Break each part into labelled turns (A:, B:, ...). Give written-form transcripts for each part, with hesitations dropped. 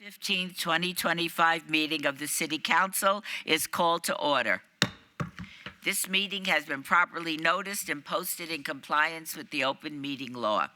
A: 15th, 2025 meeting of the City Council is called to order. This meeting has been properly noticed and posted in compliance with the open meeting law.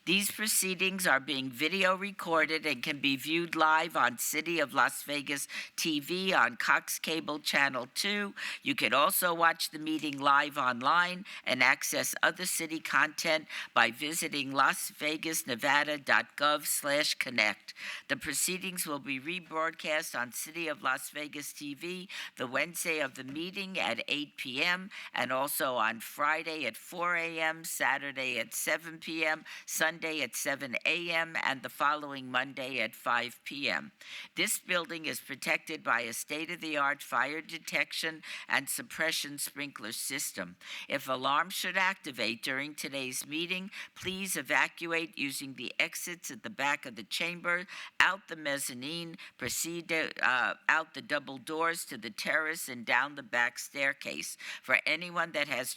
A: These proceedings are being video recorded and can be viewed live on City of Las Vegas TV on Cox Cable Channel 2. You can also watch the meeting live online and access other city content by visiting lasvegasnevada.gov/connect. The proceedings will be rebroadcast on City of Las Vegas TV the Wednesday of the meeting at 8 p.m. and also on Friday at 4 a.m., Saturday at 7 p.m., Sunday at 7 a.m., and the following Monday at 5 p.m. This building is protected by a state-of-the-art fire detection and suppression sprinkler system. If alarms should activate during today's meeting, please evacuate using the exits at the back of the chamber, out the mezzanine, proceed out the double doors to the terrace and down the back staircase. For anyone that has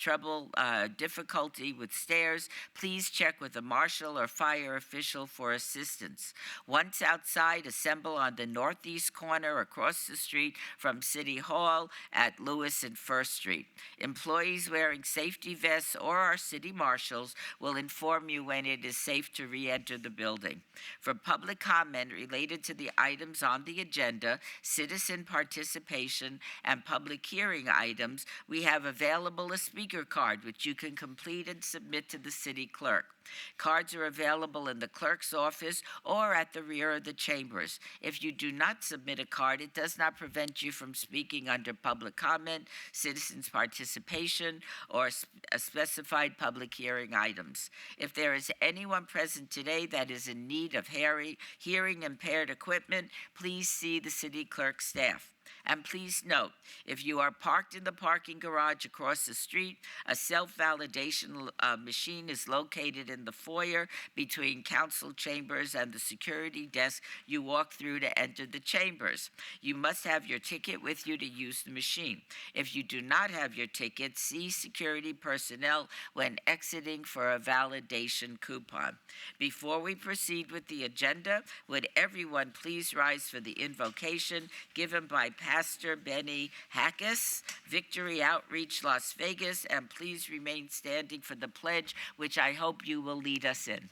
A: difficulty with stairs, please check with a marshal or fire official for assistance. Once outside, assemble on the northeast corner across the street from City Hall at Lewis and First Street. Employees wearing safety vests or our city marshals will inform you when it is safe to re-enter the building. For public comment related to the items on the agenda, citizen participation, and public hearing items, we have available a speaker card which you can complete and submit to the city clerk. Cards are available in the clerk's office or at the rear of the chambers. If you do not submit a card, it does not prevent you from speaking under public comment, citizens' participation, or specified public hearing items. If there is anyone present today that is in need of hearing impaired equipment, please see the city clerk staff. And please note, if you are parked in the parking garage across the street, a self-validation machine is located in the foyer between council chambers and the security desk you walk through to enter the chambers. You must have your ticket with you to use the machine. If you do not have your ticket, see security personnel when exiting for a validation coupon. Before we proceed with the agenda, would everyone please rise for the invocation given by Pastor Benny Hackus, Victory Outreach Las Vegas, and please remain standing for the pledge, which I hope you will lead us in.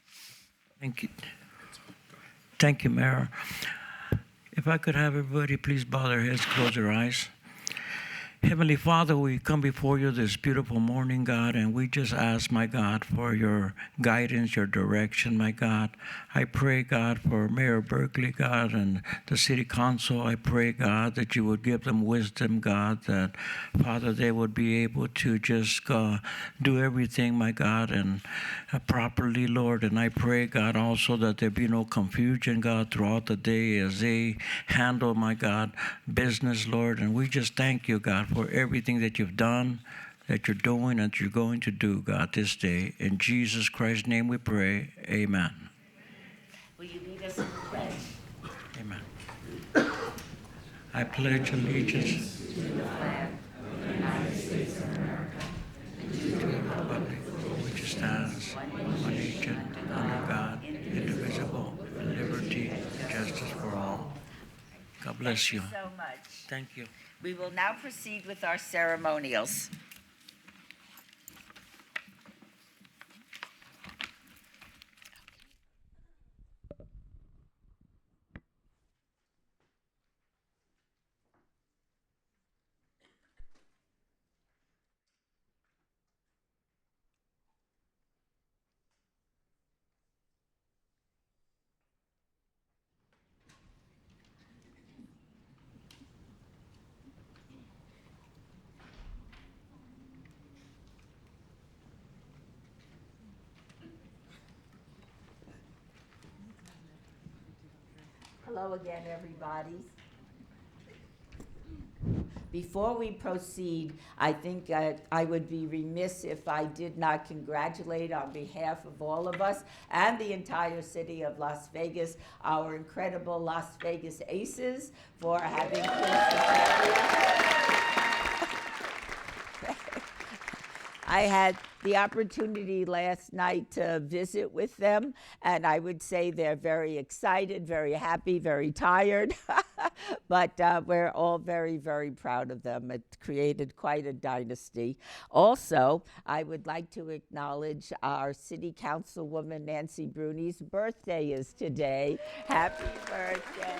B: Thank you. Thank you, Mayor. If I could have everybody please bow their heads, close their eyes. Heavenly Father, we come before you this beautiful morning, God, and we just ask, my God, for your guidance, your direction, my God. I pray, God, for Mayor Berkeley, God, and the City Council. I pray, God, that you would give them wisdom, God, that, Father, they would be able to just do everything, my God, and properly, Lord. And I pray, God, also that there be no confusion, God, throughout the day as they handle, my God, business, Lord. And we just thank you, God, for everything that you've done, that you're doing, and that you're going to do, God, this day. In Jesus Christ's name we pray. Amen.
A: Will you lead us in the pledge?
B: Amen. I pledge allegiance
A: To the flag of the United States of America, and to the republic
B: for which it stands, one nation, under God, indivisible, with liberty and justice for all. God bless you.
A: Thank you so much.
B: Thank you.
A: We will now proceed with our ceremonials. Hello again, everybody. Before we proceed, I think I would be remiss if I did not congratulate on behalf of all of us and the entire city of Las Vegas, our incredible Las Vegas Aces for having clinched the championship. I had the opportunity last night to visit with them, and I would say they're very excited, very happy, very tired, but we're all very, very proud of them. It created quite a dynasty. Also, I would like to acknowledge our City Councilwoman Nancy Bruni's birthday is today. Happy birthday.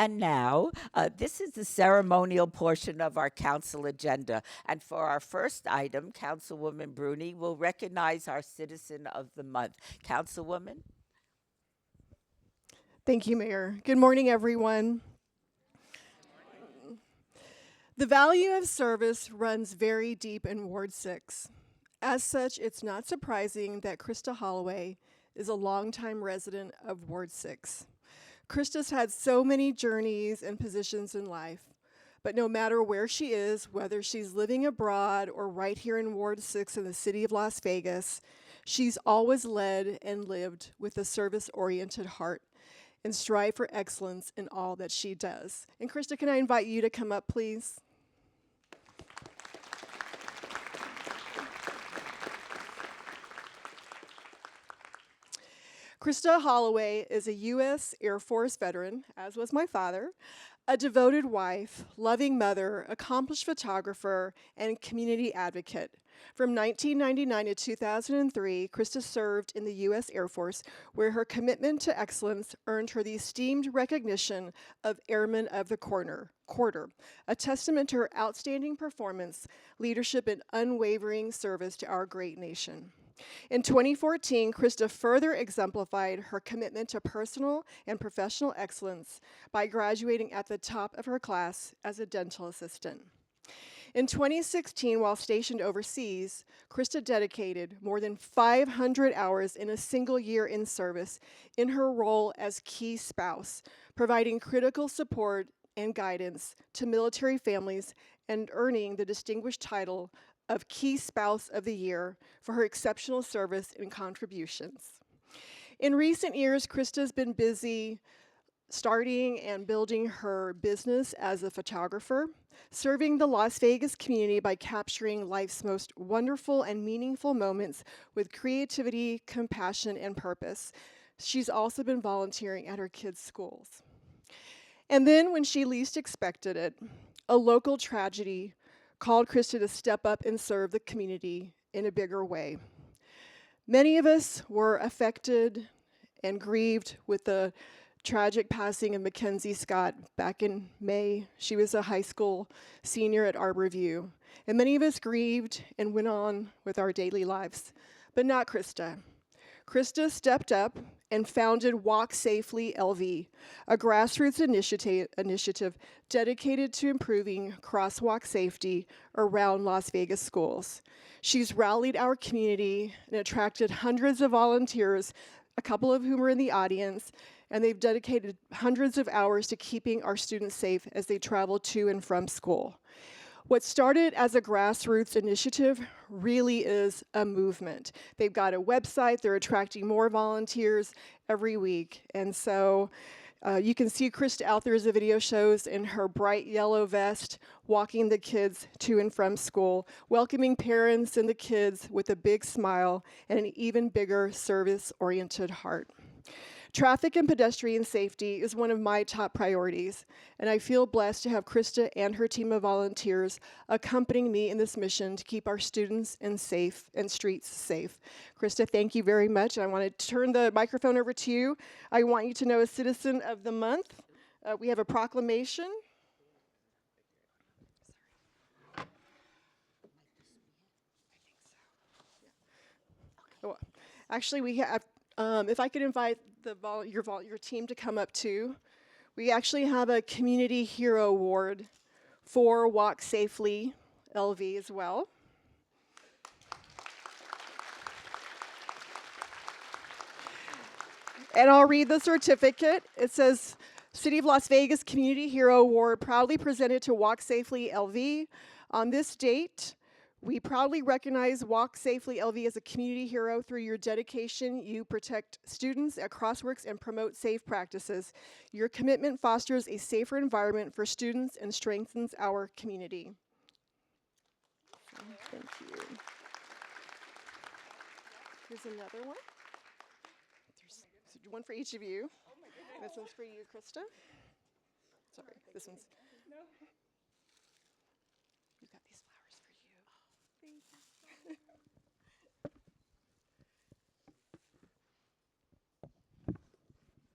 A: And now, this is the ceremonial portion of our council agenda. And for our first item, Councilwoman Bruni will recognize our Citizen of the Month. Councilwoman?
C: Thank you, Mayor. Good morning, everyone. The value of service runs very deep in Ward 6. As such, it's not surprising that Krista Holloway is a longtime resident of Ward 6. Krista's had so many journeys and positions in life, but no matter where she is, whether she's living abroad or right here in Ward 6 in the city of Las Vegas, she's always led and lived with a service-oriented heart and strive for excellence in all that she does. And Krista, can I invite you to come up, please? Krista Holloway is a U.S. Air Force veteran, as was my father, a devoted wife, loving mother, accomplished photographer, and community advocate. From 1999 to 2003, Krista served in the U.S. Air Force, where her commitment to excellence earned her the esteemed recognition of Airman of the Quarter, a testament to her outstanding performance, leadership, and unwavering service to our great nation. In 2014, Krista further exemplified her commitment to personal and professional excellence by graduating at the top of her class as a dental assistant. In 2016, while stationed overseas, Krista dedicated more than 500 hours in a single year in service in her role as key spouse, providing critical support and guidance to military families and earning the distinguished title of Key Spouse of the Year for her exceptional service and contributions. In recent years, Krista's been busy starting and building her business as a photographer, serving the Las Vegas community by capturing life's most wonderful and meaningful moments with creativity, compassion, and purpose. She's also been volunteering at her kids' schools. And then when she least expected it, a local tragedy called Krista to step up and serve the community in a bigger way. Many of us were affected and grieved with the tragic passing of Mackenzie Scott back in May. She was a high school senior at Arborview. And many of us grieved and went on with our daily lives, but not Krista. Krista stepped up and founded Walk Safely LV, a grassroots initiative dedicated to improving crosswalk safety around Las Vegas schools. She's rallied our community and attracted hundreds of volunteers, a couple of whom are in the audience, and they've dedicated hundreds of hours to keeping our students safe as they travel to and from school. What started as a grassroots initiative really is a movement. They've got a website, they're attracting more volunteers every week. And so you can see Krista out there as the video shows in her bright yellow vest, walking the kids to and from school, welcoming parents and the kids with a big smile and an even bigger service-oriented heart. Traffic and pedestrian safety is one of my top priorities, and I feel blessed to have Krista and her team of volunteers accompanying me in this mission to keep our students and streets safe. Krista, thank you very much. I want to turn the microphone over to you. I want you to know as Citizen of the Month, we have a proclamation. Actually, we have, if I could invite your team to come up too. We actually have a Community Hero Award for Walk Safely LV as well. And I'll read the certificate. It says, City of Las Vegas Community Hero Award proudly presented to Walk Safely LV. On this date, We proudly recognize Walk Safely LV as a community hero. Through your dedication, you protect students at Crossworks and promote safe practices. Your commitment fosters a safer environment for students and strengthens our community. Thank you. Here's another one. There's one for each of you. This one's for you, Krista. Sorry, this one's. We've got these flowers for you. Thank you.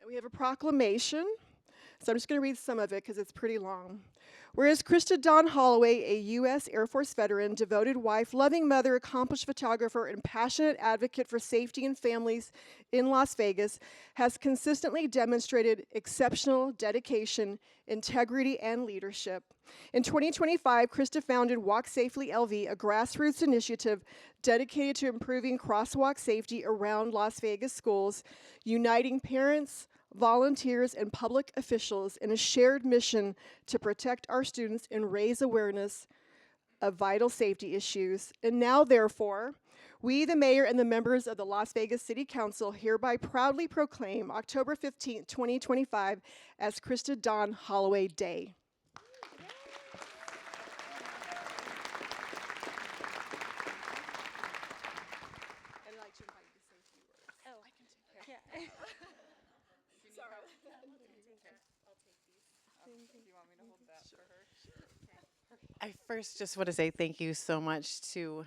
C: And we have a proclamation. So I'm just going to read some of it because it's pretty long. Whereas Krista Dawn Holloway, a U.S. Air Force veteran, devoted wife, loving mother, accomplished photographer, and passionate advocate for safety and families in Las Vegas, has consistently demonstrated exceptional dedication, integrity, and leadership. In 2025, Krista founded Walk Safely LV, a grassroots initiative dedicated to improving crosswalk safety around Las Vegas schools, uniting parents, volunteers, and public officials in a shared mission to protect our students and raise awareness of vital safety issues. And now, therefore, we, the mayor and the members of the Las Vegas City Council, hereby proudly proclaim October 15th, 2025 as Krista Dawn Holloway Day. And I'd like to invite you to say a few words.
D: Oh, I can take care. Yeah.
C: Sorry.
D: I first just want to say thank you so much to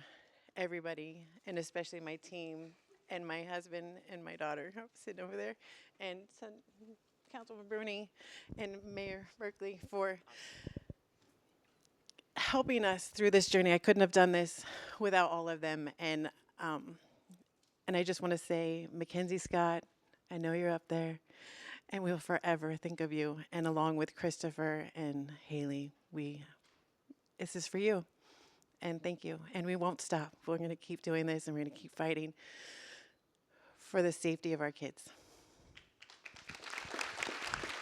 D: everybody, and especially my team, and my husband, and my daughter sitting over there, and Councilman Bruni, and Mayor Berkeley for helping us through this journey. I couldn't have done this without all of them, and I just want to say, Mackenzie Scott, I know you're up there, and we'll forever think of you. And along with Christopher and Haley, this is for you. And thank you. And we won't stop. We're going to keep doing this, and we're going to keep fighting for the safety of our kids.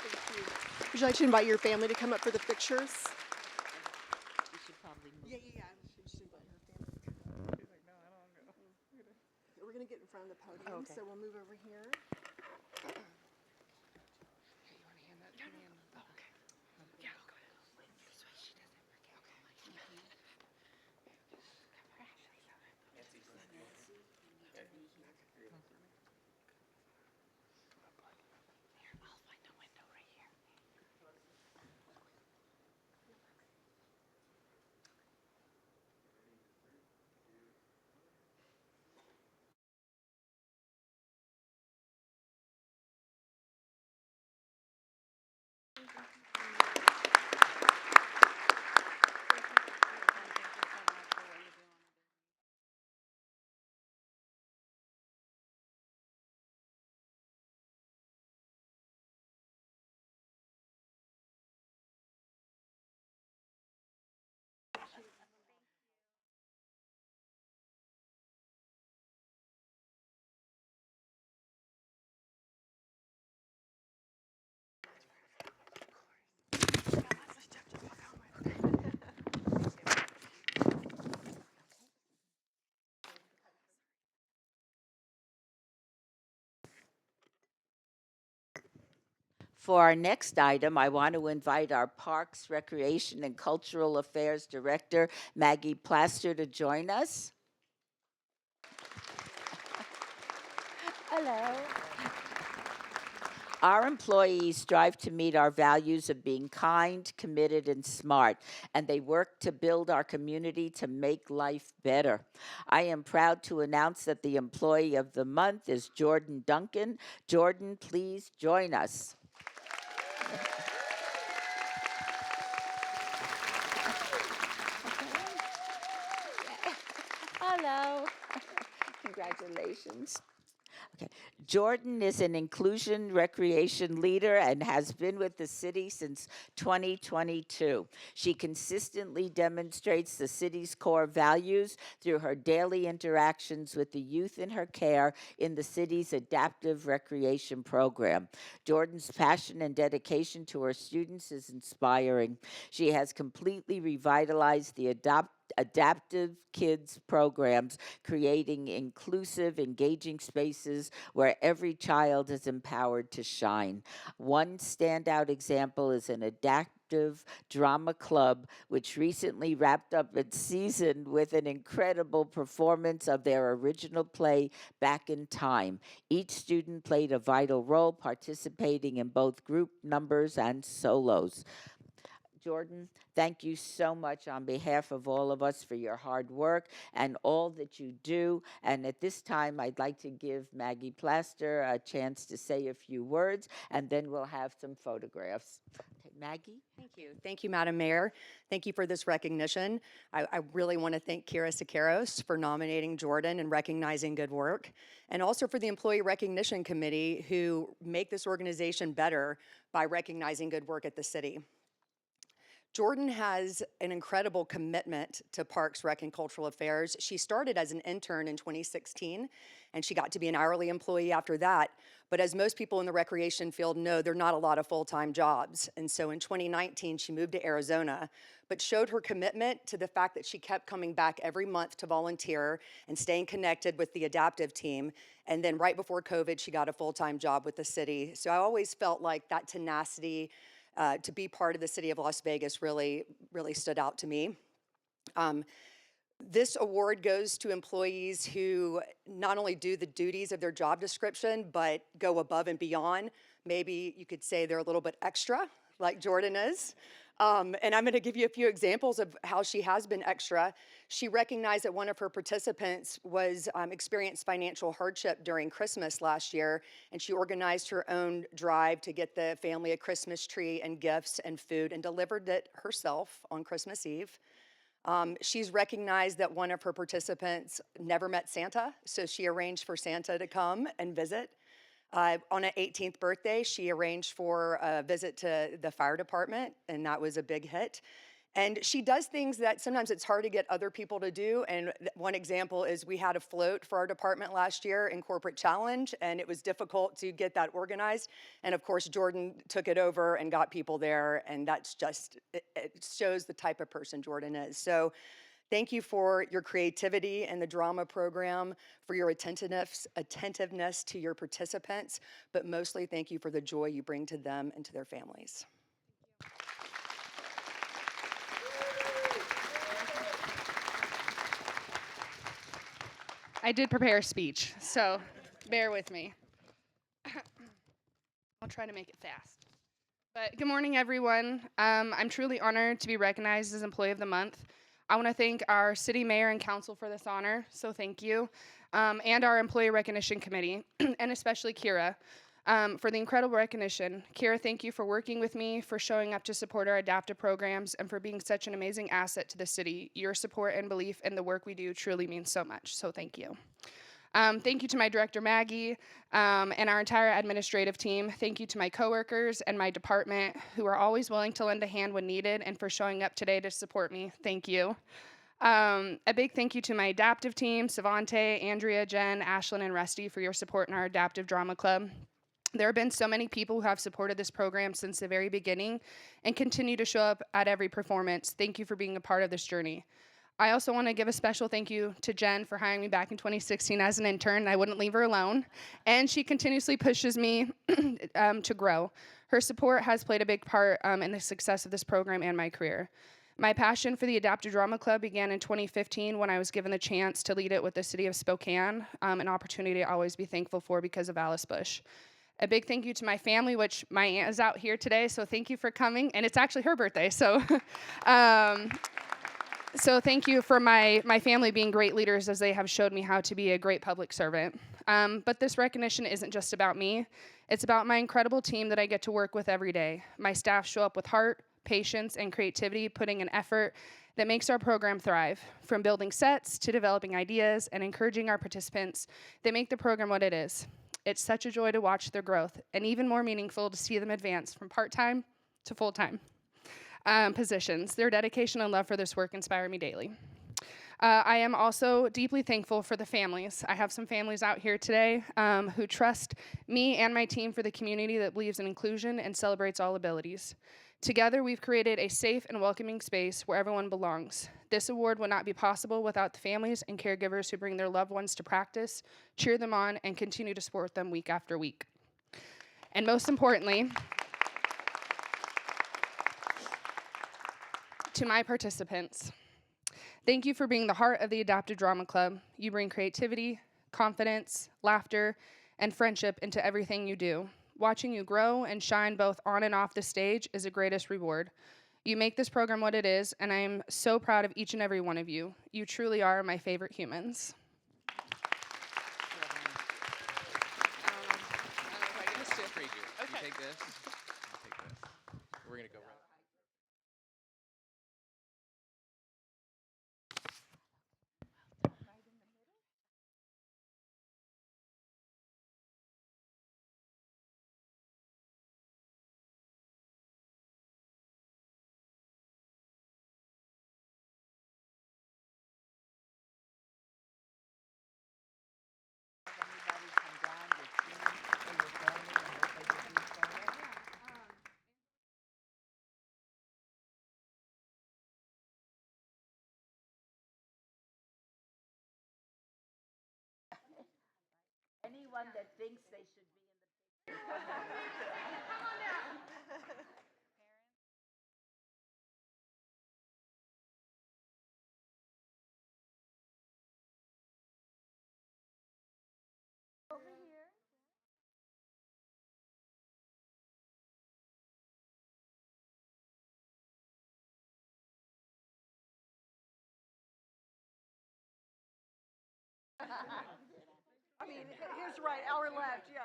C: Thank you. Would you like to invite your family to come up for the pictures?
A: We should probably move.
C: Yeah. Should just invite her family. We're going to get in front of the podium,
D: Okay.
C: so we'll move over here.
A: For our next item, I want to invite our Parks, Recreation, and Cultural Affairs Director, Maggie Plaster, to join us. Hello. Our employees strive to meet our values of being kind, committed, and smart, and they work to build our community to make life better. I am proud to announce that the Employee of the Month is Jordan Duncan. Jordan, please join us. Hello. Congratulations. Okay. Jordan is an inclusion recreation leader and has been with the city since 2022. She consistently demonstrates the city's core values through her daily interactions with the youth in her care in the city's adaptive recreation program. Jordan's passion and dedication to her students is inspiring. She has completely revitalized the adaptive kids programs, creating inclusive, engaging spaces where every child is empowered to shine. One standout example is an adaptive drama club, which recently wrapped up its season with an incredible performance of their original play, Back in Time. Each student played a vital role, participating in both group numbers and solos. Jordan, thank you so much on behalf of all of us for your hard work and all that you do. And at this time, I'd like to give Maggie Plaster a chance to say a few words, and then we'll have some photographs. Okay, Maggie?
E: Thank you. Thank you, Madam Mayor. Thank you for this recognition. I really want to thank Kira Sakaros for nominating Jordan and recognizing good work, and also for the Employee Recognition Committee who make this organization better by recognizing good work at the city. Jordan has an incredible commitment to Parks, Rec, and Cultural Affairs. She started as an intern in 2016, and she got to be an hourly employee after that. But as most people in the recreation field know, there are not a lot of full-time jobs. And so in 2019, she moved to Arizona, but showed her commitment to the fact that she kept coming back every month to volunteer and staying connected with the adaptive team. And then right before COVID, she got a full-time job with the city. So I always felt like that tenacity to be part of the city of Las Vegas really stood out to me. This award goes to employees who not only do the duties of their job description, but go above and beyond. Maybe you could say they're a little bit extra, like Jordan is. And I'm going to give you a few examples of how she has been extra. She recognized that one of her participants was experienced financial hardship during Christmas last year, and she organized her own drive to get the family a Christmas tree and gifts and food and delivered it herself on Christmas Eve. She's recognized that one of her participants never met Santa, so she arranged for Santa to come and visit. On her 18th birthday, she arranged for a visit to the fire department, and that was a big hit. And she does things that sometimes it's hard to get other people to do. And one example is we had a float for our department last year in Corporate Challenge, and it was difficult to get that organized. And of course, Jordan took it over and got people there, and that's just, it shows the type of person Jordan is. So thank you for your creativity and the drama program, for your attentiveness to your participants, but mostly thank you for the joy you bring to them and to their families.
F: I did prepare a speech, so bear with me. I'll try to make it fast. But good morning, everyone. I'm truly honored to be recognized as Employee of the Month. I want to thank our city mayor and council for this honor, so thank you, and our Employee Recognition Committee, and especially Kira, for the incredible recognition. Kira, thank you for working with me, for showing up to support our adaptive programs, and for being such an amazing asset to the city. Your support and belief in the work we do truly means so much, so thank you. Thank you to my director, Maggie, and our entire administrative team. Thank you to my coworkers and my department who are always willing to lend a hand when needed and for showing up today to support me. Thank you. A big thank you to my adaptive team, Savante, Andrea, Jen, Ashlyn, and Rusty for your support in our adaptive drama club. There have been so many people who have supported this program since the very beginning and continue to show up at every performance. Thank you for being a part of this journey. I also want to give a special thank you to Jen for hiring me back in 2016 as an intern. I wouldn't leave her alone, and she continuously pushes me to grow. Her support has played a big part in the success of this program and my career. My passion for the Adaptive Drama Club began in 2015 when I was given the chance to lead it with the city of Spokane, an opportunity I'll always be thankful for because of Alice Bush. A big thank you to my family, which my aunt is out here today, so thank you for coming, and it's actually her birthday, so So thank you for my family being great leaders as they have showed me how to be a great public servant. But this recognition isn't just about me. It's about my incredible team that I get to work with every day. My staff show up with heart, patience, and creativity, putting an effort that makes our program thrive. From building sets to developing ideas and encouraging our participants, they make the program what it is. It's such a joy to watch their growth, and even more meaningful to see them advance from part-time to full-time positions. Their dedication and love for this work inspire me daily. I am also deeply thankful for the families. I have some families out here today who trust me and my team for the community that believes in inclusion and celebrates all abilities. Together, we've created a safe and welcoming space where everyone belongs. This award would not be possible without the families and caregivers who bring their loved ones to practice, cheer them on, and continue to support them week after week. And most importantly, to my participants, thank you for being the heart of the Adaptive Drama Club. You bring creativity, confidence, laughter, and friendship into everything you do. Watching you grow and shine both on and off the stage is the greatest reward. You make this program what it is, and I am so proud of each and every one of you. You truly are my favorite humans.
G: You take this. I'll take this. We're gonna go right.
A: Anyone that thinks they should be in the
C: I mean, his right, our left, yes.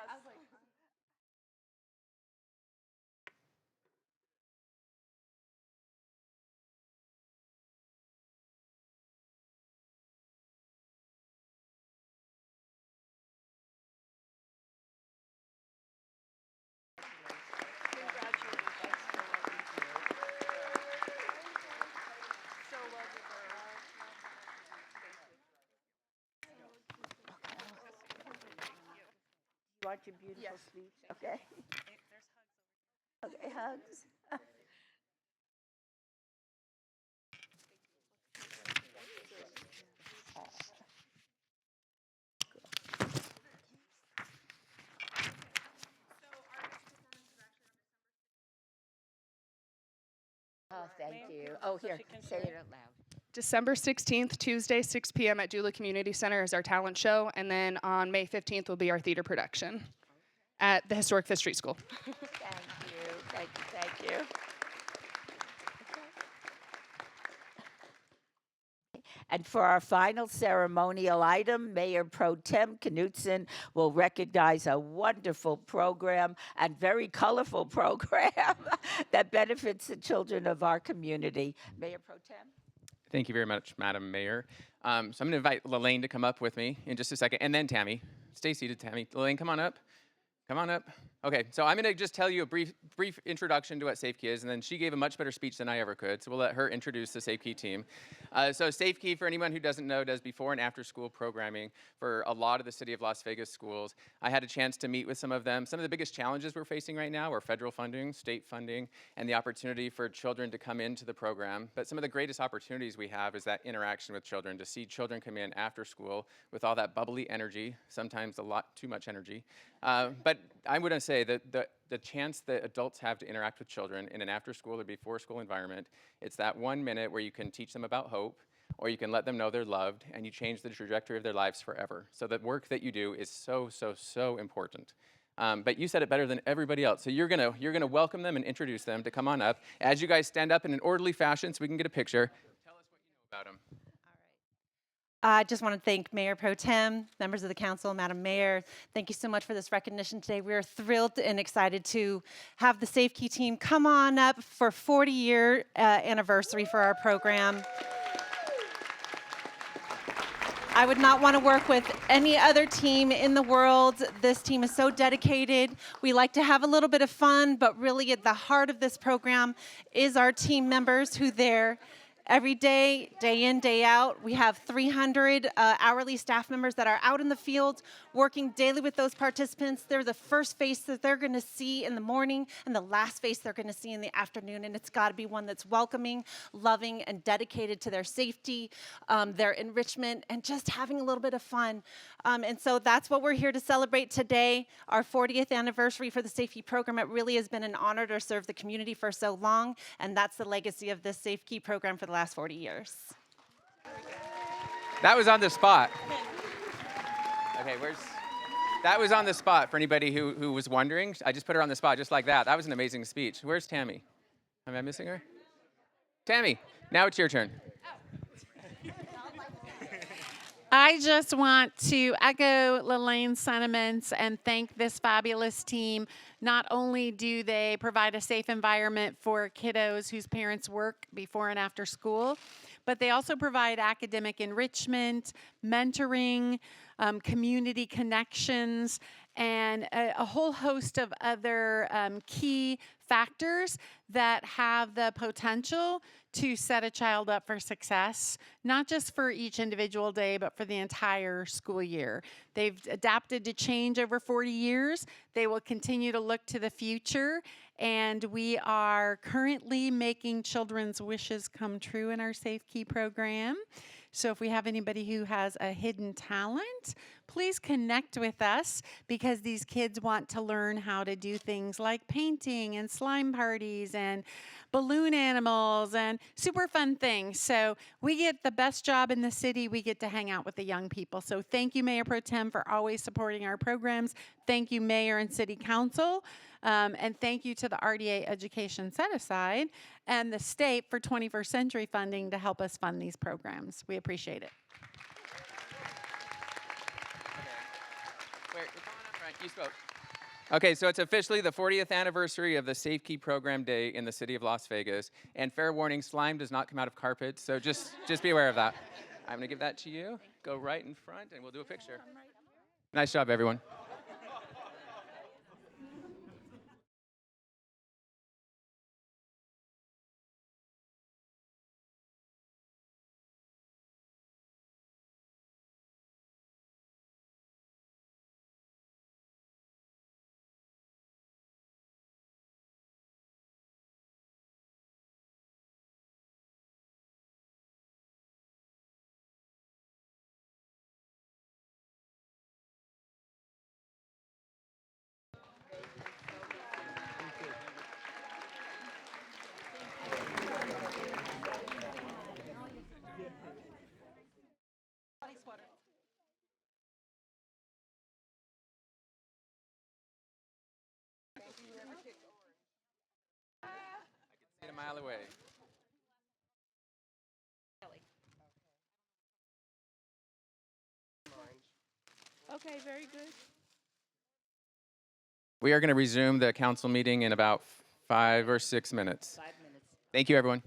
A: You want your beautiful speech? Okay. Okay, hugs. Oh, thank you. Oh, here, say it out loud.
F: December 16th, Tuesday, 6 p.m. at Dula Community Center is our talent show, and then on May 15th will be our theater production at the historic Fifth Street School.
A: Thank you, thank you, thank you. And for our final ceremonial item, Mayor Pro Tem Knutson will recognize a wonderful program and very colorful program that benefits the children of our community. Mayor Pro Tem?
G: Thank you very much, Madam Mayor. So I'm going to invite Lelaine to come up with me in just a second, and then Tammy. Stay seated, Tammy. Lelaine, come on up. Come on up. Okay, so I'm going to just tell you a brief introduction to what SafeKey is, and then she gave a much better speech than I ever could, so we'll let her introduce the SafeKey team. So SafeKey, for anyone who doesn't know, does before and after school programming for a lot of the City of Las Vegas schools. I had a chance to meet with some of them. Some of the biggest challenges we're facing right now are federal funding, state funding, and the opportunity for children to come into the program. But some of the greatest opportunities we have is that interaction with children, to see children come in after school with all that bubbly energy, sometimes a lot too much energy. But I would say that the chance that adults have to interact with children in an after-school or before-school environment, it's that 1 minute where you can teach them about hope, or you can let them know they're loved, and you change the trajectory of their lives forever. So the work that you do is so, so, so important. But you said it better than everybody else. So you're gonna welcome them and introduce them to come on up. As you guys stand up in an orderly fashion so we can get a picture, tell us what you know about them.
H: I just want to thank Mayor Pro Tem, members of the council, Madam Mayor. Thank you so much for this recognition today. We're thrilled and excited to have the SafeKey team come on up for 40-year anniversary for our program. I would not want to work with any other team in the world. This team is so dedicated. We like to have a little bit of fun, but really at the heart of this program is our team members who they're every day, day in, day out. We have 300 hourly staff members that are out in the field working daily with those participants. They're the first face that they're going to see in the morning and the last face they're going to see in the afternoon. And it's got to be one that's welcoming, loving, and dedicated to their safety, their enrichment, and just having a little bit of fun. And so that's what we're here to celebrate today, our 40th anniversary for the Safe Key program. It really has been an honor to serve the community for so long, and that's the legacy of this Safe Key program for the last 40 years.
G: That was on the spot. Okay, that was on the spot for anybody who was wondering. I just put her on the spot just like that. That was an amazing speech. Where's Tammy? Am I missing her? Tammy, now it's your turn.
I: I just want to echo Lalane's sentiments and thank this fabulous team. Not only do they provide a safe environment for kiddos whose parents work before and after school, but they also provide academic enrichment, mentoring, community connections, and a whole host of other key factors that have the potential to set a child up for success, not just for each individual day, but for the entire school year. They've adapted to change over 40 years. They will continue to look to the future, and we are currently making children's wishes come true in our Safe Key program. So if we have anybody who has a hidden talent, please connect with us, because these kids want to learn how to do things like painting and slime parties and balloon animals and super fun things. So we get the best job in the city. We get to hang out with the young people. So thank you, Mayor Pro Tem, for always supporting our programs. Thank you, Mayor and City Council. And thank you to the RDA Education Set Aside and the state for 21st Century Funding to help us fund these programs. We appreciate it.
G: Wait, come on up, Frank. You spoke. Okay, so it's officially the 40th anniversary of the Safe Key Program Day in the city of Las Vegas. And fair warning, slime does not come out of carpets, so just be aware of that. I'm gonna give that to you. Go right in front and we'll do a picture. Nice job, everyone. I can see it a mile away.
I: Okay, very good.
G: We are going to resume the council meeting in about 5 or 6 minutes. 5 minutes. Thank you, everyone.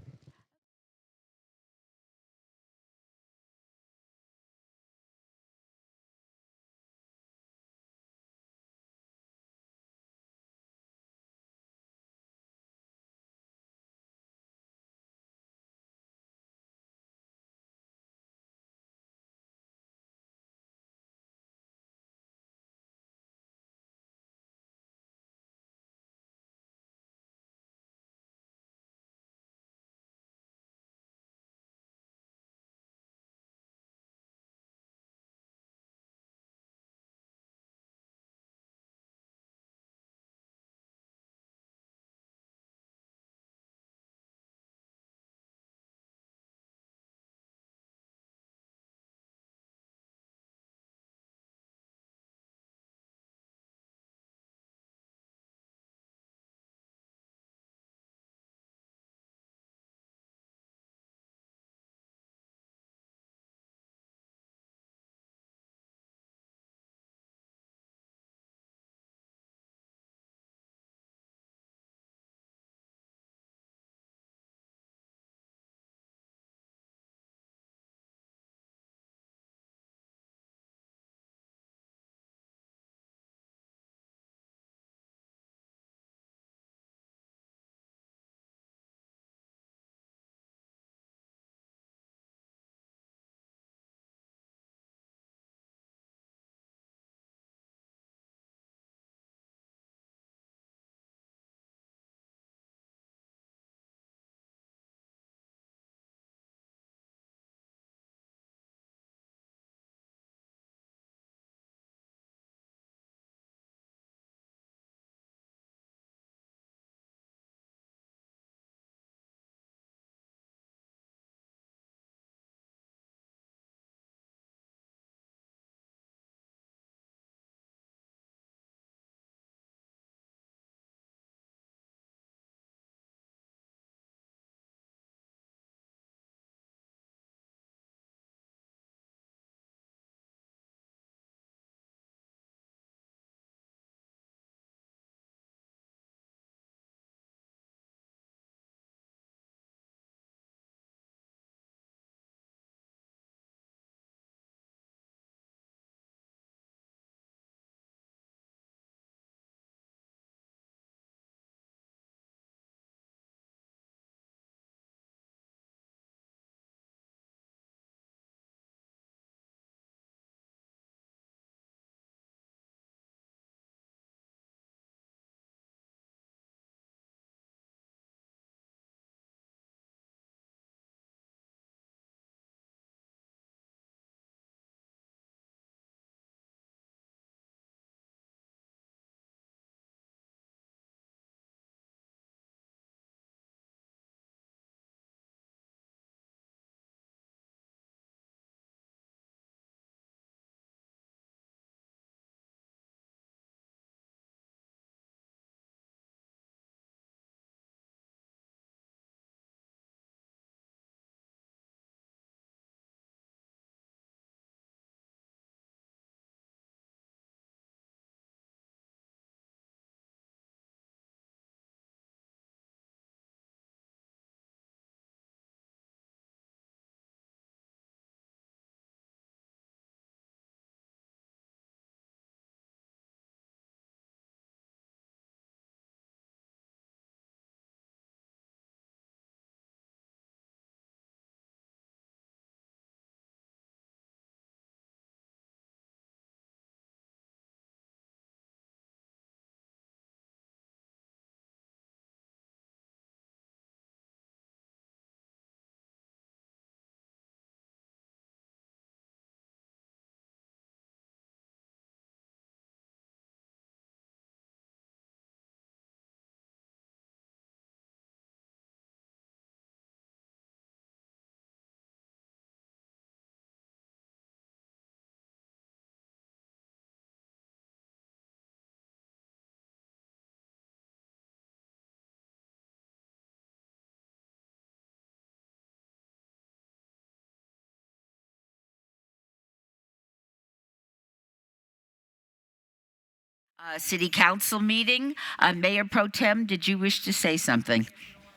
A: City Council meeting. Mayor Pro Tem, did you wish to say something?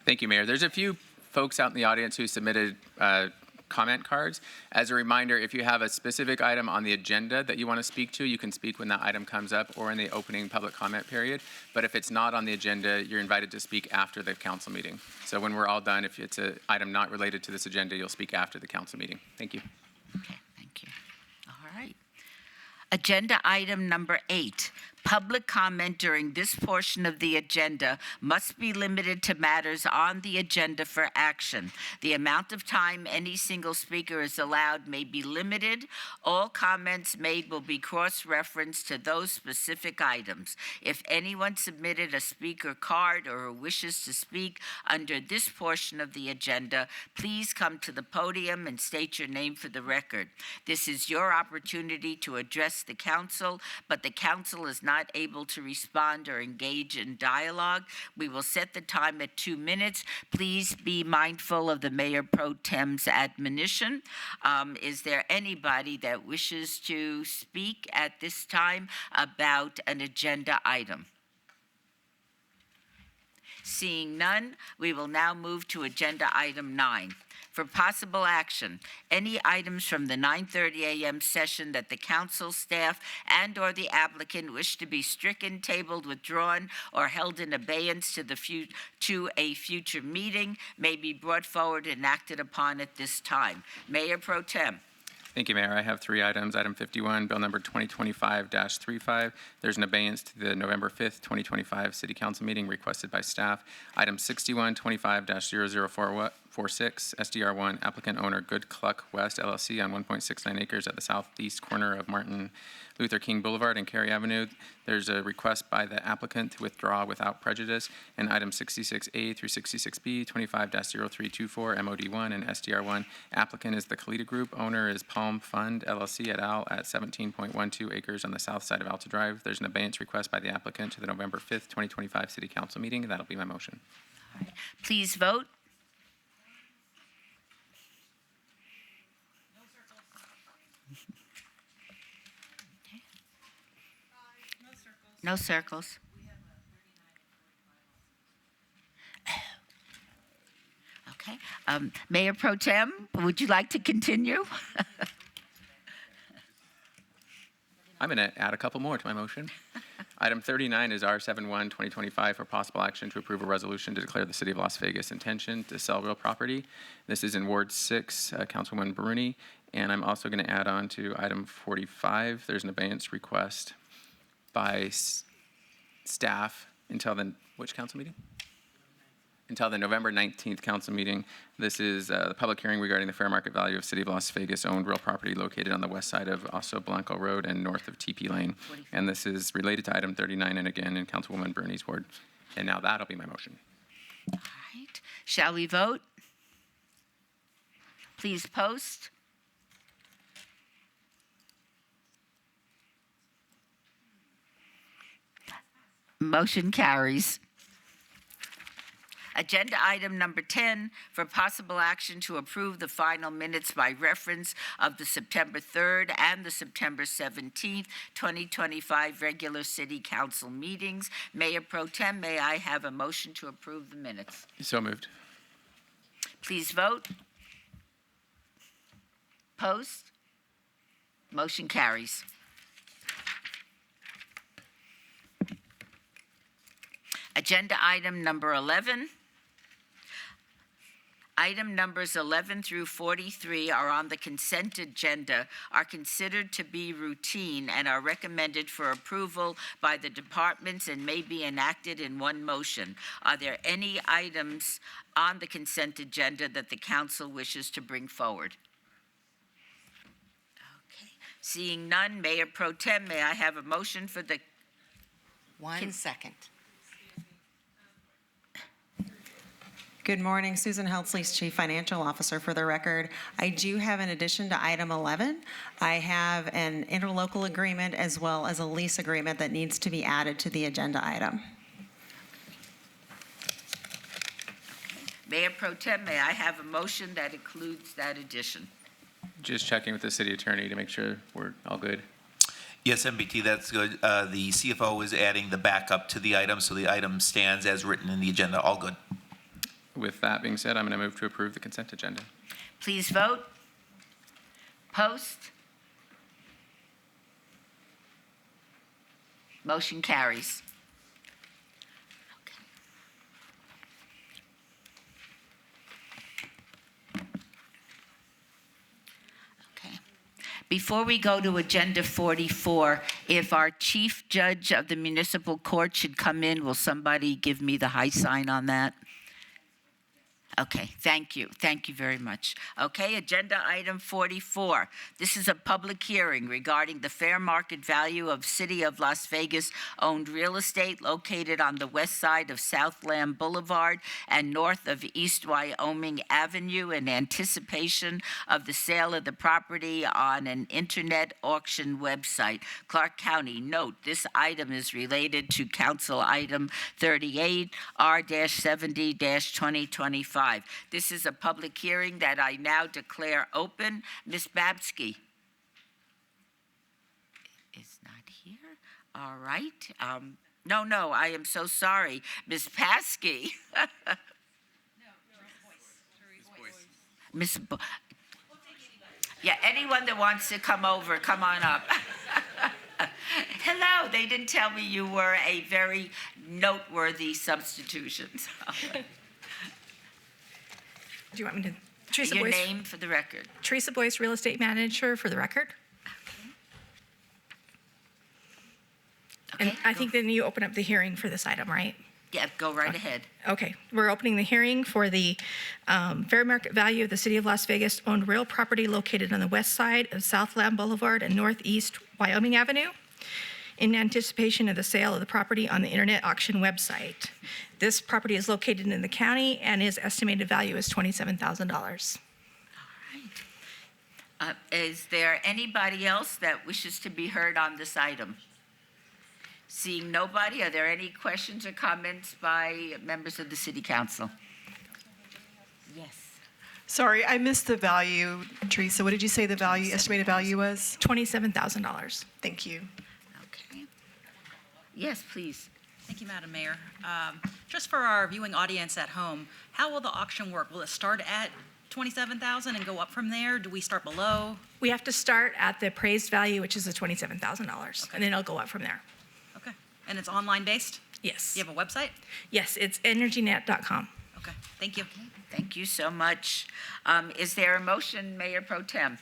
G: Thank you, Mayor. There's a few folks out in the audience who submitted comment cards. As a reminder, if you have a specific item on the agenda that you want to speak to, you can speak when that item comes up or in the opening public comment period. But if it's not on the agenda, you're invited to speak after the council meeting. So when we're all done, if it's an item not related to this agenda, you'll speak after the council meeting. Thank you.
A: Okay, thank you. All right. Agenda item number 8. Public comment during this portion of the agenda must be limited to matters on the agenda for action. The amount of time any single speaker is allowed may be limited. All comments made will be cross-referenced to those specific items. If anyone submitted a speaker card or who wishes to speak under this portion of the agenda, please come to the podium and state your name for the record. This is your opportunity to address the council, but the council is not able to respond or engage in dialogue. We will set the time at 2 minutes. Please be mindful of the Mayor Pro Tem's admonition. Is there anybody that wishes to speak at this time about an agenda item? Seeing none, we will now move to agenda item 9. For possible action, any items from the 9:30 a.m. session that the council staff and/or the applicant wish to be stricken, tabled, withdrawn, or held in abeyance to a future meeting may be brought forward and acted upon at this time. Mayor Pro Tem.
G: Thank you, Mayor. I have 3 items. Item 51, Bill number 2025-35. There's an abeyance to the November 5th, 2025 City Council meeting requested by staff. Item 61, 25-0046, SDR1, applicant owner Good Cluck West LLC on 1.69 acres at the southeast corner of Martin Luther King Boulevard and Cary Avenue. There's a request by the applicant to withdraw without prejudice. And item 66A through 66B, 25-0324, MOD1 and SDR1. Applicant is the Kalita Group. Owner is Palm Fund LLC et al. At 17.12 acres on the south side of Alta Drive. There's an abeyance request by the applicant to the November 5th, 2025 City Council meeting. That'll be my motion.
A: All right. Please vote. No circles. Okay. Mayor Pro Tem, would you like to continue?
G: I'm going to add a couple more to my motion. Item 39 is R71-2025 for possible action to approve a resolution to declare the City of Las Vegas intention to sell real property. This is in Ward 6, Councilwoman Baruni. And I'm also going to add on to item 45. There's an abeyance request by staff until the, which council meeting? Until the November 19th council meeting. This is the public hearing regarding the fair market value of City of Las Vegas owned real property located on the west side of Oso Blanco Road and north of TP Lane. And this is related to item 39 and again in Councilwoman Bernie's ward. And now that'll be my motion.
A: All right. Shall we vote? Please post. Motion carries. Agenda item number 10 for possible action to approve the final minutes by reference of the September 3rd and the September 17th, 2025 regular City Council meetings. Mayor Pro Tem, may I have a motion to approve the minutes?
G: So moved.
A: Please vote. Post. Motion carries. Agenda item number 11. Item numbers 11 through 43 are on the consent agenda, are considered to be routine, and are recommended for approval by the departments and may be enacted in one motion. Are there any items on the consent agenda that the council wishes to bring forward? Okay. Seeing none, Mayor Pro Tem, may I have a motion for the...
J: One second.
K: Good morning, Susan Heltzley, Chief Financial Officer. For the record, I do have an addition to item 11. I have an interlocal agreement as well as a lease agreement that needs to be added to the agenda item.
A: Mayor Pro Tem, may I have a motion that includes that addition?
G: Just checking with the city attorney to make sure we're all good.
L: Yes, MBT, that's good. The CFO is adding the backup to the item, so the item stands as written in the agenda. All good.
G: With that being said, I'm going to move to approve the consent agenda.
A: Please vote. Post. Motion carries. Okay. Before we go to Agenda 44, if our Chief Judge of the Municipal Court should come in, will somebody give me the high sign on that? Okay, thank you. Thank you very much. Okay, agenda item 44. This is a public hearing regarding the fair market value of City of Las Vegas owned real estate located on the west side of Southland Boulevard and north of East Wyoming Avenue in anticipation of the sale of the property on an internet auction website. Clark County, note, this item is related to Council Item 38 R-70-2025. This is a public hearing that I now declare open. Ms. Babsky is not here. All right. No, I am so sorry. Ms. Paskey. Miss. Yeah, anyone that wants to come over, come on up. Hello, they didn't tell me you were a very noteworthy substitution.
M: Do you want me to? Teresa
A: Your
M: Boyce,
A: name for the record.
M: Teresa Boyce, Real Estate Manager for the record.
A: Okay,
M: And I think then you open up the hearing for this item, right?
A: Yeah, go right ahead.
M: Okay, we're opening the hearing for the fair market value of the City of Las Vegas owned real property located on the west side of Southland Boulevard and northeast Wyoming Avenue in anticipation of the sale of the property on the internet auction website. This property is located in the county and its estimated value is $27,000.
A: Is there anybody else that wishes to be heard on this item? Seeing nobody, are there any questions or comments by members of the City Council? Yes.
N: Sorry, I missed the value. Teresa, what did you say the value, estimated value was?
M: $27,000.
N: Thank you.
A: Okay. Yes, please.
O: Thank you, Madam Mayor. Just for our viewing audience at home, how will the auction work? Will it start at $27,000 and go up from there? Do we start below?
M: We have to start at the appraised value, which is the $27,000, and then it'll go up from there.
O: Okay. And it's online based?
M: Yes.
O: Do you have a website?
M: Yes, it's energynet.com.
O: Okay. Thank you.
A: Thank you so much. Is there a motion, Mayor Pro Tem?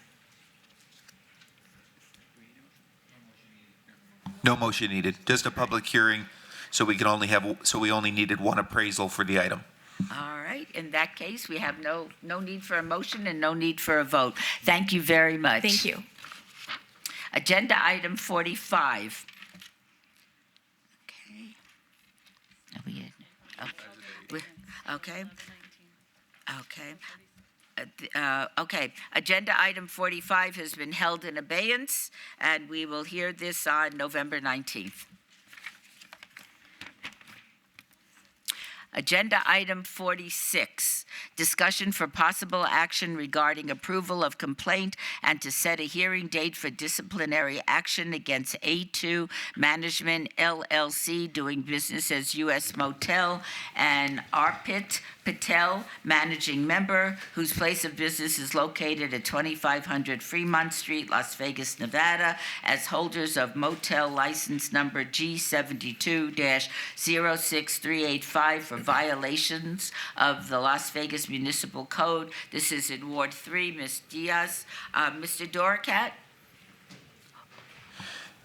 L: No motion needed. Just a public hearing, so we only needed one appraisal for the item.
A: All right. In that case, we have no need for a motion and no need for a vote. Thank you very much.
M: Thank you.
A: Agenda item 45. Okay. Are we in? Okay. Okay. Agenda item 45 has been held in abeyance, and we will hear this on November 19th. Agenda item 46, discussion for possible action regarding approval of complaint and to set a hearing date for disciplinary action against A2 Management LLC doing business as U.S. Motel and Arpit Patel, managing member, whose place of business is located at 2500 Fremont Street, Las Vegas, Nevada, as holders of motel license number G72-06385 for violations of the Las Vegas Municipal Code. This is in Ward 3. Ms. Diaz. Mr. Doricat?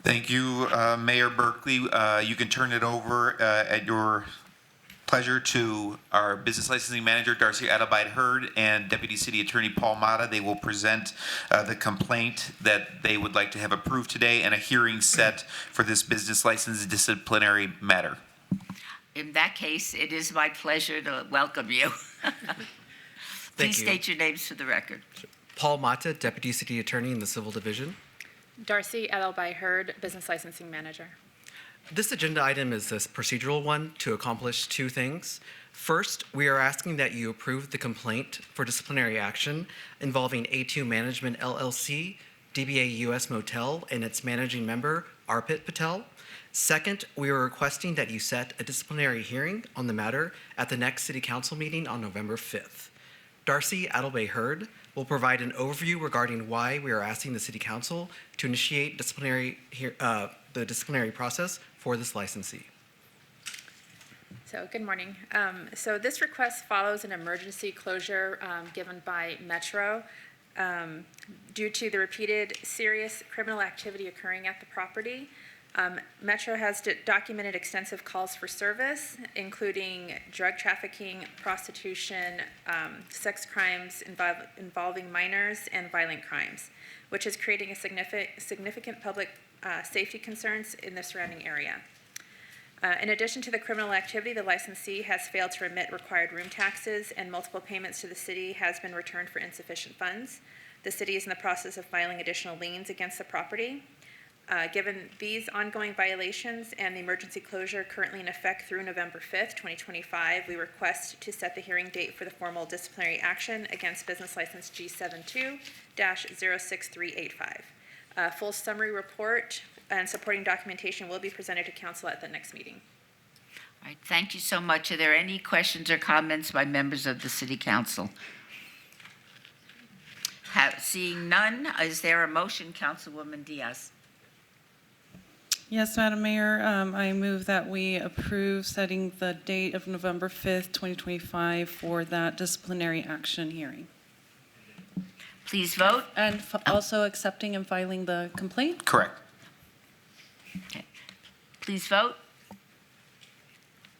L: Thank you, Mayor Berkeley. You can turn it over at your pleasure to our business licensing manager, Darcy Adelbide Hurd, and Deputy City Attorney Paul Mata. They will present the complaint that they would like to have approved today and a hearing set for this business license disciplinary matter.
A: In that case, it is my pleasure to welcome you. Please state your names for the record.
P: Paul Mata, Deputy City Attorney in the Civil Division.
Q: Darcy Adelbide Hurd, Business Licensing Manager.
P: This agenda item is a procedural one to accomplish two things. First, we are asking that you approve the complaint for disciplinary action involving A2 Management LLC DBA US Motel and its managing member, Arpit Patel. Second, we are requesting that you set a disciplinary hearing on the matter at the next City Council meeting on November 5th. Darcy Adelbay Hurd will provide an overview regarding why we are asking the City Council to initiate the disciplinary process for this licensee.
Q: So, good morning. So this request follows an emergency closure given by Metro due to the repeated serious criminal activity occurring at the property. Metro has documented extensive calls for service, including drug trafficking, prostitution, sex crimes involving minors, and violent crimes, which is creating a significant public safety concerns in the surrounding area. In addition to the criminal activity, the licensee has failed to remit required room taxes, and multiple payments to the city has been returned for insufficient funds. The city is in the process of filing additional liens against the property. Given these ongoing violations and the emergency closure currently in effect through November 5th, 2025, we request to set the hearing date for the formal disciplinary action against business license G72-06385. A full summary report and supporting documentation will be presented to council at the next meeting.
A: All right, thank you so much. Are there any questions or comments by members of the City Council? Seeing none, is there a motion, Councilwoman Diaz?
R: Yes, Madam Mayor, I move that we approve setting the date of November 5th, 2025 for that disciplinary action hearing.
A: Please vote.
R: And also accepting and filing the complaint?
L: Correct.
A: Okay. Please vote.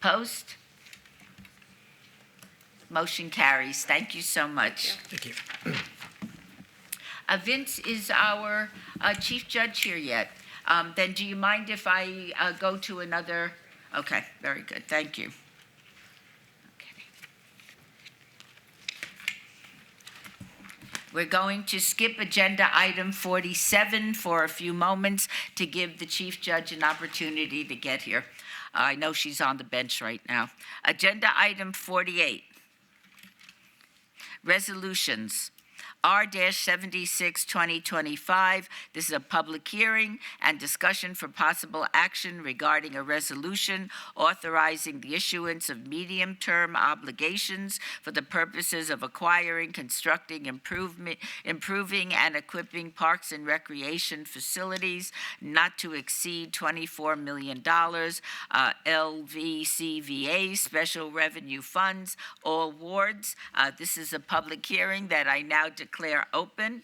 A: Post. Motion carries. Thank you so much.
P: Thank you.
A: Vince, is our chief judge here yet? Then do you mind if I go to another? Okay, very good. Thank you. Okay. We're going to skip agenda item 47 for a few moments to give the chief judge an opportunity to get here. I know she's on the bench right now. Agenda item 48. Resolutions. R-76 2025. This is a public hearing and discussion for possible action regarding a resolution authorizing the issuance of medium-term obligations for the purposes of acquiring, constructing, improving, and equipping parks and recreation facilities not to exceed $24 million, LVCVA, special revenue funds, all wards. This is a public hearing that I now declare open.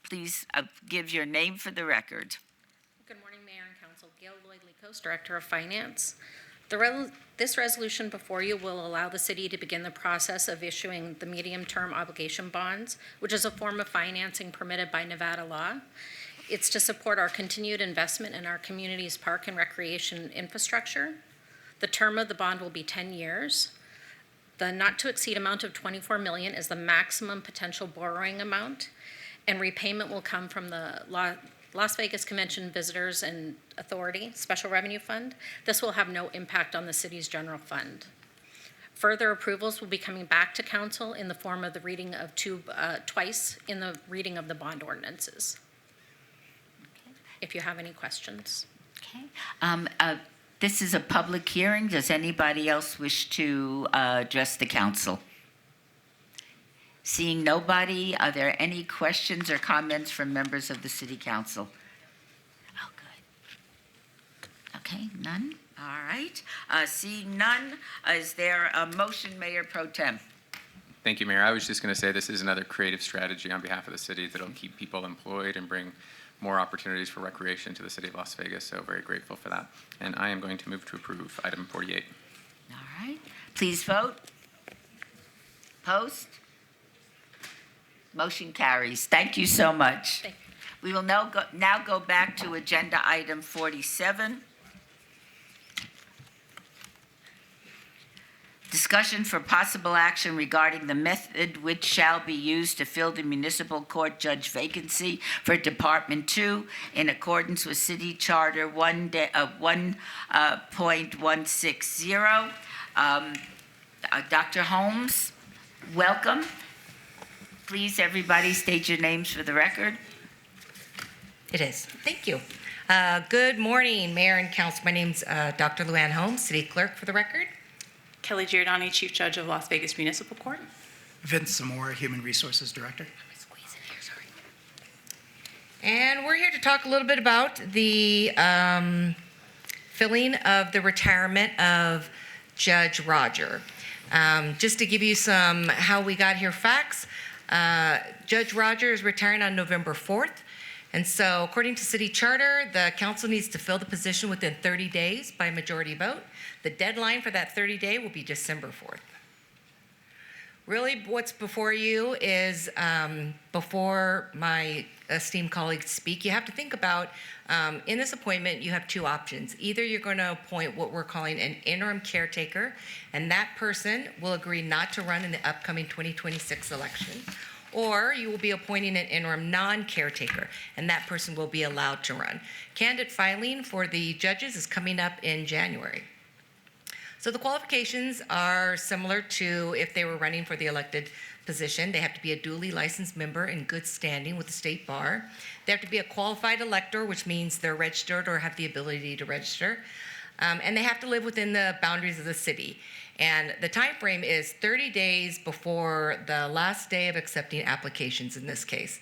A: Please give your name for the record.
S: Good morning, Mayor and Council. Gail Lloyd-Licos, Director of Finance. This resolution before you will allow the city to begin the process of issuing the medium-term obligation bonds, which is a form of financing permitted by Nevada law. It's to support our continued investment in our community's park and recreation infrastructure. The term of the bond will be 10 years. The not-to-exceed amount of $24 million is the maximum potential borrowing amount, and repayment will come from the Las Vegas Convention Visitors and Authority Special Revenue Fund. This will have no impact on the city's general fund. Further approvals will be coming back to council in the form of the reading of twice in the reading of the bond ordinances. Okay. If you have any questions.
A: Okay. This is a public hearing. Does anybody else wish to address the council? Seeing nobody, are there any questions or comments from members of the City Council? Oh, good. Okay, none? All right. Seeing none, is there a motion, Mayor Pro Tem?
G: Thank you, Mayor. I was just going to say this is another creative strategy on behalf of the city that'll keep people employed and bring more opportunities for recreation to the city of Las Vegas, so very grateful for that. And I am going to move to approve item 48.
A: All right. Please vote. Post. Motion carries. Thank you so much.
S: Thank you.
A: We will now go back to agenda item 47. Discussion for possible action regarding the method which shall be used to fill the municipal court judge vacancy for Department 2 in accordance with City Charter 1.160. Dr. Holmes, welcome. Please, everybody, state your names for the record.
J: It is. Thank you. Good morning, Mayor and Council. My name's Dr. Luann Holmes, City Clerk for the record.
T: Kelly Giordani, Chief Judge of Las Vegas Municipal Court.
U: Vince Zamora, Human Resources Director.
J: And we're here to talk a little bit about the filling of the retirement of Judge Roger. Just to give you some how we got here facts, Judge Roger is retiring on November 4th. And so according to city charter, the council needs to fill the position within 30 days by majority vote. The deadline for that 30-day will be December 4th. Really, what's before you is, before my esteemed colleagues speak, you have to think about, in this appointment, you have two options. Either you're going to appoint what we're calling an interim caretaker, and that person will agree not to run in the upcoming 2026 election, or you will be appointing an interim non-caretaker, and that person will be allowed to run. Candidate filing for the judges is coming up in January. So the qualifications are similar to if they were running for the elected position. They have to be a duly licensed member in good standing with the state bar. They have to be a qualified elector, which means they're registered or have the ability to register. And they have to live within the boundaries of the city. And the time frame is 30 days before the last day of accepting applications in this case.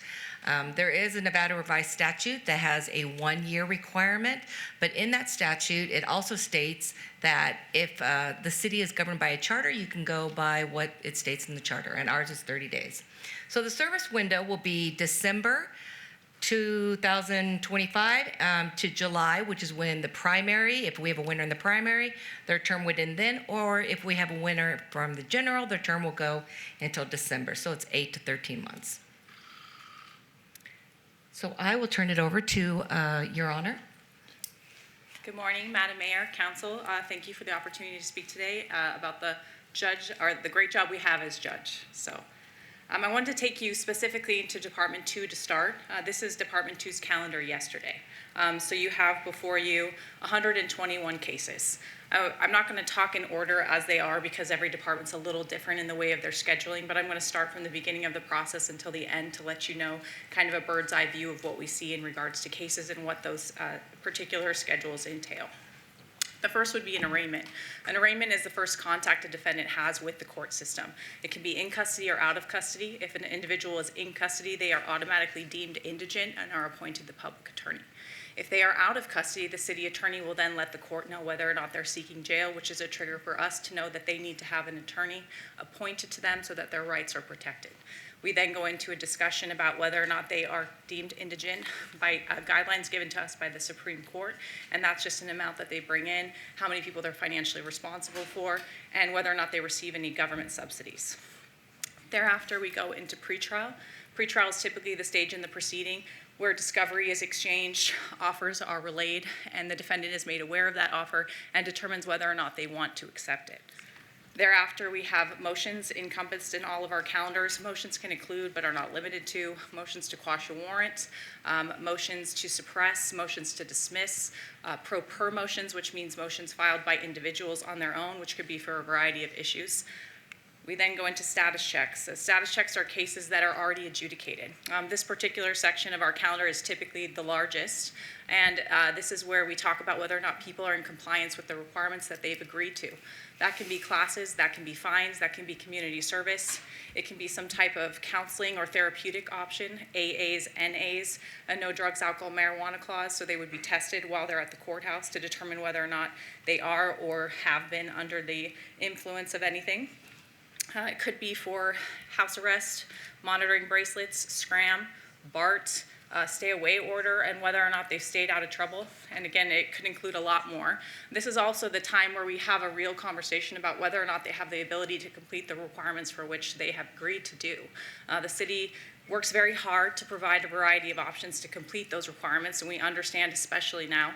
J: There is a Nevada revised statute that has a 1-year requirement, but in that statute, it also states that if the city is governed by a charter, you can go by what it states in the charter, and ours is 30 days. So the service window will be December 2025 to July, which is when the primary, if we have a winner in the primary, their term would end then, or if we have a winner from the general, their term will go until December. So it's 8 to 13 months. So I will turn it over to Your Honor.
T: Good morning, Madam Mayor, Council. Thank you for the opportunity to speak today about the judge, or the great job we have as judge. So I wanted to take you specifically to Department 2 to start. This is Department 2's calendar yesterday. So you have before you 121 cases. I'm not going to talk in order as they are because every department's a little different in the way of their scheduling, but I'm going to start from the beginning of the process until the end to let you know kind of a bird's eye view of what we see in regards to cases and what those particular schedules entail. The first would be an arraignment. An arraignment is the first contact a defendant has with the court system. It can be in custody or out of custody. If an individual is in custody, they are automatically deemed indigent and are appointed the public attorney. If they are out of custody, the city attorney will then let the court know whether or not they're seeking jail, which is a trigger for us to know that they need to have an attorney appointed to them so that their rights are protected. We then go into a discussion about whether or not they are deemed indigent by guidelines given to us by the Supreme Court, and that's just an amount that they bring in, how many people they're financially responsible for, and whether or not they receive any government subsidies. Thereafter, we go into pretrial. Pretrial is typically the stage in the proceeding where discovery is exchanged, offers are relayed, and the defendant is made aware of that offer and determines whether or not they want to accept it. Thereafter, we have motions encompassed in all of our calendars. Motions can include, but are not limited to, motions to quash a warrant, motions to suppress, motions to dismiss, pro per motions, which means motions filed by individuals on their own, which could be for a variety of issues. We then go into status checks. So status checks are cases that are already adjudicated. This particular section of our calendar is typically the largest, and this is where we talk about whether or not people are in compliance with the requirements that they've agreed to. That can be classes, that can be fines, that can be community service. It can be some type of counseling or therapeutic option, AAs, NAs, a no drugs, alcohol, marijuana clause, so they would be tested while they're at the courthouse to determine whether or not they are or have been under the influence of anything. It could be for house arrest, monitoring bracelets, SCRAM, BART, stay away order, and whether or not they've stayed out of trouble. And again, it could include a lot more. This is also the time where we have a real conversation about whether or not they have the ability to complete the requirements for which they have agreed to do. The city works very hard to provide a variety of options to complete those requirements, and we understand, especially now,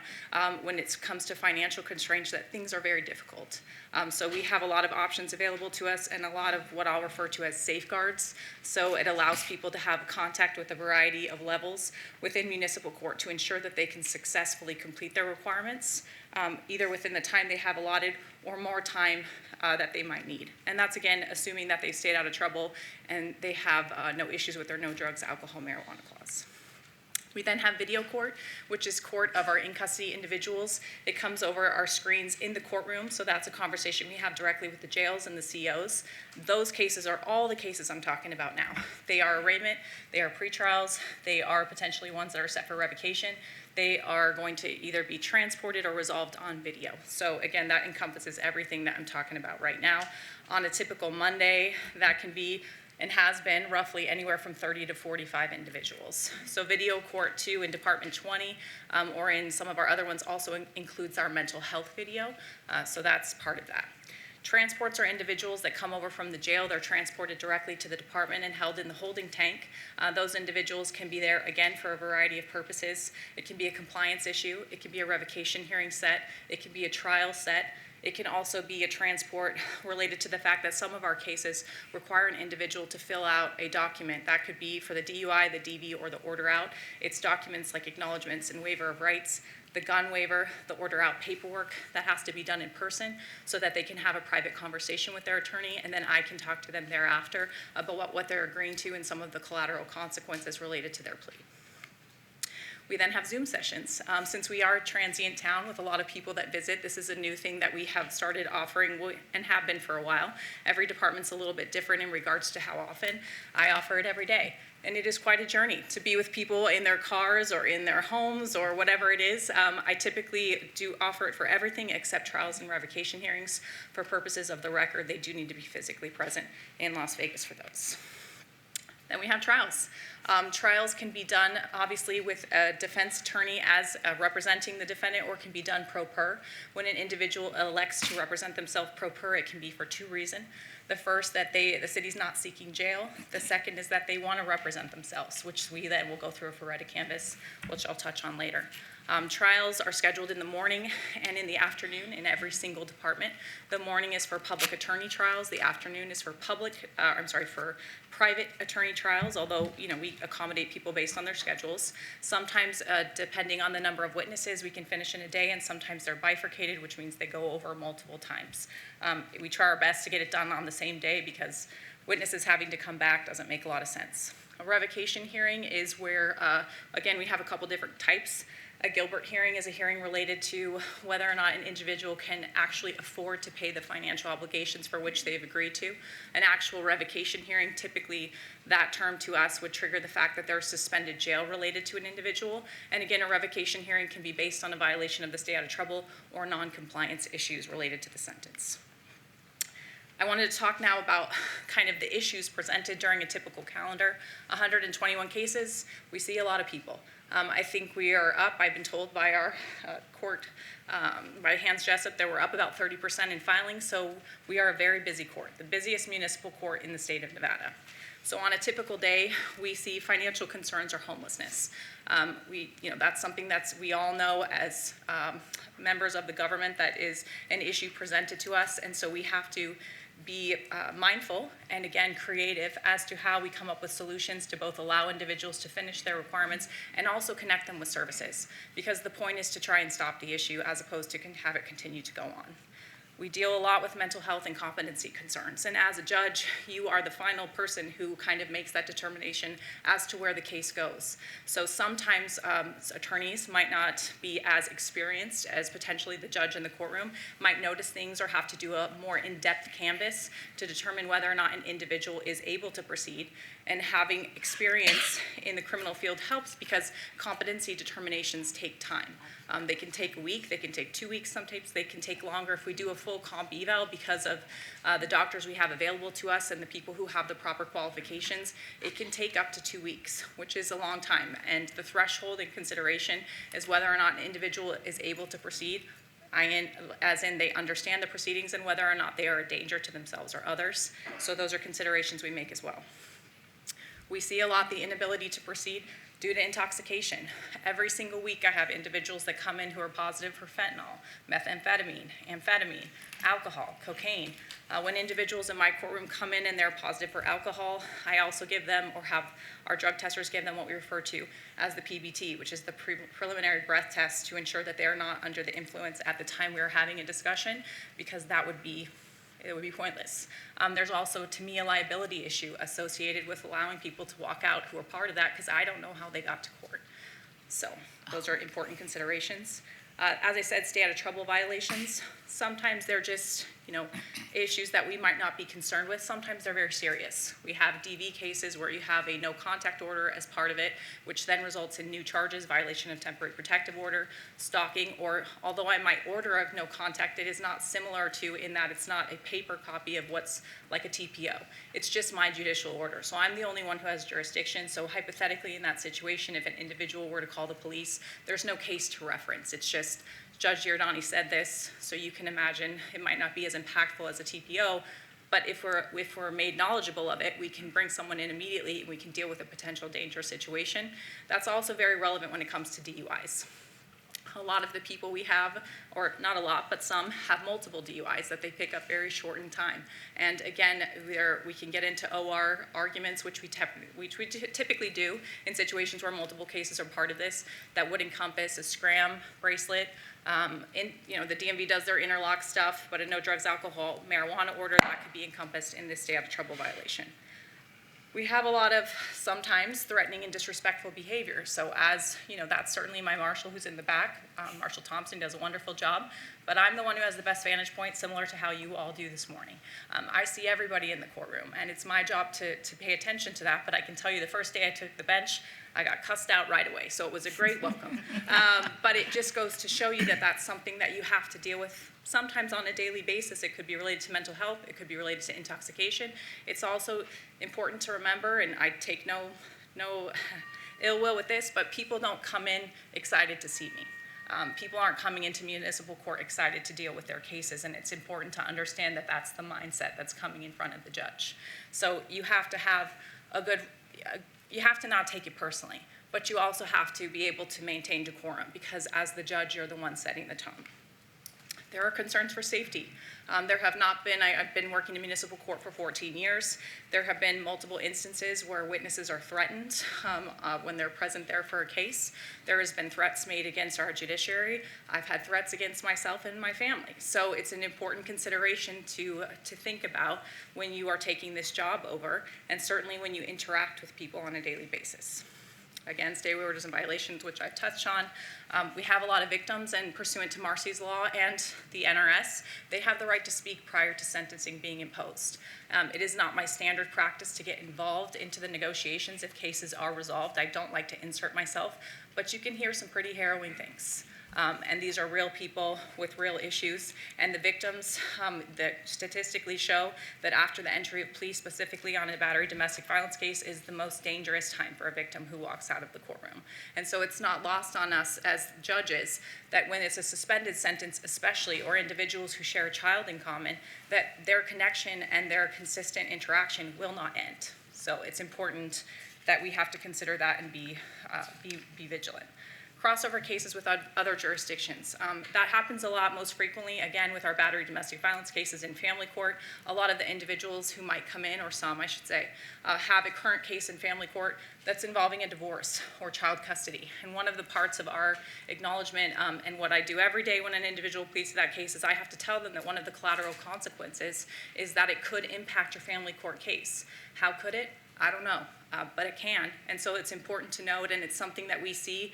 T: when it comes to financial constraints, that things are very difficult. So we have a lot of options available to us and a lot of what I'll refer to as safeguards. So it allows people to have contact with a variety of levels within municipal court to ensure that they can successfully complete their requirements, either within the time they have allotted or more time that they might need. And that's, again, assuming that they've stayed out of trouble and they have no issues with their no drugs, alcohol, marijuana clause. We then have video court, which is court of our in-custody individuals. It comes over our screens in the courtroom, so that's a conversation we have directly with the jails and the COs. Those cases are all the cases I'm talking about now. They are arraignment, they are pretrials, they are potentially ones that are set for revocation. They are going to either be transported or resolved on video. So again, that encompasses everything that I'm talking about right now. On a typical Monday, that can be and has been roughly anywhere from 30 to 45 individuals. So video court 2 in Department 20 or in some of our other ones also includes our mental health video. So that's part of that. Transports are individuals that come over from the jail. They're transported directly to the department and held in the holding tank. Those individuals can be there, again, for a variety of purposes. It can be a compliance issue. It can be a revocation hearing set. It can be a trial set. It can also be a transport related to the fact that some of our cases require an individual to fill out a document. That could be for the DUI, the DV, or the order out. It's documents like acknowledgments and waiver of rights, the gun waiver, the order out paperwork that has to be done in person so that they can have a private conversation with their attorney, and then I can talk to them thereafter about what they're agreeing to and some of the collateral consequences related to their plea. We then have Zoom sessions. Since we are a transient town with a lot of people that visit, this is a new thing that we have started offering and have been for a while. Every department's a little bit different in regards to how often. I offer it every day. And it is quite a journey to be with people in their cars or in their homes or whatever it is. I typically do offer it for everything except trials and revocation hearings. For purposes of the record, they do need to be physically present in Las Vegas for those. Then we have trials. Trials can be done obviously with a defense attorney as representing the defendant, or can be done pro per. When an individual elects to represent themselves pro per, it can be for two reasons. The first, that the city's not seeking jail. The second is that they want to represent themselves, which we then will go through a Feretta canvas, which I'll touch on later. Trials are scheduled in the morning and in the afternoon in every single department. The morning is for public attorney trials. The afternoon is for for private attorney trials, although we accommodate people based on their schedules. Sometimes, depending on the number of witnesses, we can finish in a day, and sometimes they're bifurcated, which means they go over multiple times. We try our best to get it done on the same day because witnesses having to come back doesn't make a lot of sense. A revocation hearing is where, again, we have a couple different types. A Gilbert hearing is a hearing related to whether or not an individual can actually afford to pay the financial obligations for which they've agreed to. An actual revocation hearing, typically that term to us would trigger the fact that there's suspended jail related to an individual. And again, a revocation hearing can be based on a violation of the stay out of trouble or non-compliance issues related to the sentence. I wanted to talk now about kind of the issues presented during a typical calendar. 121 cases, we see a lot of people. I think we are up, I've been told by our court, by Hans Jessup, that we're up about 30% in filing, so we are a very busy court, the busiest municipal court in the state of Nevada. So on a typical day, we see financial concerns or homelessness. That's something that we all know as members of the government, that is an issue presented to us, and so we have to be mindful and, again, creative as to how we come up with solutions to both allow individuals to finish their requirements and also connect them with services, because the point is to try and stop the issue as opposed to have it continue to go on. We deal a lot with mental health and competency concerns, and as a judge, you are the final person who kind of makes that determination as to where the case goes. So sometimes attorneys might not be as experienced as potentially the judge in the courtroom, might notice things or have to do a more in-depth canvass to determine whether or not an individual is able to proceed. And having experience in the criminal field helps, because competency determinations take time. They can take a week, they can take 2 weeks, sometimes they can take longer. If we do a full comp eval, because of the doctors we have available to us and the people who have the proper qualifications, it can take up to 2 weeks, which is a long time. And the threshold in consideration is whether or not an individual is able to proceed, as in they understand the proceedings, and whether or not they are a danger to themselves or others. So those are considerations we make as well. We see a lot the inability to proceed due to intoxication. Every single week I have individuals that come in who are positive for fentanyl, methamphetamine, amphetamine, alcohol, cocaine. When individuals in my courtroom come in and they're positive for alcohol, I also give them, or have our drug testers give them, what we refer to as the PBT, which is the preliminary breath test, to ensure that they are not under the influence at the time we are having a discussion, because it would be pointless. There's also, to me, a liability issue associated with allowing people to walk out who are part of that, because I don't know how they got to court. So those are important considerations. As I said, stay out of trouble violations. Sometimes they're just, issues that we might not be concerned with. Sometimes they're very serious. We have DV cases where you have a no contact order as part of it, which then results in new charges, violation of temporary protective order, stalking, or although I might order a no contact, it is not similar to in that it's not a paper copy of what's like a TPO. It's just my judicial order. So I'm the only one who has jurisdiction. So hypothetically in that situation, if an individual were to call the police, there's no case to reference. It's just Judge Giordani said this, so you can imagine it might not be as impactful as a TPO, but if we're made knowledgeable of it, we can bring someone in immediately and we can deal with a potential dangerous situation. That's also very relevant when it comes to DUIs. A lot of the people we have, or not a lot, but some, have multiple DUIs that they pick up very short in time. And again, we can get into OR arguments, which we typically do in situations where multiple cases are part of this, that would encompass a SCRAM bracelet. The DMV does their interlock stuff, but a no drugs, alcohol, marijuana order, that could be encompassed in this stay out of trouble violation. We have a lot of sometimes threatening and disrespectful behavior. So that's certainly my marshal who's in the back. Marshal Thompson does a wonderful job, but I'm the one who has the best vantage point, similar to how you all do this morning. I see everybody in the courtroom, and it's my job to pay attention to that, but I can tell you the first day I took the bench, I got cussed out right away, so it was a great welcome. But it just goes to show you that that's something that you have to deal with sometimes on a daily basis. It could be related to mental health, it could be related to intoxication. It's also important to remember, and I take no ill will with this, but people don't come in excited to see me. People aren't coming into municipal court excited to deal with their cases, and it's important to understand that that's the mindset that's coming in front of the judge. So you have to have you have to not take it personally, but you also have to be able to maintain decorum, because as the judge, you're the one setting the tone. There are concerns for safety. There have not been, I've been working in municipal court for 14 years. There have been multiple instances where witnesses are threatened when they're present there for a case. There has been threats made against our judiciary. I've had threats against myself and my family. So it's an important consideration to think about when you are taking this job over, and certainly when you interact with people on a daily basis. Again, stay away orders and violations, which I've touched on. We have a lot of victims, and pursuant to Marcy's Law and the NRS, they have the right to speak prior to sentencing being imposed. It is not my standard practice to get involved into the negotiations if cases are resolved. I don't like to insert myself, but you can hear some pretty harrowing things. And these are real people with real issues. And the victims that statistically show that after the entry of plea, specifically on a battery domestic violence case, is the most dangerous time for a victim who walks out of the courtroom. And so it's not lost on us as judges that when it's a suspended sentence, especially, or individuals who share a child in common, that their connection and their consistent interaction will not end. So it's important that we have to consider that and be vigilant. Crossover cases with other jurisdictions. That happens a lot, most frequently, again, with our battery domestic violence cases in family court. A lot of the individuals who might come in, or some, I should say, have a current case in family court that's involving a divorce or child custody. And one of the parts of our acknowledgement and what I do every day when an individual pleads to that case is I have to tell them that one of the collateral consequences is that it could impact your family court case. How could it? I don't know. But it can, and so it's important to note, and it's something that we see.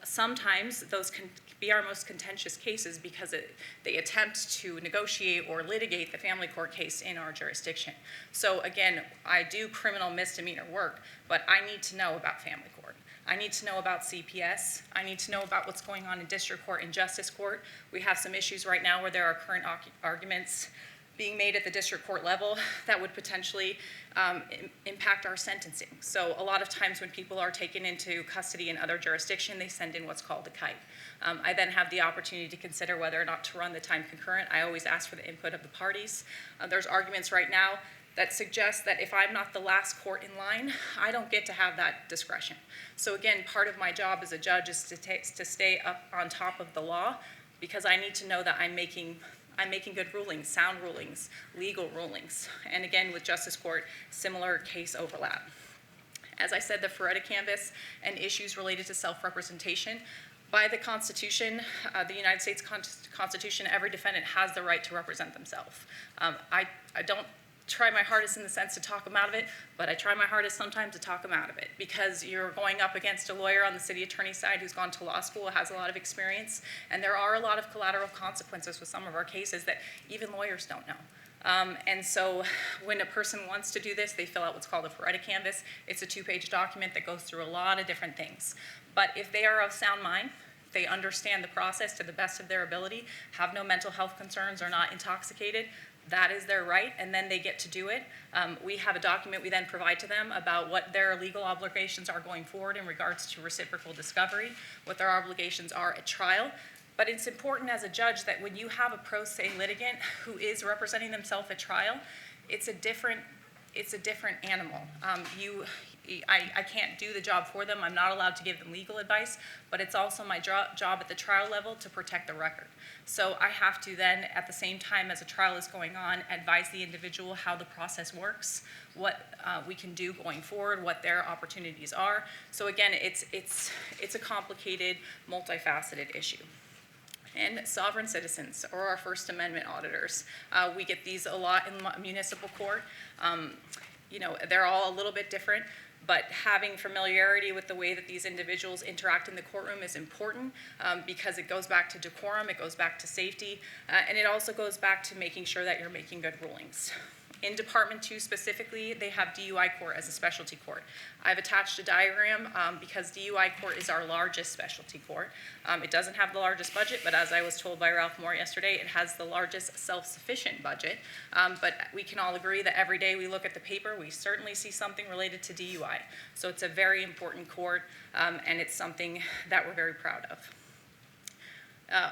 T: Sometimes those can be our most contentious cases because they attempt to negotiate or litigate the family court case in our jurisdiction. So again, I do criminal misdemeanor work, but I need to know about family court. I need to know about CPS. I need to know about what's going on in district court and justice court. We have some issues right now where there are current arguments being made at the district court level that would potentially impact our sentencing. So a lot of times when people are taken into custody in other jurisdiction, they send in what's called a kite. I then have the opportunity to consider whether or not to run the time concurrent. I always ask for the input of the parties. There's arguments right now that suggest that if I'm not the last court in line, I don't get to have that discretion. So again, part of my job as a judge is to stay up on top of the law, because I need to know that I'm making good rulings, sound rulings, legal rulings. And again, with Justice Court, similar case overlap. As I said, the Feretta Canvas and issues related to self-representation. By the Constitution, the United States Constitution, every defendant has the right to represent themselves. I don't try my hardest in the sense to talk them out of it, but I try my hardest sometimes to talk them out of it because you're going up against a lawyer on the city attorney side who's gone to law school, has a lot of experience, and there are a lot of collateral consequences with some of our cases that even lawyers don't know. And so when a person wants to do this, they fill out what's called a Pareto canvas. It's a 2-page document that goes through a lot of different things. But if they are of sound mind, they understand the process to the best of their ability, have no mental health concerns, are not intoxicated, that is their right, and then they get to do it. We have a document we then provide to them about what their legal obligations are going forward in regards to reciprocal discovery, what their obligations are at trial. But it's important as a judge that when you have a pro se litigant who is representing themselves at trial, it's a different animal. I can't do the job for them. I'm not allowed to give them legal advice, but it's also my job at the trial level to protect the record. So I have to then, at the same time as a trial is going on, advise the individual how the process works, what we can do going forward, what their opportunities are. So again, it's a complicated, multifaceted issue. And sovereign citizens, or our First Amendment auditors. We get these a lot in municipal court. They're all a little bit different, but having familiarity with the way that these individuals interact in the courtroom is important because it goes back to decorum, it goes back to safety, and it also goes back to making sure that you're making good rulings. In Department 2 specifically, they have DUI court as a specialty court. I've attached a diagram because DUI court is our largest specialty court. It doesn't have the largest budget, but as I was told by Ralph Moore yesterday, it has the largest self-sufficient budget. But we can all agree that every day we look at the paper, we certainly see something related to DUI. So it's a very important court, and it's something that we're very proud of.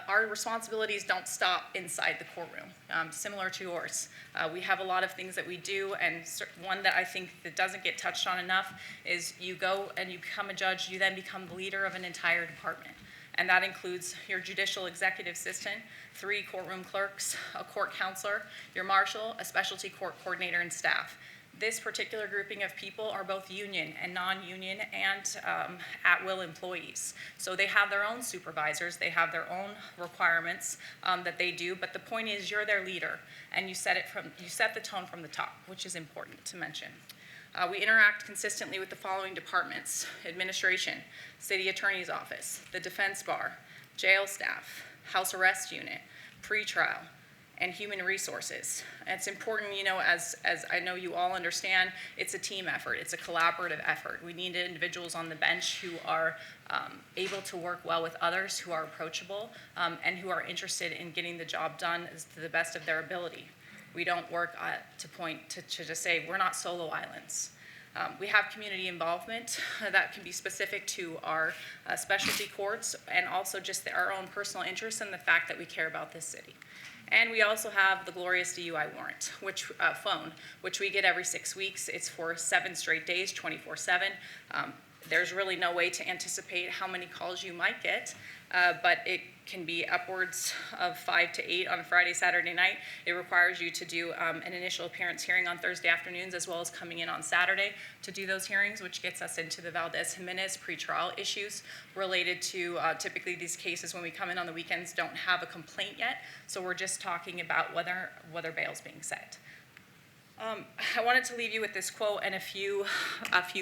T: Our responsibilities don't stop inside the courtroom, similar to yours. We have a lot of things that we do, and one that I think that doesn't get touched on enough is you go and you become a judge, you then become the leader of an entire department. And that includes your judicial executive assistant, 3 courtroom clerks, a court counselor, your marshal, a specialty court coordinator, and staff. This particular grouping of people are both union and non-union and at-will employees. So they have their own supervisors, they have their own requirements that they do, but the point is you're their leader and you set the tone from the top, which is important to mention. We interact consistently with the following departments: administration, city attorney's office, the defense bar, jail staff, house arrest unit, pretrial, and human resources. And it's important, as I know you all understand, it's a team effort, it's a collaborative effort. We need individuals on the bench who are able to work well with others, who are approachable, and who are interested in getting the job done to the best of their ability. We don't work to just say, we're not solo islands. We have community involvement that can be specific to our specialty courts and also just our own personal interest in the fact that we care about this city. And we also have the glorious DUI warrant, phone, which we get every 6 weeks. It's for 7 straight days, 24/7. There's really no way to anticipate how many calls you might get, but it can be upwards of 5 to 8 on a Friday, Saturday night. It requires you to do an initial appearance hearing on Thursday afternoons, as well as coming in on Saturday to do those hearings, which gets us into the Valdez-Jimenez pretrial issues related to typically these cases when we come in on the weekends don't have a complaint yet, so we're just talking about whether bail's being set. I wanted to leave you with this quote and a few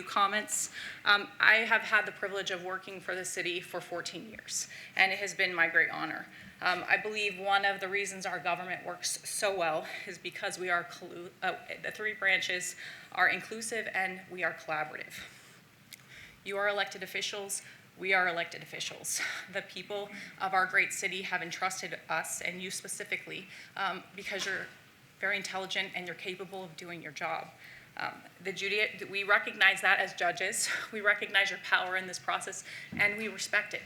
T: comments. I have had the privilege of working for the city for 14 years, and it has been my great honor. I believe one of the reasons our government works so well is because we are the 3 branches are inclusive and we are collaborative. You are elected officials. We are elected officials. The people of our great city have entrusted us, and you specifically, because you're very intelligent and you're capable of doing your job. We recognize that as judges. We recognize your power in this process, and we respect it.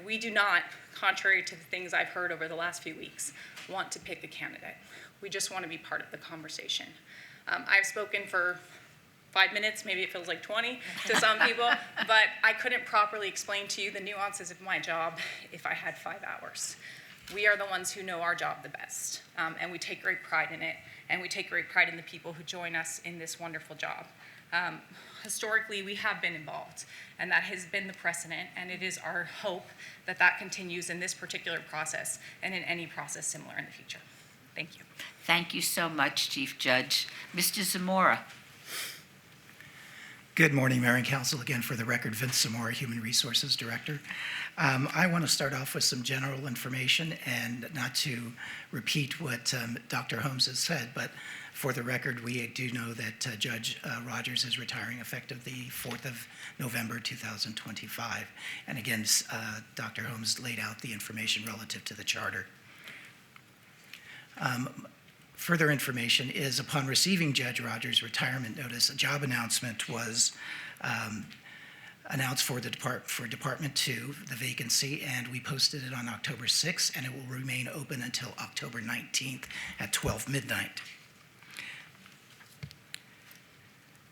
T: We do not, contrary to the things I've heard over the last few weeks, want to pick a candidate. We just want to be part of the conversation. I've spoken for 5 minutes, maybe it feels like 20 to some people, but I couldn't properly explain to you the nuances of my job if I had 5 hours. We are the ones who know our job the best, and we take great pride in it, and we take great pride in the people who join us in this wonderful job. Historically, we have been involved, and that has been the precedent, and it is our hope that that continues in this particular process and in any process similar in the future. Thank you.
A: Thank you so much, Chief Judge. Mr. Zamora.
U: Good morning, Mayor and Council. Again, for the record, Vince Zamora, Human Resources Director. I want to start off with some general information and not to repeat what Dr. Holmes has said, but for the record, we do know that Judge Rogers is retiring effective the 4th of November 2025. And again, Dr. Holmes laid out the information relative to the charter. Further information is upon receiving Judge Rogers' retirement notice, a job announcement was announced for Department 2, the vacancy, and we posted it on October 6th, and it will remain open until October 19th at 12 midnight.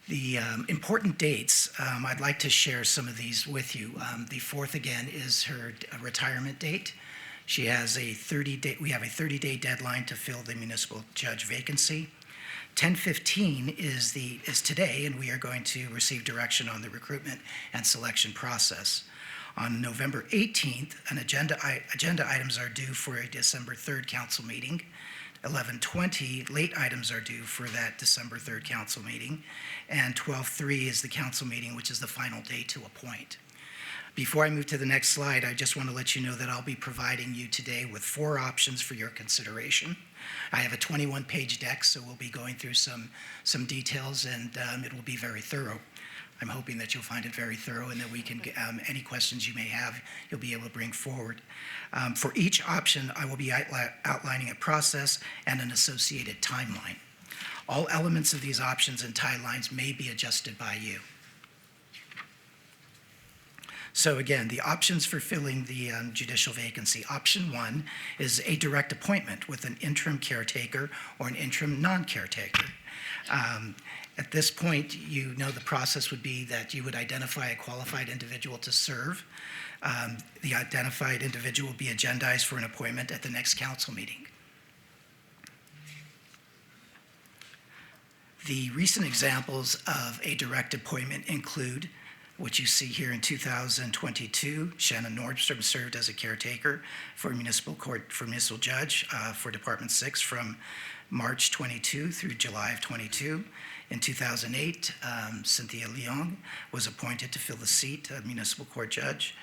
U: The important dates, I'd like to share some of these with you. The 4th, again, is her retirement date. She has a 30-day, we have a 30-day deadline to fill the municipal judge vacancy. 10/15 is today, and we are going to receive direction on the recruitment and selection process. On November 18th, agenda items are due for a December 3rd council meeting. 11:20, late items are due for that December 3rd council meeting. And 12:3 is the council meeting, which is the final day to appoint. Before I move to the next slide, I just want to let you know that I'll be providing you today with 4 options for your consideration. I have a 21-page deck, so we'll be going through some details, and it will be very thorough. I'm hoping that you'll find it very thorough and that we can, any questions you may have, you'll be able to bring forward. For each option, I will be outlining a process and an associated timeline. All elements of these options and timelines may be adjusted by you. So again, the options for filling the judicial vacancy. Option 1 is a direct appointment with an interim caretaker or an interim non-caretaker. At this point, you know the process would be that you would identify a qualified individual to serve. The identified individual will be agendized for an appointment at the next council meeting. The recent examples of a direct appointment include what you see here in 2022, Shannon Nordstrom served as a caretaker for municipal judge for Department 6 from March 22 through July of 22. In 2008, Cynthia Leong was appointed to fill the seat of municipal court judge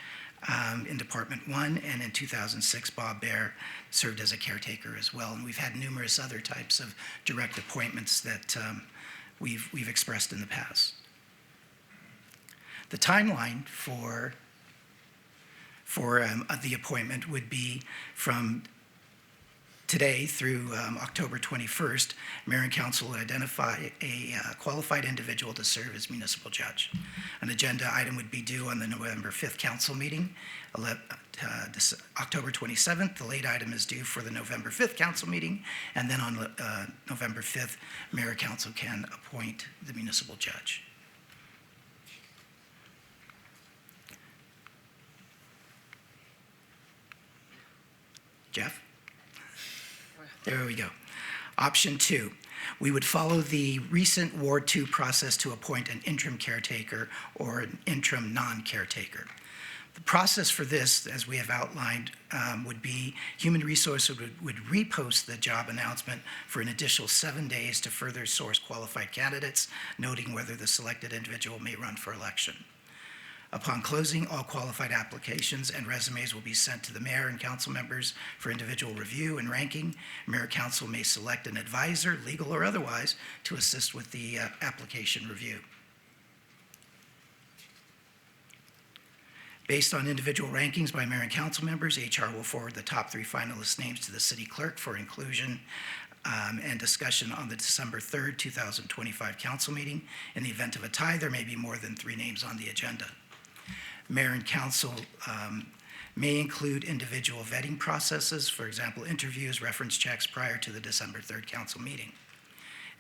U: in Department 1, and in 2006, Bob Baer served as a caretaker as well. And we've had numerous other types of direct appointments that we've expressed in the past. The timeline for the appointment would be from today through October 21st. Mayor and Council will identify a qualified individual to serve as municipal judge. An agenda item would be due on the November 5th council meeting. October 27th, the late item is due for the November 5th council meeting, and then on November 5th, Mayor and Council can appoint the municipal judge. Jeff? There we go. Option 2, we would follow the recent Ward 2 process to appoint an interim caretaker or an interim non-caretaker. The process for this, as we have outlined, would be Human Resources would repost the job announcement for an additional 7 days to further source qualified candidates, noting whether the selected individual may run for election. Upon closing, all qualified applications and resumes will be sent to the mayor and council members for individual review and ranking. Mayor council may select an advisor, legal or otherwise, to assist with the application review. Based on individual rankings by mayor and council members, HR will forward the top 3 finalist names to the city clerk for inclusion and discussion on the December 3rd, 2025 council meeting. In the event of a tie, there may be more than 3 names on the agenda. Mayor and council may include individual vetting processes, for example, interviews, reference checks prior to the December 3rd council meeting.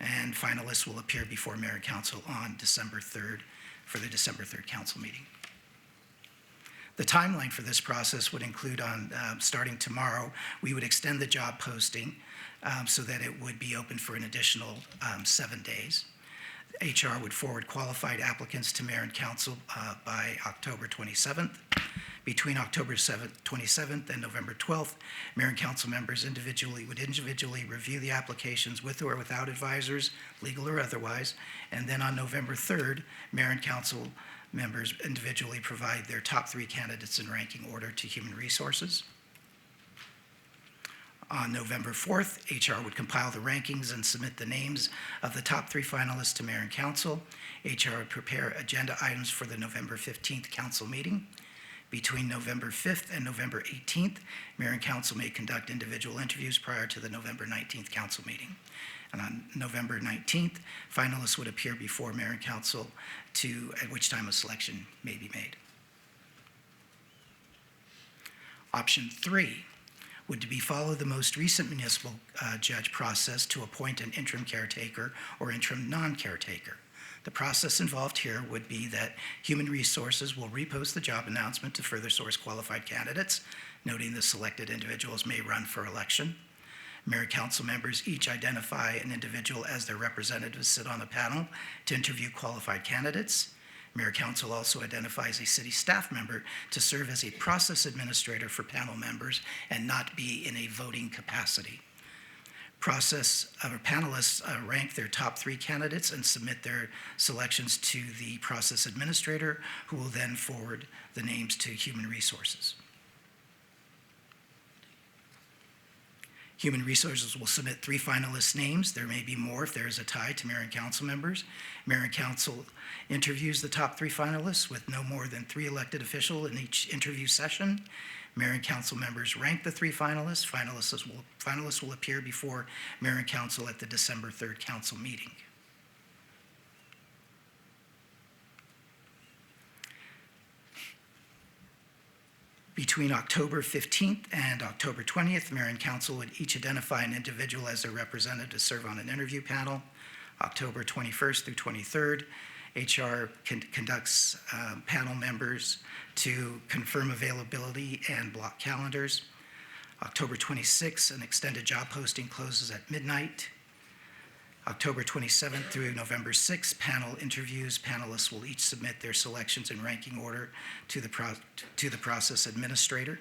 U: And finalists will appear before mayor and council on December 3rd for the December 3rd council meeting. The timeline for this process would include starting tomorrow, we would extend the job posting so that it would be open for an additional 7 days. HR would forward qualified applicants to mayor and council by October 27th. Between October 27th and November 12th, mayor and council members would individually review the applications with or without advisors, legal or otherwise. And then on November 3rd, mayor and council members individually provide their top 3 candidates in ranking order to Human Resources. On November 4th, HR would compile the rankings and submit the names of the top 3 finalists to mayor and council. HR would prepare agenda items for the November 15th council meeting. Between November 5th and November 18th, mayor and council may conduct individual interviews prior to the November 19th council meeting. And on November 19th, finalists would appear before mayor and council, at which time a selection may be made. Option 3 would be follow the most recent municipal judge process to appoint an interim caretaker or interim non-caretaker. The process involved here would be that Human Resources will repost the job announcement to further source qualified candidates, noting the selected individuals may run for election. Mayor and council members each identify an individual as their representative to sit on a panel to interview qualified candidates. Mayor Council also identifies a city staff member to serve as a process administrator for panel members and not be in a voting capacity. Panelists rank their top 3 candidates and submit their selections to the process administrator, who will then forward the names to Human Resources. Human Resources will submit 3 finalists' names. There may be more if there is a tie to mayor and council members. Mayor and council interviews the top 3 finalists with no more than 3 elected officials in each interview session. Mayor and council members rank the 3 finalists. Finalists will appear before mayor and council at the December 3rd council meeting. Between October 15th and October 20th, mayor and council would each identify an individual as their representative to serve on an interview panel. October 21st through 23rd, HR conducts panel members to confirm availability and block calendars. October 26th, an extended job posting closes at midnight. October 27th through November 6th, panel interviews. Panelists will each submit their selections in ranking order to the process administrator.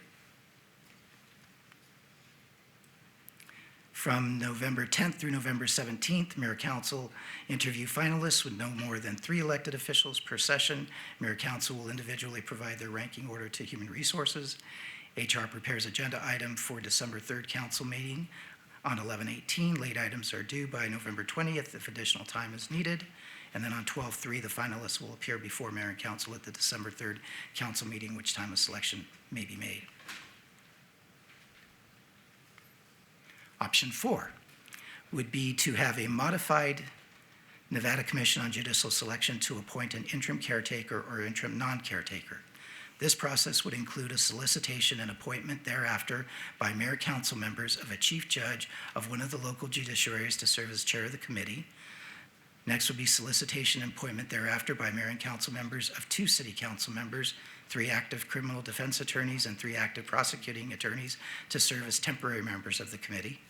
U: From November 10th through November 17th, Mayor Council interview finalists with no more than 3 elected officials per session. Mayor Council will individually provide their ranking order to Human Resources. HR prepares agenda item for December 3rd council meeting on 11/18. Late items are due by November 20th if additional time is needed. And then on 12/3, the finalists will appear before Mayor and Council at the December 3rd council meeting, which time a selection may be made. Option 4 would be to have a modified Nevada Commission on Judicial Selection to appoint an interim caretaker or interim non-caretaker. This process would include a solicitation and appointment thereafter by mayor council members of a chief judge of one of the local judiciaries to serve as chair of the committee. Next would be solicitation and appointment thereafter by mayor and council members of 2 city council members, 3 active criminal defense attorneys, and 3 active prosecuting attorneys to serve as temporary members of the committee.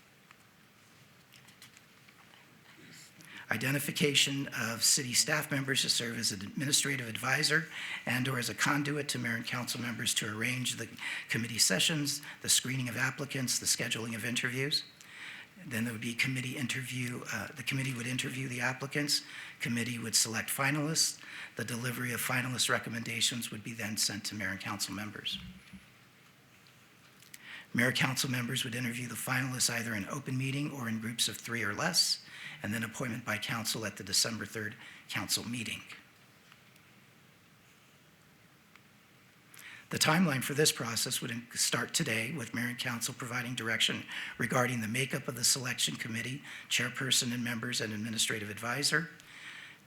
U: Identification of city staff members to serve as an administrative advisor and or as a conduit to mayor and council members to arrange the committee sessions, the screening of applicants, the scheduling of interviews. Then there would be committee interview. The committee would interview the applicants. Committee would select finalists. The delivery of finalist recommendations would be then sent to mayor and council members. Mayor council members would interview the finalists either in open meeting or in groups of 3 or less, and then appointment by council at the December 3rd council meeting. The timeline for this process would start today with mayor and council providing direction regarding the makeup of the selection committee, chairperson and members, and administrative advisor.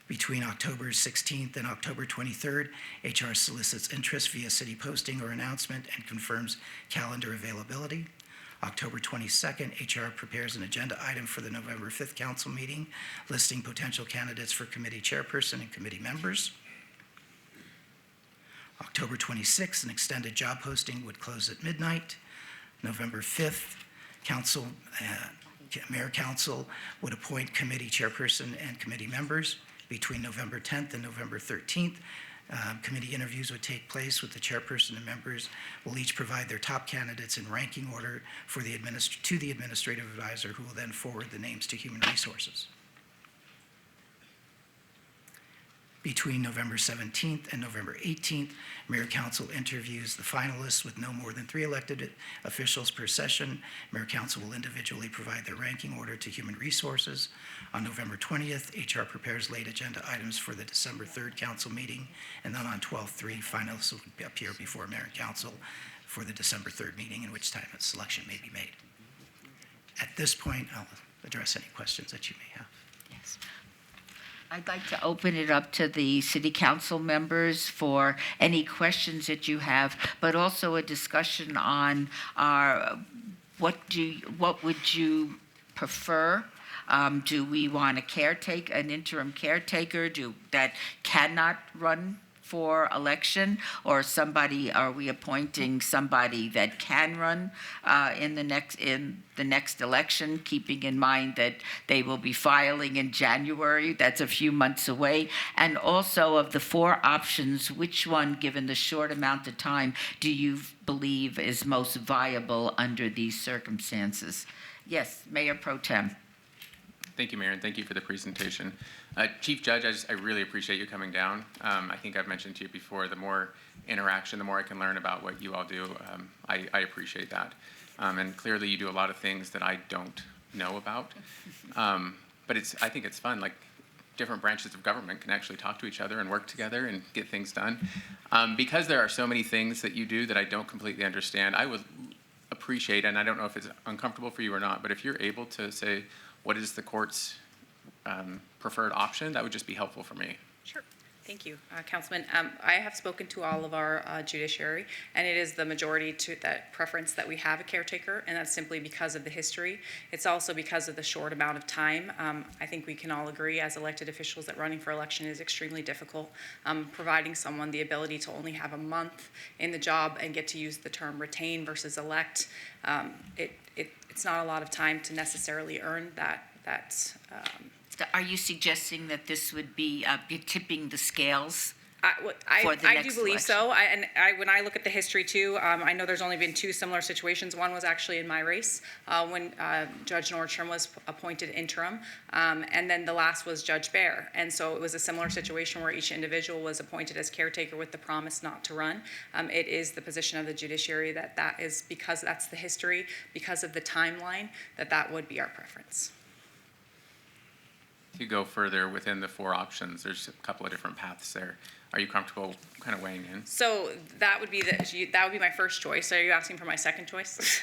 U: Between October 16th and October 23rd, HR solicits interest via city posting or announcement and confirms calendar availability. October 22nd, HR prepares an agenda item for the November 5th council meeting, listing potential candidates for committee chairperson and committee members. October 26th, an extended job posting would close at midnight. November 5th, mayor council would appoint committee chairperson and committee members. Between November 10th and November 13th, Committee interviews would take place with the chairperson and members will each provide their top candidates in ranking order to the administrative advisor, who will then forward the names to Human Resources. Between November 17th and November 18th, Mayor Council interviews the finalists with no more than 3 elected officials per session. Mayor Council will individually provide their ranking order to Human Resources. On November 20th, HR prepares late agenda items for the December 3rd council meeting, and then on 12/3, finalists will appear before Mayor and Council for the December 3rd meeting, in which time a selection may be made. At this point, I'll address any questions that you may have.
A: Yes. I'd like to open it up to the city council members for any questions that you have, but also a discussion on what would you prefer? Do we want an interim caretaker that cannot run for election, or are we appointing somebody that can run in the next election, keeping in mind that they will be filing in January? That's a few months away. And also, of the 4 options, which one, given the short amount of time, do you believe is most viable under these circumstances? Yes, Mayor Pro Tem.
G: Thank you, Mayor, and thank you for the presentation. Chief Judge, I really appreciate you coming down. I think I've mentioned to you before, the more interaction, the more I can learn about what you all do. I appreciate that. And clearly you do a lot of things that I don't know about. But I think it's fun. Like, different branches of government can actually talk to each other and work together and get things done. Because there are so many things that you do that I don't completely understand, I would appreciate, and I don't know if it's uncomfortable for you or not, but if you're able to say, what is the court's preferred option, that would just be helpful for me.
T: Sure. Thank you, Councilman. I have spoken to all of our judiciary, and it is the majority to that preference that we have a caretaker, and that's simply because of the history. It's also because of the short amount of time. I think we can all agree as elected officials that running for election is extremely difficult. Providing someone the ability to only have a month in the job and get to use the term retain versus elect, it's not a lot of time to necessarily earn that.
A: Are you suggesting that this would be tipping the scales?
T: I do believe so. When I look at the history too, I know there's only been 2 similar situations. One was actually in my race when Judge Nordstrom was appointed interim, and then the last was Judge Baer. And so it was a similar situation where each individual was appointed as caretaker with the promise not to run. It is the position of the judiciary that is, because that's the history, because of the timeline, that would be our preference.
G: To go further within the 4 options, there's a couple of different paths there. Are you comfortable kind of weighing in?
T: So that would be my first choice. Are you asking for my second choice?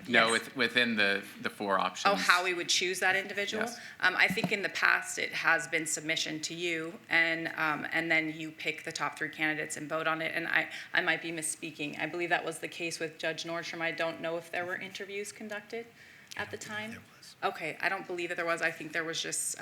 G: No,
T: yes.
G: within the 4 options.
T: Oh, how we would choose that individual?
G: Yes.
T: I think in the past it has been submission to you, and then you pick the top 3 candidates and vote on it. And I might be misspeaking. I believe that was the case with Judge Nordstrom. I don't know if there were interviews conducted at the time.
U: There was.
T: Okay, I don't believe that there was. I think there was just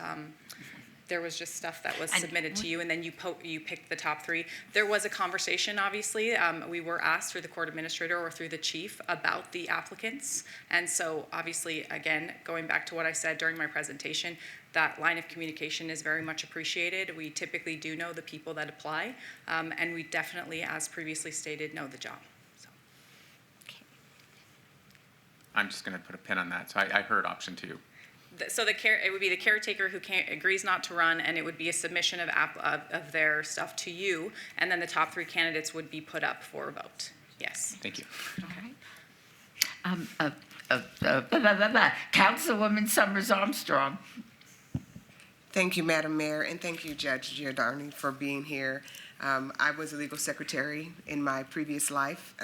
T: stuff that was submitted to you, and then you picked the top 3. There was a conversation, obviously. We were asked through the court administrator or through the chief about the applicants, and so obviously, again, going back to what I said during my presentation, that line of communication is very much appreciated. We typically do know the people that apply, and we definitely, as previously stated, know the job.
G: I'm just going to put a pin on that. So I heard option 2.
T: So it would be the caretaker who agrees not to run, and it would be a submission of their stuff to you, and then the top 3 candidates would be put up for a vote. Yes.
G: Thank you.
A: Okay. Councilwoman Summers Armstrong.
B: Thank you, Madam Mayor, and thank you, Judge Giordani, for being here. I was a legal secretary in my previous life.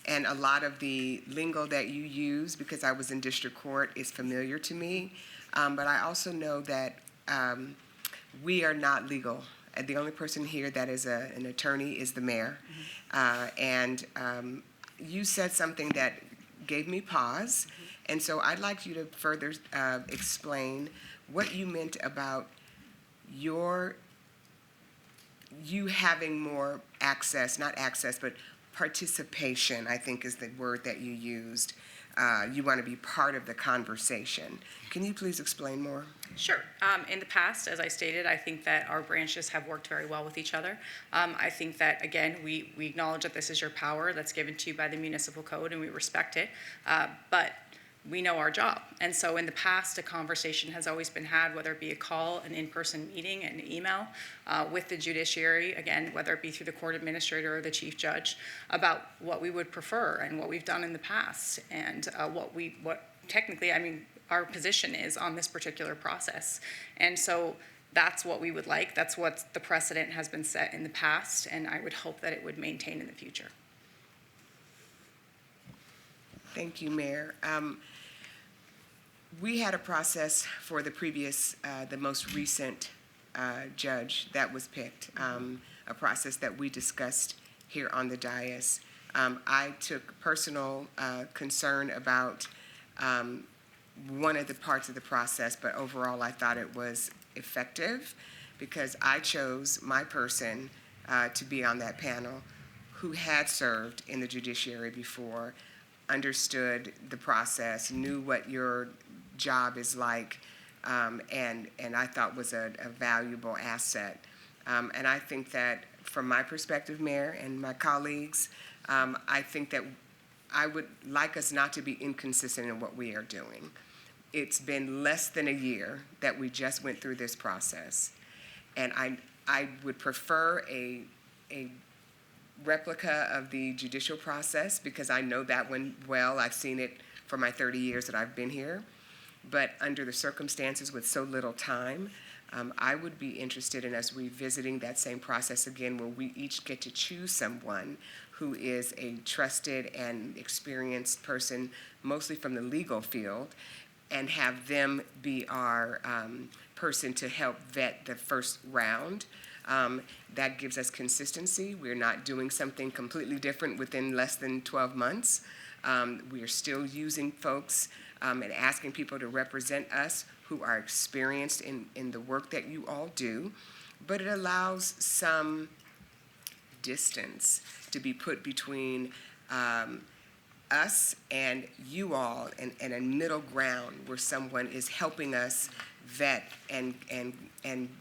B: And a lot of the lingo that you use, because I was in district court, is familiar to me. But I also know that we are not legal. The only person here that is an attorney is the mayor. And you said something that gave me pause. And so I'd like you to further explain what you meant about you having more access, not access, but participation, I think is the word that you used, you want to be part of the conversation. Can you please explain more?
T: Sure. In the past, as I stated, I think that our branches have worked very well with each other. I think that, again, we acknowledge that this is your power that's given to you by the municipal code, and we respect it. But we know our job. And so in the past, a conversation has always been had, whether it be a call, an in-person meeting, an email with the judiciary, again, whether it be through the court administrator or the chief judge, about what we would prefer and what we've done in the past and what technically, I mean, our position is on this particular process. And so that's what we would like. That's what the precedent has been set in the past, and I would hope that it would maintain in the future.
B: Thank you, Mayor. We had a process for the previous, the most recent judge that was picked, a process that we discussed here on the dais. I took personal concern about one of the parts of the process, but overall I thought it was effective because I chose my person to be on that panel who had served in the judiciary before, understood the process, knew what your job is like, and I thought was a valuable asset. And I think that from my perspective, Mayor, and my colleagues, I think that I would like us not to be inconsistent in what we are doing. It's been less than a year that we just went through this process, and I would prefer a replica of the judicial process because I know that one well. I've seen it for my 30 years that I've been here. But under the circumstances with so little time, I would be interested in us revisiting that same process again where we each get to choose someone who is a trusted and experienced person, mostly from the legal field, and have them be our person to help vet the first round. That gives us consistency. We're not doing something completely different within less than 12 months. We are still using folks and asking people to represent us who are experienced in the work that you all do, but it allows some distance to be put between us and you all and a middle ground where someone is helping us vet and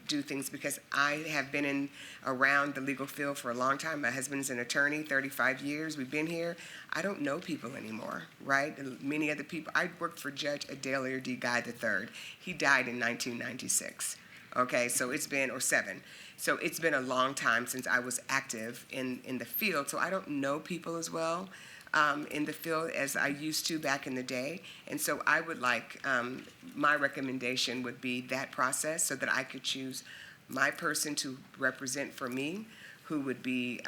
B: do things, because I have been around the legal field for a long time. My husband's an attorney, 35 years. We've been here. I don't know people anymore, right? Many other people. I worked for Judge Adalia D. Guy III. He died in 1996. Okay, so it's been, or 7. So it's been a long time since I was active in the field. So I don't know people as well in the field as I used to back in the day. And so I would like, my recommendation would be that process so that I could choose my person to represent for me, who would be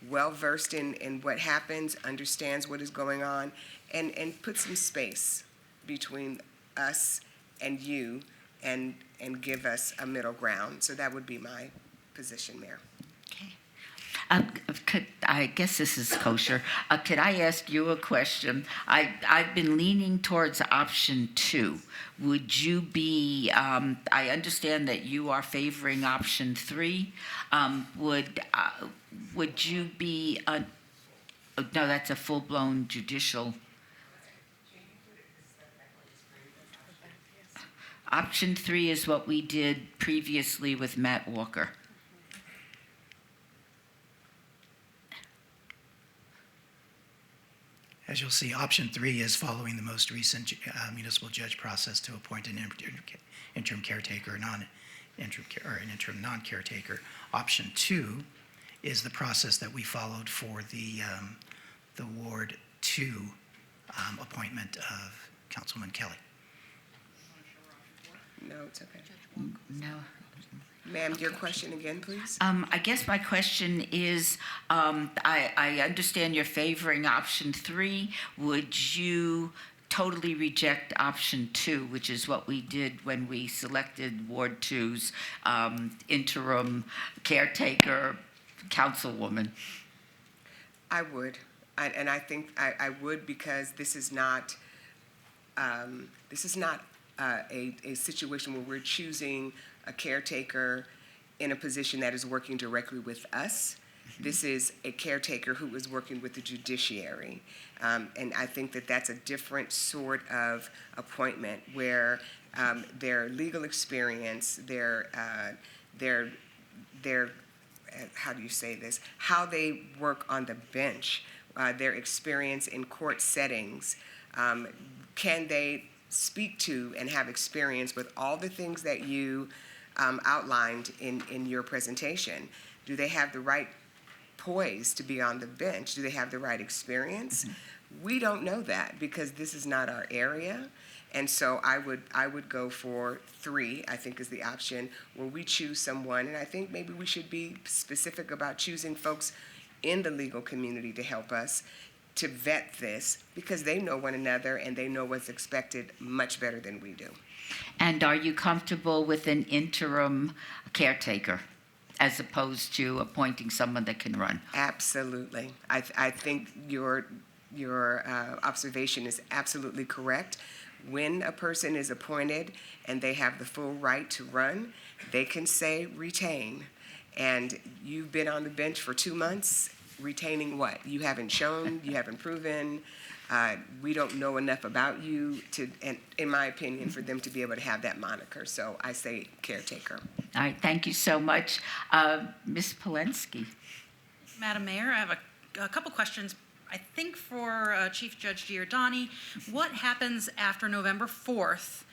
B: well-versed in what happens, understands what is going on, and put some space between us and you and give us a middle ground. So that would be my position, Mayor.
A: I guess this is kosher. Could I ask you a question? I've been leaning towards option 2. Would you be, I understand that you are favoring option 3. Would you be, no, that's a full-blown judicial. Option 3 is what we did previously with Matt Walker.
U: As you'll see, option 3 is following the most recent municipal judge process to appoint an interim caretaker, an interim non-caretaker. Option 2 is the process that we followed for the Ward 2 appointment of Councilman Kelly.
B: No, it's okay.
A: No.
B: Ma'am, your question again, please?
A: I guess my question is, I understand you're favoring option 3. Would you totally reject option 2, which is what we did when we selected Ward 2's interim caretaker councilwoman?
B: I would, and I think I would, because this is not a situation where we're choosing a caretaker in a position that is working directly with us. This is a caretaker who is working with the judiciary. And I think that that's a different sort of appointment where their legal experience, their how do you say this, how they work on the bench, their experience in court settings, can they speak to and have experience with all the things that you outlined in your presentation? Do they have the right poise to be on the bench? Do they have the right experience? We don't know that because this is not our area. And so I would go for 3, I think is the option, where we choose someone. And I think maybe we should be specific about choosing folks in the legal community to help us to vet this because they know one another and they know what's expected much better than we do.
A: And are you comfortable with an interim caretaker as opposed to appointing someone that can run?
B: Absolutely. I think your observation is absolutely correct. When a person is appointed and they have the full right to run, they can say retain. And you've been on the bench for 2 months, retaining what? You haven't shown, you haven't proven. We don't know enough about you to, and in my opinion, for them to be able to have that moniker. So I say caretaker.
A: All right, thank you so much. Ms. Polensky.
O: Madam Mayor, I have a couple questions. I think for Chief Judge Giordani, what happens after November 4th?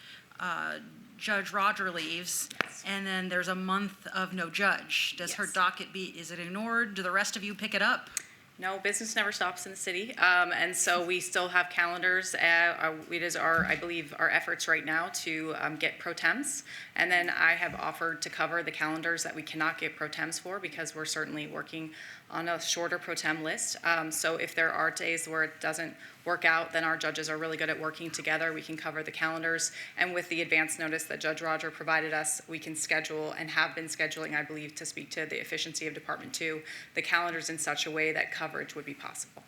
O: Judge Roger leaves, and then there's a month of no judge. Does her docket is it ignored? Do the rest of you pick it up?
T: No, business never stops in the city, and so we still have calendars. It is I believe, our efforts right now to get pro tems, and then I have offered to cover the calendars that we cannot get pro tems for because we're certainly working on a shorter pro tem list. So if there are days where it doesn't work out, then our judges are really good at working together. We can cover the calendars, and with the advance notice that Judge Roger provided us, we can schedule and have been scheduling, I believe, to speak to the efficiency of Department 2, the calendars in such a way that coverage would be possible.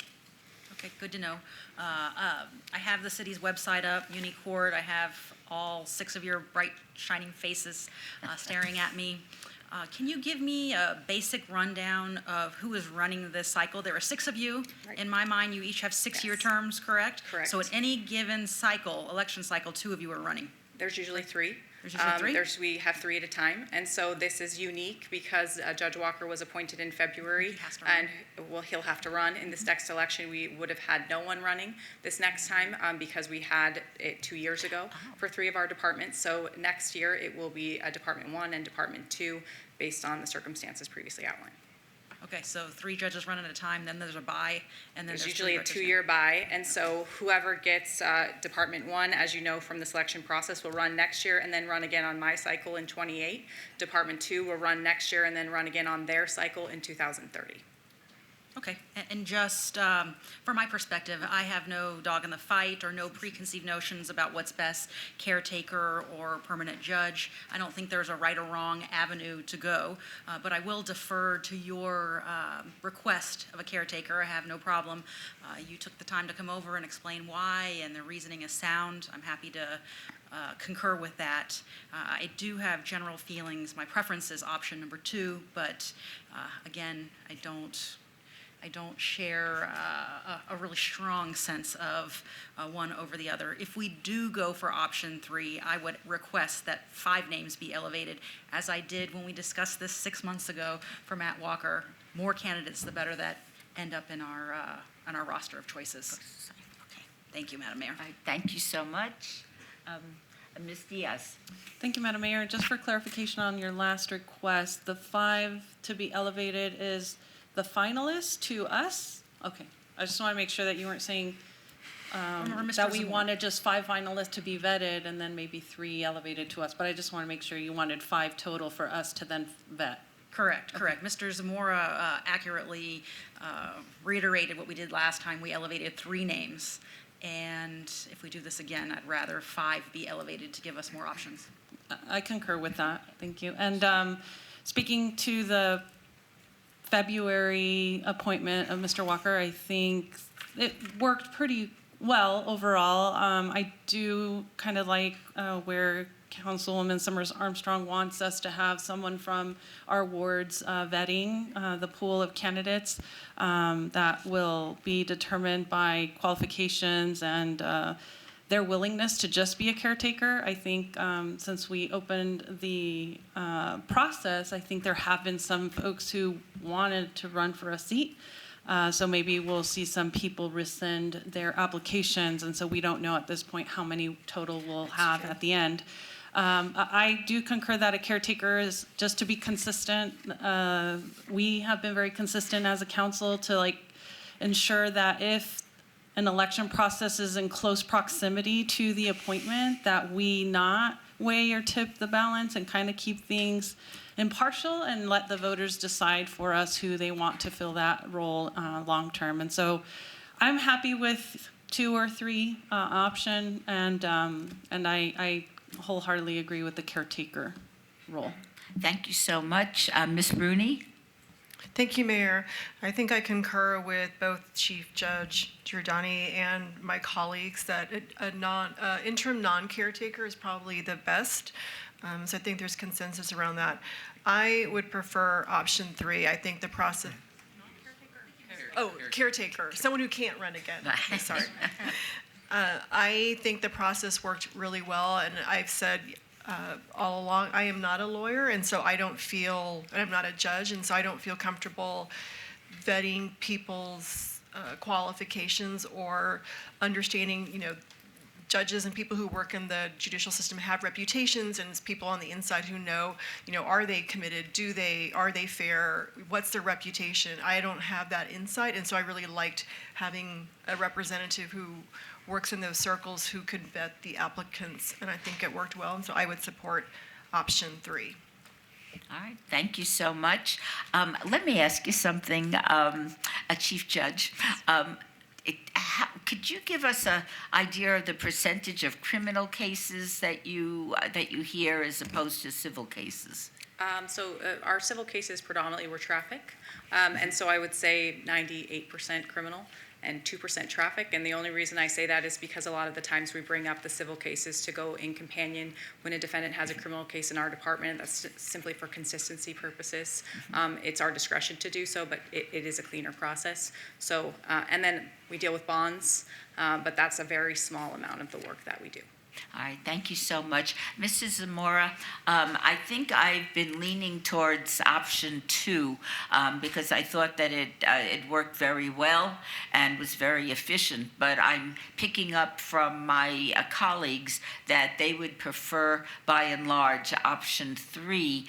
O: Okay, good to know. I have the city's website up, Unicourt. I have all 6 of your bright, shining faces staring at me. Can you give me a basic rundown of who is running this cycle? There are 6 of you. Right. In my mind, you each have 6-year terms, correct?
T: Correct.
O: So at any given cycle, election cycle, 2 of you are running.
T: There's usually 3.
O: There's usually 3?
T: We have 3 at a time, and so this is unique because Judge Walker was appointed in February, and he'll have to run. In this next election, we would have had no one running this next time because we had it 2 years ago for 3 of our departments. So next year, it will be Department 1 and Department 2 based on the circumstances previously outlined.
O: Okay, so 3 judges run at a time, then there's a bye, and then
T: There's
O: there's
T: usually
O: 3
T: a 2-year bye, and so whoever gets Department 1, as you know from the selection process, will run next year and then run again on my cycle in 28. Department 2 will run next year and then run again on their cycle in 2030.
O: Okay, and just from my perspective, I have no dog in the fight or no preconceived notions about what's best, caretaker or permanent judge. I don't think there's a right or wrong avenue to go, but I will defer to your request of a caretaker. I have no problem. You took the time to come over and explain why, and the reasoning is sound. I'm happy to concur with that. I do have general feelings. My preference is option number 2, but again, I don't share a really strong sense of one over the other. If we do go for option 3, I would request that 5 names be elevated, as I did when we discussed this 6 months ago for Matt Walker. More candidates, the better that end up in our roster of choices. Okay. Thank you, Madam Mayor.
A: Thank you so much. Ms. Diaz.
R: Thank you, Madam Mayor. Just for clarification on your last request, the 5 to be elevated is the finalists to us? Okay. I just want to make sure that you weren't saying that we wanted just 5 finalists to be vetted and then maybe 3 elevated to us. But I just want to make sure you wanted 5 total for us to then vet.
O: Correct, correct. Mr. Zamora accurately reiterated what we did last time. We elevated 3 names. And if we do this again, I'd rather 5 be elevated to give us more options.
R: I concur with that. Thank you. And speaking to the February appointment of Mr. Walker, I think it worked pretty well overall. I do kind of like where Councilwoman Summers Armstrong wants us to have someone from our wards vetting the pool of candidates that will be determined by qualifications and their willingness to just be a caretaker. I think since we opened the process, I think there have been some folks who wanted to run for a seat. So maybe we'll see some people rescind their applications, and so we don't know at this point how many total we'll have at the end. I do concur that a caretaker is just to be consistent. We have been very consistent as a council to ensure that if an election process is in close proximity to the appointment, that we not weigh or tip the balance and kind of keep things impartial and let the voters decide for us who they want to fill that role long term. And so I'm happy with 2 or 3 option, and I wholeheartedly agree with the caretaker role.
A: Thank you so much. Ms. Bruni?
N: Thank you, Mayor. I think I concur with both Chief Judge Giordani and my colleagues that an interim non-caretaker is probably the best. So I think there's consensus around that. I would prefer option 3. I think the process. Caretaker. Someone who can't run again. I'm sorry. I think the process worked really well, and I've said all along, I am not a lawyer, and so I don't feel, and I'm not a judge, and so I don't feel comfortable vetting people's qualifications or understanding, judges and people who work in the judicial system have reputations, and it's people on the inside who know, are they committed? Are they fair? What's their reputation? I don't have that insight, and so I really liked having a representative who works in those circles who could vet the applicants, and I think it worked well, and so I would support option 3.
A: All right, thank you so much. Let me ask you something, Chief Judge. Could you give us an idea of the percentage of criminal cases that you hear as opposed to civil cases?
T: Our civil cases predominantly were traffic, and so I would say 98% criminal and 2% traffic. And the only reason I say that is because a lot of the times we bring up the civil cases to go in companion when a defendant has a criminal case in our department. That's simply for consistency purposes. It's our discretion to do so, but it is a cleaner process. So, and then we deal with bonds, but that's a very small amount of the work that we do.
A: All right, thank you so much. Mrs. Zamora, I think I've been leaning towards option 2 because I thought that it worked very well and was very efficient, but I'm picking up from my colleagues that they would prefer, by and large, option 3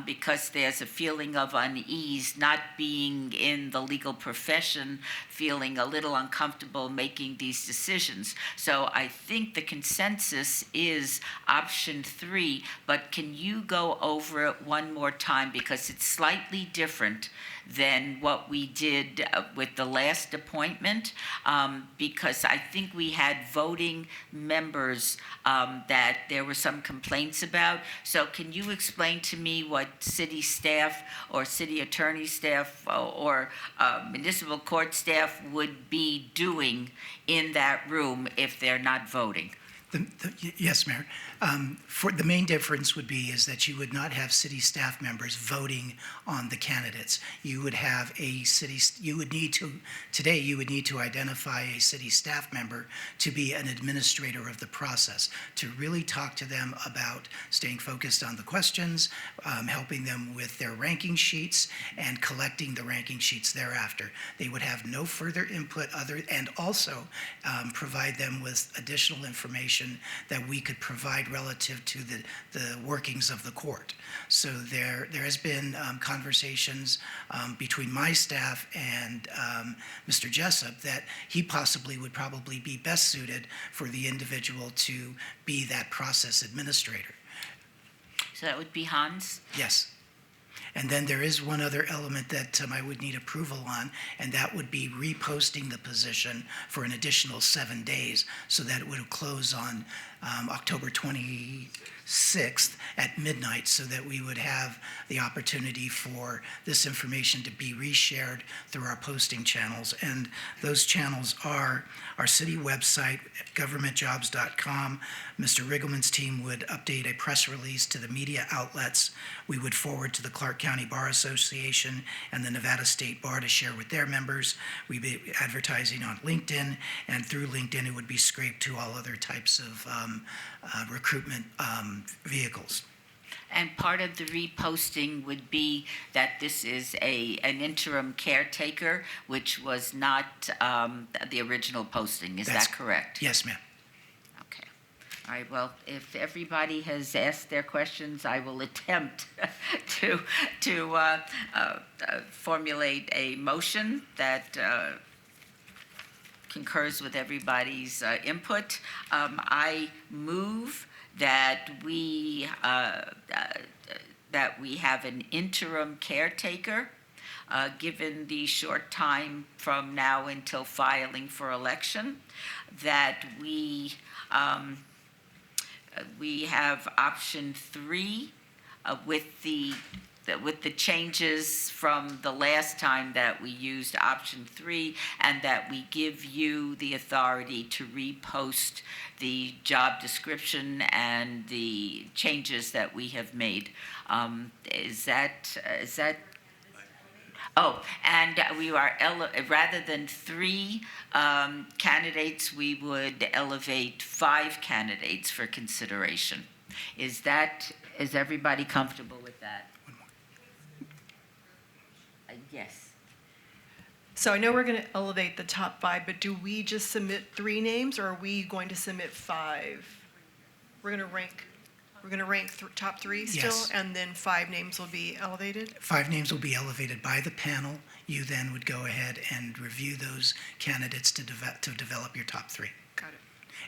A: because there's a feeling of unease, not being in the legal profession, feeling a little uncomfortable making these decisions. So I think the consensus is option 3, but can you go over it one more time because it's slightly different than what we did with the last appointment, because I think we had voting members that there were some complaints about. So can you explain to me what city staff or city attorney staff or municipal court staff would be doing in that room if they're not voting?
U: Yes, Mayor. For the main difference would be is that you would not have city staff members voting on the candidates. You would have you would need to identify a city staff member to be an administrator of the process, to really talk to them about staying focused on the questions, helping them with their ranking sheets, and collecting the ranking sheets thereafter. They would have no further input and also provide them with additional information that we could provide relative to the workings of the court. So there has been conversations between my staff and Mr. Jessup that he would probably be best suited for the individual to be that process administrator.
A: So that would be Hans?
U: Yes. And then there is one other element that I would need approval on, and that would be reposting the position for an additional 7 days so that it would close on October 26th at midnight, so that we would have the opportunity for this information to be reshared through our posting channels. And those channels are our city website, governmentjobs.com. Mr. Riggleman's team would update a press release to the media outlets. We would forward to the Clark County Bar Association and the Nevada State Bar to share with their members. We'd be advertising on LinkedIn, and through LinkedIn it would be scraped to all other types of recruitment vehicles.
A: And part of the reposting would be that this is an interim caretaker, which was not the original posting. Is that correct?
U: Yes, ma'am.
A: Okay. All right. Well, if everybody has asked their questions, I will attempt to formulate a motion that concurs with everybody's input. I move that we have an interim caretaker, given the short time from now until filing for election, that we have option 3 with the changes from the last time that we used option 3, and that we give you the authority to repost the job description and the changes that we have made. Is that? Oh, and we are, rather than 3 candidates, we would elevate 5 candidates for consideration. Is everybody comfortable with that? Yes.
N: So I know we're going to elevate the top 5, but do we just submit 3 names, or are we going to submit 5? We're going to rank top 3 still,
U: Yes.
N: and then 5 names will be elevated?
U: 5 names will be elevated by the panel. You then would go ahead and review those candidates to develop your top 3.
N: Got it.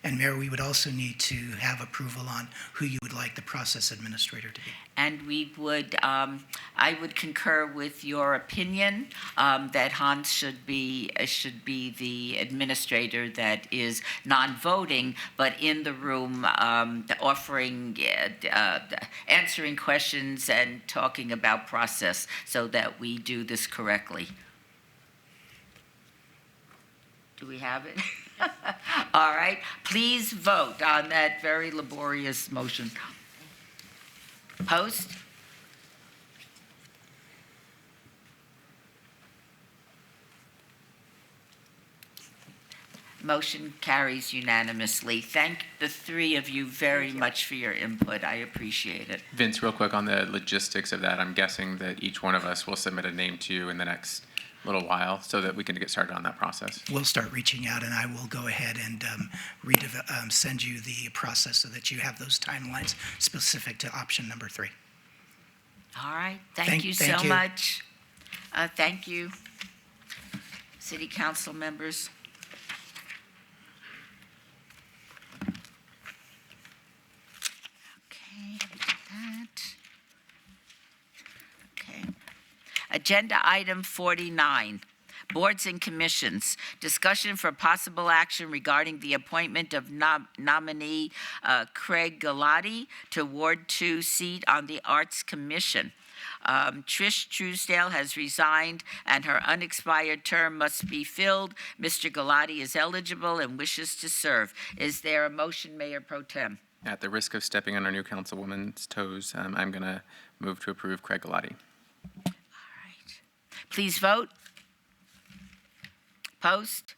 U: And Mayor, we would also need to have approval on who you would like the process administrator to be.
A: And we would, I would concur with your opinion that Hans should be the administrator that is non-voting, but in the room, offering, answering questions and talking about process, so that we do this correctly. Do we have it? All right. Please vote on that very laborious motion. Post. Motion carries unanimously. Thank the 3 of you very much for your input. I appreciate it.
G: Vince, real quick on the logistics of that, I'm guessing that each one of us will submit a name to you in the next little while so that we can get started on that process.
U: We'll start reaching out, and I will go ahead and send you the process so that you have those timelines specific to option number 3.
A: All right. Thank you so much. Thank you, City Council members. Okay, that. Okay. Agenda item 49. Boards and commissions. Discussion for possible action regarding the appointment of nominee Craig Galati to Ward 2 seat on the Arts Commission. Trish Truesdale has resigned and her unexpired term must be filled. Mr. Galati is eligible and wishes to serve. Is there a motion, Mayor Pro Tem?
G: At the risk of stepping on our new councilwoman's toes, I'm going to move to approve Craig Galati.
A: All right. Please vote. Post.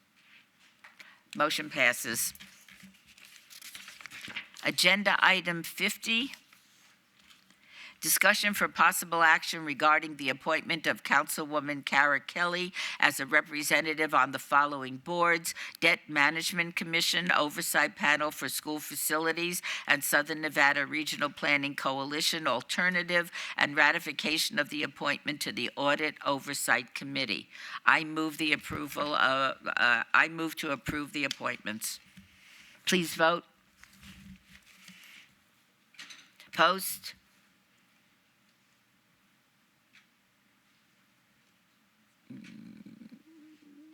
A: Motion passes. Agenda item 50. Discussion for possible action regarding the appointment of Councilwoman Kara Kelly as a representative on the following boards: Debt Management Commission, Oversight Panel for School Facilities, and Southern Nevada Regional Planning Coalition Alternative, and ratification of the appointment to the Audit Oversight Committee. I move to approve the appointments. Please vote. Post.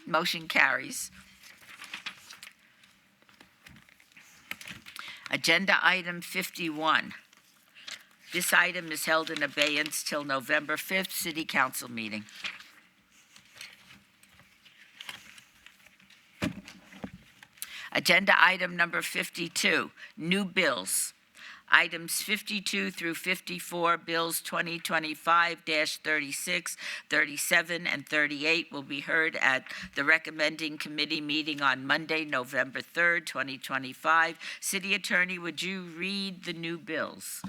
A: Motion carries. Agenda item 51. This item is held in abeyance till November 5th City Council meeting. Agenda item number 52, new bills. Items 52 through 54, bills 2025-36, 37, and 38 will be heard at the recommending committee meeting on Monday, November 3rd, 2025. City Attorney, would you read the new bills?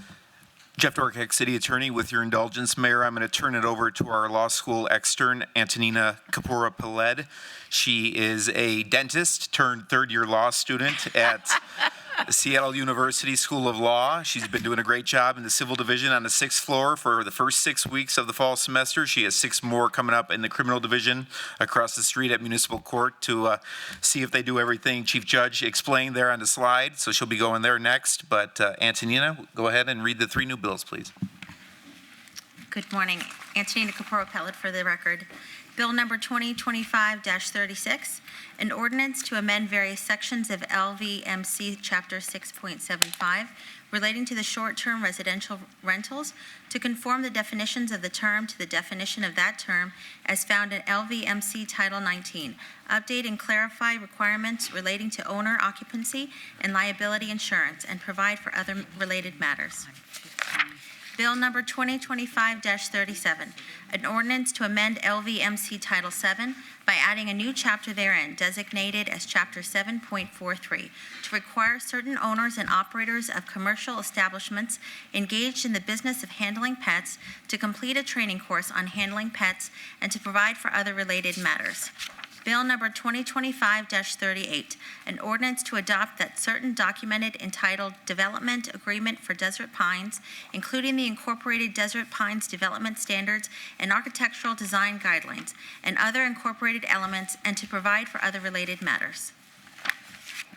L: Jeff Dorkek, City Attorney. With your indulgence, Mayor, I'm going to turn it over to our law school extern, Antonina Kapura-Peled. She is a dentist turned third-year law student at the Seattle University School of Law. She's been doing a great job in the civil division on the 6th floor for the first 6 weeks of the fall semester. She has 6 more coming up in the criminal division across the street at Municipal Court to see if they do everything Chief Judge explained there on the slide. So she'll be going there next. But Antonina, go ahead and read the 3 new bills, please.
D: Good morning. Antonina Kapura-Peled for the record. Bill number 2025-36, an ordinance to amend various sections of LVMC Chapter 6.75 relating to the short-term residential rentals to conform the definitions of the term to the definition of that term as found in LVMC Title 19. Update and clarify requirements relating to owner occupancy and liability insurance and provide for other related matters. Bill number 2025-37, an ordinance to amend LVMC Title 7 by adding a new chapter therein designated as Chapter 7.43 to require certain owners and operators of commercial establishments engaged in the business of handling pets to complete a training course on handling pets and to provide for other related matters. Bill number 2025-38, an ordinance to adopt that certain documented entitled Development Agreement for Desert Pines, including the incorporated Desert Pines Development Standards and Architectural Design Guidelines, and other incorporated elements, and to provide for other related matters.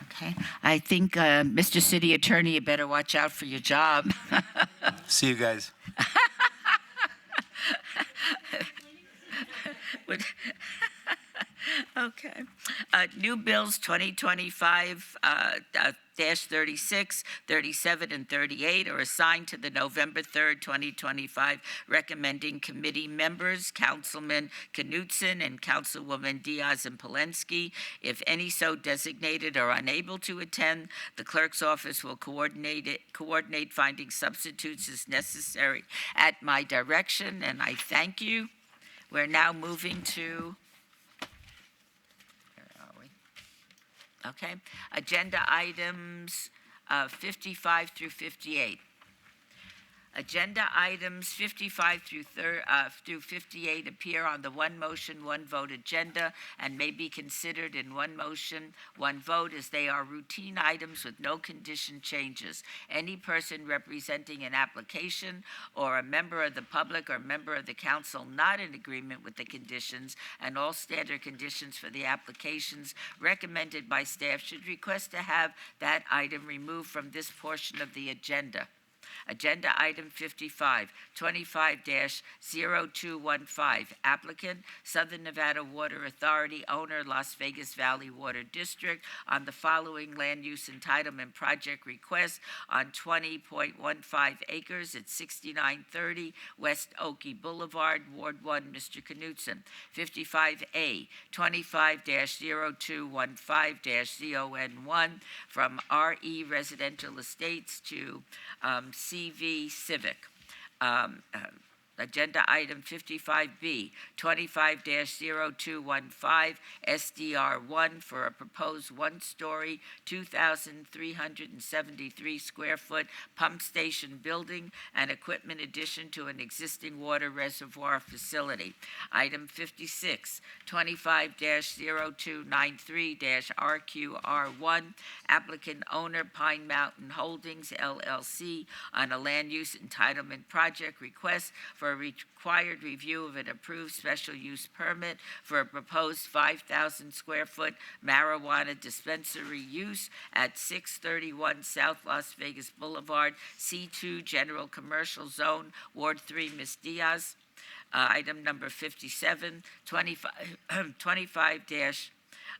A: Okay. I think, Mr. City Attorney, you better watch out for your job.
L: See you guys.
A: Okay. New bills 2025-36, 37, and 38 are assigned to the November 3rd, 2025 recommending committee members, Councilman Knutson and Councilwoman Diaz and Polensky. If any so designated are unable to attend, the clerk's office will coordinate finding substitutes as necessary at my direction, and I thank you. We're now moving to agenda items 55 through 58. Agenda items 55 through 58 appear on the one motion, one vote agenda and may be considered in one motion, one vote as they are routine items with no condition changes. Any person representing an application or a member of the public or member of the council not in agreement with the conditions and all standard conditions for the applications recommended by staff should request to have that item removed from this portion of the agenda. Agenda item 55, 25-0215, applicant, Southern Nevada Water Authority, owner, Las Vegas Valley Water District, on the following land use entitlement project request on 20.15 acres at 6930 West Oakey Boulevard, Ward 1, Mr. Knutson. 55A, 25-0215-ZON1, from RE Residential Estates to CV Civic. Agenda item 55B, 25-0215, SDR1 for a proposed one-story, 2,373 square foot pump station building and equipment addition to an existing water reservoir facility. Item 56, 25-0293-RQR1, applicant owner Pine Mountain Holdings LLC on a land use entitlement project request for a required review of an approved special use permit for a proposed 5,000 square foot marijuana dispensary use at 631 South Las Vegas Boulevard, C2 General Commercial Zone, Ward 3, Ms. Diaz. Item number 57, 25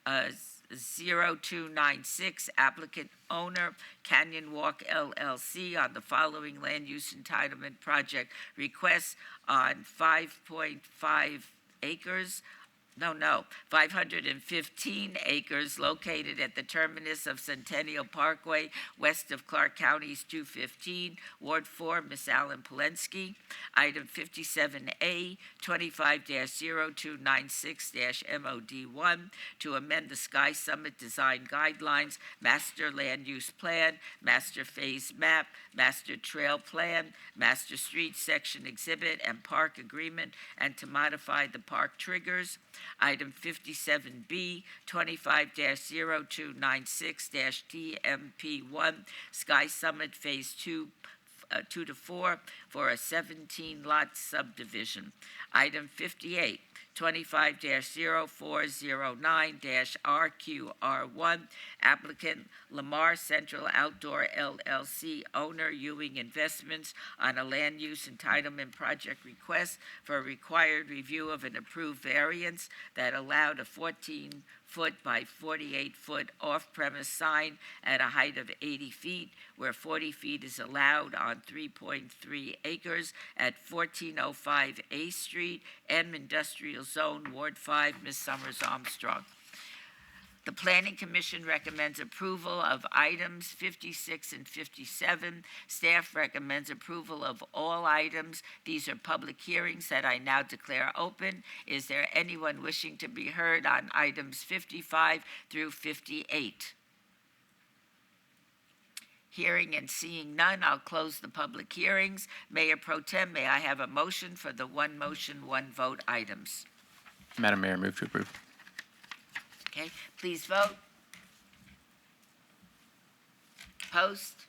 A: 0296, applicant owner Canyon Walk LLC on the following land use entitlement project requests on 5.5 acres. 515 acres located at the terminus of Centennial Parkway, west of Clark County's 215, Ward 4, Miss Allen Polensky. Item 57A, 25-0296-MOD1, to amend the Sky Summit Design Guidelines, Master Land Use Plan, Master Phase Map, Master Trail Plan, Master Street Section Exhibit, and Park Agreement, and to modify the park triggers. Item 57B, 25-0296-TMP1, Sky Summit Phase 2 to 4 for a 17-lot subdivision. Item 58, 25-0409-RQR1, applicant Lamar Central Outdoor LLC, owner Ewing Investments, on a land use entitlement project request for a required review of an approved variance that allowed a 14-foot by 48-foot off-premise sign at a height of 80 feet, where 40 feet is allowed on 3.3 acres at 1405 A Street, M Industrial Zone, Ward 5, Ms. Summers Armstrong. The Planning Commission recommends approval of items 56 and 57. Staff recommends approval of all items. These are public hearings that I now declare open. Is there anyone wishing to be heard on items 55 through 58? Hearing and seeing none, I'll close the public hearings. Mayor Pro Tem, may I have a motion for the one motion, one vote items?
G: Madam Mayor, move to approve.
A: Okay, please vote. Opposed?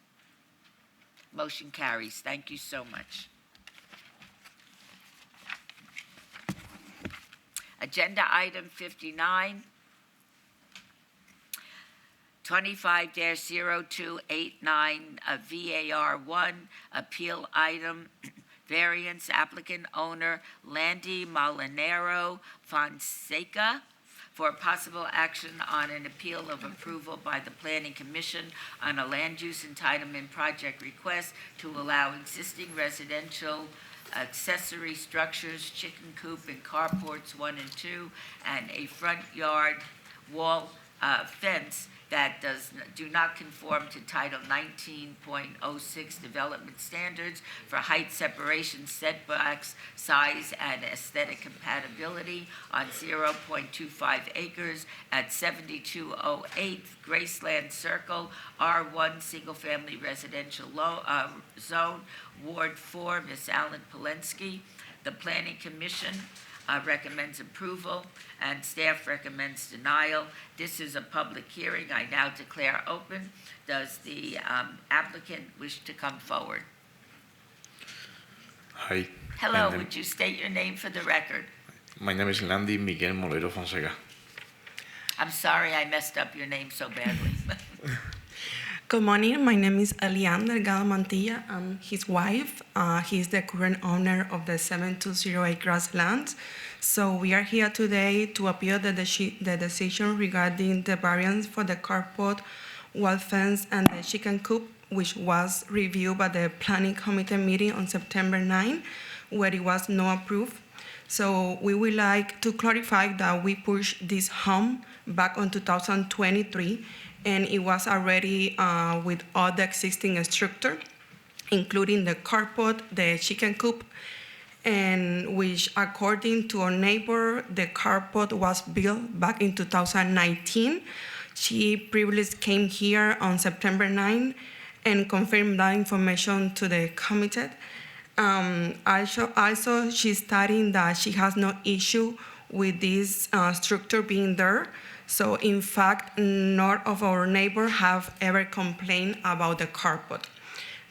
A: Motion carries. Thank you so much. Agenda item 59. 25-0289, VAR1, appeal item, variance, applicant owner Landy Molinero Fonseca, for possible action on an appeal of approval by the Planning Commission on a land use entitlement project request to allow existing residential accessory structures, chicken coop and carports 1 and 2, and a front yard wall fence that do not conform to Title 19.06 development standards for height separation, setbacks, size, and aesthetic compatibility on 0.25 acres at 7208 Graceland Circle, R1 Single Family Residential Zone, Ward 4, Miss Allen Polensky. The Planning Commission recommends approval, and staff recommends denial. This is a public hearing. I now declare open. Does the applicant wish to come forward?
E: Hi.
A: Hello, would you state your name for the record?
E: My name is Landy Miguel Molero Fonseca.
A: I'm sorry I messed up your name so badly.
V: Good morning. My name is Elian Delgado Mantilla. I'm his wife. He's the current owner of the 7208 Grasslands. So we are here today to appeal the decision regarding the variance for the carport, wall fence, and the chicken coop, which was reviewed by the Planning Committee meeting on September 9, where it was not approved. So we would like to clarify that we pushed this home back on 2023, and it was already with all the existing structure, including the carport, the chicken coop, and which, according to our neighbor, the carport was built back in 2019. She previously came here on September 9 and confirmed that information to the committee. Also, she's stating that she has no issue with this structure being there. So in fact, none of our neighbors have ever complained about the carport.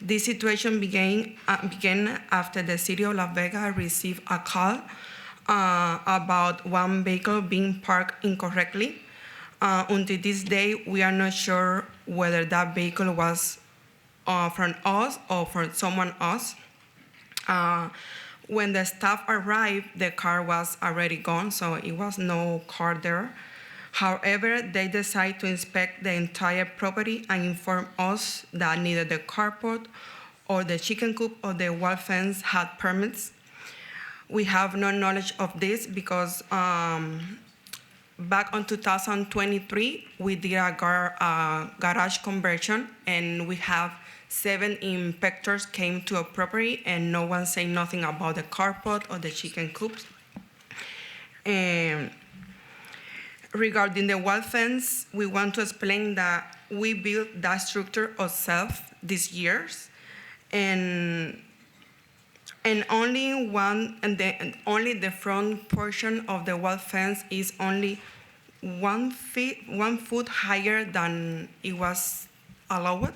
V: This situation began after the city of Las Vegas received a call about one vehicle being parked incorrectly. Until this day, we are not sure whether that vehicle was from us or from someone else. When the staff arrived, the car was already gone, so it was no car there. However, they decide to inspect the entire property and inform us that neither the carport or the chicken coop or the wall fence had permits. We have no knowledge of this because back on 2023, we did a garage conversion, and we have 7 inspectors came to a property, and no one said nothing about the carport or the chicken coops. And regarding the wall fence, we want to explain that we built that structure ourselves these years, and only the front portion of the wall fence is only 1 foot higher than it was allowed.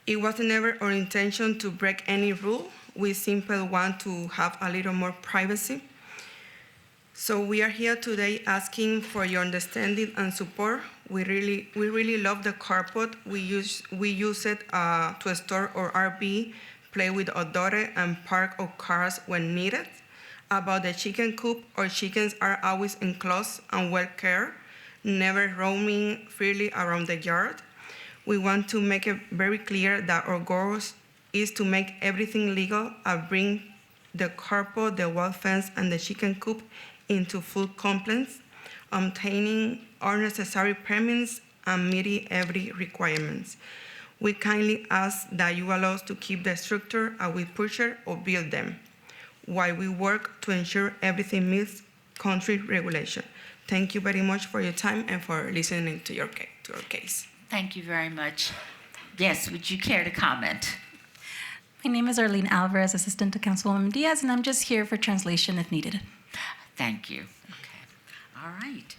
V: It was never our intention to break any rule. We simply want to have a little more privacy. So we are here today asking for your understanding and support. We really love the carport. We use it to store our RV, play with our daughter, and park our cars when needed. About the chicken coop, our chickens are always enclosed and well cared, never roaming freely around the yard. We want to make it very clear that our goal is to make everything legal and bring the carport, the wall fence, and the chicken coop into full compliance, obtaining all necessary permits and meeting every requirement. We kindly ask that you allow us to keep the structure as we purchase or build them, while we work to ensure everything meets country regulation. Thank you very much for your time and for listening to our case.
A: Thank you very much. Yes, would you care to comment?
C: My name is Arlene Alvarez, assistant to Councilwoman Diaz, and I'm just here for translation if needed.
A: Thank you. Okay. All right.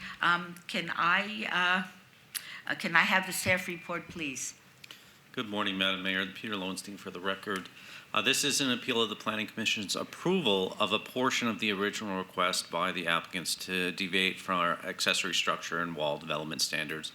A: Can I have the staff report, please?
F: Good morning, Madam Mayor. Peter Lowenstein for the record. This is an appeal of the Planning Commission's approval of a portion of the original request by the applicants to deviate from our accessory structure and wall development standards.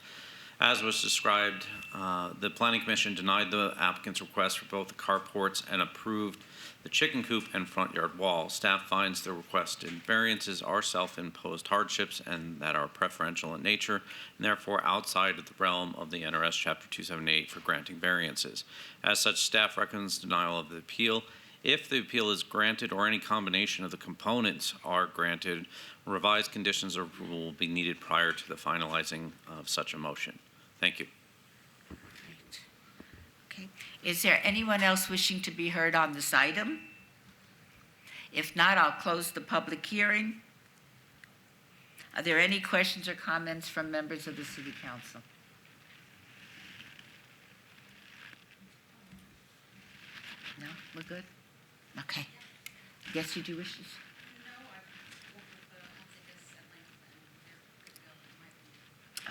F: As was described, the Planning Commission denied the applicant's request for both the carports and approved the chicken coop and front yard wall. Staff finds the requested variances are self-imposed hardships and that are preferential in nature, and therefore outside of the realm of the NRS Chapter 278 for granting variances. As such, staff recommends denial of the appeal. If the appeal is granted or any combination of the components are granted, revised conditions of approval will be needed prior to the finalizing of such a motion. Thank you.
A: Okay. Is there anyone else wishing to be heard on this item? If not, I'll close the public hearing. Are there any questions or comments from members of the City Council? No, we're good? Okay. Yes, you do wish to?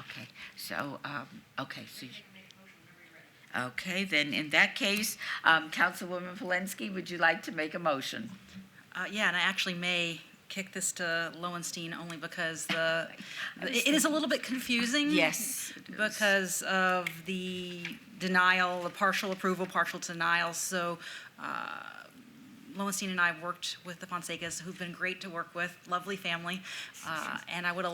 A: Okay, so, okay, then in that case, Councilwoman Polensky, would you like to make a motion?
O: Yeah, and I actually may kick this to Lowenstein only because it is a little bit confusing.
A: Yes.
O: Because of the denial, the partial approval, partial denial. So Lowenstein and I have worked with the Fonsecas, who've been great to work with, lovely family, and I would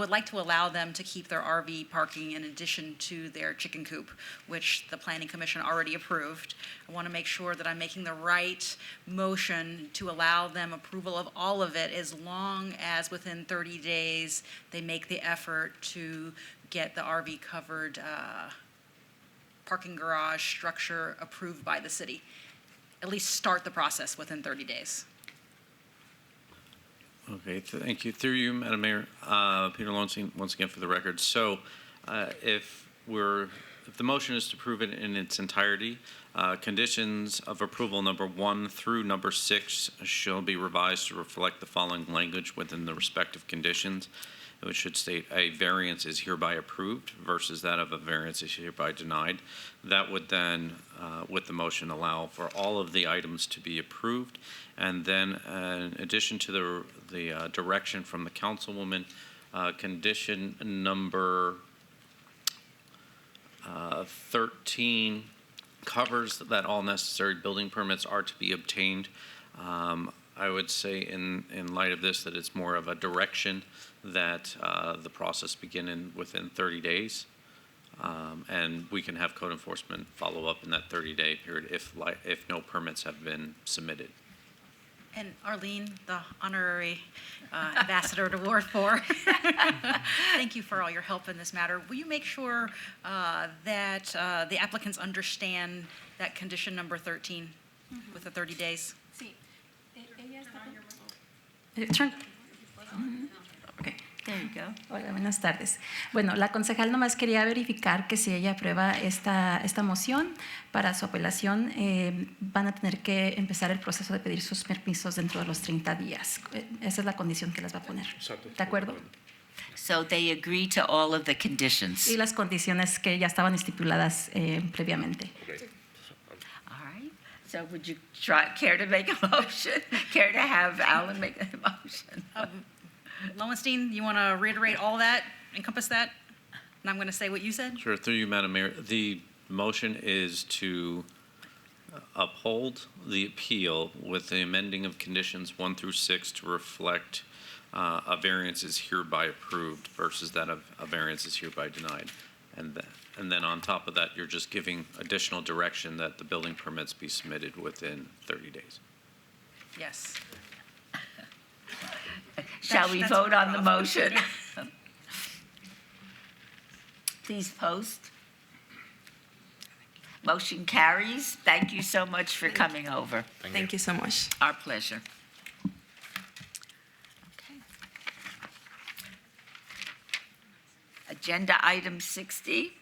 O: like to allow them to keep their RV parking in addition to their chicken coop, which the Planning Commission already approved. I want to make sure that I'm making the right motion to allow them approval of all of it, as long as within 30 days they make the effort to get the RV covered parking garage structure approved by the city. At least start the process within 30 days.
F: Okay, thank you. Through you, Madam Mayor, Peter Lowenstein, once again for the record. So if the motion is to approve it in its entirety, conditions of approval number 1 through number 6 shall be revised to reflect the following language within the respective conditions, which should state a variance is hereby approved versus that of a variance is hereby denied. That would then, with the motion, allow for all of the items to be approved. And then in addition to the direction from the councilwoman, condition number 13 covers that all necessary building permits are to be obtained. I would say in light of this, that it's more of a direction that the process begin within 30 days. And we can have code enforcement follow up in that 30-day period if no permits have been submitted.
O: And Arlene, the honorary ambassador to Ward 4, thank you for all your help in this matter. Will you make sure that the applicants understand that condition number 13 with the 30 days?
C: Turn. Okay.
A: There you go.
C: Hola, buenas tardes. Bueno, la concejal nomás quería verificar que si ella aprueba esta moción para su apelación, van a tener que empezar el proceso de pedir sus permisos dentro de los 30 días. Esa es la condición que les va a poner. ¿De acuerdo?
A: So they agree to all of the conditions.
C: Y las condiciones que ya estaban estipuladas previamente.
A: All right. So would you care to make a motion? Care to have Alan make a motion?
O: Lowenstein, you want to reiterate all that, encompass that? And I'm going to say what you said?
F: Sure, through you, Madam Mayor. The motion is to uphold the appeal with the amending of conditions 1 through 6 to reflect a variance is hereby approved versus that of a variance is hereby denied. And then on top of that, you're just giving additional direction that the building permits be submitted within 30 days.
O: Yes.
A: Shall we
O: That's
A: vote
O: what
A: on the
O: I'm
A: motion? Please post. Motion carries. Thank you so much for coming over.
V: Thank you so much.
A: Our pleasure. Okay. Agenda item 60.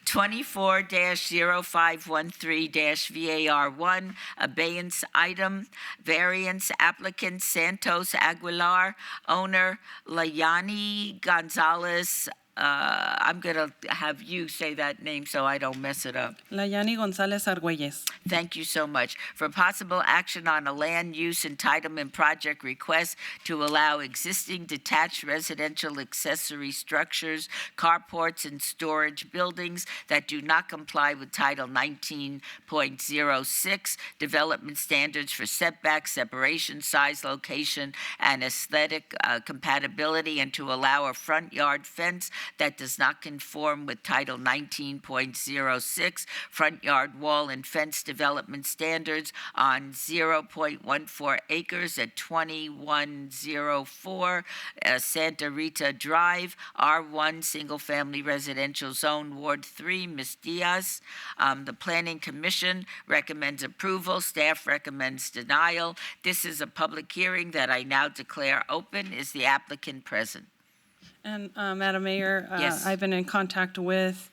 A: 24-0513-VAR1, abeyance item, variance applicant Santos Aguilar, owner Layani Gonzalez. I'm going to have you say that name so I don't mess it up.
R: Layani González Argüelles.
A: Thank you so much. For possible action on a land use entitlement project request to allow existing detached residential accessory structures, carports, and storage buildings that do not comply with Title 19.06 development standards for setback, separation, size, location, and aesthetic compatibility, and to allow a front yard fence that does not conform with Title 19.06 front yard wall and fence development standards on 0.14 acres at 2104 Santa Rita Drive, R1 Single Family Residential Zone, Ward 3, Ms. Diaz. The Planning Commission recommends approval. Staff recommends denial. This is a public hearing that I now declare open. Is the applicant present?
R: And Madam Mayor,
A: Yes.
R: I've been in contact with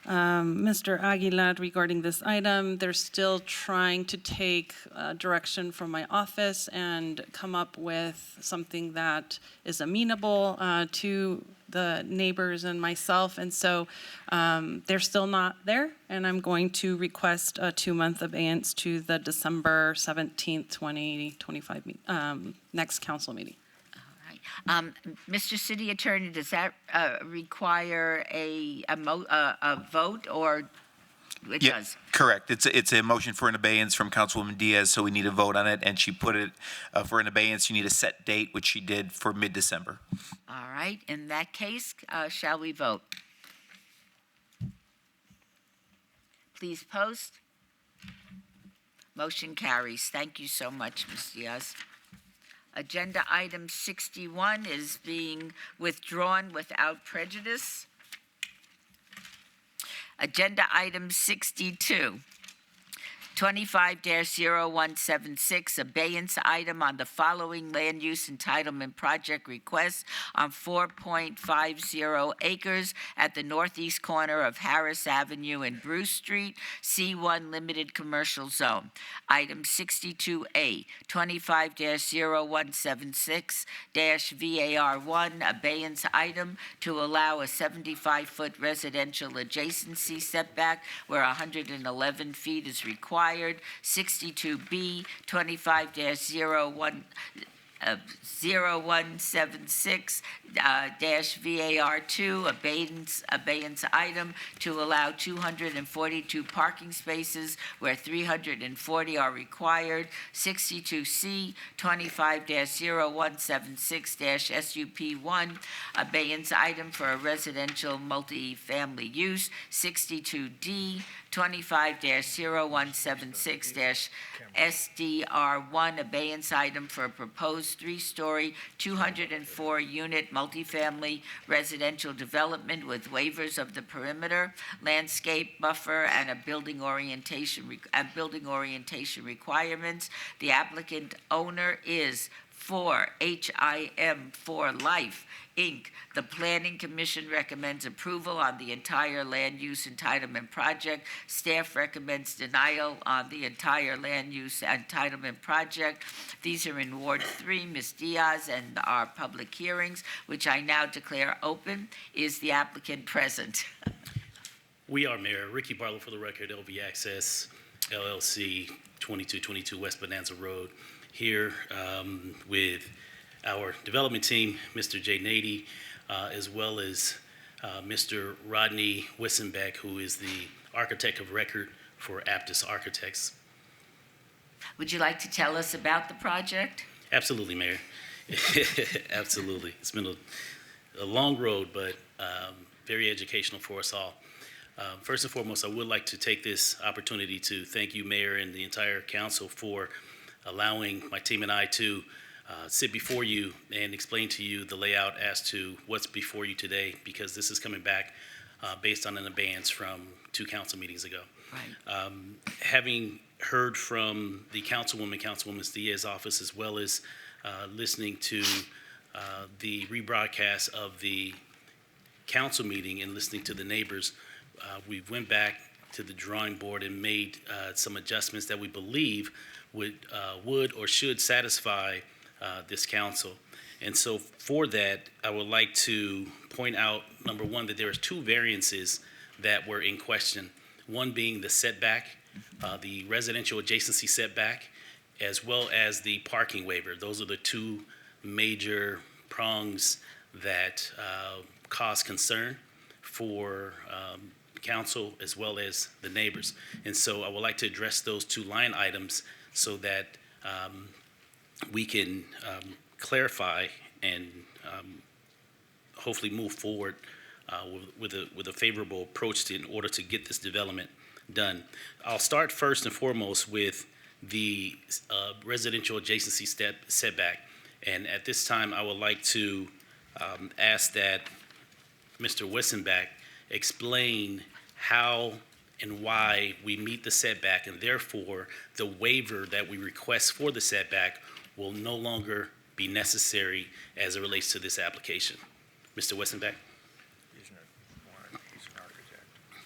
R: Mr. Aguilar regarding this item. They're still trying to take direction from my office and come up with something that is amenable to the neighbors and myself. And so they're still not there. And I'm going to request a 2-month abeyance to the December 17th, 2025 next council meeting.
A: Mr. City Attorney, does that require a vote, or it does?
L: Correct. It's a motion for an abeyance from Councilwoman Diaz, so we need a vote on it, and she put it for an abeyance. You need a set date, which she did for mid-December.
A: All right. In that case, shall we vote? Please post. Motion carries. Thank you so much, Ms. Diaz. Agenda item 61 is being withdrawn without prejudice. Agenda item 62, 25-0176, abeyance item on the following land use entitlement project request on 4.50 acres at the northeast corner of Harris Avenue and Bruce Street, C1 Limited Commercial Zone. Item 62A, 25-0176-VAR1, abeyance item to allow a 75-foot residential adjacency setback where 111 feet is required. 62B, 25-01 0176-VAR2, abeyance item to allow 242 parking spaces where 340 are required. 62C, 25-0176-SUP1, abeyance item for a residential multifamily use. 62D, 25-0176-SDR1, abeyance item for a proposed three-story, 204-unit multifamily residential development with waivers of the perimeter, landscape buffer, and a building orientation requirements. The applicant owner is HIM 4 Life, Inc. The Planning Commission recommends approval on the entire land use entitlement project. Staff recommends denial on the entire land use entitlement project. These are in Ward 3, Ms. Diaz, and our public hearings, which I now declare open. Is the applicant present?
H: We are, Mayor. Ricky Barlow for the record, LV Access, LLC, 2222 West Bonanza Road. Here with our development team, Mr. Jay Nady, as well as Mr. Rodney Wissenbeck, who is the architect of record for Aptus Architects.
A: Would you like to tell us about the project?
H: Absolutely, Mayor. Absolutely. It's been a long road, but very educational for us all. First and foremost, I would like to take this opportunity to thank you, Mayor, and the entire council for allowing my team and I to sit before you and explain to you the layout as to what's before you today, because this is coming back based on an abeyance from 2 council meetings ago.
A: Right.
H: Having heard from the Councilwoman Diaz's office, as well as listening to the rebroadcast of the council meeting and listening to the neighbors, we went back to the drawing board and made some adjustments that we believe would or should satisfy this council. And so for that, I would like to point out, number one, that there is 2 variances that were in question. One being the setback, the residential adjacency setback, as well as the parking waiver. Those are the 2 major prongs that cause concern for council as well as the neighbors. And so I would like to address those 2 line items so that we can clarify and hopefully move forward with a favorable approach in order to get this development done. I'll start first and foremost with the residential adjacency setback. And at this time, I would like to ask that Mr. Wissenbeck explain how and why we meet the setback, and therefore the waiver that we request for the setback will no longer be necessary as it relates to this application. Mr. Wissenbeck?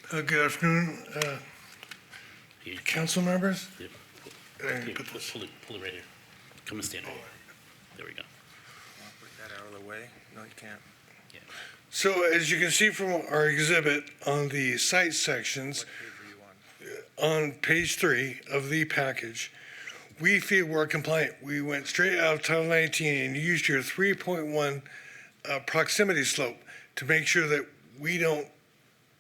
I: Good afternoon, council members.
H: Yep. Pull it right here. Come and stand over. There we go.
I: Put that out of the way. No, you can't.
H: Yeah.
I: So as you can see from our exhibit on the site sections, on page 3 of the package, we feel we're compliant. We went straight out of Title 19 and used your 3.1 proximity slope to make sure that we don't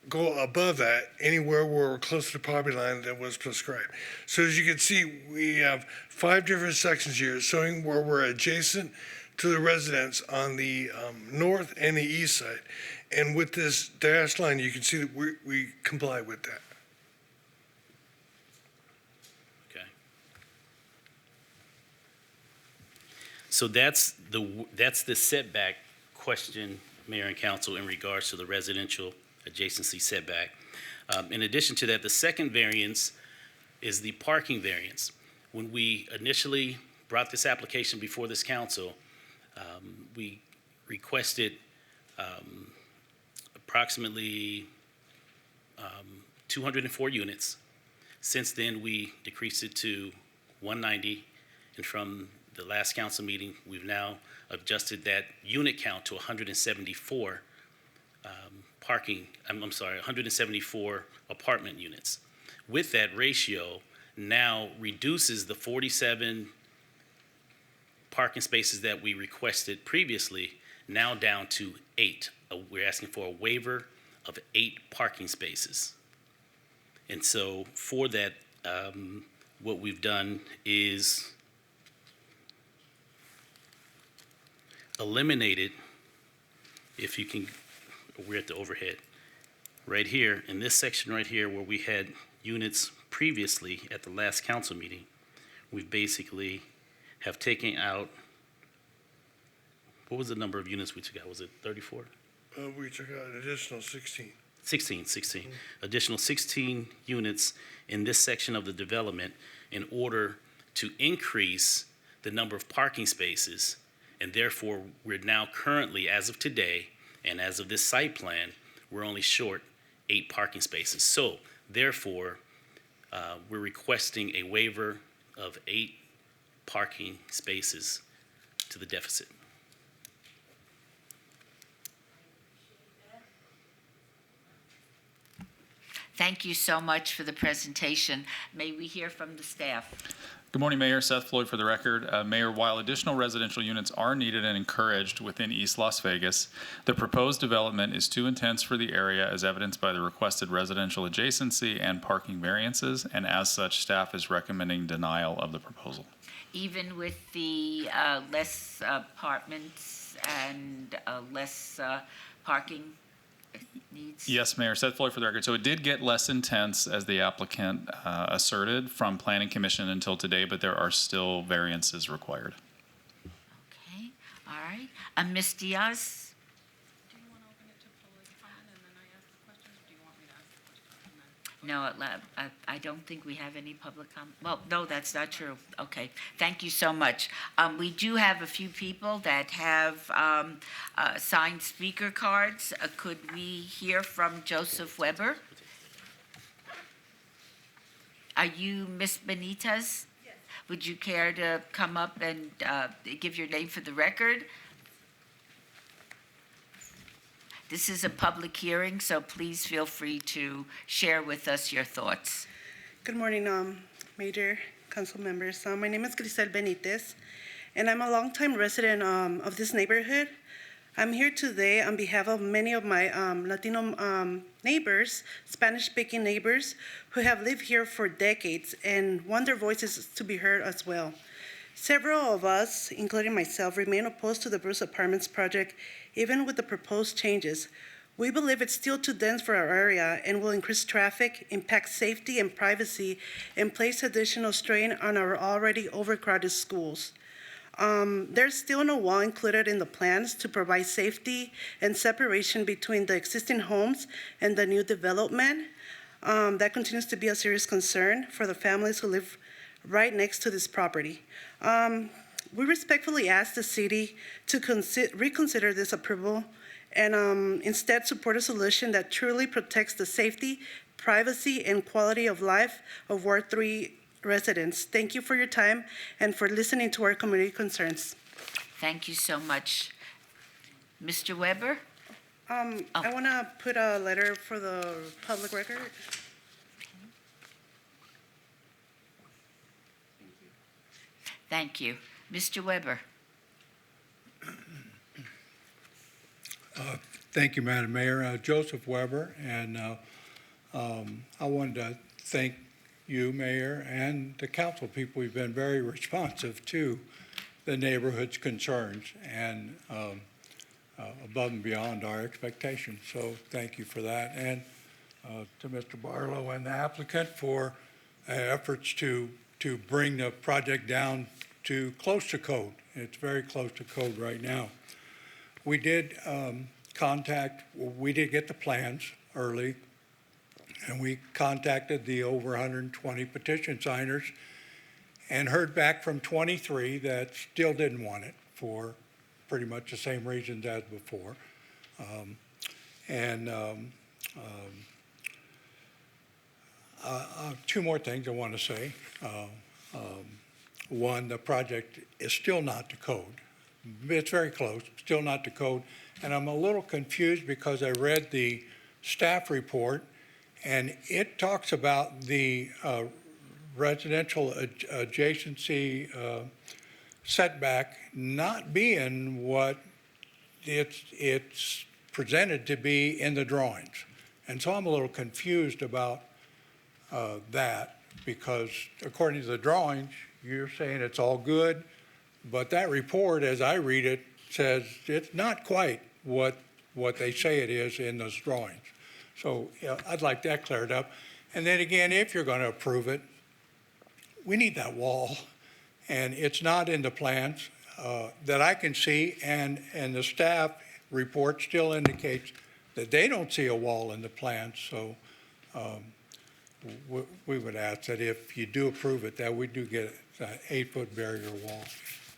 I: go above that anywhere where we're close to the property line that was prescribed. So as you can see, we have 5 different sections here showing where we're adjacent to the residents on the north and the east side. And with this dashed line, you can see that we comply with that.
H: Okay. So that's the setback question, Mayor and Council, in regards to the residential adjacency setback. In addition to that, the second variance is the parking variance. When we initially brought this application before this council, we requested approximately 204 units. Since then, we decreased it to 190, and from the last council meeting, we've now adjusted that unit count to 174 174 apartment units. With that ratio, now reduces the 47 parking spaces that we requested previously now down to 8. We're asking for a waiver of 8 parking spaces. And so for that, what we've done is eliminated, if you can, we're at the overhead, right here, in this section right here where we had units previously at the last council meeting, we've basically have taken out, what was the number of units we took out? Was it 34?
I: We took out an additional 16.
H: 16. Additional 16 units in this section of the development in order to increase the number of parking spaces. And therefore, we're now currently, as of today, and as of this site plan, we're only short 8 parking spaces. So therefore, we're requesting a waiver of 8 parking spaces to the deficit.
A: Thank you so much for the presentation. May we hear from the staff?
K: Good morning, Mayor. Seth Floyd for the record. Mayor, while additional residential units are needed and encouraged within East Las Vegas, the proposed development is too intense for the area as evidenced by the requested residential adjacency and parking variances, and as such, staff is recommending denial of the proposal.
A: Even with the less apartments and less parking needs?
K: Yes, Mayor. Seth Floyd for the record. So it did get less intense, as the applicant asserted, from Planning Commission until today, but there are still variances required.
A: Okay, all right. Ms. Diaz?
R: Do you want to open it to public comment and then I ask the questions, or do you want me to ask the questions?
A: No, I don't think we have any public comment. Well, no, that's not true. Okay, thank you so much. We do have a few people that have signed speaker cards. Could we hear from Joseph Weber? Are you Ms. Benitez? Yes. Would you care to come up and give your name for the record? This is a public hearing, so please feel free to share with us your thoughts.
M: Good morning, Mayor, council members. My name is Grisel Benitez, and I'm a longtime resident of this neighborhood. I'm here today on behalf of many of my Latino neighbors, Spanish-speaking neighbors, who have lived here for decades and want their voices to be heard as well. Several of us, including myself, remain opposed to the Bruce Apartments project, even with the proposed changes. We believe it's still too dense for our area and will increase traffic, impact safety and privacy, and place additional strain on our already overcrowded schools. There's still no wall included in the plans to provide safety and separation between the existing homes and the new development. That continues to be a serious concern for the families who live right next to this property. We respectfully ask the city to reconsider this approval and instead support a solution that truly protects the safety, privacy, and quality of life of Ward 3 residents. Thank you for your time and for listening to our community concerns.
A: Thank you so much. Mr. Weber?
M: I want to put a letter for the public record.
A: Thank you. Mr. Weber?
W: Thank you, Madam Mayor. Joseph Weber, and I wanted to thank you, Mayor, and the council people. We've been very responsive to the neighborhood's concerns and above and beyond our expectations. So thank you for that. And to Mr. Barlow and the applicant for efforts to bring the project down to close to code. It's very close to code right now. We did we did get the plans early, and we contacted the over 120 petition signers and heard back from 23 that still didn't want it for pretty much the same reasons as before. Two more things I want to say. One, the project is still not to code. It's very close, still not to code. And I'm a little confused because I read the staff report, and it talks about the residential adjacency setback not being what it's presented to be in the drawings. And so I'm a little confused about that, because according to the drawings, you're saying it's all good, but that report, as I read it, says it's not quite what they say it is in those drawings. So I'd like that cleared up. And then again, if you're going to approve it, we need that wall, and it's not in the plans that I can see, and the staff report still indicates that they don't see a wall in the plans. So we would ask that if you do approve it, that we do get an 8-foot barrier wall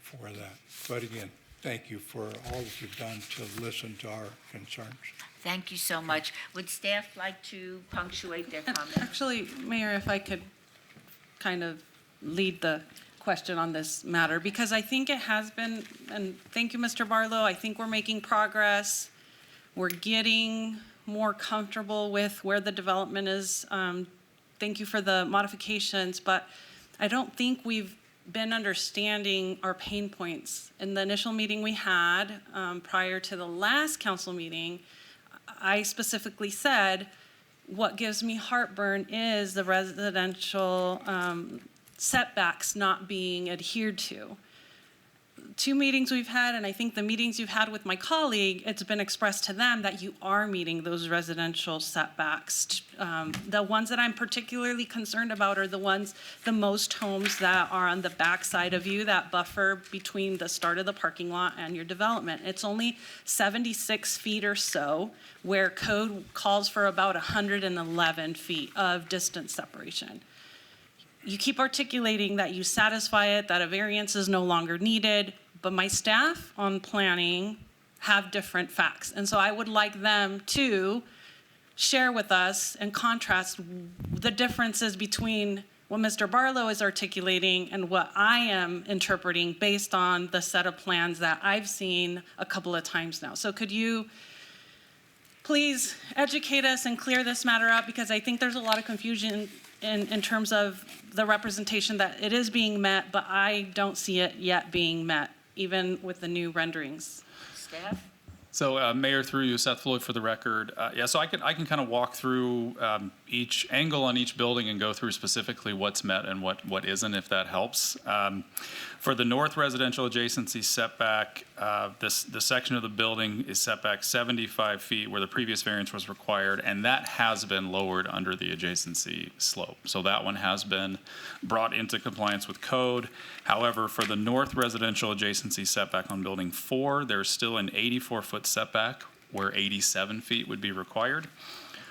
W: for that. But again, thank you for all that you've done to listen to our concerns.
A: Thank you so much. Would staff like to punctuate their comments?
R: Actually, Mayor, if I could kind of lead the question on this matter, because I think it has been, and thank you, Mr. Barlow, I think we're making progress. We're getting more comfortable with where the development is. Thank you for the modifications, but I don't think we've been understanding our pain points. In the initial meeting we had prior to the last council meeting, I specifically said, what gives me heartburn is the residential setbacks not being adhered to. 2 meetings we've had, and I think the meetings you've had with my colleague, it's been expressed to them that you are meeting those residential setbacks. The ones that I'm particularly concerned about are the most homes that are on the backside of you, that buffer between the start of the parking lot and your development. It's only 76 feet or so, where code calls for about 111 feet of distance separation. You keep articulating that you satisfy it, that a variance is no longer needed, but my staff on planning have different facts. And so I would like them to share with us and contrast the differences between what Mr. Barlow is articulating and what I am interpreting based on the set of plans that I've seen a couple of times now. So could you please educate us and clear this matter up, because I think there's a lot of confusion in terms of the representation that it is being met, but I don't see it yet being met, even with the new renderings.
A: Staff?
K: So, Mayor, through you, Seth Floyd for the record. So I can kind of walk through each angle on each building and go through specifically what's met and what isn't, if that helps. For the north residential adjacency setback, the section of the building is set back 75 feet where the previous variance was required, and that has been lowered under the adjacency slope. So that one has been brought into compliance with code. However, for the north residential adjacency setback on building 4, there's still an 84-foot setback where 87 feet would be required.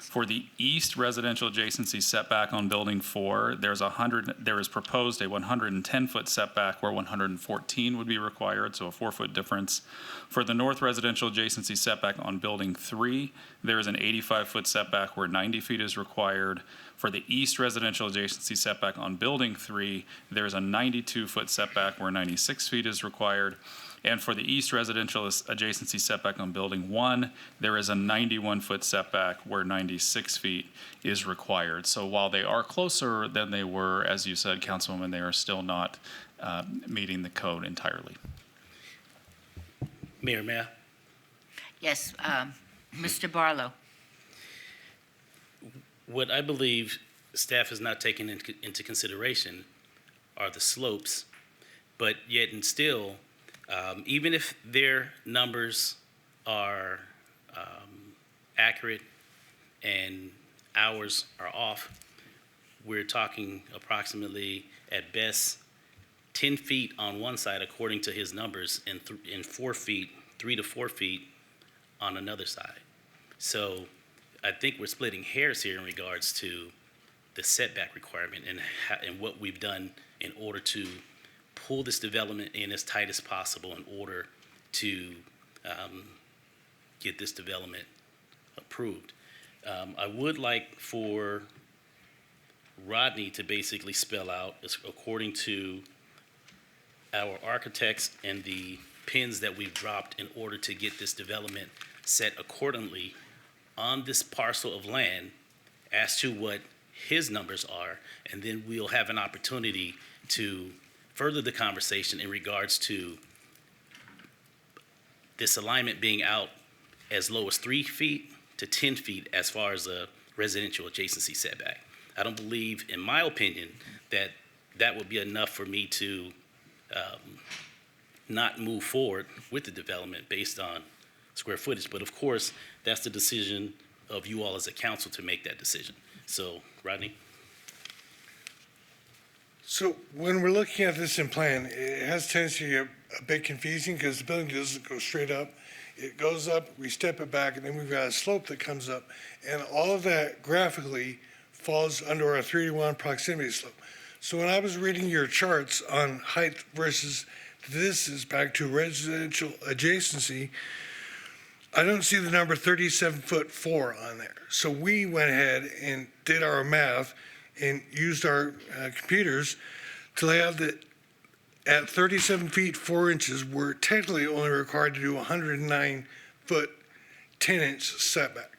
K: For the east residential adjacency setback on building 4, there is proposed a 110-foot setback where 114 would be required, so a 4-foot difference. For the north residential adjacency setback on building 3, there is an 85-foot setback where 90 feet is required. For the east residential adjacency setback on building 3, there's a 92-foot setback where 96 feet is required. And for the east residential adjacency setback on building 1, there is a 91-foot setback where 96 feet is required. So while they are closer than they were, as you said, Councilwoman, they are still not meeting the code entirely.
H: Mayor.
A: Yes, Mr. Barlow.
H: What I believe staff has not taken into consideration are the slopes, but yet and still, even if their numbers are accurate and ours are off, we're talking approximately, at best, 10 feet on one side, according to his numbers, and 3 to 4 feet on another side. So I think we're splitting hairs here in regards to the setback requirement and what we've done in order to pull this development in as tight as possible in order to get this development approved. I would like for Rodney to basically spell out, according to our architects and the pins that we've dropped in order to get this development set accordingly on this parcel of land, as to what his numbers are, and then we'll have an opportunity to further the conversation in regards to this alignment being out as low as 3 feet to 10 feet as far as a residential adjacency setback. I don't believe, in my opinion, that that would be enough for me to not move forward with the development based on square footage. But of course, that's the decision of you all as a council to make that decision. So, Rodney?
I: So when we're looking at this in plan, it has a tendency to get a bit confusing because the building doesn't go straight up. It goes up, we step it back, and then we've got a slope that comes up. And all of that graphically falls under our 3-to-1 proximity slope. So when I was reading your charts on height versus this is back to residential adjacency, I don't see the number 37'4" on there. So we went ahead and did our math and used our computers to lay out that at 37 feet 4 inches, we're technically only required to do 109 foot 10-inch setback.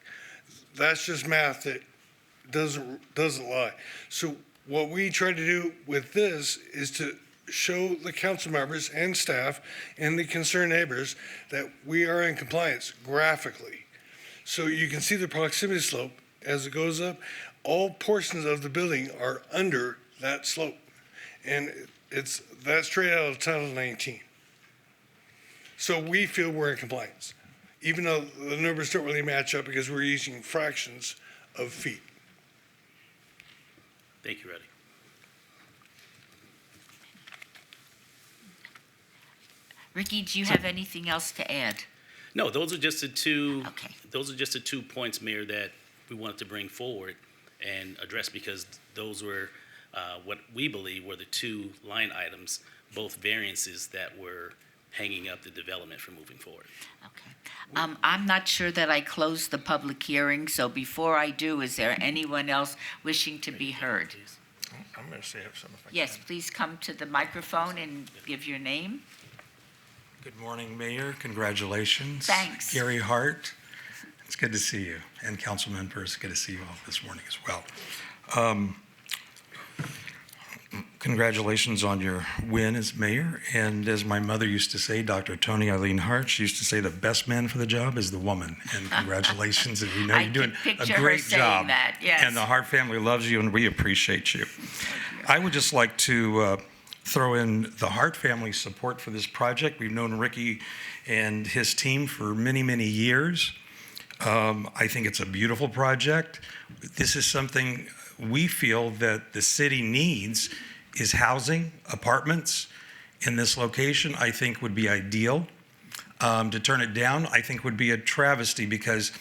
I: That's just math that doesn't lie. So what we try to do with this is to show the council members and staff and the concerned neighbors that we are in compliance graphically. So you can see the proximity slope as it goes up. All portions of the building are under that slope. And that's straight out of Title 19. So we feel we're in compliance, even though the numbers don't really match up because we're using fractions of feet.
H: Thank you, Rodney.
A: Ricky, do you have anything else to add?
H: No, those are just the two.
A: Okay.
H: Those are just the 2 points, Mayor, that we wanted to bring forward and address because those were what we believe were the 2 line items, both variances that were hanging up the development for moving forward.
A: Okay. I'm not sure that I closed the public hearing, so before I do, is there anyone else wishing to be heard?
P: I'm going to say something if I
A: Yes,
P: can.
A: please come to the microphone and give your name.
P: Good morning, Mayor. Congratulations.
A: Thanks.
P: Gary Hart. It's good to see you. And council members, good to see you all this morning as well. Congratulations on your win as mayor. And as my mother used to say, Dr. Tony Eileen Hart, she used to say the best man for the job is the woman. And congratulations. And we know
A: I
P: you're doing
A: can
P: a
A: picture her
P: great
A: saying
P: job.
A: that, yes.
P: And the Hart family loves you and we appreciate you. I would just like to throw in the Hart family support for this project. We've known Ricky and his team for many, many years. I think it's a beautiful project. This is something we feel that the city needs is housing, apartments in this location, I think would be ideal. To turn it down, I think would be a travesty because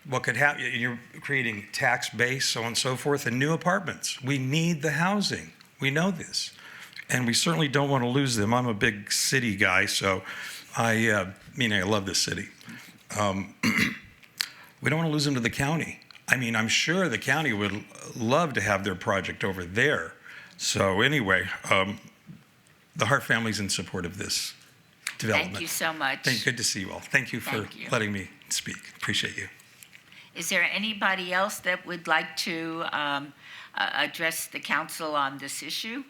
P: what could happen, you're creating tax base, so on and so forth, and new apartments. We need the housing. We know this. And we certainly don't want to lose them. I'm a big city guy, so I love this city. We don't want to lose them to the county. I mean, I'm sure the county would love to have their project over there. So anyway, the Hart family's in support of this development.
A: Thank you so much.
P: Good to see you all. Thank you for letting me speak. Appreciate you.
A: Is there anybody else that would like to address the council on this issue?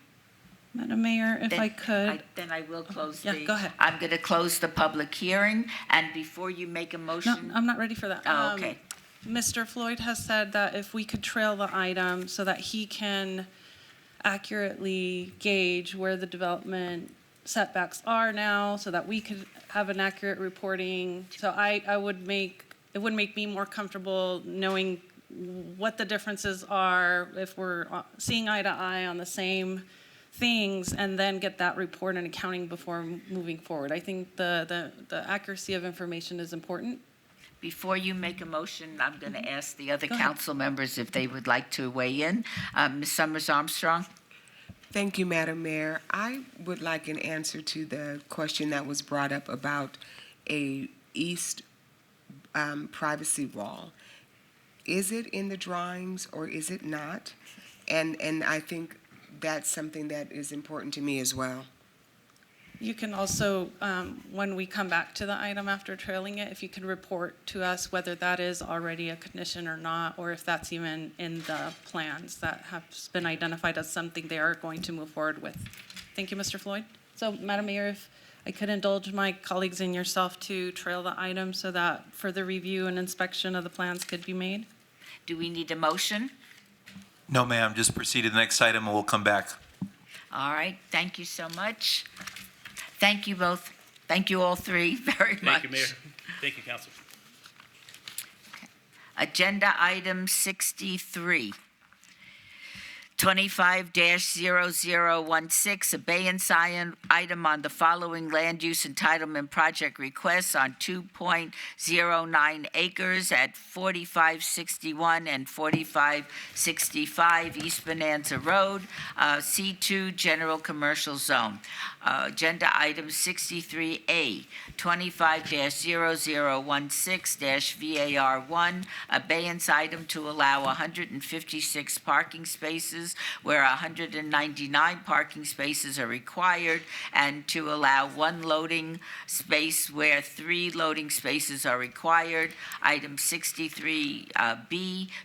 R: Madam Mayor, if I could.
A: Then I will close
R: Yeah, go ahead.
A: I'm going to close the public hearing, and before you make a
R: No,
A: motion.
R: I'm not ready for that.
A: Oh, okay.
R: Mr. Floyd has said that if we could trail the item so that he can accurately gauge where the development setbacks are now, so that we could have an accurate reporting. So it would make me more comfortable knowing what the differences are if we're seeing eye to eye on the same things, and then get that report and accounting before moving forward. I think the accuracy of information is important.
A: Before you make a motion, I'm going to ask the other
R: Go ahead.
A: council members if they would like to weigh in. Ms. Summers Armstrong?
B: Thank you, Madam Mayor. I would like an answer to the question that was brought up about a east privacy wall. Is it in the drawings or is it not? And I think that's something that is important to me as well.
R: You can also, when we come back to the item after trailing it, if you could report to us whether that is already a condition or not, or if that's even in the plans that have been identified as something they are going to move forward with. Thank you, Mr. Floyd. So, Madam Mayor, if I could indulge my colleagues and yourself to trail the item so that further review and inspection of the plans could be made.
A: Do we need a motion?
L: No, ma'am, just proceed to the next item and we'll come back.
A: All right, thank you so much. Thank you both. Thank you all three very much.
H: Thank you, Mayor. Thank you, Council.
A: Agenda item 63. 25-0016, abeyance item on the following land use entitlement project requests on 2.09 acres at 4561 and 4565 East Bonanza Road, C2 General Commercial Zone. Agenda item 63A, 25-0016-VAR1, abeyance item to allow 156 parking spaces where 199 parking spaces are required, and to allow one loading space where 3 loading spaces are required. Item 63B,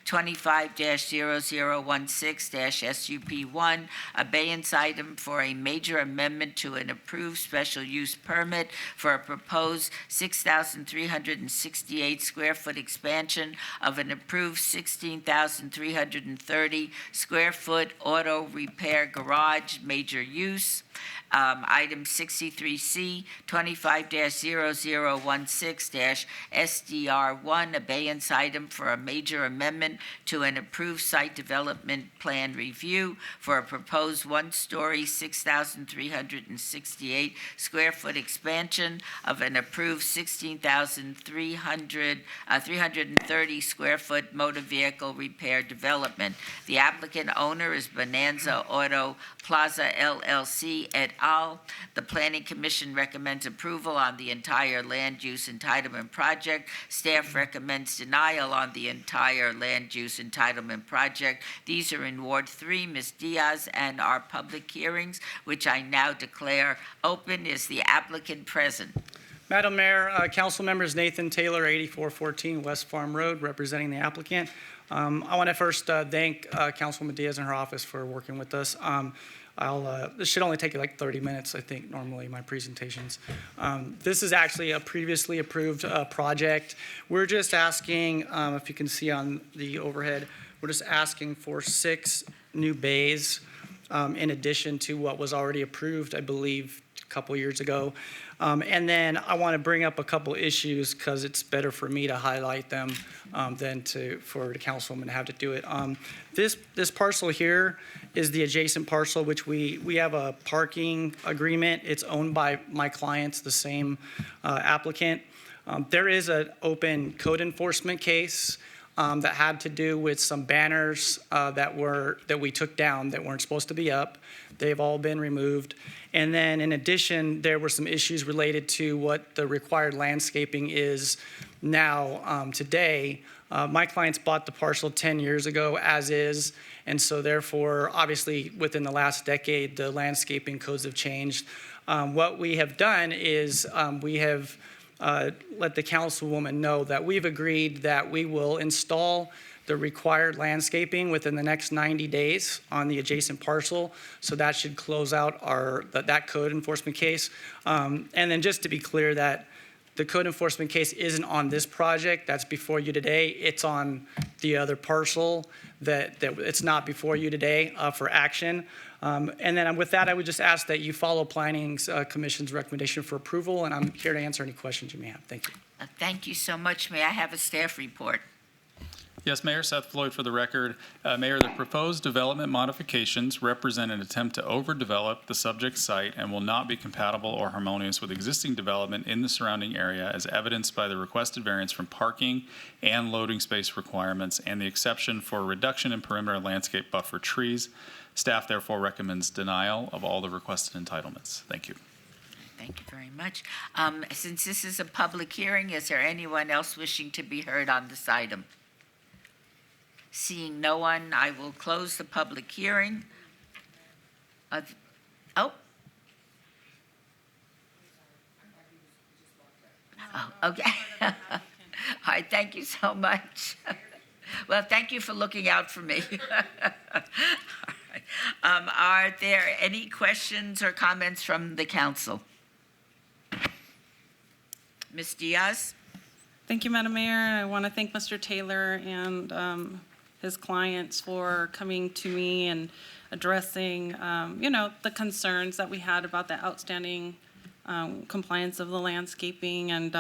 A: 25-0016-SUP1, abeyance item for a major amendment to an approved special use permit for a proposed 6,368 square foot expansion of an approved 16,330 square foot auto repair garage, major use. Item 63C, 25-0016-SDR1, abeyance item for a major amendment to an approved site development plan review for a proposed one-story, 6,368 square foot expansion of an approved 16,330 square foot motor vehicle repair development. The applicant owner is Bonanza Auto Plaza LLC et al. The Planning Commission recommends approval on the entire land use entitlement project. Staff recommends denial on the entire land use entitlement project. These are in Ward 3, Ms. Diaz, and our public hearings, which I now declare open. Is the applicant present?
J: Madam Mayor, Council members Nathan Taylor, 8414 West Farm Road, representing the applicant. I want to first thank Councilwoman Diaz and her office for working with us. This should only take like 30 minutes, I think, normally, my presentations. This is actually a previously approved project. We're just asking, if you can see on the overhead, we're just asking for 6 new bays in addition to what was already approved, I believe, a couple years ago. And then I want to bring up a couple issues because it's better for me to highlight them than for the councilwoman to have to do it. This parcel here is the adjacent parcel, which we have a parking agreement. It's owned by my clients, the same applicant. There is an open code enforcement case that had to do with some banners that we took down that weren't supposed to be up. They've all been removed. And then in addition, there were some issues related to what the required landscaping is now today. My clients bought the parcel 10 years ago as is, and so therefore, obviously, within the last decade, the landscaping codes have changed. What we have done is we have let the councilwoman know that we've agreed that we will install the required landscaping within the next 90 days on the adjacent parcel. So that should close out that code enforcement case. And then just to be clear that the code enforcement case isn't on this project that's before you today. It's on the other parcel that it's not before you today for action. And then with that, I would just ask that you follow Planning Commission's recommendation for approval, and I'm here to answer any questions you may have. Thank you.
A: Thank you so much. May I have a staff report?
K: Yes, Mayor, Seth Floyd for the record. Mayor, the proposed development modifications represent an attempt to overdevelop the subject site and will not be compatible or harmonious with existing development in the surrounding area, as evidenced by the requested variance from parking and loading space requirements and the exception for reduction in perimeter landscape buffer trees. Staff therefore recommends denial of all the requested entitlements. Thank you.
A: Thank you very much. Since this is a public hearing, is there anyone else wishing to be heard on this item? Seeing no one, I will close the public hearing. Okay. All right, thank you so much. Well, thank you for looking out for me. All right. Are there any questions or comments from the council? Ms. Diaz?
R: Thank you, Madam Mayor. I want to thank Mr. Taylor and his clients for coming to me and addressing, the concerns that we had about the outstanding compliance of the landscaping. And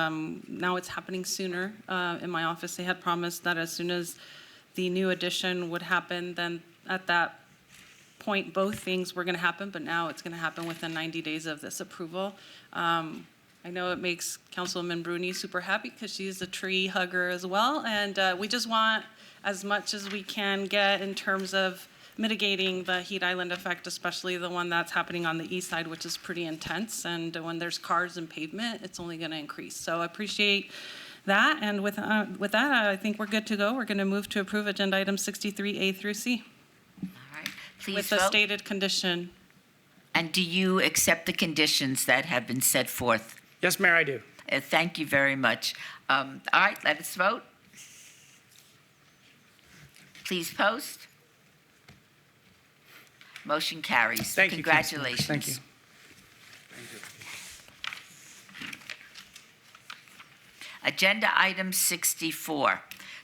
R: now it's happening sooner. In my office, they had promised that as soon as the new addition would happen, then at that point, both things were going to happen, but now it's going to happen within 90 days of this approval. I know it makes Councilwoman Bruni super happy because she's a tree hugger as well. And we just want as much as we can get in terms of mitigating the heat island effect, especially the one that's happening on the east side, which is pretty intense. And when there's cars and pavement, it's only going to increase. So I appreciate that. And with that, I think we're good to go. We're going to move to approve agenda items 63A through C.
A: All right, please
R: With
A: vote.
R: the stated condition.
A: And do you accept the conditions that have been set forth?
J: Yes, Mayor, I do.
A: Thank you very much. All right, let us vote. Please post. Motion carries.
J: Thank you, Councilmember.
A: Congratulations.
J: Thank you.
A: Agenda item 64,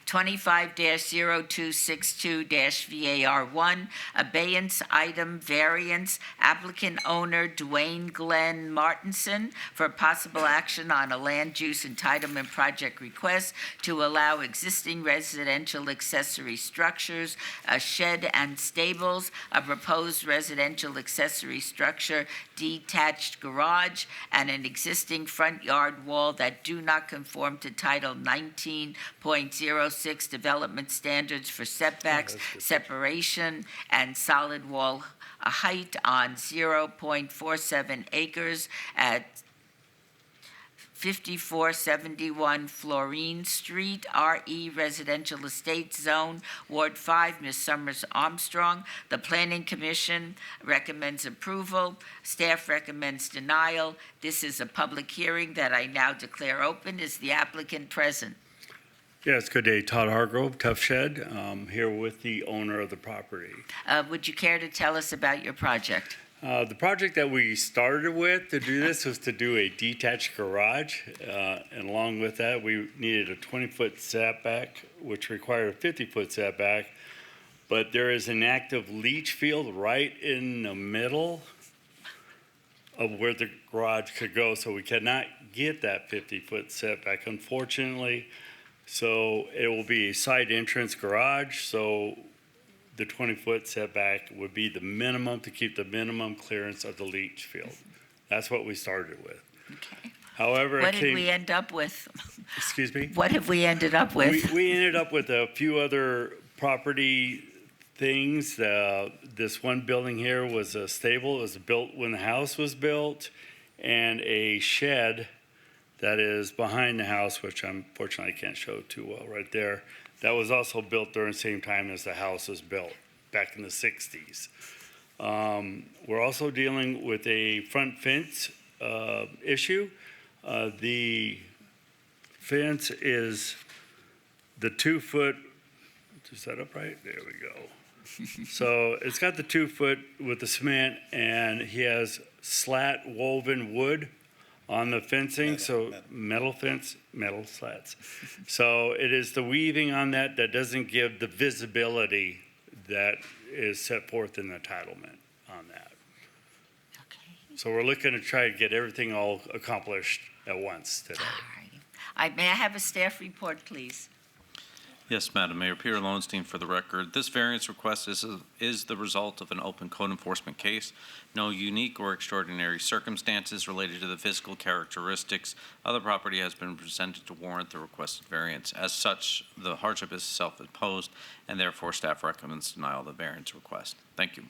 A: 25-0262-VAR1, abeyance item variance, applicant owner Dwayne Glenn Martinson for possible action on a land use entitlement project request to allow existing residential accessory structures, a shed and stables, a proposed residential accessory structure, detached garage, and an existing front yard wall that do not conform to Title 19.06 development standards for setbacks, separation, and solid wall height on 0.47 acres at 5471 Florine Street, RE Residential Estate Zone, Ward 5, Ms. Summers Armstrong. The Planning Commission recommends approval. Staff recommends denial. This is a public hearing that I now declare open. Is the applicant present?
Q: Yes, good day. Todd Hargrove, Tough Shed, here with the owner of the property.
A: Would you care to tell us about your project?
Q: The project that we started with to do this was to do a detached garage. And along with that, we needed a 20-foot setback, which required a 50-foot setback. But there is an active leach field right in the middle of where the garage could go. So we cannot get that 50-foot setback, unfortunately. So it will be a side entrance garage. So the 20-foot setback would be the minimum to keep the minimum clearance of the leach field. That's what we started with.
A: Okay.
Q: However,
A: What did we end up with?
Q: Excuse me?
A: What have we ended up with?
Q: We ended up with a few other property things. This one building here was a stable. It was built when the house was built, and a shed that is behind the house, which unfortunately I can't show too well right there. That was also built during the same time as the house was built, back in the 60s. We're also dealing with a front fence issue. The fence is the 2-foot, is that up right? There we go. So it's got the 2-foot with the cement, and he has slat woven wood on the fencing, metal slats. So it is the weaving on that that doesn't give the visibility that is set forth in the entitlement on that.
A: Okay.
Q: So we're looking to try to get everything all accomplished at once today.
A: May I have a staff report, please?
F: Yes, Madam Mayor. Peter Lowenstein for the record. This variance request is the result of an open code enforcement case. No unique or extraordinary circumstances related to the physical characteristics of the property has been presented to warrant the requested variance. As such, the hardship is self-imposed, and therefore staff recommends denial of the variance request. Thank you.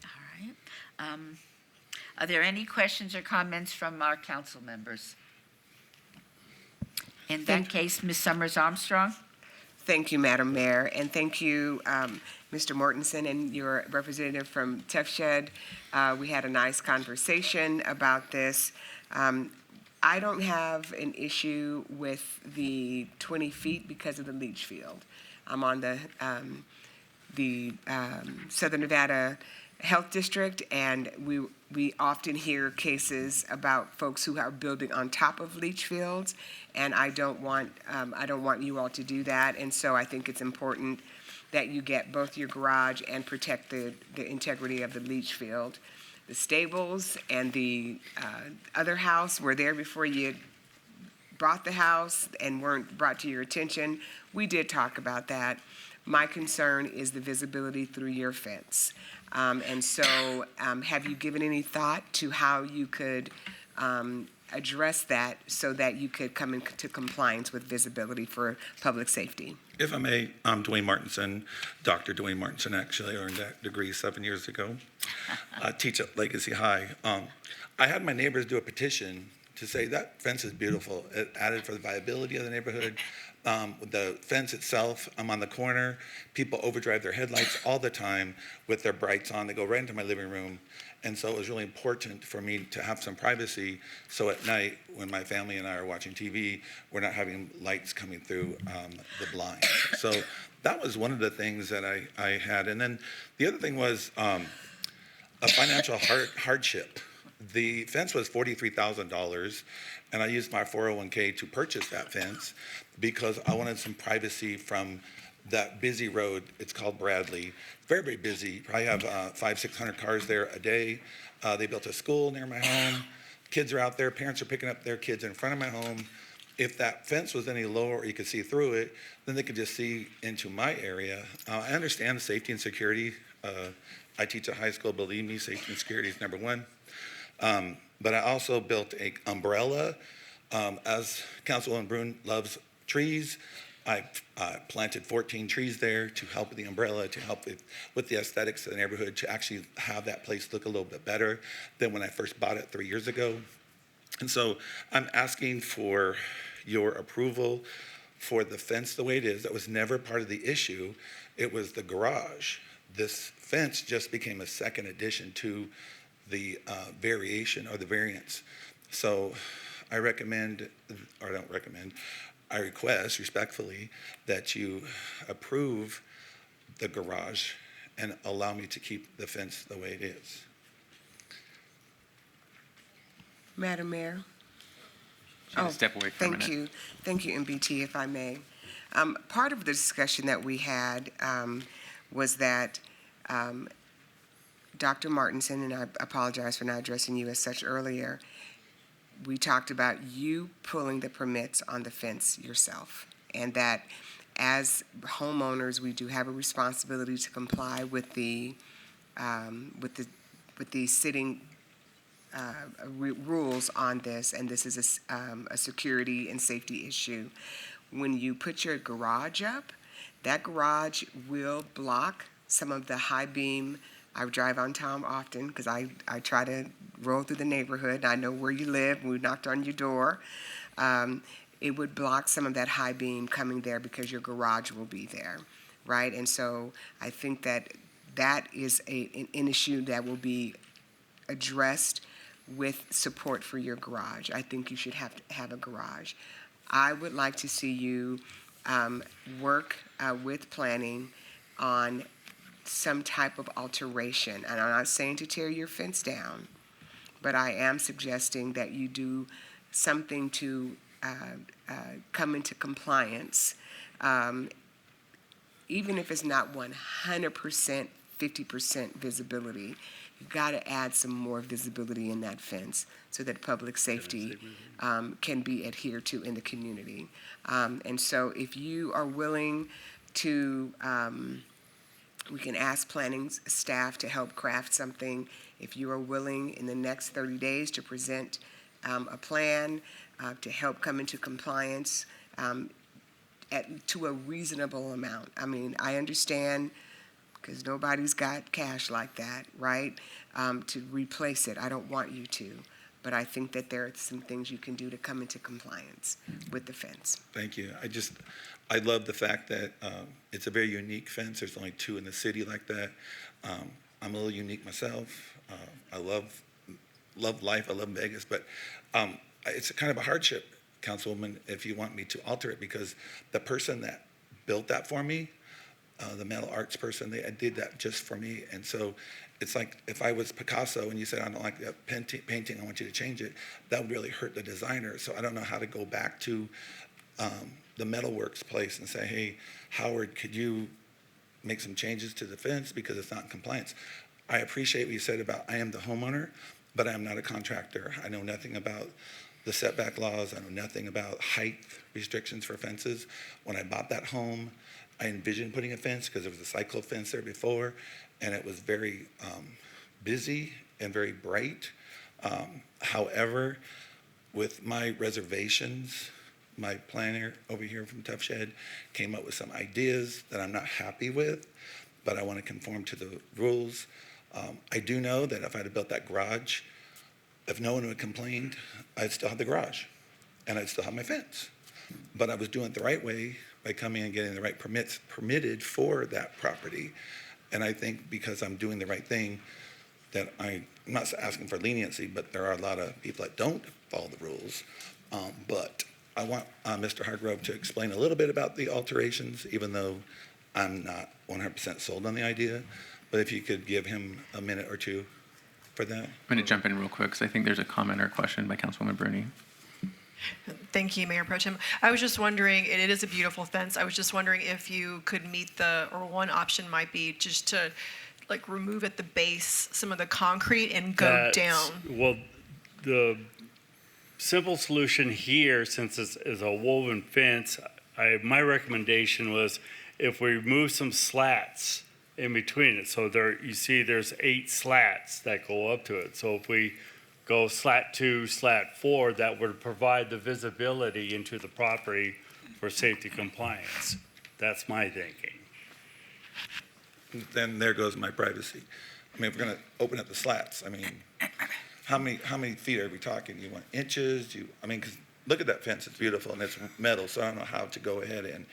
A: All right. Are there any questions or comments from our council members? In that case, Ms. Summers Armstrong?
B: Thank you, Madam Mayor, and thank you, Mr. Mortensen and your representative from Tough Shed. We had a nice conversation about this. I don't have an issue with the 20 feet because of the leach field. I'm on the Southern Nevada health district, and we often hear cases about folks who are building on top of leach fields, and I don't want you all to do that. And so I think it's important that you get both your garage and protect the integrity of the leach field. The stables and the other house were there before you bought the house and weren't brought to your attention. We did talk about that. My concern is the visibility through your fence. And so have you given any thought to how you could address that so that you could come into compliance with visibility for public safety?
N: If I may, I'm Dwayne Martinson, Dr. Dwayne Martinson. Actually, I earned that degree 7 years ago. I teach at Legacy High. I had my neighbors do a petition to say that fence is beautiful. It added for the viability of the neighborhood. The fence itself, I'm on the corner. People overdrive their headlights all the time with their brights on. They go right into my living room. And so it was really important for me to have some privacy. So at night, when my family and I are watching TV, we're not having lights coming through the blinds. So that was one of the things that I had. And then the other thing was a financial hardship. The fence was $43,000, and I used my 401k to purchase that fence because I wanted some privacy from that busy road. It's called Bradley. Very, very busy. Probably have 500-600 cars there a day. They built a school near my home. Kids are out there. Parents are picking up their kids in front of my home. If that fence was any lower or you could see through it, then they could just see into my area. I understand safety and security. I teach at high school. Believe me, safety and security is number one. But I also built an umbrella. As Councilwoman Brune loves trees, I planted 14 trees there to help with the umbrella, to help with the aesthetics of the neighborhood, to actually have that place look a little bit better than when I first bought it 3 years ago. And so I'm asking for your approval for the fence the way it is. That was never part of the issue. It was the garage. This fence just became a second addition to the variation or the variance. So I recommend, or don't recommend, I request respectfully that you approve the garage and allow me to keep the fence the way it is.
B: Madam Mayor?
G: Step away for a minute.
B: Thank you. Thank you, MBT, if I may. Part of the discussion that we had was that Dr. Martinson, and I apologize for not addressing you as such earlier, we talked about you pulling the permits on the fence yourself, and that as homeowners, we do have a responsibility to comply with the sitting rules on this, and this is a security and safety issue. When you put your garage up, that garage will block some of the high beam. I drive on Tom often because I try to roll through the neighborhood. I know where you live. We knocked on your door. It would block some of that high beam coming there because your garage will be there, right? And so I think that is an issue that will be addressed with support for your garage. I think you should have a garage. I would like to see you work with planning on some type of alteration. And I'm not saying to tear your fence down, but I am suggesting that you do something to come into compliance, even if it's not 100%, 50% visibility. You've got to add some more visibility in that fence so that public safety can be adhered to in the community. And so if you are willing to, we can ask planning staff to help craft something. If you are willing in the next 30 days to present a plan to help come into compliance to a reasonable amount. I mean, I understand, because nobody's got cash like that, right, to replace it. I don't want you to. But I think that there are some things you can do to come into compliance with the fence.
N: Thank you. I love the fact that it's a very unique fence. There's only 2 in the city like that. I'm a little unique myself. I love life. I love Vegas. But it's kind of a hardship, Councilwoman, if you want me to alter it, because the person that built that for me, the metal arts person, they did that just for me. And so it's like if I was Picasso and you said, I don't like that painting, I want you to change it, that would really hurt the designer. So I don't know how to go back to the metalworks place and say, hey, Howard, could you make some changes to the fence because it's not in compliance? I appreciate what you said about I am the homeowner, but I am not a contractor. I know nothing about the setback laws. I know nothing about height restrictions for fences. When I bought that home, I envisioned putting a fence because there was a cyclo fence there before, and it was very busy and very bright. However, with my reservations, my planner over here from Tough Shed came up with some ideas that I'm not happy with, but I want to conform to the rules. I do know that if I'd have built that garage, if no one would have complained, I'd still have the garage and I'd still have my fence. But I was doing it the right way by coming and getting the right permits permitted for that property. And I think because I'm doing the right thing, that I'm not asking for leniency, but there are a lot of people that don't follow the rules. But I want Mr. Hargrove to explain a little bit about the alterations, even though I'm not 100% sold on the idea. But if you could give him a minute or two for that.
G: I'm going to jump in real quick because I think there's a comment or question by Councilwoman Bruni.
S: Thank you, Mayor Pro Tem. I was just wondering, and it is a beautiful fence, I was just wondering if you could meet or one option might be just to like remove at the base some of the concrete and go down.
Q: Well, the simple solution here, since it's a woven fence, my recommendation was if we remove some slats in between it. So there, you see there's 8 slats that go up to it. So if we go slat 2, slat 4, that would provide the visibility into the property for safety compliance. That's my thinking.
N: Then there goes my privacy. I mean, if we're going to open up the slats, I mean, how many feet are we talking? You want inches? Because look at that fence. It's beautiful and it's metal, so I don't know how to go ahead and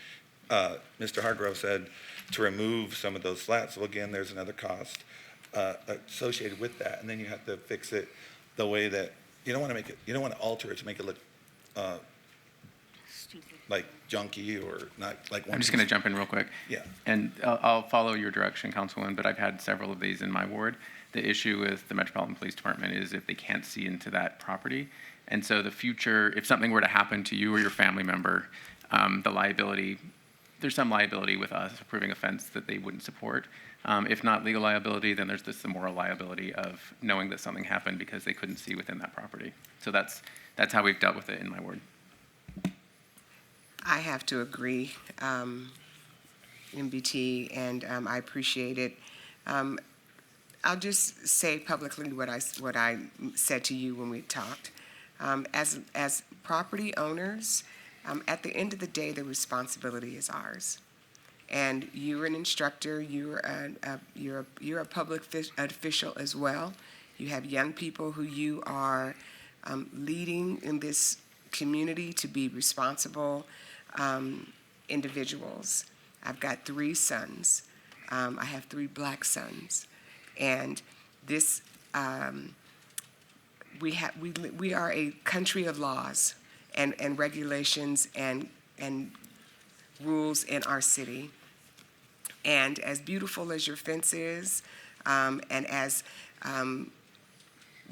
N: Mr. Hargrove said to remove some of those slats. Well, again, there's another cost associated with that, and then you have to fix it the way that you don't want to alter it to make it look like junky or not like.
G: I'm just going to jump in real quick.
N: Yeah.
G: And I'll follow your direction, Councilwoman, but I've had several of these in my ward. The issue with the Metropolitan Police Department is if they can't see into that property. And so the future, if something were to happen to you or your family member, the liability, there's some liability with us approving a fence that they wouldn't support. If not legal liability, then there's the moral liability of knowing that something happened because they couldn't see within that property. So that's how we've dealt with it in my ward.
B: I have to agree, MBT, and I appreciate it. I'll just say publicly what I said to you when we talked. As property owners, at the end of the day, the responsibility is ours. And you're an instructor. You're a public official as well. You have young people who you are leading in this community to be responsible individuals. I've got 3 sons. I have 3 black sons, and this we are a country of laws and regulations and rules in our city. And as beautiful as your fence is, and as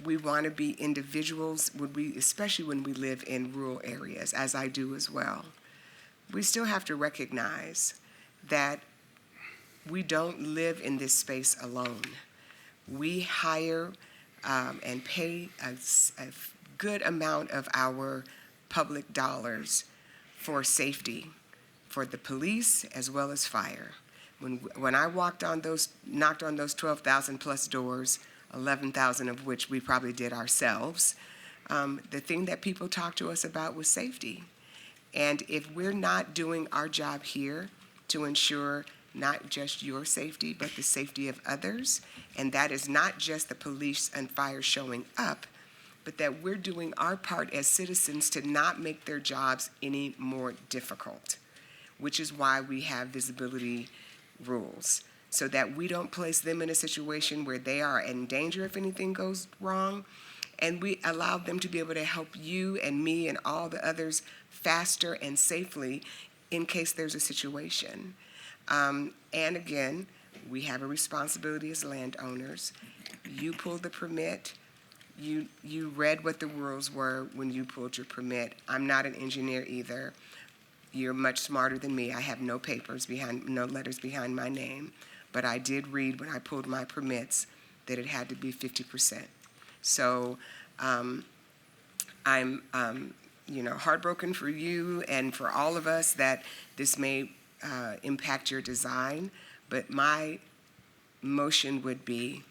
B: we want to be individuals, especially when we live in rural areas, as I do as well, we still have to recognize that we don't live in this space alone. We hire and pay a good amount of our public dollars for safety, for the police as well as fire. When I knocked on those 12,000 plus doors, 11,000 of which we probably did ourselves, the thing that people talked to us about was safety. And if we're not doing our job here to ensure not just your safety, but the safety of others, and that is not just the police and fire showing up, but that we're doing our part as citizens to not make their jobs any more difficult, which is why we have visibility rules, so that we don't place them in a situation where they are in danger if anything goes wrong, and we allow them to be able to help you and me and all the others faster and safely in case there's a situation. And again, we have a responsibility as landowners. You pulled the permit. You read what the rules were when you pulled your permit. I'm not an engineer either. You're much smarter than me. I have no letters behind my name. But I did read when I pulled my permits that it had to be 50%. So I'm heartbroken for you and for all of us that this may impact your design. But my motion would be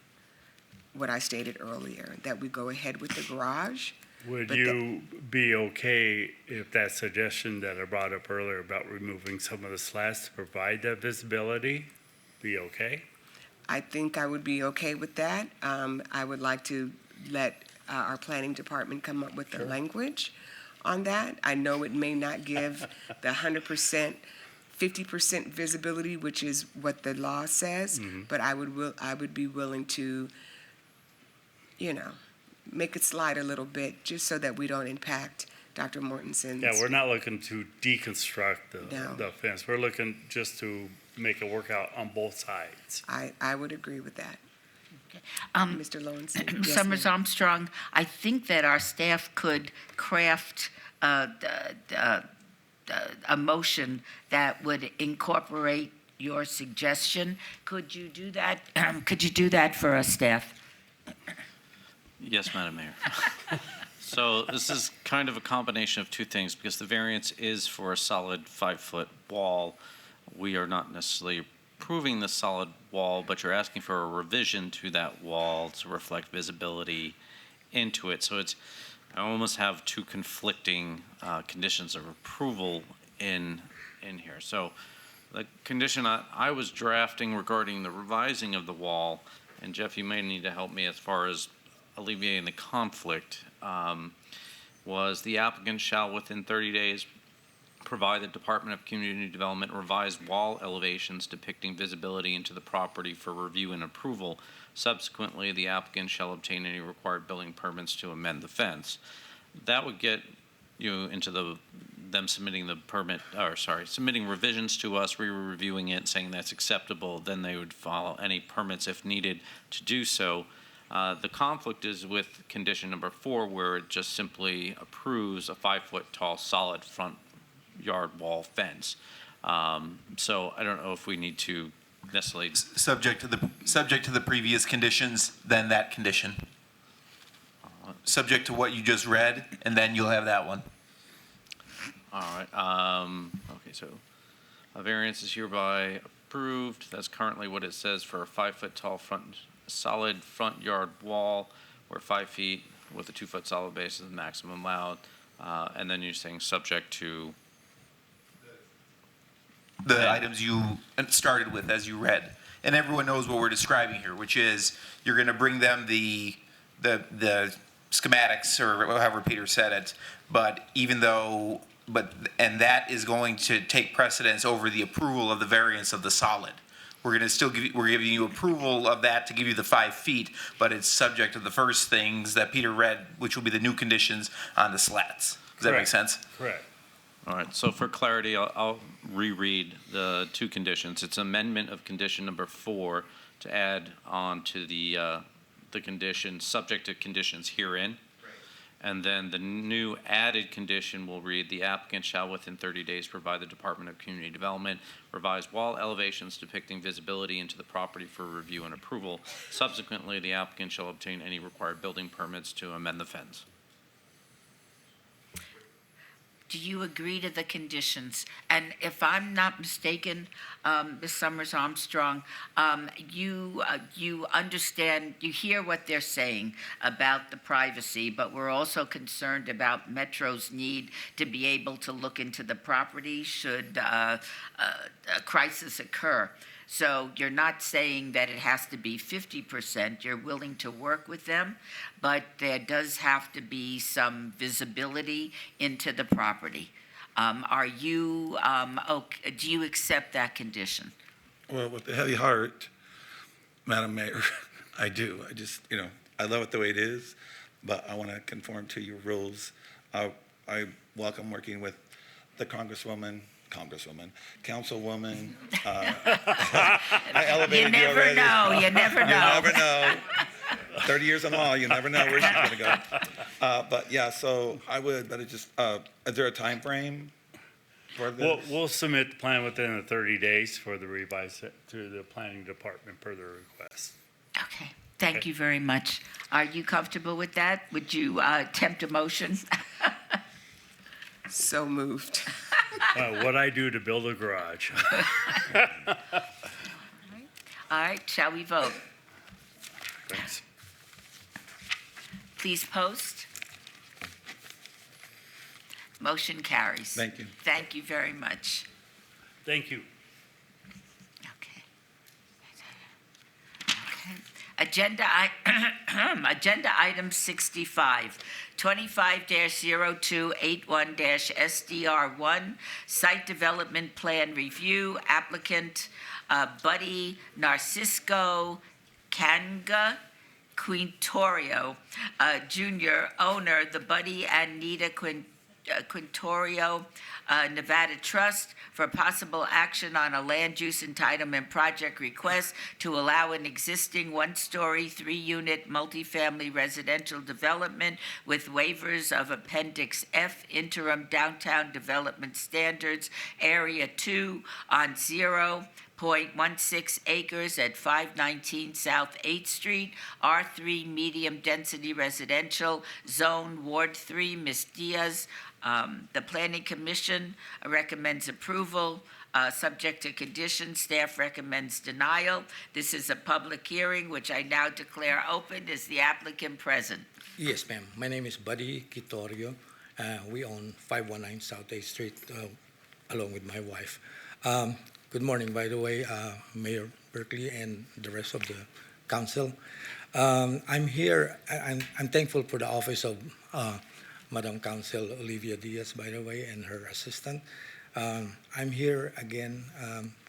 B: what I stated earlier, that we go ahead with the garage.
Q: Would
B: but
Q: you be okay if that suggestion that I brought up earlier about removing some of the slats to provide that visibility, be okay?
B: I think I would be okay with that. I would like to let our planning department come up with the language on that. I know it may not give the 100%, 50% visibility, which is what the law says, but I would be willing to, make it slide a little bit, just so that we don't impact Dr. Mortensen's.
Q: Yeah, we're not looking to deconstruct
B: No.
Q: the fence. We're looking just to make it work out on both sides.
B: I would agree with that. Mr. Lowenstein? Yes,
A: Summers
B: ma'am.
A: Armstrong, I think that our staff could craft a motion that would incorporate your suggestion. Could you do that? Could you do that for us, staff?
F: Yes, Madam Mayor. So this is kind of a combination of two things, because the variance is for a solid 5-foot wall. We are not necessarily approving the solid wall, but you're asking for a revision to that wall to reflect visibility into it. So I almost have two conflicting conditions of approval in here. So the condition I was drafting regarding the revising of the wall, and Jeff, you may need to help me as far as alleviating the conflict, was the applicant shall within 30 days provide the Department of Community Development revised wall elevations depicting visibility into the property for review and approval. Subsequently, the applicant shall obtain any required building permits to amend the fence. That would get you into them submitting the permit, submitting revisions to us, re-reviewing it, saying that's acceptable. Then they would follow any permits if needed to do so. The conflict is with condition number 4, where it just simply approves a 5-foot tall solid front yard wall fence. So I don't know if we need to necessarily
L: Subject to the previous conditions, then that condition. Subject to what you just read, and then you'll have that one.
F: All right. Okay, so a variance is hereby approved. That's currently what it says for a 5-foot tall solid front yard wall, where 5 feet with a 2-foot solid base is the maximum allowed. And then you're saying subject to
L: the items you started with as you read. And everyone knows what we're describing here, which is you're going to bring them the schematics, or however Peter said it, and that is going to take precedence over the approval of the variance of the solid. We're going to still we're giving you approval of that to give you the 5 feet, but it's subject to the first things that Peter read, which will be the new conditions on the slats. Does that make sense?
Q: Correct.
F: All right, so for clarity, I'll reread the two conditions. It's amendment of condition number 4 to add on to the condition, subject to conditions herein. And then the new added condition will read, the applicant shall within 30 days provide the Department of Community Development revised wall elevations depicting visibility into the property for review and approval. Subsequently, the applicant shall obtain any required building permits to amend the fence.
A: Do you agree to the conditions? And if I'm not mistaken, Ms. Summers Armstrong, you understand, you hear what they're saying about the privacy, but we're also concerned about Metro's need to be able to look into the property should a crisis occur. So you're not saying that it has to be 50%. You're willing to work with them, but there does have to be some visibility into the property. Do you accept that condition?
N: Well, with a heavy heart, Madam Mayor, I do. I just, I love it the way it is, but I want to conform to your rules. I welcome working with the Congresswoman Congresswoman, Councilwoman. I elevated you already.
A: You never know.
N: You never know. 30 years in law, you never know where she's going to go. But yeah, so I would better just, is there a time frame for this?
Q: We'll submit the plan within the 30 days for the revise to the planning department per their request.
A: Okay, thank you very much. Are you comfortable with that? Would you attempt a motion?
B: So moved.
Q: What I do to build a garage.
A: All right, shall we vote?
Q: Thanks.
A: Please post. Motion carries.
N: Thank you.
A: Thank you very much.
Q: Thank you.
A: Okay. Agenda item 65, 25-0281-SDR1, Site Development Plan Review, applicant Buddy Narcisco Kanga Quintorio, Jr., owner, the Buddy and Nita Quintorio Nevada Trust, for possible action on a land use entitlement project request to allow an existing one-story, three-unit multifamily residential development with waivers of Appendix F interim downtown development standards, Area 2 on 0.16 acres at 519 South 8th Street, R3 medium density residential, zone Ward 3, Ms. Diaz. The Planning Commission recommends approval, subject to conditions. Staff recommends denial. This is a public hearing, which I now declare open. Is the applicant present?
D: Yes, ma'am. My name is Buddy Quintorio. We own 519 South 8th Street, along with my wife. Good morning, by the way, Mayor Berkeley and the rest of the council. I'm here, I'm thankful for the office of Madam Council Olivia Diaz, by the way, and her assistant. I'm here again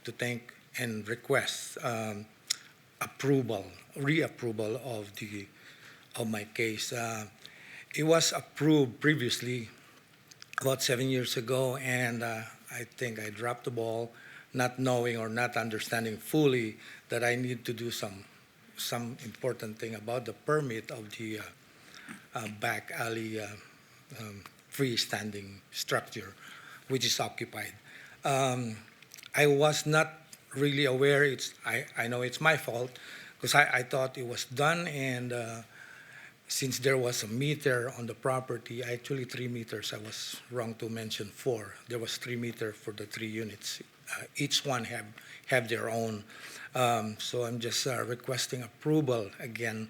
D: to thank and request reapproval of my case. It was approved previously about 7 years ago, and I think I dropped the ball, not knowing or not understanding fully that I need to do some important thing about the permit of the back alley freestanding structure, which is occupied. I was not really aware. I know it's my fault, because I thought it was done, and since there was a meter on the property, actually 3 meters, I was wrong to mention 4. There was 3 meters for the 3 units. Each one have their own. So I'm just requesting approval again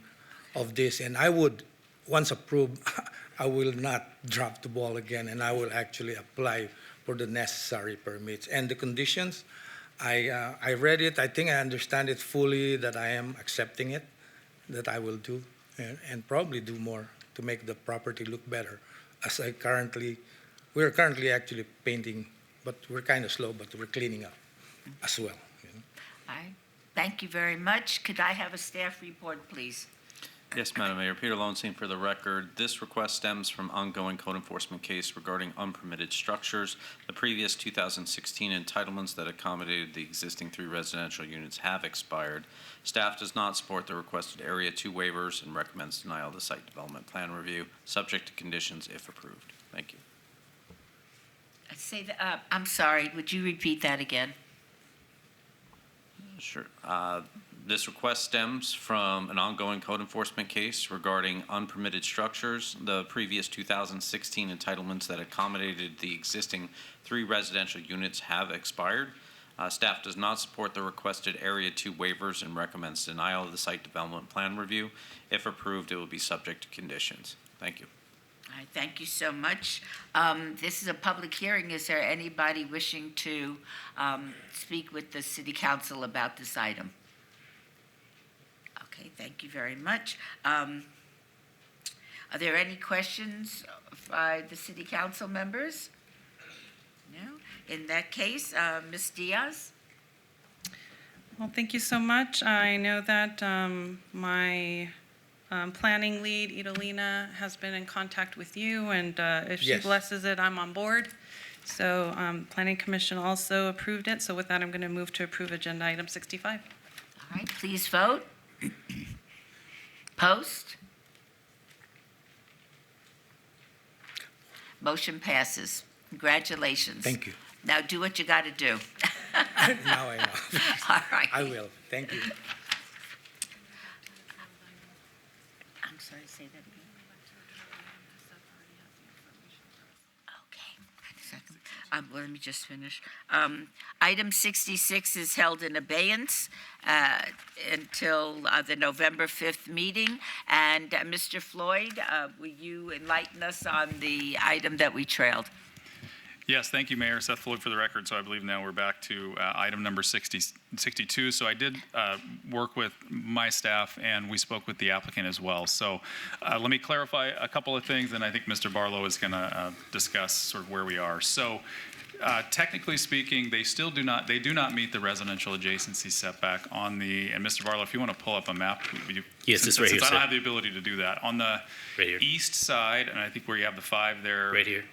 D: of this, and I would, once approved, I will not drop the ball again, and I will actually apply for the necessary permits. And the conditions, I read it. I think I understand it fully, that I am accepting it, that I will do, and probably do more to make the property look better. As we're currently actually painting, but we're kind of slow, but we're cleaning up as well.
A: All right. Thank you very much. Could I have a staff report, please?
F: Yes, Madam Mayor. Peter Lowenstein for the record. This request stems from ongoing code enforcement case regarding unpermitted structures. The previous 2016 entitlements that accommodated the existing 3 residential units have expired. Staff does not support the requested Area 2 waivers and recommends denial of the site development plan review, subject to conditions if approved. Thank you.
A: I'm sorry, would you repeat that again?
F: Sure. This request stems from an ongoing code enforcement case regarding unpermitted structures. The previous 2016 entitlements that accommodated the existing 3 residential units have expired. Staff does not support the requested Area 2 waivers and recommends denial of the site development plan review. If approved, it will be subject to conditions. Thank you.
A: All right, thank you so much. This is a public hearing. Is there anybody wishing to speak with the City Council about this item? Okay, thank you very much. Are there any questions by the City Council members? No? In that case, Ms. Diaz?
R: Well, thank you so much. I know that my planning lead, Idolina, has been in contact with you, and if she
D: Yes.
R: blesses it, I'm on board. So Planning Commission also approved it. So with that, I'm going to move to approve agenda item 65.
A: All right, please vote. Post. Motion passes. Congratulations.
D: Thank you.
A: Now do what you got to do.
D: Now I know.
A: All right.
D: I will. Thank you.
A: I'm sorry, say that again. Okay, a second. Let me just finish. Item 66 is held in abeyance until the November 5th meeting. And Mr. Floyd, will you enlighten us on the item that we trailed?
K: Yes, thank you, Mayor. Seth Floyd for the record. So I believe now we're back to item number 62. So I did work with my staff, and we spoke with the applicant as well. So let me clarify a couple of things, and I think Mr. Barlow is going to discuss sort of where we are. So technically speaking, they do not meet the residential adjacency setback on the, and Mr. Barlow, if you want to pull up a map.
H: Yes, it's right here,
K: Since I don't
H: sir.
K: have the ability to do that. On the
H: Right here.
K: east side, and I think where you have the 5 there.
H: Right here.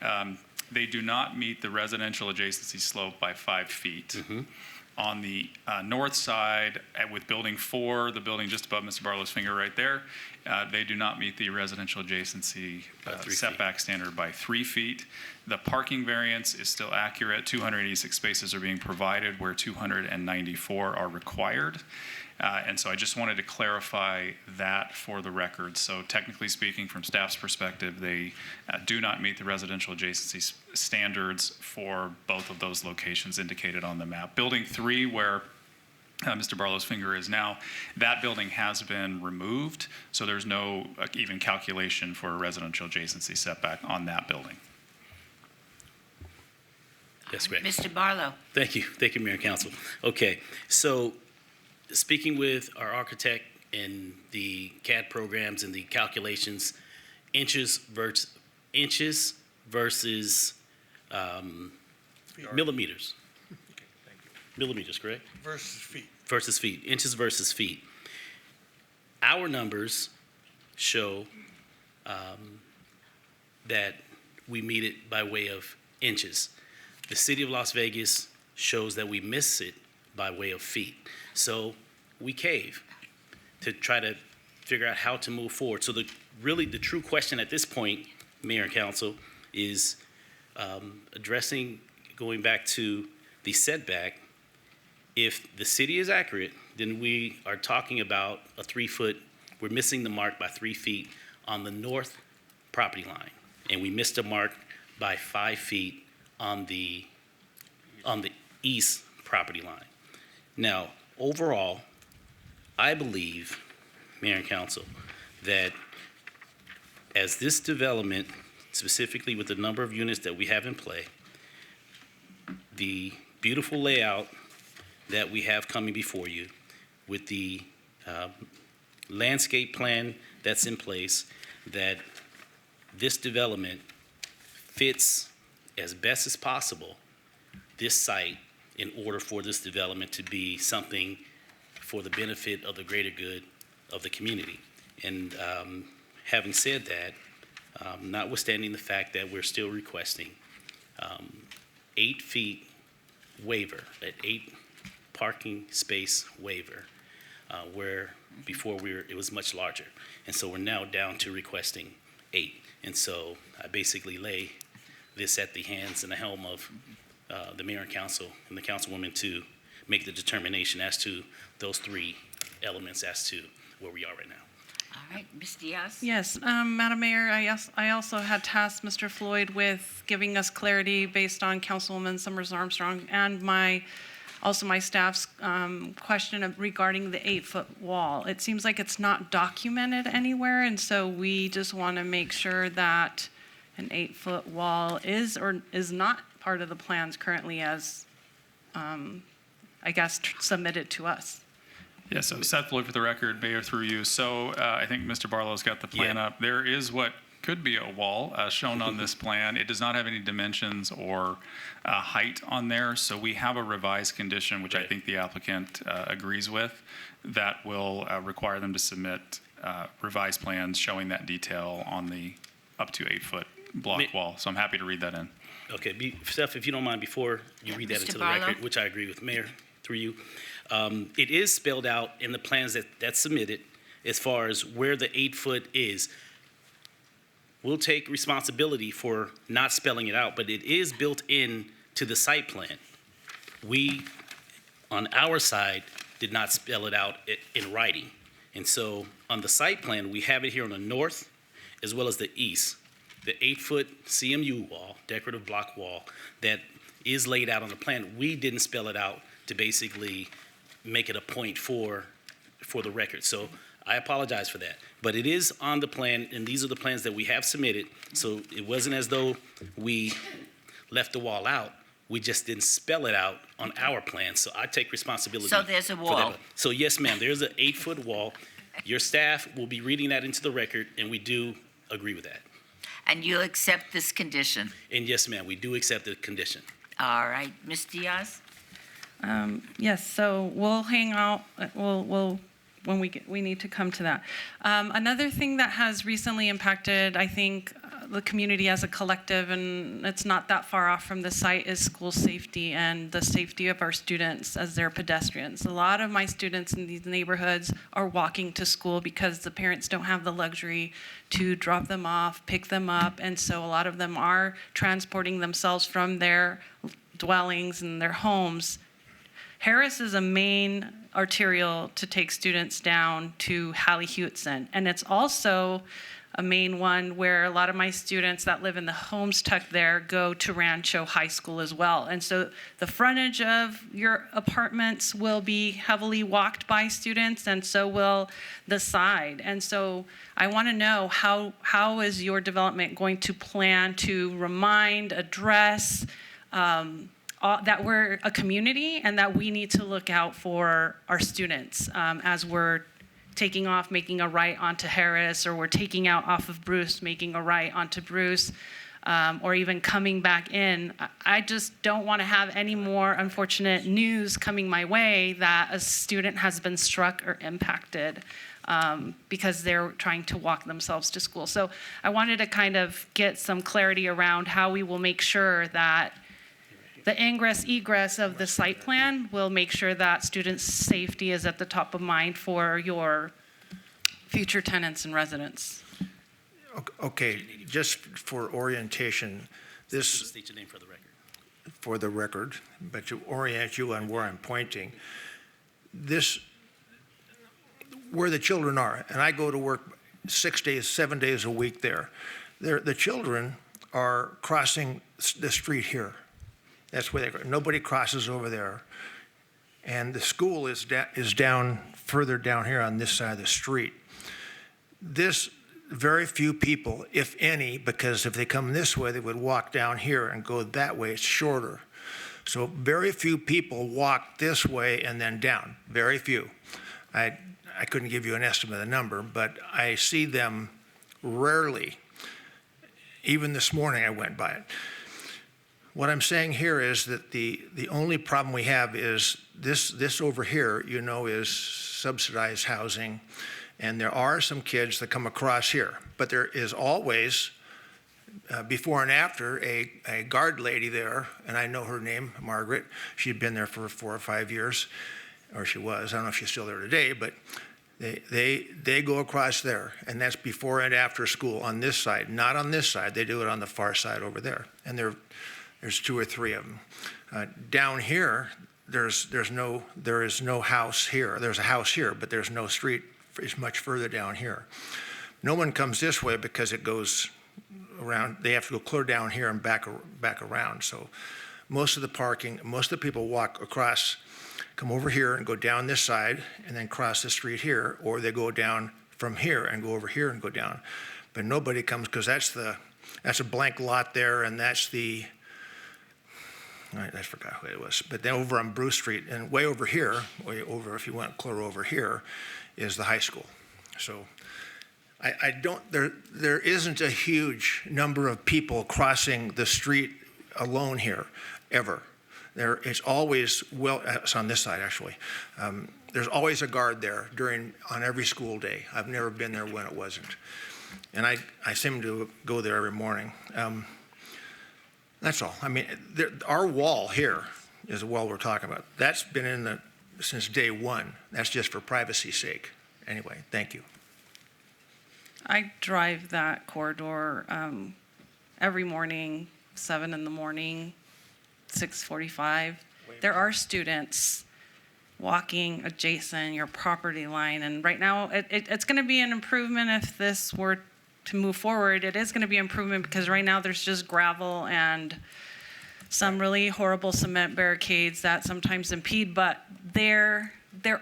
K: They do not meet the residential adjacency slope by 5 feet.
H: Mm-hmm.
K: On the north side, with Building 4, the building just above Mr. Barlow's finger right there, they do not meet the residential adjacency
H: By 3 feet.
K: setback standard by 3 feet. The parking variance is still accurate. 286 spaces are being provided where 294 are required. And so I just wanted to clarify that for the record. So technically speaking, from staff's perspective, they do not meet the residential adjacency standards for both of those locations indicated on the map. Building 3, where Mr. Barlow's finger is now, that building has been removed, so there's no even calculation for a residential adjacency setback on that building.
H: Yes, ma'am.
A: Mr. Barlow.
H: Thank you, Mayor and Council. Okay, so speaking with our architect and the CAD programs and the calculations, inches versus millimeters. Millimeters, correct?
I: Versus feet.
H: Versus feet, inches versus feet. Our numbers show that we meet it by way of inches. The city of Las Vegas shows that we miss it by way of feet. So we cave to try to figure out how to move forward. So the true question at this point, Mayor and Council, is addressing, going back to the setback. If the city is accurate, then we are talking about a 3-foot, we're missing the mark by 3 feet on the north property line. And we missed the mark by 5 feet on the east property line. Now, overall, I believe, Mayor and Council, that as this development, specifically with the number of units that we have in play, the beautiful layout that we have coming before you, with the landscape plan that's in place, that this development fits as best as possible this site in order for this development to be something for the benefit of the greater good of the community. And having said that, notwithstanding the fact that we're still requesting 8 feet waiver, an 8 parking space waiver, where before it was much larger. And so we're now down to requesting 8. And so I basically lay this at the hands and the helm of the mayor and council and the councilwoman to make the determination as to those 3 elements as to where we are right now.
A: All right, Ms. Diaz?
R: Yes, Madam Mayor, I also had tasked Mr. Floyd with giving us clarity based on Councilwoman Summers Armstrong and my staff's question regarding the 8-foot wall. It seems like it's not documented anywhere, and so we just want to make sure that an 8-foot wall is or is not part of the plans currently as, submitted to us.
K: Yeah, so Seth Floyd for the record, Mayor through you. So I think Mr. Barlow's got the plan up. There is what could be a wall shown on this plan. It does not have any dimensions or height on there. So we have a revised condition, which I think the applicant agrees with, that will require them to submit revised plans showing that detail on the up to 8-foot block wall. So I'm happy to read that in.
H: Okay, Steph, if you don't mind, before you read that
A: Mr.
H: into the
A: Barlow?
H: record, which I agree with, Mayor, through you, it is spelled out in the plans that's submitted as far as where the 8-foot is. We'll take responsibility for not spelling it out, but it is built in to the site plan. We, on our side, did not spell it out in writing. And so on the site plan, we have it here on the north as well as the east. The 8-foot CMU wall, decorative block wall, that is laid out on the plan. We didn't spell it out to basically make it a point for the record. So I apologize for that. But it is on the plan, and these are the plans that we have submitted. So it wasn't as though we left the wall out. We just didn't spell it out on our plan. So I take responsibility.
A: So there's a
H: for
A: wall.
H: that. So yes, ma'am, there's an 8-foot wall. Your staff will be reading that into the record, and we do agree with that.
A: And you'll accept this condition?
H: And yes, ma'am, we do accept the condition.
A: All right. Ms. Diaz?
R: Yes, so we'll hang out, we'll when we need to come to that. Another thing that has recently impacted, I think, the community as a collective, and it's not that far off from the site, is school safety and the safety of our students as they're pedestrians. A lot of my students in these neighborhoods are walking to school because the parents don't have the luxury to drop them off, pick them up, and so a lot of them are transporting themselves from their dwellings and their homes. Harris is a main arterial to take students down to Halley-Hewitson, and it's also a main one where a lot of my students that live in the homes tucked there go to Rancho High School as well. And so the frontage of your apartments will be heavily walked by students, and so will the side. And so I want to know how is your development going to plan to remind, address, that we're a community and that we need to look out for our students as we're taking off, making a right onto Harris, or we're taking out off of Bruce, making a right onto Bruce, or even coming back in. I just don't want to have any more unfortunate news coming my way that a student has been struck or impacted because they're trying to walk themselves to school. So I wanted to kind of get some clarity around how we will make sure that the ingress egress of the site plan will make sure that students' safety is at the top of mind for your future tenants and residents.
E: Okay, just for orientation, this,
H: State your name for the record.
E: for the record, but to orient you on where I'm pointing, this, where the children are, and I go to work 6 days, 7 days a week there, the children are crossing the street here. That's where nobody crosses over there. And the school is down further down here on this side of the street. This, very few people, if any, because if they come this way, they would walk down here and go that way. It's shorter. So very few people walk this way and then down. Very few. I couldn't give you an estimate of the number, but I see them rarely. Even this morning I went by it. What I'm saying here is that the only problem we have is this over here, you know, is subsidized housing, and there are some kids that come across here, but there is always, before and after, a guard lady there, and I know her name, Margaret. She'd been there for 4 or 5 years, or she was. I don't know if she's still there today, but they go across there, and that's before and after school on this side, not on this side. They do it on the far side over there, and there's 2 or 3 of them. Down here, there is no house here. There's a house here, but there's no street. It's much further down here. No one comes this way because it goes around. They have to go clear down here and back around. So most of the people walk across, come over here and go down this side and then cross the street here, or they go down from here and go over here and go down. But nobody comes because that's a blank lot there, and that's the, I forgot who it was, but then over on Bruce Street and way over here, way over, if you went clear over here, is the high school. So there isn't a huge number of people crossing the street alone here, ever. It's always, it's on this side actually. There's always a guard there on every school day. I've never been there when it wasn't. and I seem to go there every morning. That's all. I mean, our wall here is the wall we're talking about. That's been in since day one. That's just for privacy's sake. Anyway, thank you.
R: I drive that corridor every morning, 7 in the morning, 6:45. There are students walking adjacent your property line, and right now it's going to be an improvement if this were to move forward. It is going to be improvement because right now there's just gravel and some really horrible cement barricades that sometimes impede, but there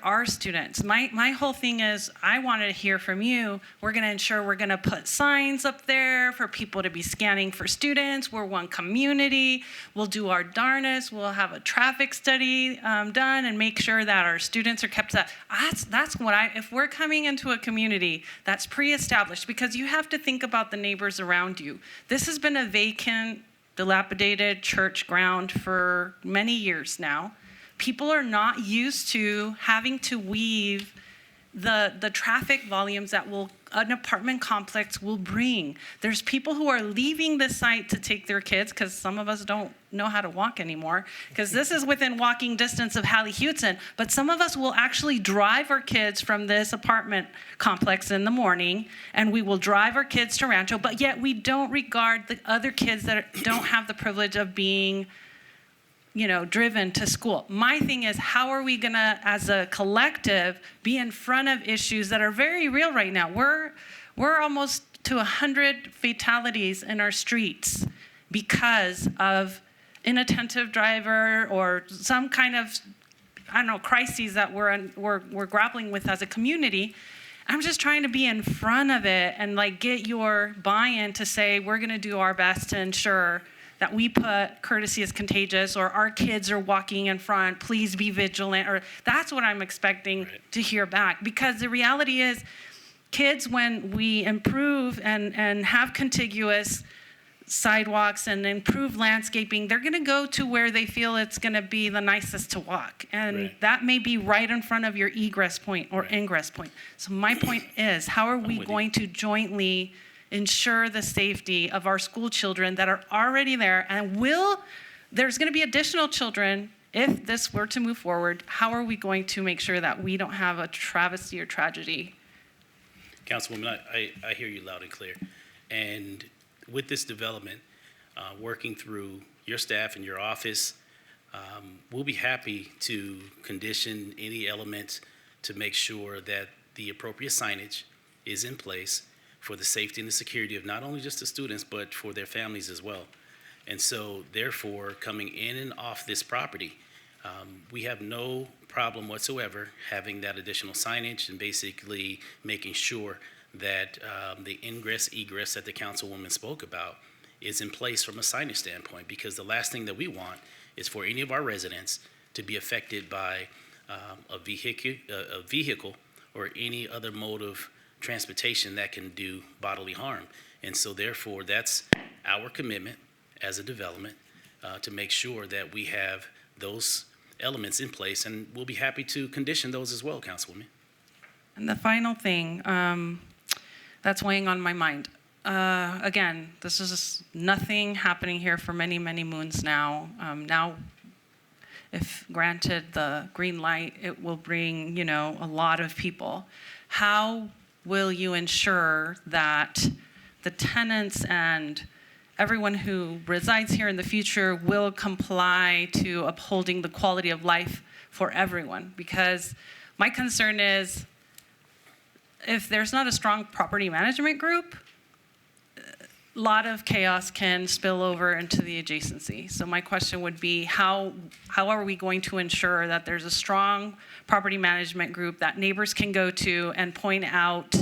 R: are students. My whole thing is I want to hear from you. We're going to ensure we're going to put signs up there for people to be scanning for students. We're one community. We'll do our darnest. We'll have a traffic study done and make sure that our students are kept up. That's what if we're coming into a community that's pre-established, because you have to think about the neighbors around you. This has been a vacant, dilapidated church ground for many years now. People are not used to having to weave the traffic volumes that an apartment complex will bring. There's people who are leaving the site to take their kids, because some of us don't know how to walk anymore, because this is within walking distance of Hallie-Hewson, but some of us will actually drive our kids from this apartment complex in the morning, and we will drive our kids to Rancho, but yet we don't regard the other kids that don't have the privilege of being driven to school. My thing is, how are we gonna, as a collective, be in front of issues that are very real right now? We're almost to 100 fatalities in our streets because of inattentive driver or some kind of, crises that we're grappling with as a community. I'm just trying to be in front of it and get your buy-in to say we're gonna do our best to ensure that we put courtesy is contagious, or our kids are walking in front, please be vigilant, or that's what I'm expecting to hear back. Because the reality is, kids, when we improve and have contiguous sidewalks and improve landscaping, they're gonna go to where they feel it's gonna be the nicest to walk. And that may be right in front of your egress point or ingress point. So my point is, how are we going to jointly ensure the safety of our school children that are already there, and there's going to be additional children if this were to move forward? How are we going to make sure that we don't have a travesty or tragedy?
H: Councilwoman, I hear you loud and clear. And with this development, working through your staff and your office, we'll be happy to condition any elements to make sure that the appropriate signage is in place for the safety and the security of not only just the students, but for their families as well. And so therefore, coming in and off this property, we have no problem whatsoever having that additional signage and basically making sure that the ingress, egress that the councilwoman spoke about is in place from a signage standpoint, because the last thing that we want is for any of our residents to be affected by a vehicle or any other mode of transportation that can do bodily harm. And so therefore, that's our commitment as a development to make sure that we have those elements in place, and we'll be happy to condition those as well, Councilwoman.
R: And the final thing that's weighing on my mind, again, this is just nothing happening here for many, many moons now. Now, if granted the green light, it will bring, a lot of people. How will you ensure that the tenants and everyone who resides here in the future will comply to upholding the quality of life for everyone? Because my concern is, if there's not a strong property management group, a lot of chaos can spill over into the adjacency. So my question would be, how are we going to ensure that there's a strong property management group that neighbors can go to and point out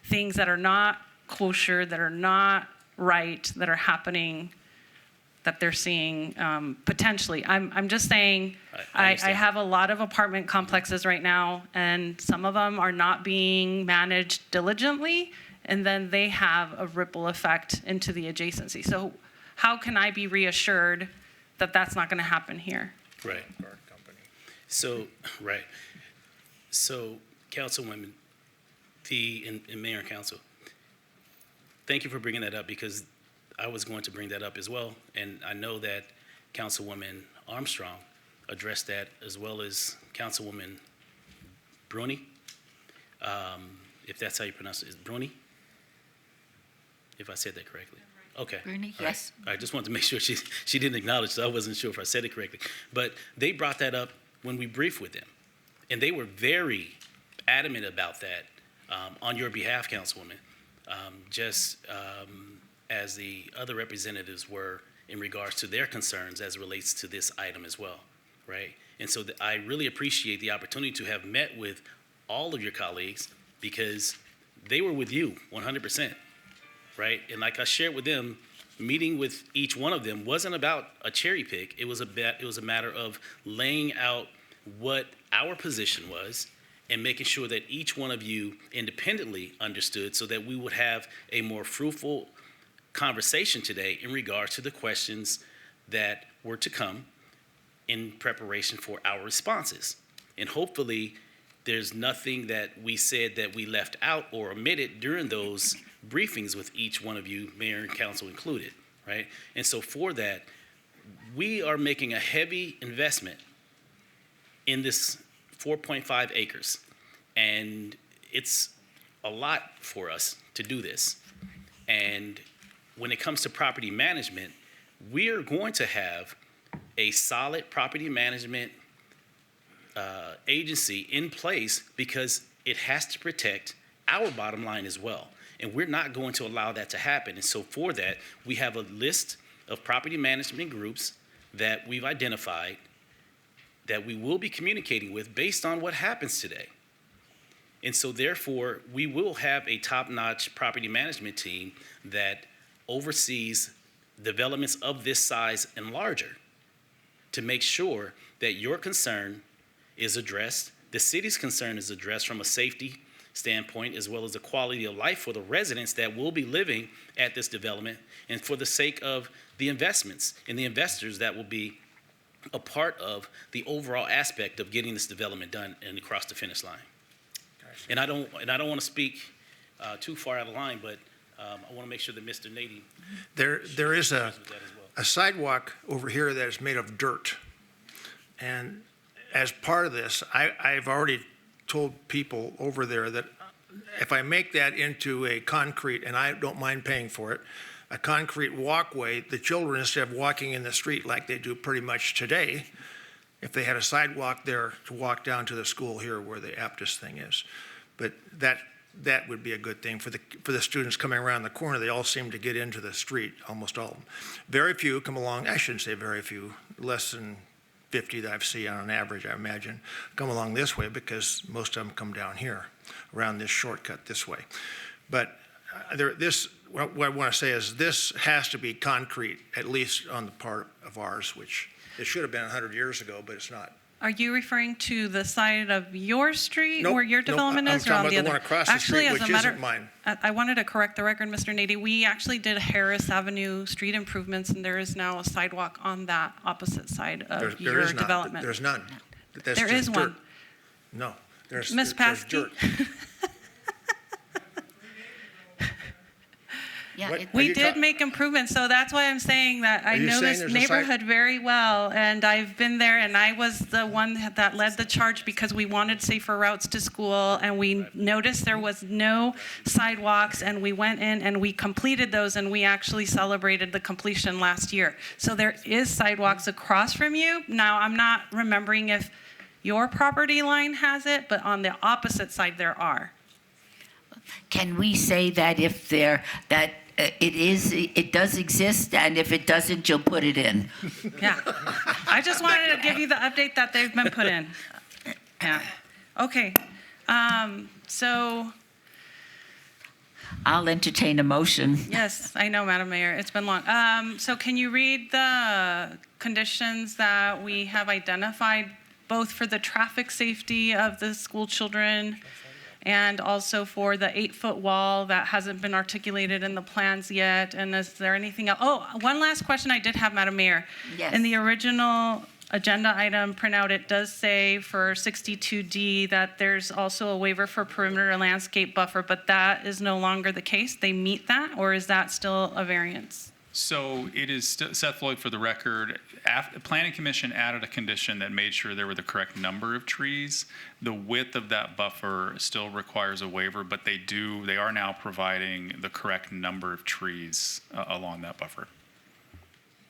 R: things that are not kosher, that are not right, that are happening, that they're seeing potentially? I'm just saying, I have a lot of apartment complexes right now, and some of them are not being managed diligently, and then they have a ripple effect into the adjacency. So how can I be reassured that that's not going to happen here?
H: Right. So, right. So, Councilwomen, and Mayor and Council, thank you for bringing that up, because I was going to bring that up as well. And I know that Councilwoman Armstrong addressed that, as well as Councilwoman Bruni. If that's how you pronounce it, is Bruni? If I said that correctly. Okay.
A: Bruni,
H: All right.
A: yes.
H: I just wanted to make sure she didn't acknowledge, so I wasn't sure if I said it correctly. But they brought that up when we briefed with them. And they were very adamant about that on your behalf, Councilwoman, as the other representatives were in regards to their concerns as it relates to this item as well, right? And so I really appreciate the opportunity to have met with all of your colleagues, because they were with you 100%, right? And like I shared with them, meeting with each one of them wasn't about a cherry pick. It was a matter of laying out what our position was and making sure that each one of you independently understood, so that we would have a more fruitful conversation today in regards to the questions that were to come in preparation for our responses. And hopefully, there's nothing that we said that we left out or omitted during those briefings with each one of you, mayor and council included, right? And so for that, we are making a heavy investment in this 4.5 acres. And it's a lot for us to do this. And when it comes to property management, we are going to have a solid property management agency in place, because it has to protect our bottom line as well. And we're not going to allow that to happen. And so for that, we have a list of property management groups that we've identified that we will be communicating with based on what happens today. And so therefore, we will have a top-notch property management team that oversees developments of this size and larger, to make sure that your concern is addressed, the city's concern is addressed from a safety standpoint, as well as the quality of life for the residents that will be living at this development, and for the sake of the investments and the investors that will be a part of the overall aspect of getting this development done and across the finish line. And I don't want to speak too far out of line, but I want to make sure that Mr. Nady.
E: There is a sidewalk over here that is made of dirt. And as part of this, I've already told people over there that if I make that into a concrete, and I don't mind paying for it, a concrete walkway, the children, instead of walking in the street like they do pretty much today, if they had a sidewalk there to walk down to the school here where the Aptus thing is. But that would be a good thing for the students coming around the corner. They all seem to get into the street, almost all of them. Very few come along, I shouldn't say very few, less than 50 that I've seen on average, I imagine, come along this way, because most of them come down here, around this shortcut this way. But what I want to say is this has to be concrete, at least on the part of ours, which it should have been 100 years ago, but it's not.
R: Are you referring to the side of your street
E: Nope,
R: where your
E: nope,
R: development
E: I'm
R: is, or
E: talking
R: on
E: about
R: the
E: the
R: other?
E: one across the street, which isn't mine.
R: I wanted to correct the record, Mr. Nady. We actually did Harris Avenue street improvements, and there is now a sidewalk on that opposite side of
E: There
R: your
E: is none.
R: development.
E: There's none. That's
R: There
E: just
R: is
E: dirt.
R: one.
E: No, there's
R: Ms. Paskey?
E: dirt.
A: Yeah,
E: What-
R: We
E: are you
R: did
E: ta-
R: make improvements, so that's why I'm saying that I
E: Are you
R: know
E: saying
R: this
E: there's a site-
R: neighborhood very well, and I've been there, and I was the one that led the charge, because we wanted safer routes to school, and we noticed there was no sidewalks, and we went in and we completed those, and we actually celebrated the completion last year. So there is sidewalks across from you. Now, I'm not remembering if your property line has it, but on the opposite side there are.
A: Can we say that if it does exist, and if it doesn't, you'll put it in?
R: Yeah. I just wanted to give you the update that they've been put in. Yeah. Okay. So,
A: I'll entertain a motion.
R: yes, I know, Madam Mayor, it's been long. So can you read the conditions that we have identified, both for the traffic safety of the school children and also for the 8-foot wall that hasn't been articulated in the plans yet? And is there anything else? Oh, one last question I did have, Madam Mayor.
A: Yes.
R: In the original agenda item printout, it does say for 62D that there's also a waiver for perimeter landscape buffer, but that is no longer the case. They meet that, or is that still a variance?
K: So it is, Seth Floyd, for the record, Planning Commission added a condition that made sure there were the correct number of trees. The width of that buffer still requires a waiver, but they are now providing the correct number of trees along that buffer.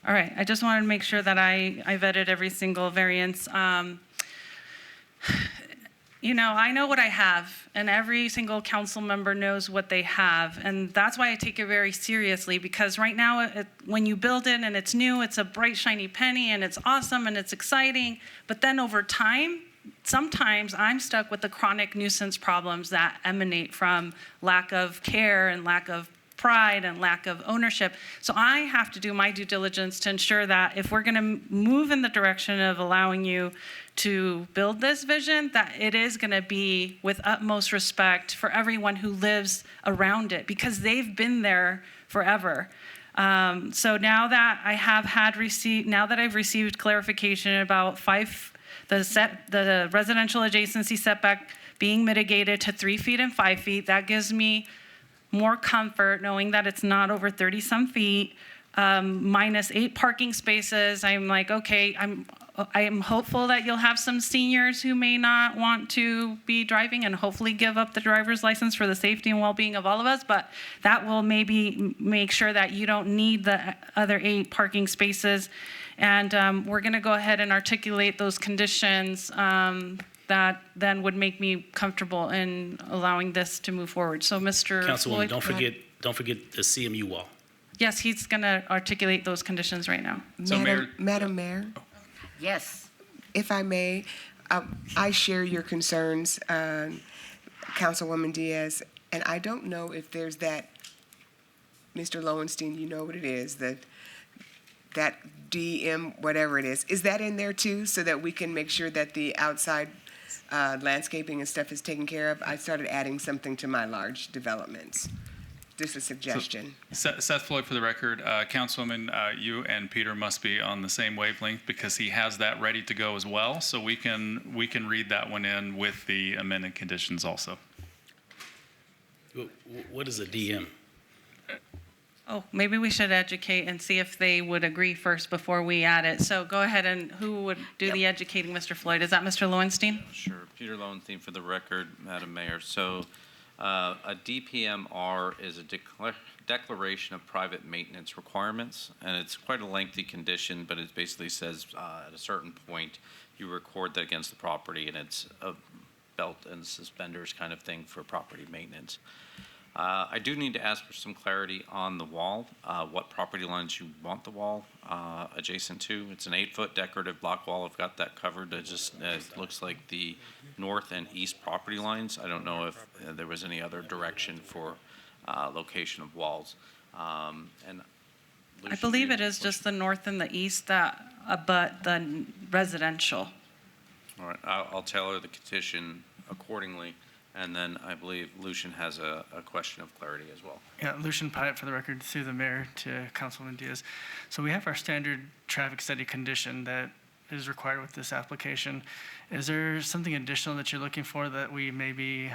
R: All right, I just wanted to make sure that I vetted every single variance. You know, I know what I have, and every single council member knows what they have, and that's why I take it very seriously, because right now, when you build it and it's new, it's a bright, shiny penny, and it's awesome, and it's exciting, but then over time, sometimes I'm stuck with the chronic nuisance problems that emanate from lack of care and lack of pride and lack of ownership. So I have to do my due diligence to ensure that if we're going to move in the direction of allowing you to build this vision, that it is going to be with utmost respect for everyone who lives around it, because they've been there forever. So now that I've received clarification about the residential adjacency setback being mitigated to 3 feet and 5 feet, that gives me more comfort knowing that it's not over 30 some feet, minus 8 parking spaces. I'm like, okay, I am hopeful that you'll have some seniors who may not want to be driving and hopefully give up the driver's license for the safety and well-being of all of us, but that will maybe make sure that you don't need the other 8 parking spaces. And we're gonna go ahead and articulate those conditions that then would make me comfortable in allowing this to move forward. So Mr.
H: Councilwoman,
R: Floyd,
H: don't forget the CMU wall.
R: yes, he's gonna articulate those conditions right now.
K: So
B: Madam Mayor,
A: Yes.
B: if I may, I share your concerns, Councilwoman Diaz, and I don't know if there's that, Mr. Lowenstein, you know what it is, that DM, whatever it is that in there too, so that we can make sure that the outside landscaping and stuff is taken care of? I started adding something to my large developments. Just a suggestion.
K: Seth Floyd, for the record, Councilwoman, you and Peter must be on the same wavelength, because he has that ready to go as well. So we can read that one in with the amended conditions also.
H: What is a DM?
R: Oh, maybe we should educate and see if they would agree first before we add it. So go ahead, and who would do the educating, Mr. Floyd? Is that Mr. Lowenstein?
F: Sure. Peter Lowenstein for the record, Madam Mayor. So a DPMR is a declaration of private maintenance requirements, and it's quite a lengthy condition, but it basically says at a certain point you record that against the property, and it's a belt and suspenders kind of thing for property maintenance. I do need to ask for some clarity on the wall, what property lines you want the wall adjacent to. It's an 8-foot decorative block wall. I've got that covered. It looks like the north and east property lines. I don't know if there was any other direction for location of walls. And
R: I believe it is just the north and the east that abut the residential.
F: All right, I'll tailor the petition accordingly. And then I believe Lucian has a question of clarity as well.
C: Yeah, Lucian Pyatt for the record, through the mayor to Councilwoman Diaz. So we have our standard traffic study condition that is required with this application. Is there something additional that you're looking for that we maybe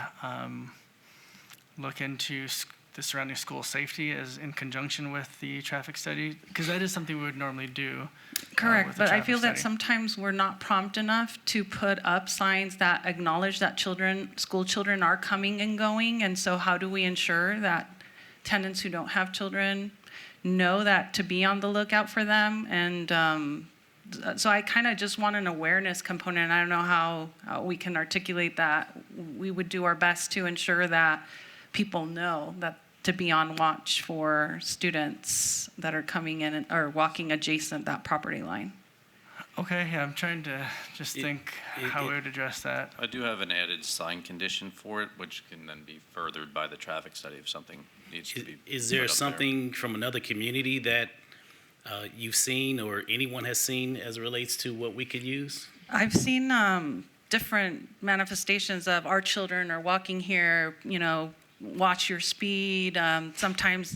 C: look into the surrounding school safety as in conjunction with the traffic study? Because that is something we would normally do.
R: Correct, but I feel that sometimes we're not prompt enough to put up signs that acknowledge that school children are coming and going. And so how do we ensure that tenants who don't have children know that to be on the lookout for them? And so I kind of just want an awareness component. I don't know how we can articulate that. We would do our best to ensure that people know that to be on watch for students that are coming in or walking adjacent that property line.
C: Okay, yeah, I'm trying to just think how we would address that.
F: I do have an added sign condition for it, which can then be furthered by the traffic study if something needs to be.
H: Is there something from another community that you've seen or anyone has seen as it relates to what we could use?
R: I've seen different manifestations of our children are walking here, watch your speed. Sometimes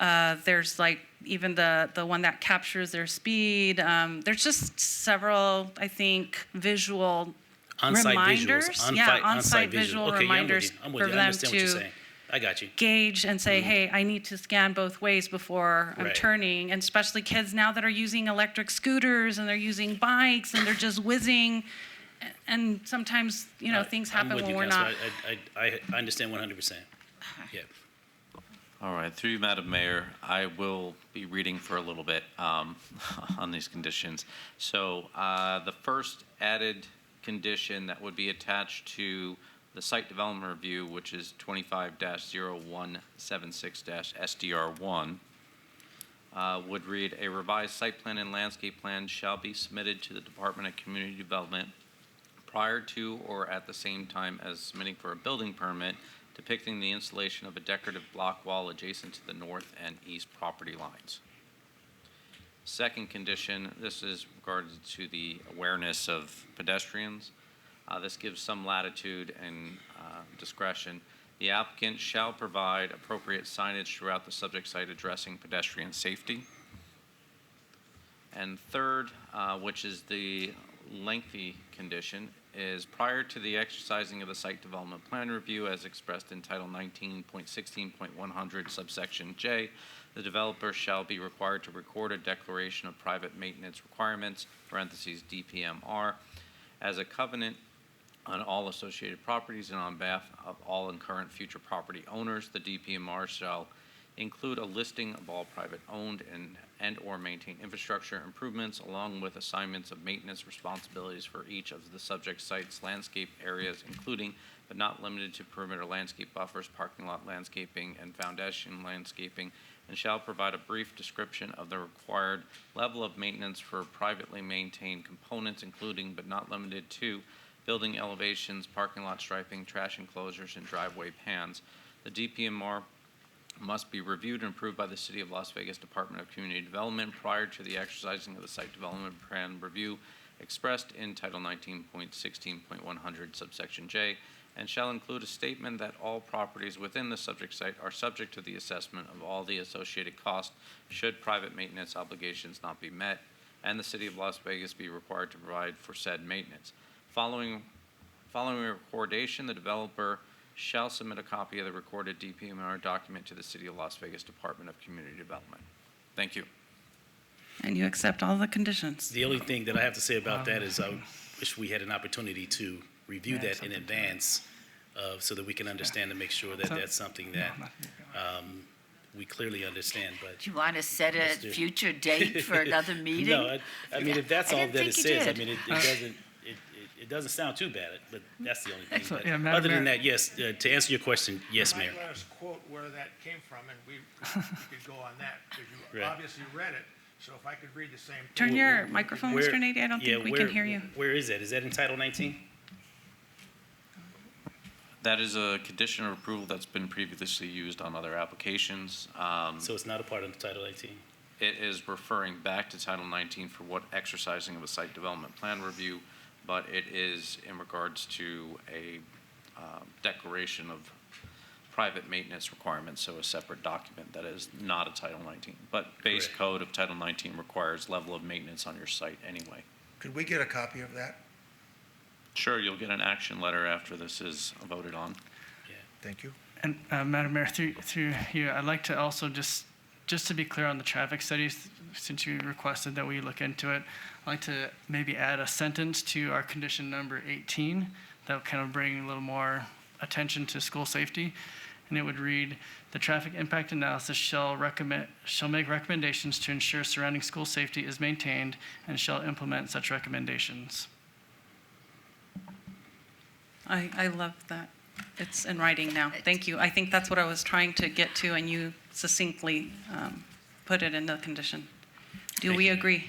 R: There's like even the one that captures their speed. There's just several, I think, visual
H: On-site
R: reminders.
H: visuals.
R: Yeah,
H: On-site
R: on-site visual
H: Okay,
R: reminders
H: I'm with
R: for
H: you. I
R: them
H: understand what you're
R: to
H: saying. I got you.
R: gauge and say, hey, I need to scan both ways before I'm
H: Right.
R: turning. And especially kids now that are using electric scooters and they're using bikes and they're just whizzing. And sometimes, things
H: I'm
R: happen
H: with
R: when
H: you,
R: we're not.
H: Councilor. I understand 100%. Yeah.
F: All right, through you, Madam Mayor, I will be reading for a little bit on these conditions. So the first added condition that would be attached to the site development review, which is 25-0176-SDR1, would read, a revised site plan and landscape plan shall be submitted to the Department of Community Development prior to or at the same time as submitting for a building permit depicting the installation of a decorative block wall adjacent to the north and east property lines. Second condition, this is regarded to the awareness of pedestrians. This gives some latitude and discretion. The applicant shall provide appropriate signage throughout the subject site addressing pedestrian safety. And third, which is the lengthy condition, is prior to the exercising of the site development plan review as expressed in Title 19.16.100 subsection J, the developer shall be required to record a declaration of private maintenance requirements, parentheses DPMR, as a covenant on all associated properties and on behalf of all and current future property owners. The DPMR shall include a listing of all private owned and or maintained infrastructure improvements along with assignments of maintenance responsibilities for each of the subject sites, landscape areas, including but not limited to perimeter landscape buffers, parking lot landscaping, and foundation landscaping, and shall provide a brief description of the required level of maintenance for privately maintained components, including but not limited to building elevations, parking lot striping, trash enclosures, and driveway pans. The DPMR must be reviewed and approved by the City of Las Vegas Department of Community Development prior to the exercising of the site development plan review expressed in Title 19.16.100 subsection J, and shall include a statement that all properties within the subject site are subject to the assessment of all the associated costs should private maintenance obligations not be met, and the City of Las Vegas be required to provide for said maintenance. Following recordation, the developer shall submit a copy of the recorded DPMR document to the City of Las Vegas Department of Community Development. Thank you.
R: And you accept all the conditions.
H: The only thing that I have to say about that is I wish we had an opportunity to review that in advance so that we can understand and make sure that that's something that we clearly understand. But
A: Do you want to set a future date for another meeting?
H: No, I mean, if that's
A: I
H: all
A: didn't
H: that it
A: think you
H: says, I
A: did.
H: mean, it doesn't sound too bad, but that's the only thing.
C: Excellent.
H: But
C: Yeah, Madam
H: other than
C: Mayor.
H: that, yes, to answer your question, yes, Mayor.
E: Let us quote where that came from, and we could go on that, because you
H: Right.
E: obviously read it. So if I could read the same.
R: Turn your microphone,
H: Where-
R: Mr. Nady. I don't think we can hear you.
H: Where is that? Is that in Title 19?
F: That is a condition of approval that's been previously used on other applications.
H: So it's not a part of Title 18?
F: It is referring back to Title 19 for what exercising of a site development plan review, but it is in regards to a declaration of private maintenance requirements, so a separate document that is not a Title 19. But base
H: Correct.
F: code of Title 19 requires level of maintenance on your site anyway.
E: Could we get a copy of that?
F: Sure, you'll get an action letter after this is voted on.
E: Thank you.
C: And Madam Mayor, through you, I'd like to also just to be clear on the traffic studies, since you requested that we look into it, I'd like to maybe add a sentence to our condition number 18 that will kind of bring a little more attention to school safety. And it would read, the traffic impact analysis shall make recommendations to ensure surrounding school safety is maintained and shall implement such recommendations.
R: I love that. It's in writing now. Thank you. I think that's what I was trying to get to, and you succinctly put it in the condition. Do we agree?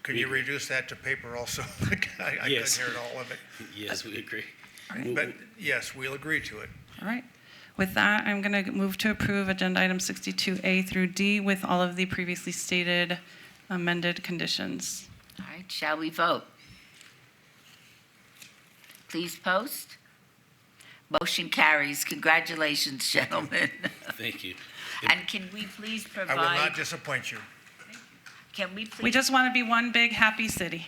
E: Could you reduce that to paper also? I couldn't
H: Yes.
E: hear it all of it.
H: Yes, we agree.
E: But yes, we'll agree to it.
R: All right. With that, I'm going to move to approve agenda item 62A through D with all of the previously stated amended conditions.
A: All right, shall we vote? Please post. Motion carries. Congratulations, gentlemen.
H: Thank you.
A: And can we please
E: I will not
A: provide,
E: disappoint you.
A: can we please?
R: We just want to be one big happy city.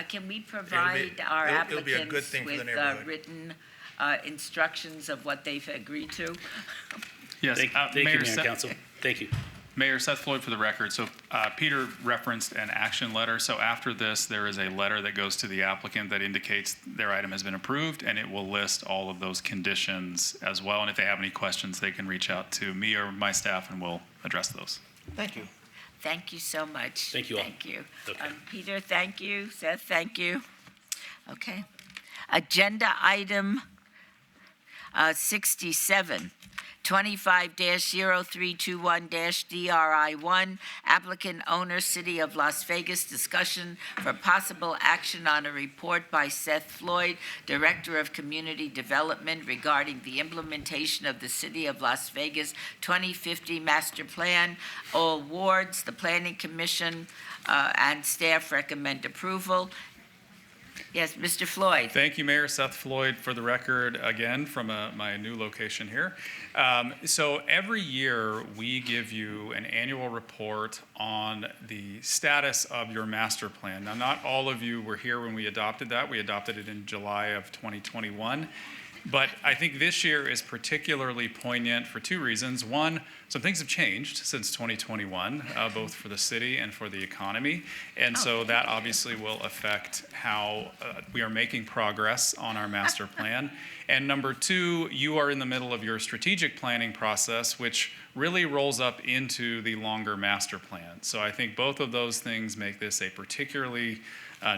A: Can we provide our
E: it'll be a good
A: applicants
E: thing for the
A: with
E: neighborhood.
A: written instructions of what they've agreed to?
K: Yes,
H: Thank you,
K: Mayor
H: Mayor,
K: Seth-
H: Council. Thank you.
K: Mayor Seth Floyd for the record. So Peter referenced an action letter. So after this, there is a letter that goes to the applicant that indicates their item has been approved, and it will list all of those conditions as well. And if they have any questions, they can reach out to me or my staff, and we'll address those.
E: Thank you.
A: Thank you so much.
H: Thank you all.
A: Thank you.
H: Okay.
A: Peter, thank you. Seth, thank you. Okay. Agenda item 67, 25-0321-DRI1, applicant owner, City of Las Vegas, discussion for possible action on a report by Seth Floyd, Director of Community Development, regarding the implementation of the City of Las Vegas 2050 Master Plan. All wards, the Planning Commission, and staff recommend approval. Yes, Mr. Floyd.
K: Thank you, Mayor Seth Floyd, for the record, again, from my new location here. So every year, we give you an annual report on the status of your master plan. Now, not all of you were here when we adopted that. We adopted it in July of 2021. But I think this year is particularly poignant for two reasons. One, some things have changed since 2021, both for the city and for the economy. And so that obviously will affect how we are making progress on our master plan. And number two, you are in the middle of your strategic planning process, which really rolls up into the longer master plan. So I think both of those things make this a particularly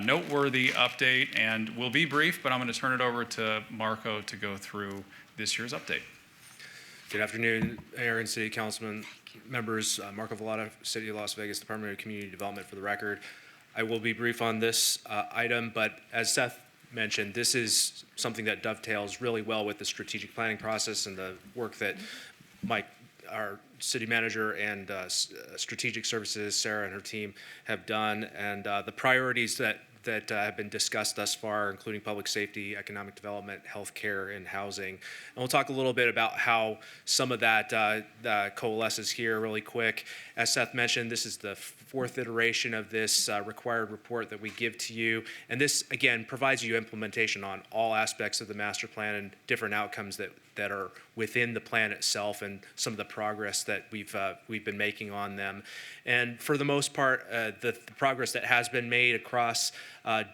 K: noteworthy update, and we'll be brief, but I'm going to turn it over to Marco to go through this year's update.
O: Good afternoon, Mayor and City Councilman members. Marco Vallada, City of Las Vegas, Department of Community Development for the record. I will be brief on this item, but as Seth mentioned, this is something that dovetails really well with the strategic planning process and the work that Mike, our city manager, and strategic services, Sarah and her team have done, and the priorities that have been discussed thus far, including public safety, economic development, healthcare, and housing. And we'll talk a little bit about how some of that coalesces here really quick. As Seth mentioned, this is the fourth iteration of this required report that we give to you. And this, again, provides you implementation on all aspects of the master plan and different outcomes that are within the plan itself and some of the progress that we've been making on them. And for the most part, the progress that has been made across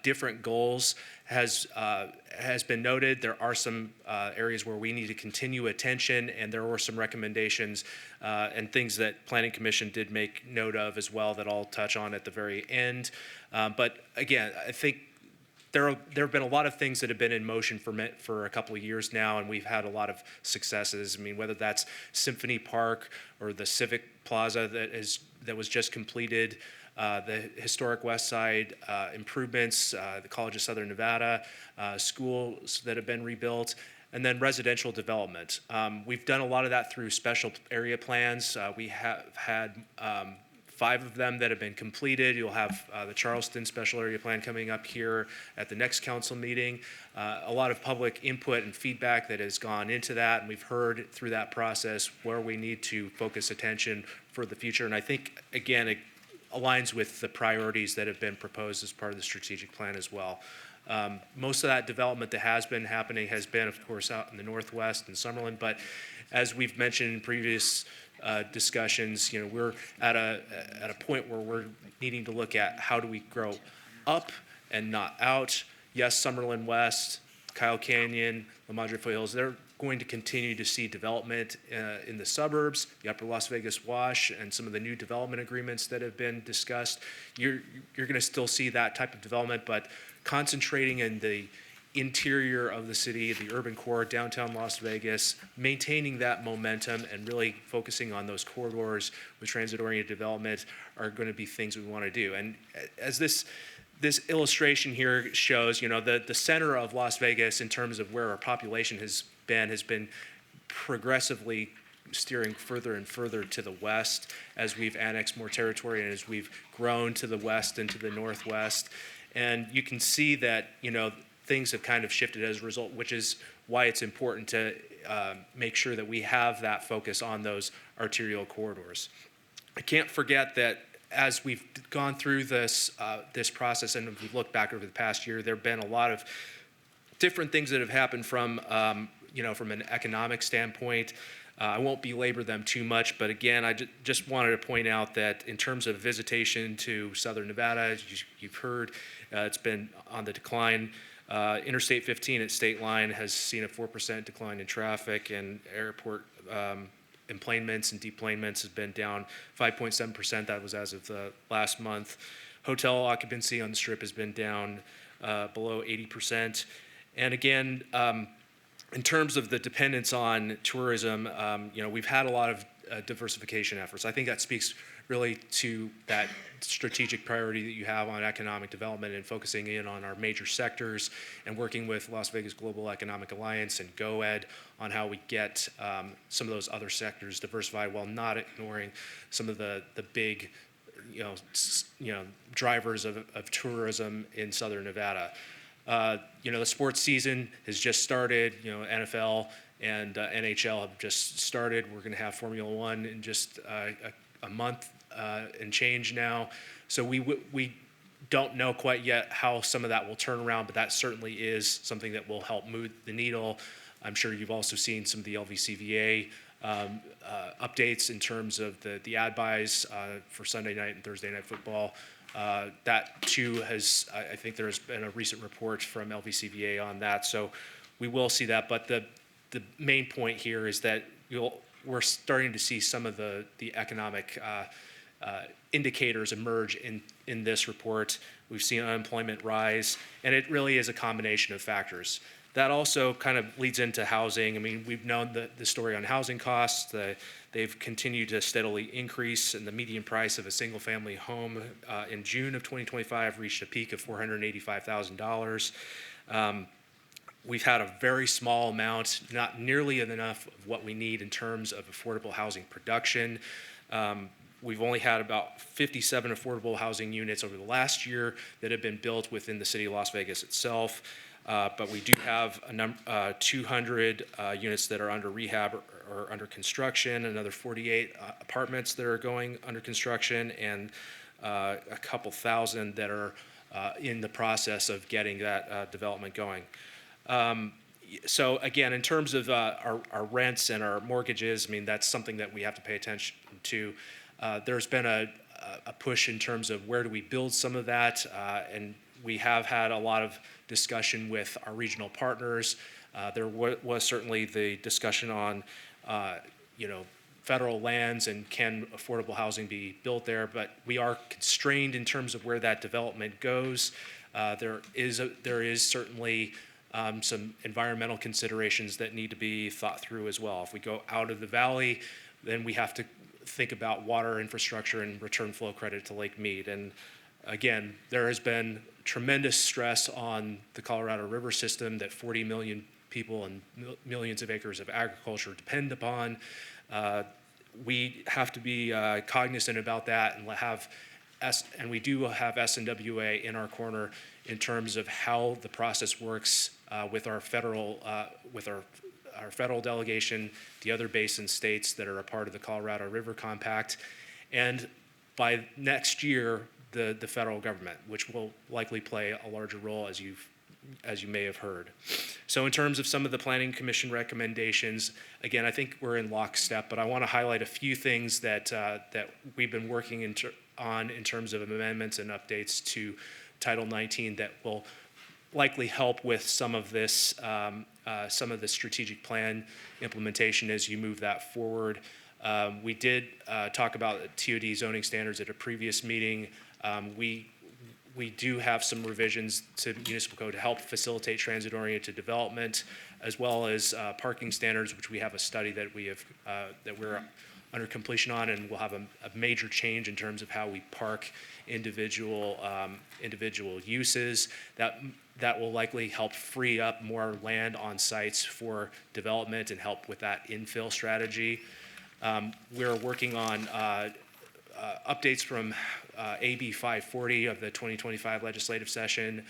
O: different goals has been noted. There are some areas where we need to continue attention, and there were some recommendations and things that Planning Commission did make note of as well that I'll touch on at the very end. But again, I think there have been a lot of things that have been in motion for a couple of years now, and we've had a lot of successes. I mean, whether that's Symphony Park or the Civic Plaza that was just completed, the historic West Side improvements, the College of Southern Nevada, schools that have been rebuilt, and then residential development. We've done a lot of that through special area plans. We have had 5 of them that have been completed. You'll have the Charleston Special Area Plan coming up here at the next council meeting. A lot of public input and feedback that has gone into that, and we've heard through that process where we need to focus attention for the future. And I think, again, it aligns with the priorities that have been proposed as part of the strategic plan as well. Most of that development that has been happening has been, of course, out in the Northwest and Summerlin, but as we've mentioned in previous discussions, we're at a point where we're needing to look at how do we grow up and not out. Yes, Summerlin West, Kyle Canyon, La Madre Foothills, they're going to continue to see development in the suburbs, the Upper Las Vegas Wash, and some of the new development agreements that have been discussed. You're going to still see that type of development, but concentrating in the interior of the city, the urban core, downtown Las Vegas, maintaining that momentum and really focusing on those corridors with transit-oriented development are going to be things we want to do. And as this illustration here shows, the center of Las Vegas in terms of where our population has been progressively steering further and further to the west as we've annexed more territory and as we've grown to the west and to the northwest. And you can see that, things have kind of shifted as a result, which is why it's important to make sure that we have that focus on those arterial corridors. I can't forget that as we've gone through this process, and if we look back over the past year, there have been a lot of different things that have happened from from an economic standpoint. I won't belabor them too much, but again, I just wanted to point out that in terms of visitation to Southern Nevada, as you've heard, it's been on the decline. Interstate 15 at State Line has seen a 4% decline in traffic, and airport enplanements and deplanements has been down 5.7%. That was as of the last month. Hotel occupancy on the Strip has been down below 80%. And again, in terms of the dependence on tourism, we've had a lot of diversification efforts. I think that speaks really to that strategic priority that you have on economic development and focusing in on our major sectors and working with Las Vegas Global Economic Alliance and GoEd on how we get some of those other sectors diversified while not ignoring some of the big drivers of tourism in Southern Nevada. The sports season has just started. NFL and NHL have just started. We're going to have Formula One in just a month and change now. So we don't know quite yet how some of that will turn around, but that certainly is something that will help move the needle. I'm sure you've also seen some of the LVCVA updates in terms of the ad buys for Sunday night and Thursday night football. That too has, I think there's been a recent report from LVCVA on that, so we will see that. But the main point here is that we're starting to see some of the economic indicators emerge in this report. We've seen unemployment rise, and it really is a combination of factors. That also kind of leads into housing. I mean, we've known the story on housing costs. They've continued to steadily increase, and the median price of a single-family home in June of 2025 reached a peak of $485,000. We've had a very small amount, not nearly enough of what we need in terms of affordable housing production. We've only had about 57 affordable housing units over the last year that have been built within the city of Las Vegas itself. But we do have 200 units that are under rehab or under construction, another 48 apartments that are going under construction, and a couple thousand that are in the process of getting that development going. So again, in terms of our rents and our mortgages, I mean, that's something that we have to pay attention to. There's been a push in terms of where do we build some of that, and we have had a lot of discussion with our regional partners. There was certainly the discussion on, federal lands and can affordable housing be built there, but we are constrained in terms of where that development goes. There is certainly some environmental considerations that need to be thought through as well. If we go out of the valley, then we have to think about water infrastructure and return flow credit to Lake Mead. And again, there has been tremendous stress on the Colorado River system that 40 million people and millions of acres of agriculture depend upon. We have to be cognizant about that and we do have SNWA in our corner in terms of how the process works with our federal delegation, the other basin states that are a part of the Colorado River Compact, and by next year, the federal government, which will likely play a larger role as you may have heard. So in terms of some of the Planning Commission recommendations, again, I think we're in lockstep, but I want to highlight a few things that we've been working on in terms of amendments and updates to Title 19 that will likely help with some of this, some of the strategic plan implementation as you move that forward. We did talk about TOD zoning standards at a previous meeting. We do have some revisions to municipal code to help facilitate transit-oriented development, as well as parking standards, which we have a study that we're under completion on, and we'll have a major change in terms of how we park individual uses. That will likely help free up more land on sites for development and help with that infill strategy. We're working on updates from AB 540 of the 2025 legislative session,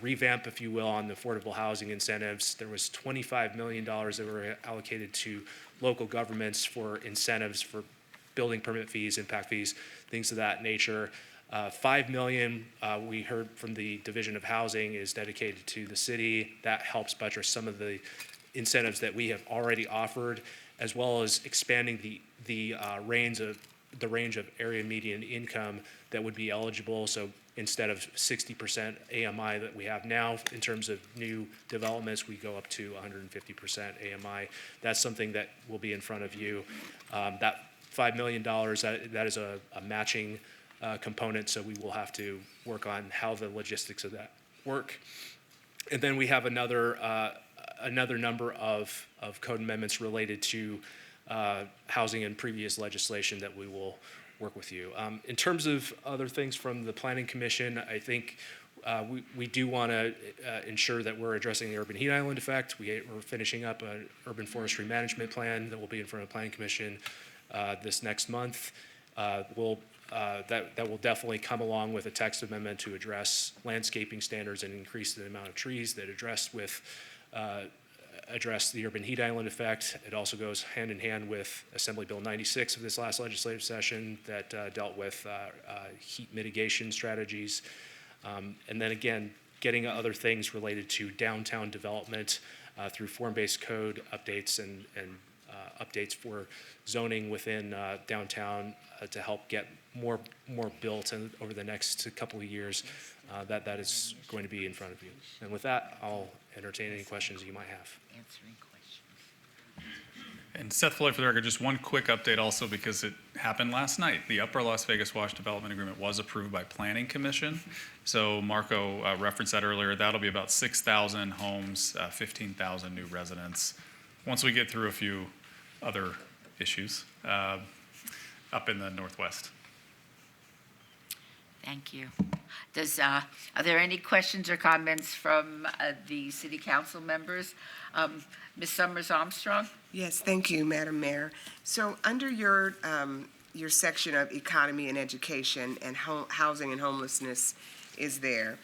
O: revamp, if you will, on the affordable housing incentives. There was $25 million that were allocated to local governments for incentives for building permit fees, impact fees, things of that nature. $5 million, we heard from the Division of Housing, is dedicated to the city. That helps buttress some of the incentives that we have already offered, as well as expanding the range of area median income that would be eligible. So instead of 60% AMI that we have now, in terms of new developments, we go up to 150% AMI. That's something that will be in front of you. That $5 million, that is a matching component, so we will have to work on how the logistics of that work. And then we have another number of code amendments related to housing and previous legislation that we will work with you. In terms of other things from the Planning Commission, I think we do want to ensure that we're addressing the urban heat island effect. We're finishing up an urban forestry management plan that will be in front of the Planning Commission this next month. That will definitely come along with a text amendment to address landscaping standards and increase the amount of trees that address the urban heat island effect. It also goes hand in hand with Assembly Bill 96 of this last legislative session that dealt with heat mitigation strategies. And then again, getting other things related to downtown development through form-based code updates and updates for zoning within downtown to help get more built over the next couple of years. That is going to be in front of you. And with that, I'll entertain any questions you might have.
A: Answering questions.
K: And Seth Floyd, for the record, just one quick update also because it happened last night. The Upper Las Vegas Wash Development Agreement was approved by Planning Commission. So Marco referenced that earlier. That'll be about 6,000 homes, 15,000 new residents. Once we get through a few other issues up in the Northwest.
A: Thank you. Are there any questions or comments from the city council members? Ms. Summers Armstrong?
B: Yes, thank you, Madam Mayor. So under your section of economy and education and housing and homelessness is there.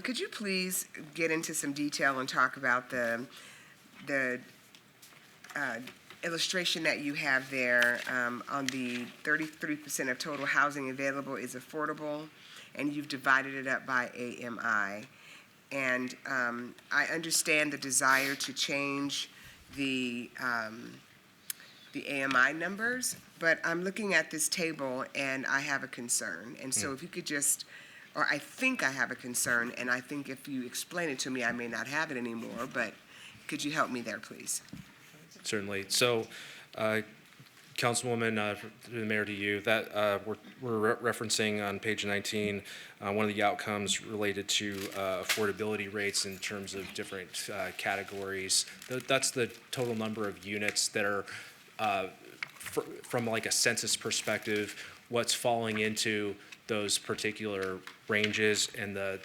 B: Could you please get into some detail and talk about the illustration that you have there on the 33% of total housing available is affordable, and you've divided it up by AMI. And I understand the desire to change the AMI numbers, but I'm looking at this table and I have a concern. And so if you could just, or I think I have a concern, and I think if you explain it to me, I may not have it anymore, but could you help me there, please?
O: Certainly. So, Councilwoman, through the mayor to you, that we're referencing on page 19, one of the outcomes related to affordability rates in terms of different categories. That's the total number of units that are, from like a census perspective, what's falling into those particular ranges and the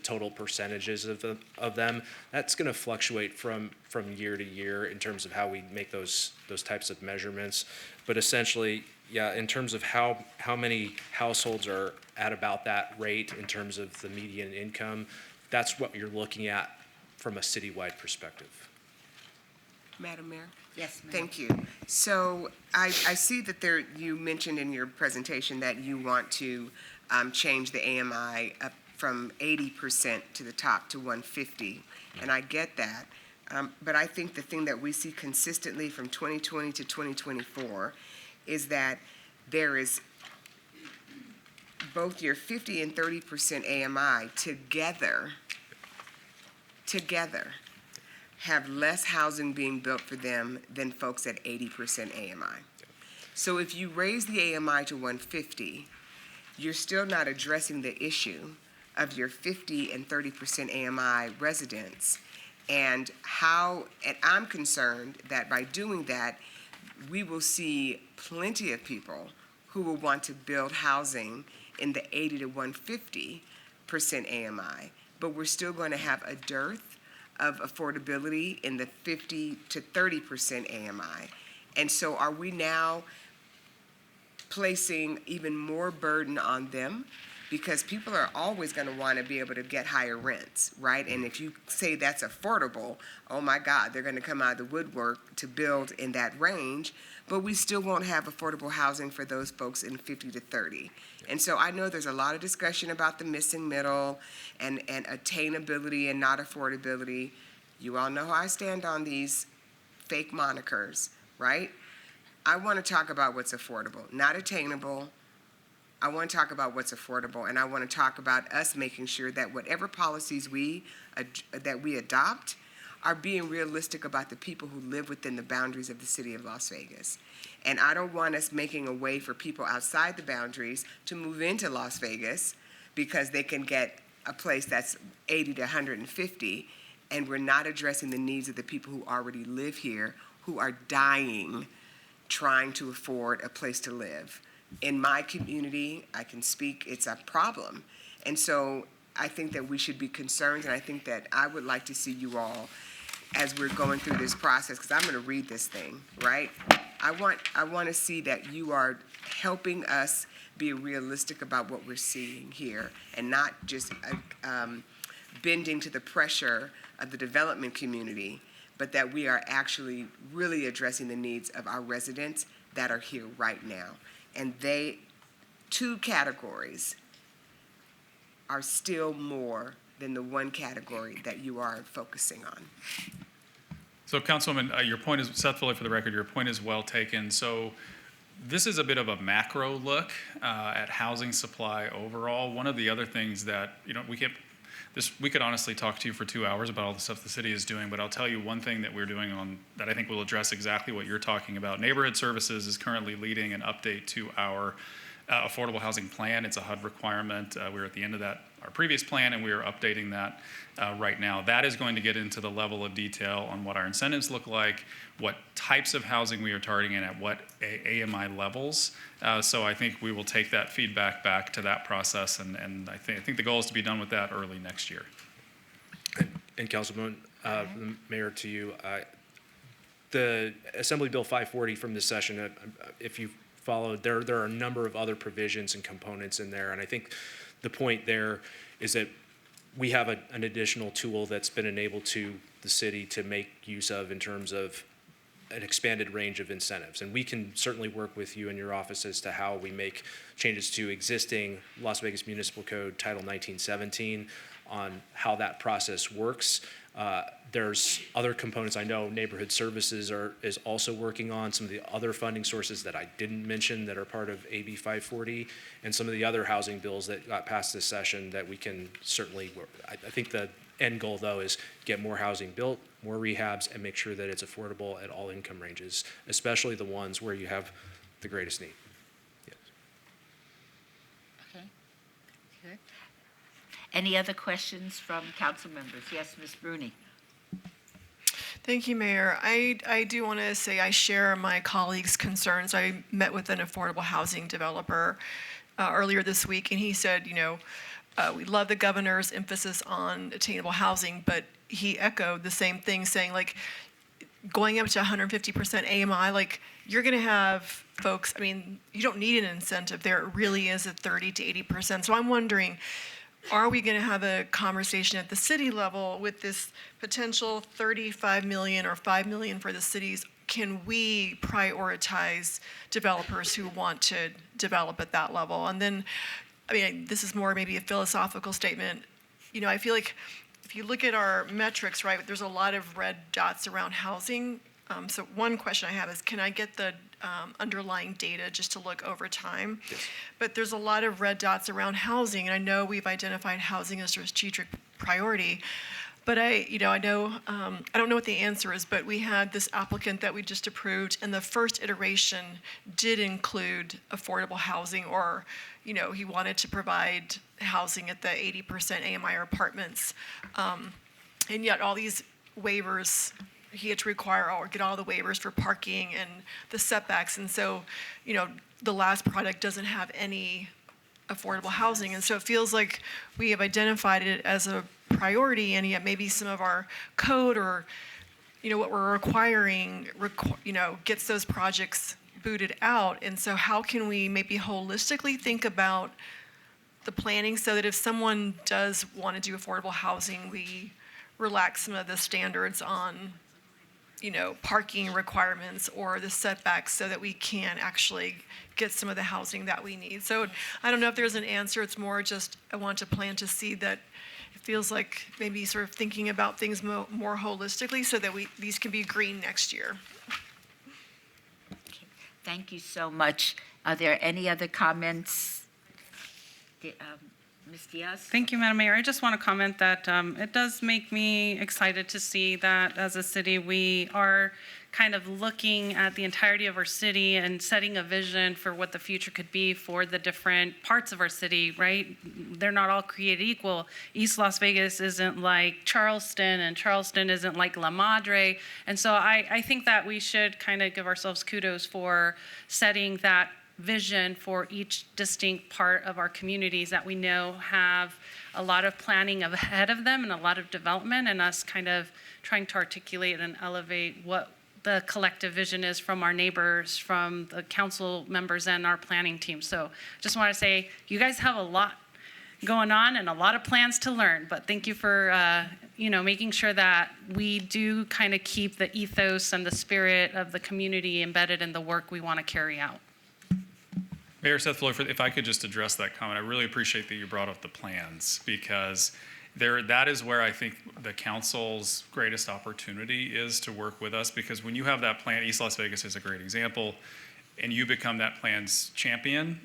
O: total percentages of them. That's going to fluctuate from year to year in terms of how we make those types of measurements. But essentially, yeah, in terms of how many households are at about that rate in terms of the median income, that's what you're looking at from a citywide perspective.
B: Madam Mayor?
A: Yes, ma'am.
B: Thank you. So I see that you mentioned in your presentation that you want to change the AMI up from 80% to the top to 150, and I get that. But I think the thing that we see consistently from 2020 to 2024 is that there is both your 50 and 30% AMI together have less housing being built for them than folks at 80% AMI. So if you raise the AMI to 150, you're still not addressing the issue of your 50 and 30% AMI residents and I'm concerned that by doing that, we will see plenty of people who will want to build housing in the 80 to 150% AMI, but we're still going to have a dearth of affordability in the 50 to 30% AMI. And so are we now placing even more burden on them because people are always going to want to be able to get higher rents, right? And if you say that's affordable, oh my God, they're going to come out of the woodwork to build in that range, but we still won't have affordable housing for those folks in 50 to 30. And so I know there's a lot of discussion about the missing middle and attainability and not affordability. You all know how I stand on these fake monikers, right? I want to talk about what's affordable, not attainable. I want to talk about what's affordable, and I want to talk about us making sure that whatever policies that we adopt are being realistic about the people who live within the boundaries of the city of Las Vegas. And I don't want us making a way for people outside the boundaries to move into Las Vegas because they can get a place that's 80 to 150, and we're not addressing the needs of the people who already live here, who are dying trying to afford a place to live. In my community, I can speak, it's a problem. And so I think that we should be concerned, and I think that I would like to see you all, as we're going through this process, because I'm going to read this thing, right? I want to see that you are helping us be realistic about what we're seeing here and not just bending to the pressure of the development community, but that we are actually really addressing the needs of our residents that are here right now. And two categories are still more than the one category that you are focusing on.
K: So, Councilwoman, your point is, Seth Foley, for the record, your point is well taken. So this is a bit of a macro look at housing supply overall. One of the other things that, we could honestly talk to you for 2 hours about all the stuff the city is doing, but I'll tell you one thing that we're doing that I think will address exactly what you're talking about. Neighborhood Services is currently leading an update to our affordable housing plan. It's a HUD requirement. We're at the end of our previous plan, and we are updating that right now. That is going to get into the level of detail on what our incentives look like, what types of housing we are targeting, and at what AMI levels. So I think we will take that feedback back to that process, and I think the goal is to be done with that early next year.
O: And Councilman, Mayor, to you, the Assembly Bill 540 from this session, if you followed, there are a number of other provisions and components in there, and I think the point there is that we have an additional tool that's been enabled to the city to make use of in terms of an expanded range of incentives. And we can certainly work with you and your office as to how we make changes to existing Las Vegas Municipal Code Title 1917 on how that process works. There's other components. I know Neighborhood Services is also working on some of the other funding sources that I didn't mention that are part of AB 540, and some of the other housing bills that got passed this session that we can certainly work. I think the end goal, though, is get more housing built, more rehabs, and make sure that it's affordable at all income ranges, especially the ones where you have the greatest need. Yes.
A: Okay. Any other questions from council members? Yes, Ms. Bruni.
S: Thank you, Mayor. I do want to say I share my colleagues' concerns. I met with an affordable housing developer earlier this week, and he said, we love the governor's emphasis on attainable housing, but he echoed the same thing, saying, going up to 150% AMI, you're going to have folks, you don't need an incentive there. It really is at 30 to 80%. So I'm wondering, are we going to have a conversation at the city level with this potential $35 million or $5 million for the cities? Can we prioritize developers who want to develop at that level? And then, this is more maybe a philosophical statement. I feel like if you look at our metrics, right, there's a lot of red dots around housing. So one question I have is, can I get the underlying data just to look over time? Yes. But there's a lot of red dots around housing, and I know we've identified housing as a strategic priority. But I know, I don't know what the answer is, but we had this applicant that we just approved, and the first iteration did include affordable housing, or, he wanted to provide housing at the 80% AMI or apartments. And yet all these waivers, he had to require or get all the waivers for parking and the setbacks. And so, the last product doesn't have any affordable housing. And so it feels like we have identified it as a priority, and yet maybe some of our code or, what we're requiring, gets those projects booted out. And so how can we maybe holistically think about the planning so that if someone does want to do affordable housing, we relax some of the standards on, parking requirements or the setbacks so that we can actually get some of the housing that we need. So I don't know if there's an answer. It's more just I want to plant to see that it feels like maybe sort of thinking about things more holistically so that these can be green next year.
A: Thank you so much. Are there any other comments? Ms. Diaz?
R: Thank you, Madam Mayor. I just want to comment that it does make me excited to see that as a city, we are kind of looking at the entirety of our city and setting a vision for what the future could be for the different parts of our city, right? They're not all created equal. East Las Vegas isn't like Charleston, and Charleston isn't like La Madre. And so I think that we should kind of give ourselves kudos for setting that vision for each distinct part of our communities that we know have a lot of planning ahead of them and a lot of development, and us kind of trying to articulate and elevate what the collective vision is from our neighbors, from the council members and our planning team. So just want to say you guys have a lot going on and a lot of plans to learn, but thank you for making sure that we do kind of keep the ethos and the spirit of the community embedded in the work we want to carry out.
K: Mayor Seth Floyd, if I could just address that comment, I really appreciate that you brought up the plans, because that is where I think the council's greatest opportunity is to work with us, because when you have that plan, East Las Vegas is a great example, and you become that plan's champion,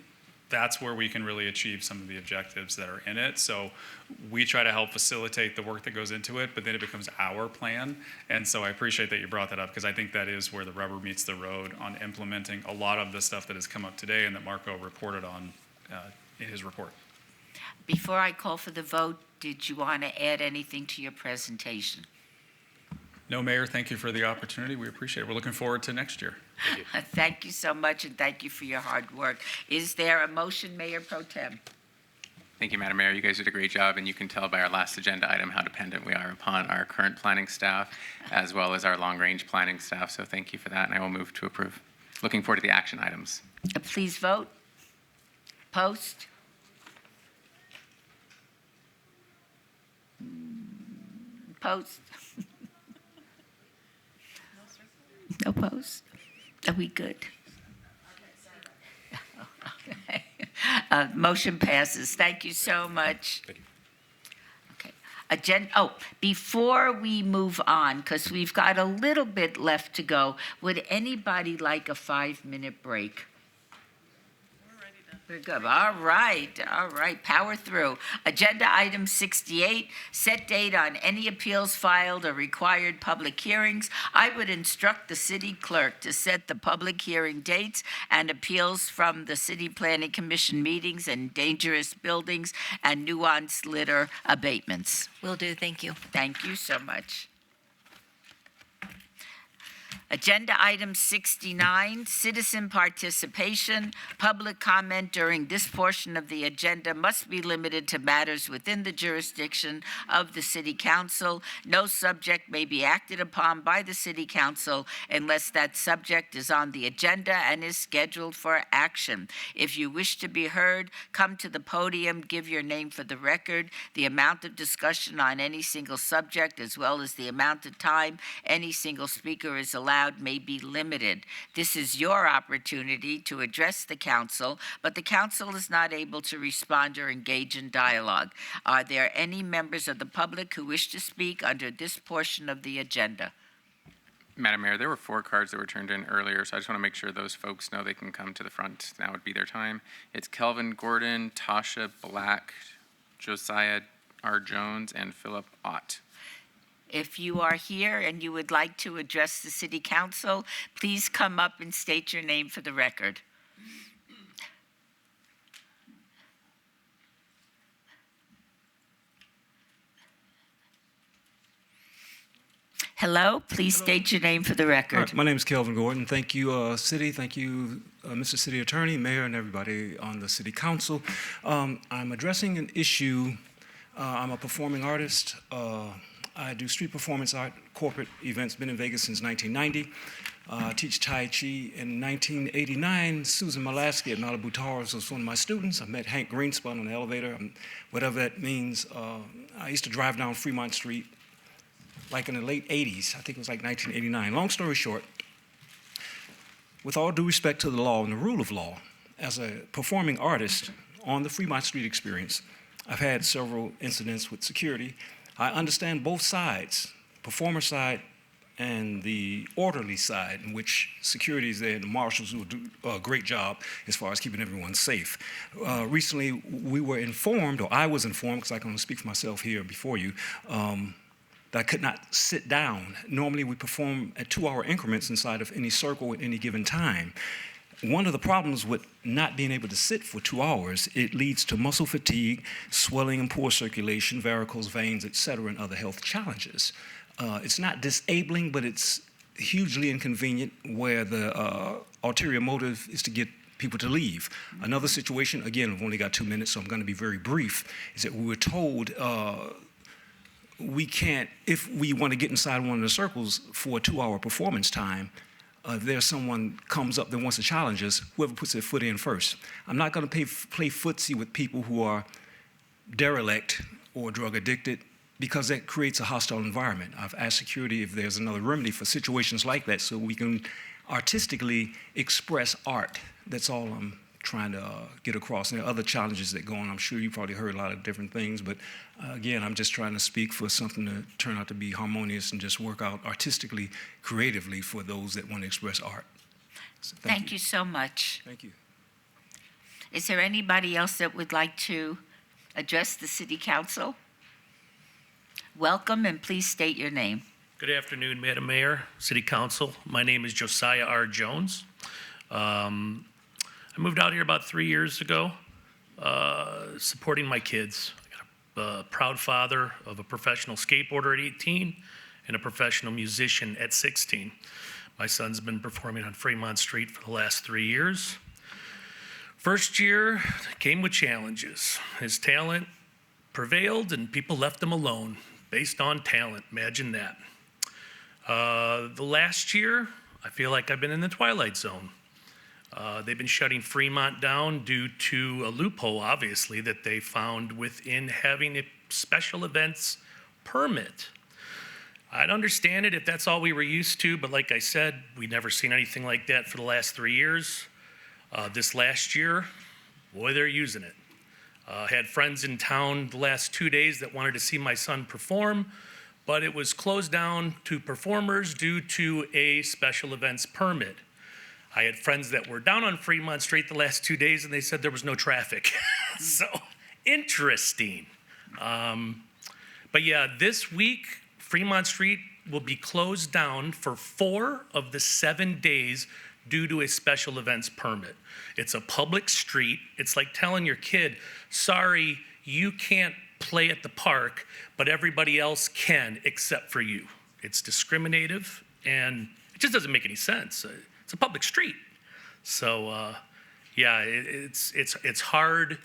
K: that's where we can really achieve some of the objectives that are in it. So we try to help facilitate the work that goes into it, but then it becomes our plan. And so I appreciate that you brought that up, because I think that is where the rubber meets the road on implementing a lot of the stuff that has come up today and that Marco reported on in his report.
A: Before I call for the vote, did you want to add anything to your presentation?
K: No, Mayor, thank you for the opportunity. We appreciate it. We're looking forward to next year.
A: Thank you so much, and thank you for your hard work. Is there a motion, Mayor Pro Tem?
G: Thank you, Madam Mayor. You guys did a great job, and you can tell by our last agenda item how dependent we are upon our current planning staff as well as our long-range planning staff. So thank you for that, and I will move to approve. Looking forward to the action items.
A: Please vote. Post. Post. No post. Are we good? Okay. Motion passes. Thank you so much. Okay. Before we move on, because we've got a little bit left to go, would anybody like a 5-minute break? We're good. All right. Power through. Agenda item 68, set date on any appeals filed or required public hearings. I would instruct the city clerk to set the public hearing dates and appeals from the City Planning Commission meetings and dangerous buildings and nuanced litter abatements.
T: Will do. Thank you.
A: Thank you so much. Agenda item 69, citizen participation. Public comment during this portion of the agenda must be limited to matters within the jurisdiction of the City Council. No subject may be acted upon by the City Council unless that subject is on the agenda and is scheduled for action. If you wish to be heard, come to the podium, give your name for the record. The amount of discussion on any single subject, as well as the amount of time any single speaker is allowed, may be limited. This is your opportunity to address the council, but the council is not able to respond or engage in dialogue. Are there any members of the public who wish to speak under this portion of the agenda?
G: Madam Mayor, there were 4 cards that were turned in earlier, so I just want to make sure those folks know they can come to the front. Now would be their time. It's Kelvin Gordon, Tasha Black, Josiah R. Jones, and Philip Ott.
A: If you are here and you would like to address the City Council, please come up and state your name for the record. Hello, please state your name for the record.
U: All right, my name is Kelvin Gordon. Thank you, City. Thank you, Mr. City Attorney, Mayor, and everybody on the City Council. I'm addressing an issue. I'm a performing artist. I do street performance art, corporate events, been in Vegas since 1990. I teach Tai Chi. In 1989, Susan Malasky at Malibu Towers was one of my students. I met Hank Greenspun on the elevator, whatever that means. I used to drive down Fremont Street like in the late 80s. I think it was like 1989. Long story short, with all due respect to the law and the rule of law, as a performing artist on the Fremont Street experience, I've had several incidents with security. I understand both sides, performer side and the orderly side, in which security is there and the marshals will do a great job as far as keeping everyone safe. Recently, we were informed, or I was informed, because I can only speak for myself here before you, that I could not sit down. Normally, we perform at 2-hour increments inside of any circle at any given time. One of the problems with not being able to sit for 2 hours, it leads to muscle fatigue, swelling and poor circulation, varicose veins, et cetera, and other health challenges. It's not disabling, but it's hugely inconvenient where the ulterior motive is to get people to leave. Another situation, again, I've only got 2 minutes, so I'm going to be very brief, is that we were told we can't, if we want to get inside one of the circles for a 2-hour performance time, if there's someone comes up that wants to challenge us, whoever puts their foot in first. I'm not going to play footsie with people who are derelict or drug addicted, because that creates a hostile environment. I've asked security if there's another remedy for situations like that so we can artistically express art. That's all I'm trying to get across. And there are other challenges that go on. I'm sure you probably heard a lot of different things, but again, I'm just trying to speak for something to turn out to be harmonious and just work out artistically, creatively for those that want to express art. So
A: Thank you so much.
U: Thank you.
A: Is there anybody else that would like to address the City Council? Welcome, and please state your name.
M: Good afternoon, Madam Mayor, City Council. My name is Josiah R. Jones. I moved out here about 3 years ago, supporting my kids. I got a proud father of a professional skateboarder at 18 and a professional musician at 16. My son's been performing on Fremont Street for the last 3 years. First year came with challenges. His talent prevailed and people left him alone based on talent. Imagine that. The last year, I feel like I've been in the twilight zone. They've been shutting Fremont down due to a loophole, obviously, that they found within having a special events permit. I'd understand it if that's all we were used to, but like I said, we'd never seen anything like that for the last 3 years. This last year, boy, they're using it. Had friends in town the last 2 days that wanted to see my son perform, but it was closed down to performers due to a special events permit. I had friends that were down on Fremont Street the last 2 days, and they said there was no traffic. So, interesting. But yeah, this week, Fremont Street will be closed down for 4 of the 7 days due to a special events permit. It's a public street. It's like telling your kid, sorry, you can't play at the park, but everybody else can except for you. It's discriminative, and it just doesn't make any sense. It's a public street. So, yeah, it's hard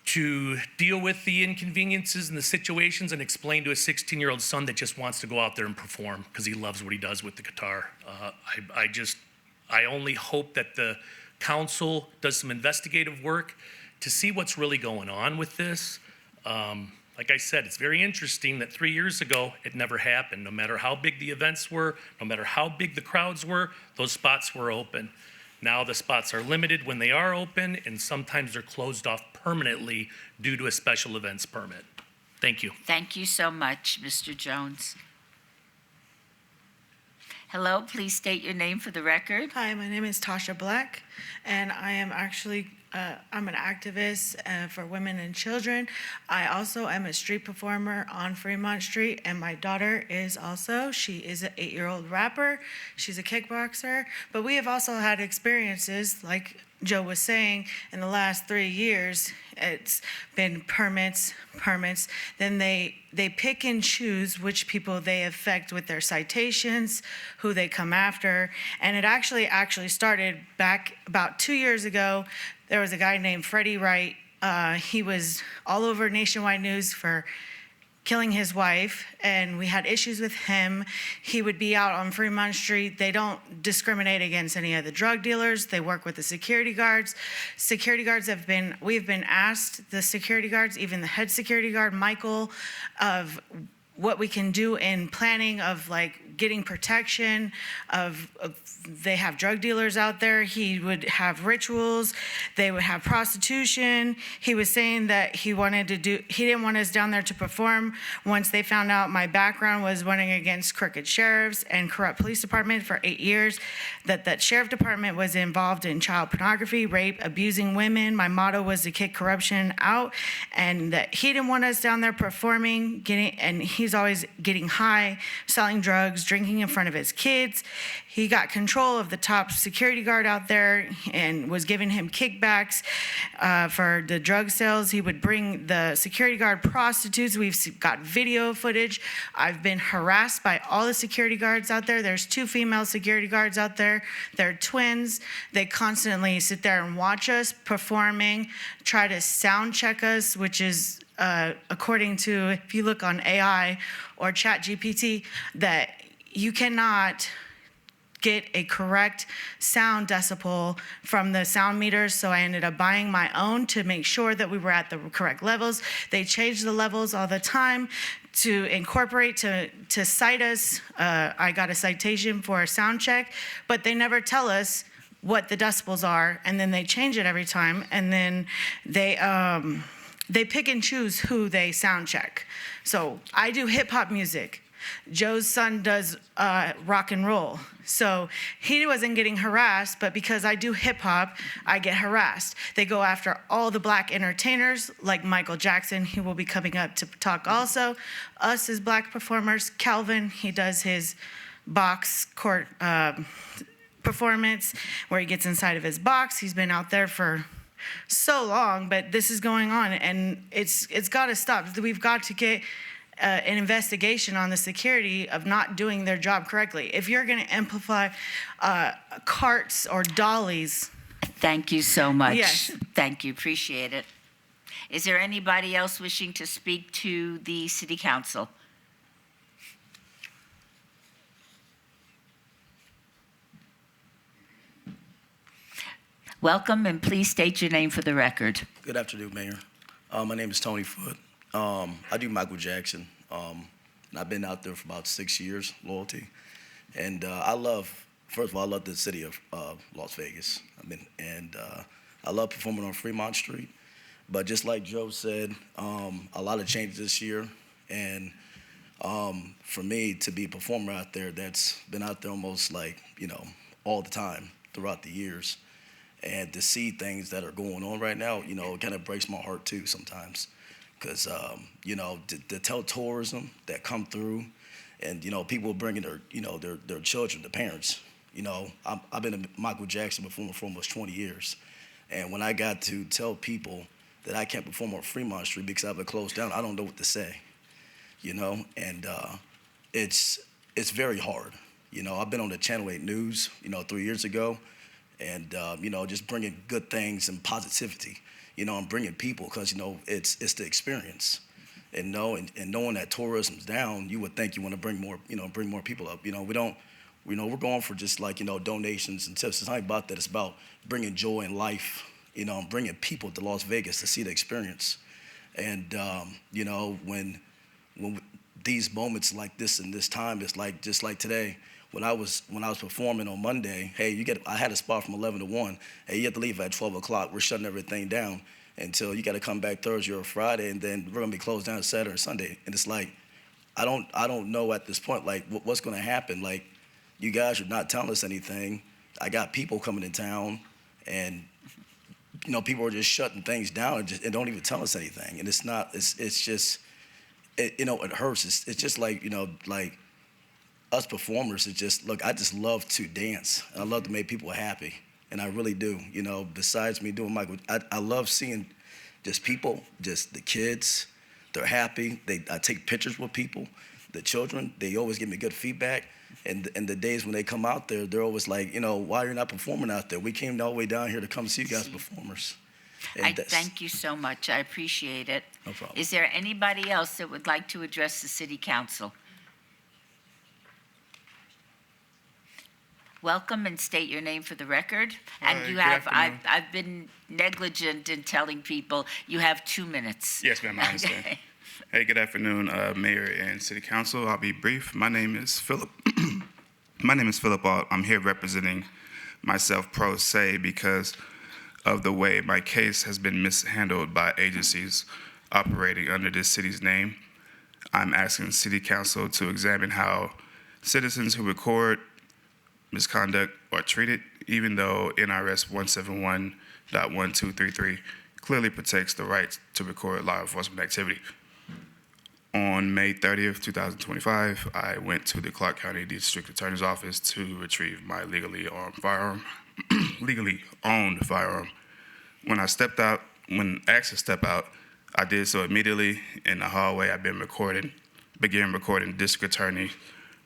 M: to deal with the inconveniences and the situations and explain to a 16-year-old son that just wants to go out there and perform because he loves what he does with the guitar. I only hope that the council does some investigative work to see what's really going on with this. Like I said, it's very interesting that 3 years ago, it never happened. No matter how big the events were, no matter how big the crowds were, those spots were open. Now the spots are limited when they are open, and sometimes they're closed off permanently due to a special events permit. Thank you.
A: Thank you so much, Mr. Jones. Hello, please state your name for the record.
T: Hi, my name is Tasha Black, and I am actually I'm an activist for women and children. I also am a street performer on Fremont Street, and my daughter is also. She is an 8-year-old rapper. She's a kickboxer. But we have also had experiences, like Joe was saying, in the last 3 years, it's been permits. Then they pick and choose which people they affect with their citations, who they come after. And it actually started back about 2 years ago. There was a guy named Freddie Wright. He was all over Nationwide News for killing his wife, and we had issues with him. He would be out on Fremont Street. They don't discriminate against any of the drug dealers. They work with the security guards. We've been asked, the security guards, even the head security guard, Michael, of what we can do in planning of like getting protection they have drug dealers out there. He would have rituals. They would have prostitution. He was saying that he didn't want us down there to perform once they found out my background was running against crooked sheriffs and corrupt police department for 8 years, that sheriff department was involved in child pornography, rape, abusing women. My motto was to kick corruption out, and that he didn't want us down there performing, and he's always getting high, selling drugs, drinking in front of his kids. He got control of the top security guard out there and was giving him kickbacks for the drug sales. He would bring the security guard prostitutes. We've got video footage. I've been harassed by all the security guards out there. There's 2 female security guards out there. They're twins. They constantly sit there and watch us performing, try to sound check us, which is according to, if you look on AI or ChatGPT, that you cannot get a correct sound decibel from the sound meters, so I ended up buying my own to make sure that we were at the correct levels. They change the levels all the time to incorporate, to cite us. I got a citation for a sound check, but they never tell us what the decibels are, and then they change it every time, and then they pick and choose who they sound check. So I do hip hop music. Joe's son does rock and roll. So he wasn't getting harassed, but because I do hip hop, I get harassed. They go after all the black entertainers, like Michael Jackson. He will be coming up to talk also. Us as black performers, Calvin, he does his box court performance where he gets inside of his box. He's been out there for so long, but this is going on, and it's got to stop. We've got to get an investigation on the security of not doing their job correctly. If you're going to amplify carts or dollies.
A: Thank you so much.
T: Yes.
A: Thank you. Appreciate it. Is there anybody else wishing to speak to the City Council? Welcome, and please state your name for the record.
P: Good afternoon, Mayor. My name is Tony Foote. I do Michael Jackson, and I've been out there for about 6 years, loyalty. And first of all, I love the city of Las Vegas. I love performing on Fremont Street. But just like Joe said, a lot of changes this year. And for me to be a performer out there that's been out there almost all the time throughout the years, and to see things that are going on right now, it kind of breaks my heart too sometimes. Because, to tell tourism that come through and, people bringing their children, the parents. I've been a Michael Jackson performer for almost 20 years. And when I got to tell people that I can't perform on Fremont Street because I've been closed down, I don't know what to say, And it's very hard. I've been on the Channel 8 News, 3 years ago. And, just bringing good things and positivity, and bringing people because, it's the experience. And knowing that tourism's down, you would think you want to bring more people up. We're going for just donations and tips. It's not about that. It's about bringing joy and life, and bringing people to Las Vegas to see the experience. And, when these moments like this and this time, it's just like today. When I was performing on Monday, I had a spot from 11 to 1. Hey, you have to leave at 12 o'clock. We're shutting everything down until you got to come back Thursday or Friday, and then we're gonna be closed down Saturday or Sunday. And it's like, I don't know at this point what's gonna happen. You guys are not telling us anything. I got people coming in town, and people are just shutting things down and don't even tell us anything. And it's not. It's just, it hurts. It's just like us performers, I just love to dance. I love to make people happy, and I really do. Besides me doing Michael, I love seeing just people, just the kids, they're happy. I take pictures with people. The children, they always give me good feedback. And the days when they come out there, they're always like, why you're not performing out there? We came all the way down here to come see you guys performers. And
A: I
P: that's-
A: thank you so much. I appreciate it.
P: No problem.
A: Is there anybody else that would like to address the city council? Welcome and state your name for the record. And
J: Hi,
A: you
J: good
A: have,
J: afternoon.
A: I've been negligent in telling people, you have 2 minutes.
J: Yes, ma'am, I understand.
A: Okay.
J: Hey, good afternoon, Mayor and City Council. I'll be brief. My name is Philip. My name is Philip Alt. I'm here representing myself pro se because of the way my case has been mishandled by agencies operating under this city's name. I'm asking the City Council to examine how citizens who record misconduct are treated, even though NRS 171.1233 clearly protects the right to record law enforcement activity. On May 30th, 2025, I went to the Clark County District Attorney's Office to retrieve my legally owned firearm. When asked to step out, I did so immediately. In the hallway, I began recording District Attorney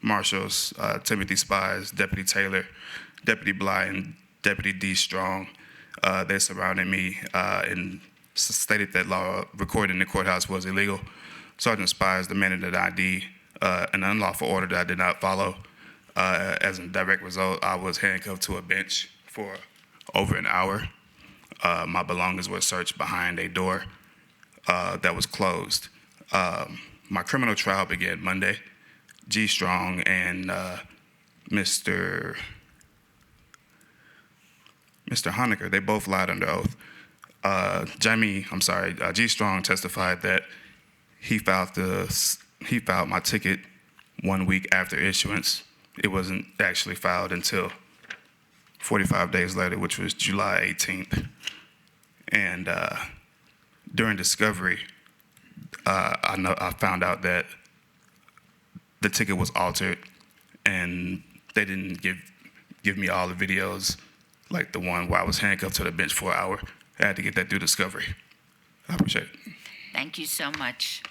J: Marshals, Timothy Spies, Deputy Taylor, Deputy Bly, and Deputy D. Strong. They surrounded me and stated that recording in the courthouse was illegal. Sergeant Spies demanded an ID, an unlawful order that I did not follow. As a direct result, I was handcuffed to a bench for over an hour. My belongings were searched behind a door that was closed. My criminal trial began Monday. G. Strong and Mr. Honecker, they both lied under oath. G. Strong testified that he filed my ticket 1 week after issuance. It wasn't actually filed until 45 days later, which was July 18th. And during discovery, I found out that the ticket was altered, and they didn't give me all the videos, like the one where I was handcuffed to the bench for an hour. I had to get that through discovery. I appreciate it.
A: Thank you so much.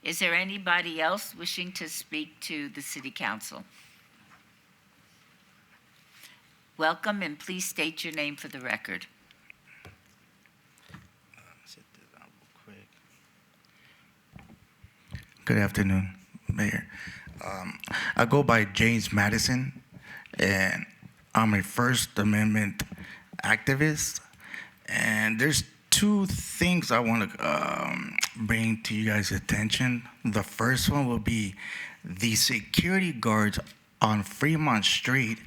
A: Is there anybody else wishing to speak to the city council? Welcome, and please state your name for the record.
V: Good afternoon, Mayor. I go by James Madison, and I'm a First Amendment activist. And there's two things I want to bring to you guys' attention. The first one will be the security guards on Fremont Street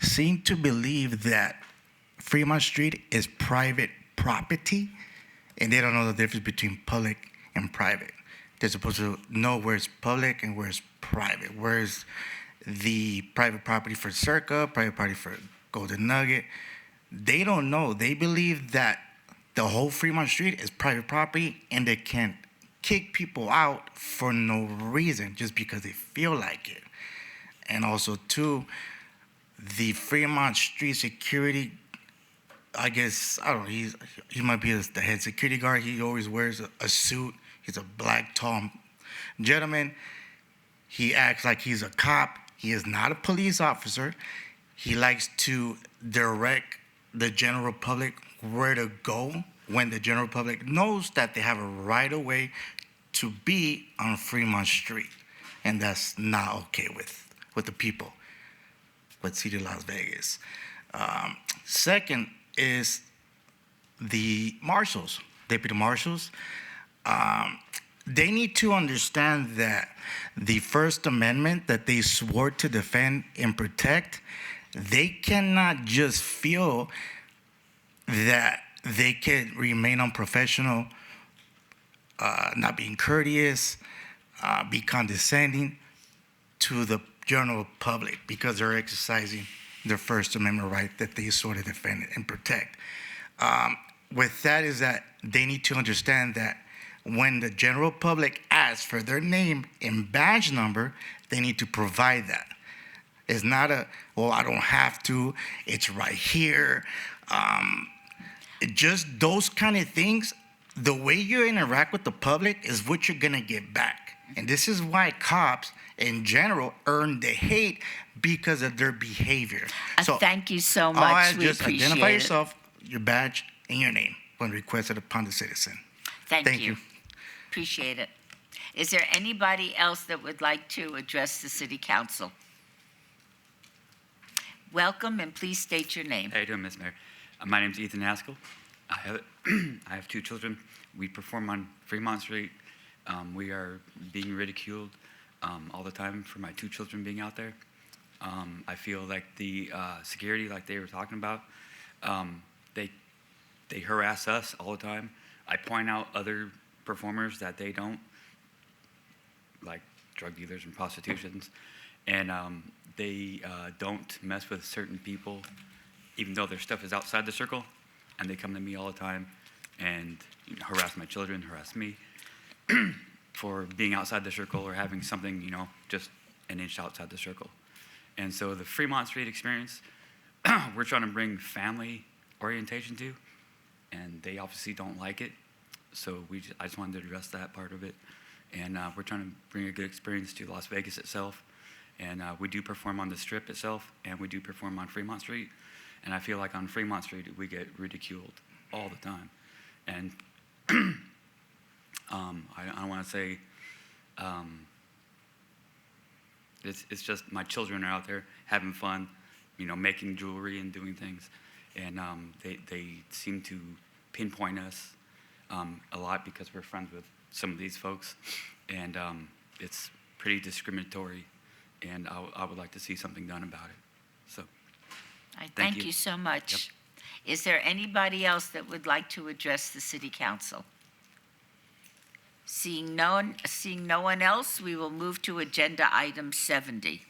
V: seem to believe that Fremont Street is private property, and they don't know the difference between public and private. They're supposed to know where it's public and where it's private. Where's the private property for Circa, private property for Golden Nugget? They don't know. They believe that the whole Fremont Street is private property, and they can't kick people out for no reason, just because they feel like it. And also, too, the Fremont Street security, I guess, I don't know, he might be the head security guard. He always wears a suit. He's a black, tall gentleman. He acts like he's a cop. He is not a police officer. He likes to direct the general public where to go when the general public knows that they have a right of way to be on Fremont Street. And that's not okay with the people, with City of Las Vegas. Second is the marshals, deputy marshals. They need to understand that the First Amendment that they swore to defend and protect, they cannot just feel that they can remain unprofessional, not being courteous, be condescending to the general public because they're exercising their First Amendment right that they sort of defend and protect. With that is that they need to understand that when the general public asks for their name and badge number, they need to provide that. It's not well, I don't have to, it's right here. Just those kind of things, the way you interact with the public is what you're gonna get back. And this is why cops in general earn the hate because of their behavior.
A: Thank you so much.
V: All I
A: We
V: just
A: appreciate
V: identify
A: it.
V: yourself, your badge, and your name. when requested upon the citizen.
A: Thank you. Appreciate it. Is there anybody else that would like to address the city council? Welcome, and please state your name.
L: How you doing, Ms. Mayor? My name's Ethan Haskell. I have 2 children. We perform on Fremont Street. We are being ridiculed all the time for my 2 children being out there. I feel like the security, like they were talking about, they harass us all the time. I point out other performers that they don't, like drug dealers and prostitutions, and they don't mess with certain people, even though their stuff is outside the circle, and they come to me all the time and harass my children, harass me for being outside the circle or having something, just an inch outside the circle. And so the Fremont Street experience, we're trying to bring family orientation to, and they obviously don't like it. So I just wanted to address that part of it. And we're trying to bring a good experience to Las Vegas itself. And we do perform on the Strip itself, and we do perform on Fremont Street. And I feel like on Fremont Street, we get ridiculed all the time. And I want to say, it's just my children are out there having fun, making jewelry and doing things. And they seem to pinpoint us a lot because we're friends with some of these folks. And it's pretty discriminatory. And I would like to see something done about it. So,
A: Thank you so much. Yep. Is there anybody else that would like to address the city council? Seeing no one else, we will move to agenda item 70.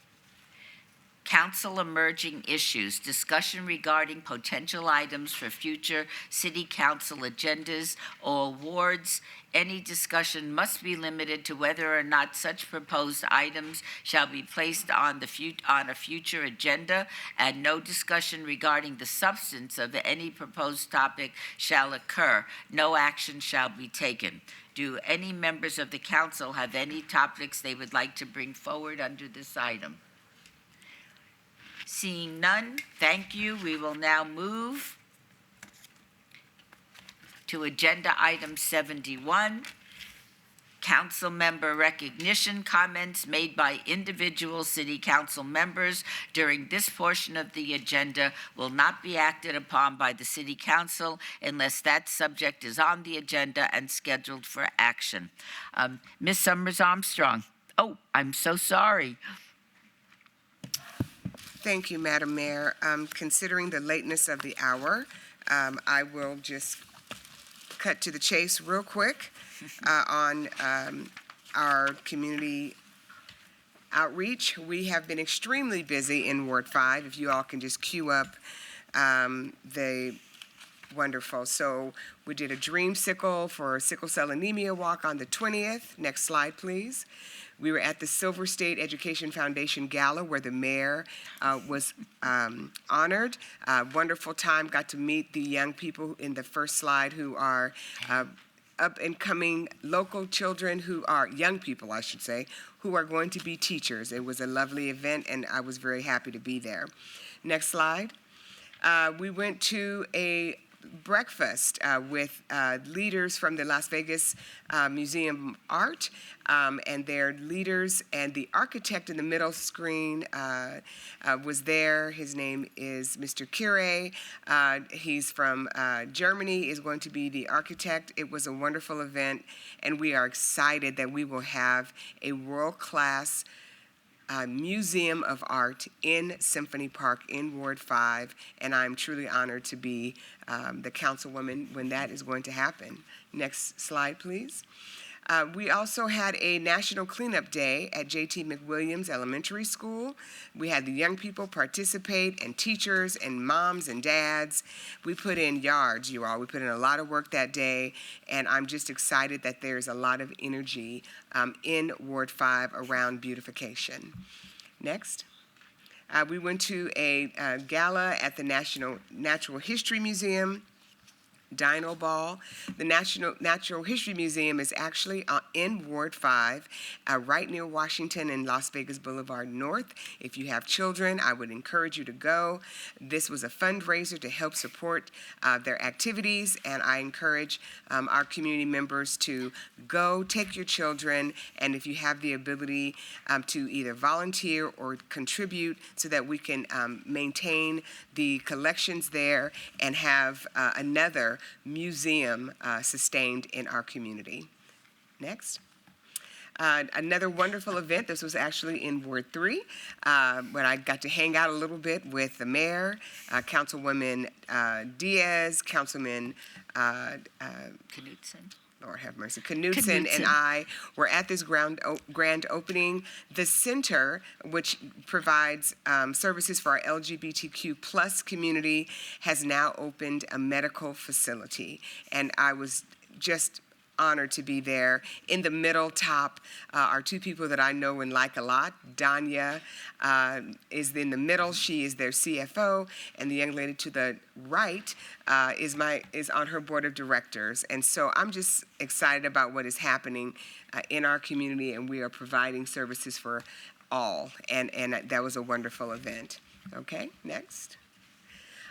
A: Council emerging issues, discussion regarding potential items for future city council agendas or awards. Any discussion must be limited to whether or not such proposed items shall be placed on a future agenda, and no discussion regarding the substance of any proposed topic shall occur. No action shall be taken. Do any members of the council have any topics they would like to bring forward under this item? Seeing none, thank you. We will now move to agenda item 71. Council member recognition. Comments made by individual city council members during this portion of the agenda will not be acted upon by the city council unless that subject is on the agenda and scheduled for action. Ms. Summers Armstrong. Oh, I'm so sorry.
B: Thank you, Madam Mayor. Considering the lateness of the hour, I will just cut to the chase real quick on our community outreach. We have been extremely busy in Ward 5. If you all can just queue up the wonderful. So we did a Dreamsicle for Sickle Cell Anemia Walk on the 20th. Next slide, please. We were at the Silver State Education Foundation Gala where the mayor was honored. Wonderful time, got to meet the young people in the first slide who are up and coming local children who are, young people I should say, who are going to be teachers. It was a lovely event and I was very happy to be there. Next slide. We went to a breakfast with leaders from the Las Vegas Museum of Art and their leaders, and the architect in the middle screen was there. His name is Mr. Kure. He's from Germany, is going to be the architect. It was a wonderful event, and we are excited that we will have a world-class Museum of Art in Symphony Park in Ward 5, and I'm truly honored to be the councilwoman when that is going to happen. Next slide, please. We also had a National Cleanup Day at J.T. McWilliams Elementary School. We had the young people participate, and teachers, and moms and dads. We put in yards, you all. We put in a lot of work that day, and I'm just excited that there's a lot of energy in Ward 5 around beautification. Next. We went to a gala at the National Natural History Museum. Dino Ball. The Natural History Museum is actually in Ward 5, right near Washington and Las Vegas Boulevard North. If you have children, I would encourage you to go. This was a fundraiser to help support their activities, and I encourage our community members to go, take your children, and if you have the ability to either volunteer or contribute so that we can maintain the collections there and have another museum sustained in our community. Next. Another wonderful event, this was actually in Ward 3, when I got to hang out a little bit with the mayor, Councilwoman Diaz, Councilman
A: Knudsen.
B: Lord have mercy, Knudsen and I were at this grand opening. The center, which provides services for our LGBTQ plus community, has now opened a medical facility. And I was just honored to be there. In the middle top are two people that I know and like a lot. Danya is in the middle. She is their CFO, and the young lady to the right is on her board of directors. And so I'm just excited about what is happening in our community, and we are providing services for all. And that was a wonderful event. Okay, next.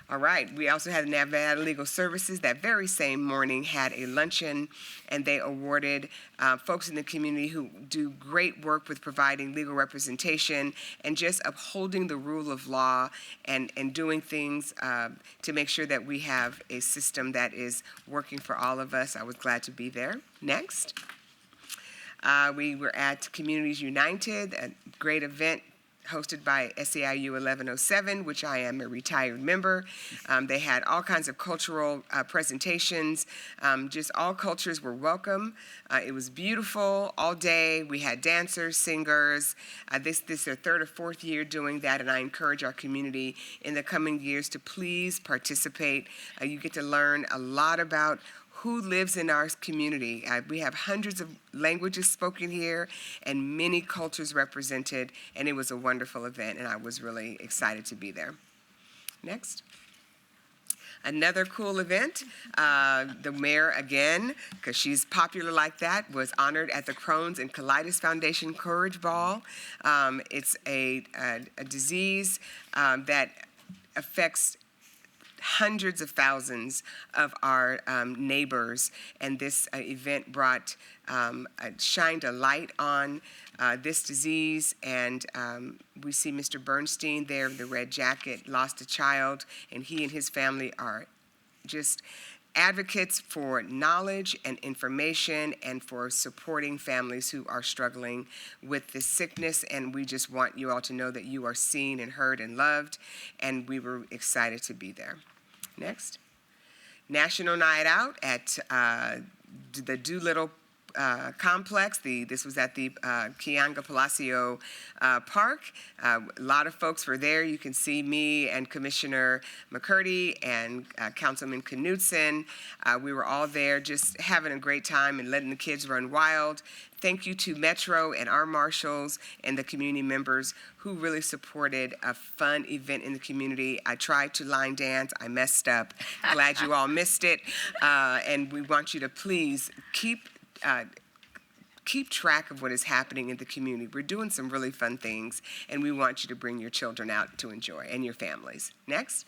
B: All right, we also had Nevada Legal Services that very same morning had a luncheon, and they awarded folks in the community who do great work with providing legal representation and just upholding the rule of law and doing things to make sure that we have a system that is working for all of us. I was glad to be there. Next. We were at Communities United, a great event hosted by SEIU 1107, which I am a retired member. They had all kinds of cultural presentations. Just all cultures were welcome. It was beautiful all day. We had dancers, singers. This is their third or fourth year doing that, and I encourage our community in the coming years to please participate. You get to learn a lot about who lives in our community. We have hundreds of languages spoken here and many cultures represented, and it was a wonderful event, and I was really excited to be there. Next. Another cool event, the mayor again, because she's popular like that, was honored at the Crohn's and Colitis Foundation Courage Ball. It's a disease that affects hundreds of thousands of our neighbors, and this event shined a light on this disease, and we see Mr. Bernstein there in the red jacket, lost a child, and he and his family are just advocates for knowledge and information and for supporting families who are struggling with this sickness, and we just want you all to know that you are seen and heard and loved, and we were excited to be there. Next. National Night Out at the Doolittle complex. This was at the Kianga Palacio Park. A lot of folks were there. You can see me and Commissioner McCurdy and Councilman Knudsen. We were all there just having a great time and letting the kids run wild. Thank you to Metro and our marshals and the community members who really supported a fun event in the community. I tried to line dance. I messed up. Glad you all missed it. And we want you to please keep track of what is happening in the community. We're doing some really fun things, and we want you to bring your children out to enjoy and your families. Next.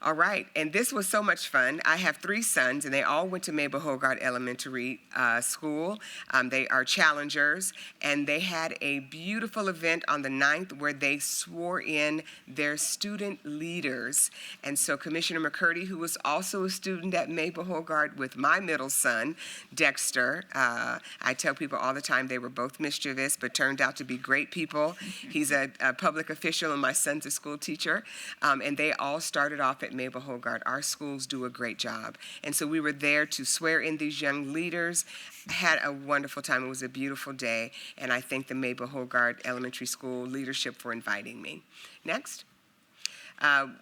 B: All right, and this was so much fun. I have 3 sons, and they all went to Mabel Hogard Elementary School. They are challengers, and they had a beautiful event on the 9th where they swore in their student leaders. And so Commissioner McCurdy, who was also a student at Mabel Hogard with my middle son, Dexter, I tell people all the time they were both mischievous, but turned out to be great people. He's a public official, and my son's a school teacher, and they all started off at Mabel Hogard. Our schools do a great job. And so we were there to swear in these young leaders. Had a wonderful time. It was a beautiful day, and I thank the Mabel Hogard Elementary School leadership for inviting me. Next.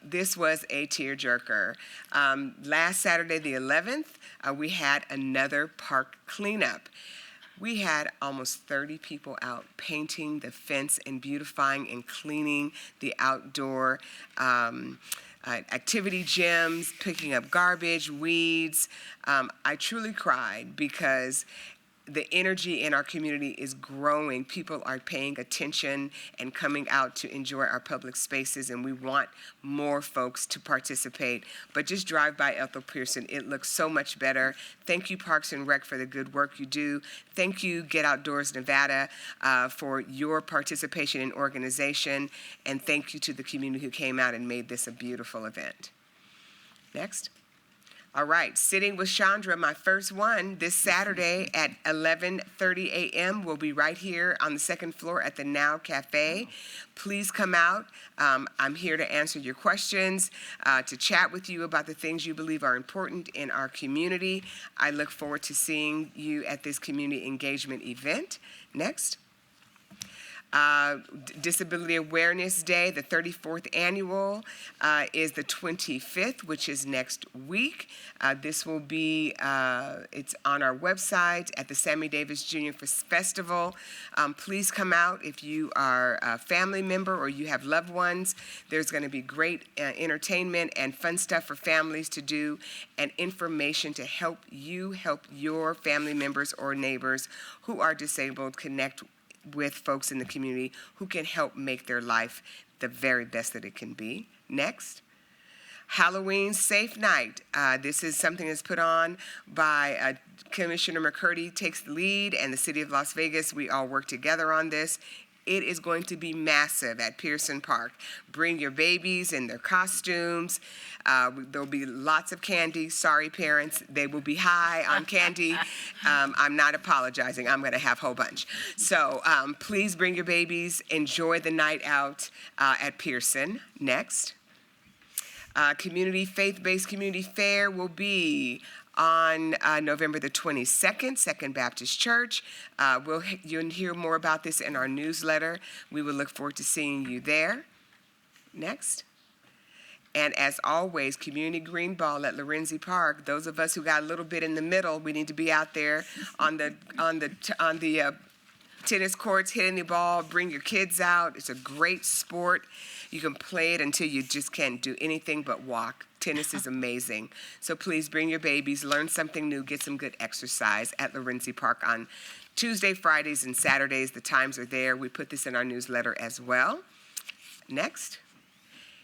B: This was a tearjerker. Last Saturday, the 11th, we had another park cleanup. We had almost 30 people out painting the fence and beautifying and cleaning the outdoor activity gyms, picking up garbage, weeds. I truly cried because the energy in our community is growing. People are paying attention and coming out to enjoy our public spaces, and we want more folks to participate. But just drive by Ethel Pearson. It looks so much better. Thank you, Parks and Rec, for the good work you do. Thank you, Get Outdoors Nevada, for your participation and organization. And thank you to the community who came out and made this a beautiful event. Next. All right, Sitting with Chandra, my first one, this Saturday at 11:30 a.m. We'll be right here on the second floor at the Now Cafe. Please come out. I'm here to answer your questions, to chat with you about the things you believe are important in our community. I look forward to seeing you at this community engagement event. Next. Disability Awareness Day, the 34th annual, is the 25th, which is next week. This will be, it's on our website at the Sammy Davis Jr. Festival. Please come out if you are a family member or you have loved ones. There's going to be great entertainment and fun stuff for families to do and information to help you help your family members or neighbors who are disabled connect with folks in the community who can help make their life the very best that it can be. Next. Halloween Safe Night. This is something that's put on by Commissioner McCurdy takes the lead, and the City of Las Vegas. We all work together on this. It is going to be massive at Pearson Park. Bring your babies in their costumes. There'll be lots of candy. Sorry, parents, they will be high on candy. I'm not apologizing. I'm going to have a whole bunch. So please bring your babies. Enjoy the night out at Pearson. Next. Faith-based community fair will be on November the 22nd, Second Baptist Church. You'll hear more about this in our newsletter. We will look forward to seeing you there. Next. And as always, Community Green Ball at Lorenzi Park. Those of us who got a little bit in the middle, we need to be out there on the tennis courts, hitting the ball. Bring your kids out. It's a great sport. You can play it until you just can't do anything but walk. Tennis is amazing. So please bring your babies, learn something new, get some good exercise at Lorenzi Park on Tuesday, Fridays, and Saturdays. The times are there. We put this in our newsletter as well. Next.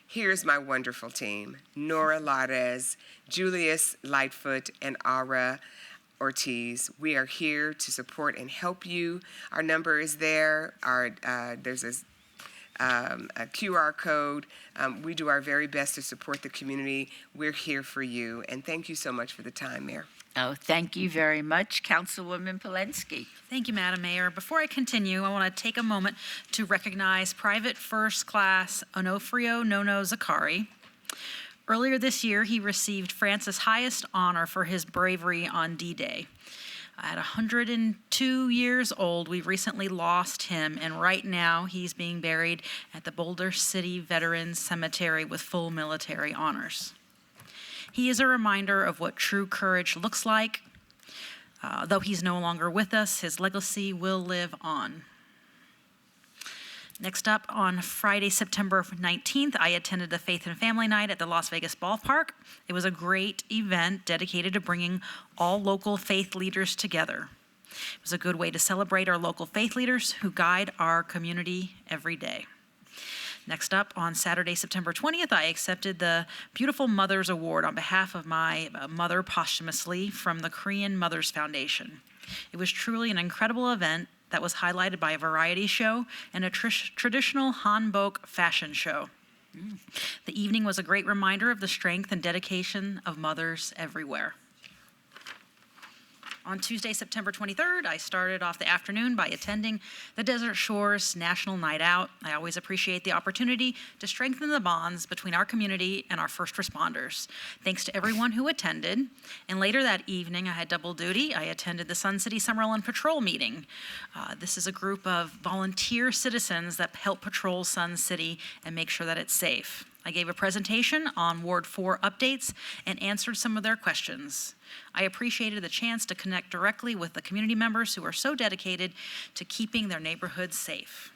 B: Here's my wonderful team. Nora Lares, Julius Lightfoot, and Ara Ortiz. We are here to support and help you. Our number is there. There's a QR code. We do our very best to support the community. We're here for you. And thank you so much for the time, Mayor.
A: Oh, thank you very much, Councilwoman Polensky.
N: Thank you, Madam Mayor. Before I continue, I want to take a moment to recognize Private First Class Onofrio Nono Zakari. Earlier this year, he received France's highest honor for his bravery on D-Day. At 102 years old, we recently lost him, and right now he's being buried at the Boulder City Veterans Cemetery with full military honors. He is a reminder of what true courage looks like. Though he's no longer with us, his legacy will live on. Next up, on Friday, September 19th, I attended the Faith and Family Night at the Las Vegas Ballpark. It was a great event dedicated to bringing all local faith leaders together. It was a good way to celebrate our local faith leaders who guide our community every day. Next up, on Saturday, September 20th, I accepted the Beautiful Mothers Award on behalf of my mother posthumously from the Korean Mothers Foundation. It was truly an incredible event that was highlighted by a variety show and a traditional hanbok fashion show. The evening was a great reminder of the strength and dedication of mothers everywhere. On Tuesday, September 23rd, I started off the afternoon by attending the Desert Shores National Night Out. I always appreciate the opportunity to strengthen the bonds between our community and our first responders. Thanks to everyone who attended. And later that evening, I had double duty. I attended the Sun City Summerlin Patrol meeting. This is a group of volunteer citizens that help patrol Sun City and make sure that it's safe. I gave a presentation on Ward 4 updates and answered some of their questions. I appreciated the chance to connect directly with the community members who are so dedicated to keeping their neighborhoods safe.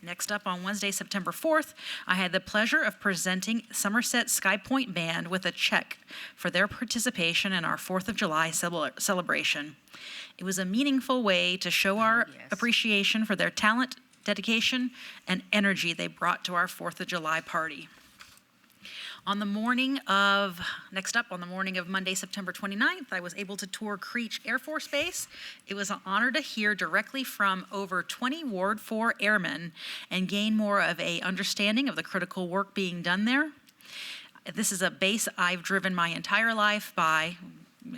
N: Next up, on Wednesday, September 4th, I had the pleasure of presenting Somerset Sky Point Band with a check for their participation in our 4th of July celebration. It was a meaningful way to show our appreciation for their talent, dedication, and energy they brought to our 4th of July party. Next up, on the morning of Monday, September 29th, I was able to tour Creech Air Force Base. It was an honor to hear directly from over 20 Ward 4 airmen and gain more of an understanding of the critical work being done there. This is a base I've driven my entire life by,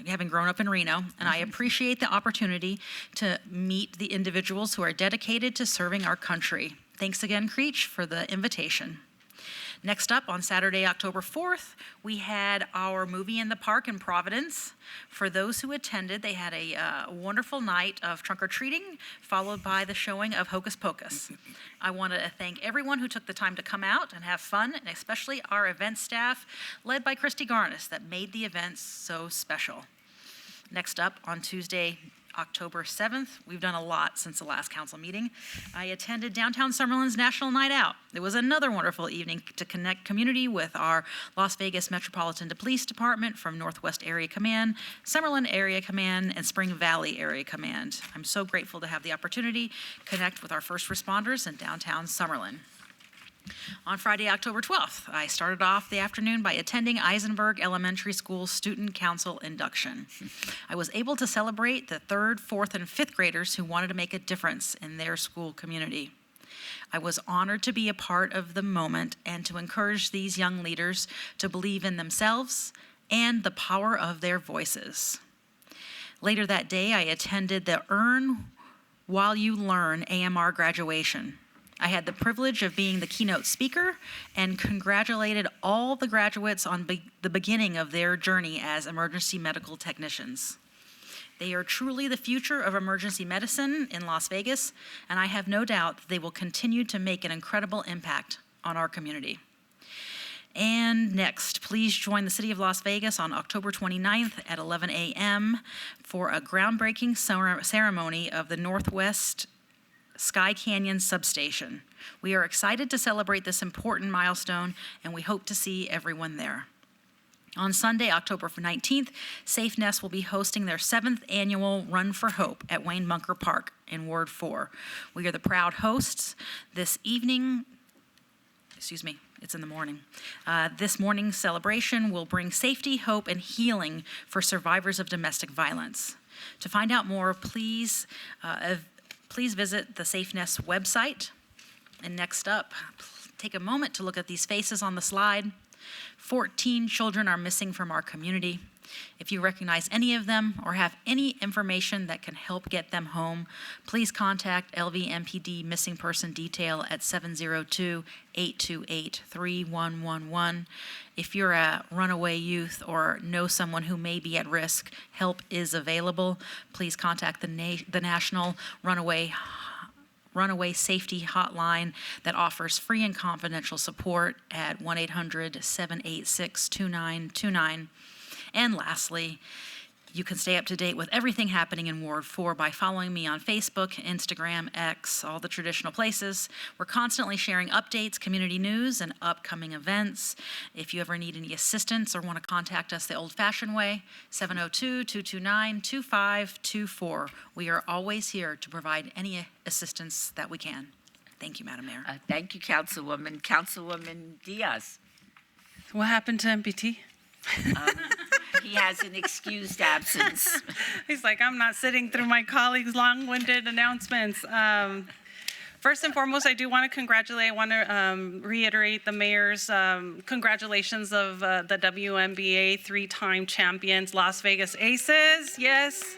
N: having grown up in Reno, and I appreciate the opportunity to meet the individuals who are dedicated to serving our country. Thanks again, Creech, for the invitation. Next up, on Saturday, October 4th, we had our movie in the park in Providence. For those who attended, they had a wonderful night of trunk-or-treating, followed by the showing of Hocus Pocus. I want to thank everyone who took the time to come out and have fun, and especially our event staff, led by Christy Garnis, that made the events so special. Next up, on Tuesday, October 7th, we've done a lot since the last council meeting. I attended Downtown Summerlin's National Night Out. It was another wonderful evening to connect community with our Las Vegas Metropolitan Police Department from Northwest Area Command, Summerlin Area Command, and Spring Valley Area Command. I'm so grateful to have the opportunity to connect with our first responders in downtown Summerlin. On Friday, October 12th, I started off the afternoon by attending Eisenberg Elementary School Student Council induction. I was able to celebrate the 3rd, 4th, and 5th graders who wanted to make a difference in their school community. I was honored to be a part of the moment and to encourage these young leaders to believe in themselves and the power of their voices. Later that day, I attended the Earn While You Learn AMR graduation. I had the privilege of being the keynote speaker and congratulated all the graduates on the beginning of their journey as emergency medical technicians. They are truly the future of emergency medicine in Las Vegas, and I have no doubt that they will continue to make an incredible impact on our community. And next, please join the City of Las Vegas on October 29th at 11 a.m. for a groundbreaking ceremony of the Northwest Sky Canyon Substation. We are excited to celebrate this important milestone, and we hope to see everyone there. On Sunday, October 19th, Safe Nest will be hosting their 7th annual Run for Hope at Wayne Bunker Park in Ward 4. We are the proud hosts. This evening, it's in the morning. This morning's celebration will bring safety, hope, and healing for survivors of domestic violence. To find out more, please visit the Safe Nest website. And next up, take a moment to look at these faces on the slide. 14 children are missing from our community. If you recognize any of them or have any information that can help get them home, please contact LVMPD Missing Person Detail at 702-828-3111. If you're a runaway youth or know someone who may be at risk, help is available. Please contact the National Runaway Safety Hotline that offers free and confidential support at 1-800-786-2929. And lastly, you can stay up to date with everything happening in Ward 4 by following me on Facebook, Instagram, X, all the traditional places. We're constantly sharing updates, community news, and upcoming events. If you ever need any assistance or want to contact us the old-fashioned way, 702-229-2524. We are always here to provide any assistance that we can. Thank you, Madam Mayor.
A: Thank you, Councilwoman. Councilwoman Diaz.
R: What happened to MPT?
A: He has an excused absence.
R: He's like, I'm not sitting through my colleagues' long-winded announcements. First and foremost, I do want to congratulate, I want to reiterate the mayor's congratulations of the WNBA 3-time champions, Las Vegas Aces. Yes.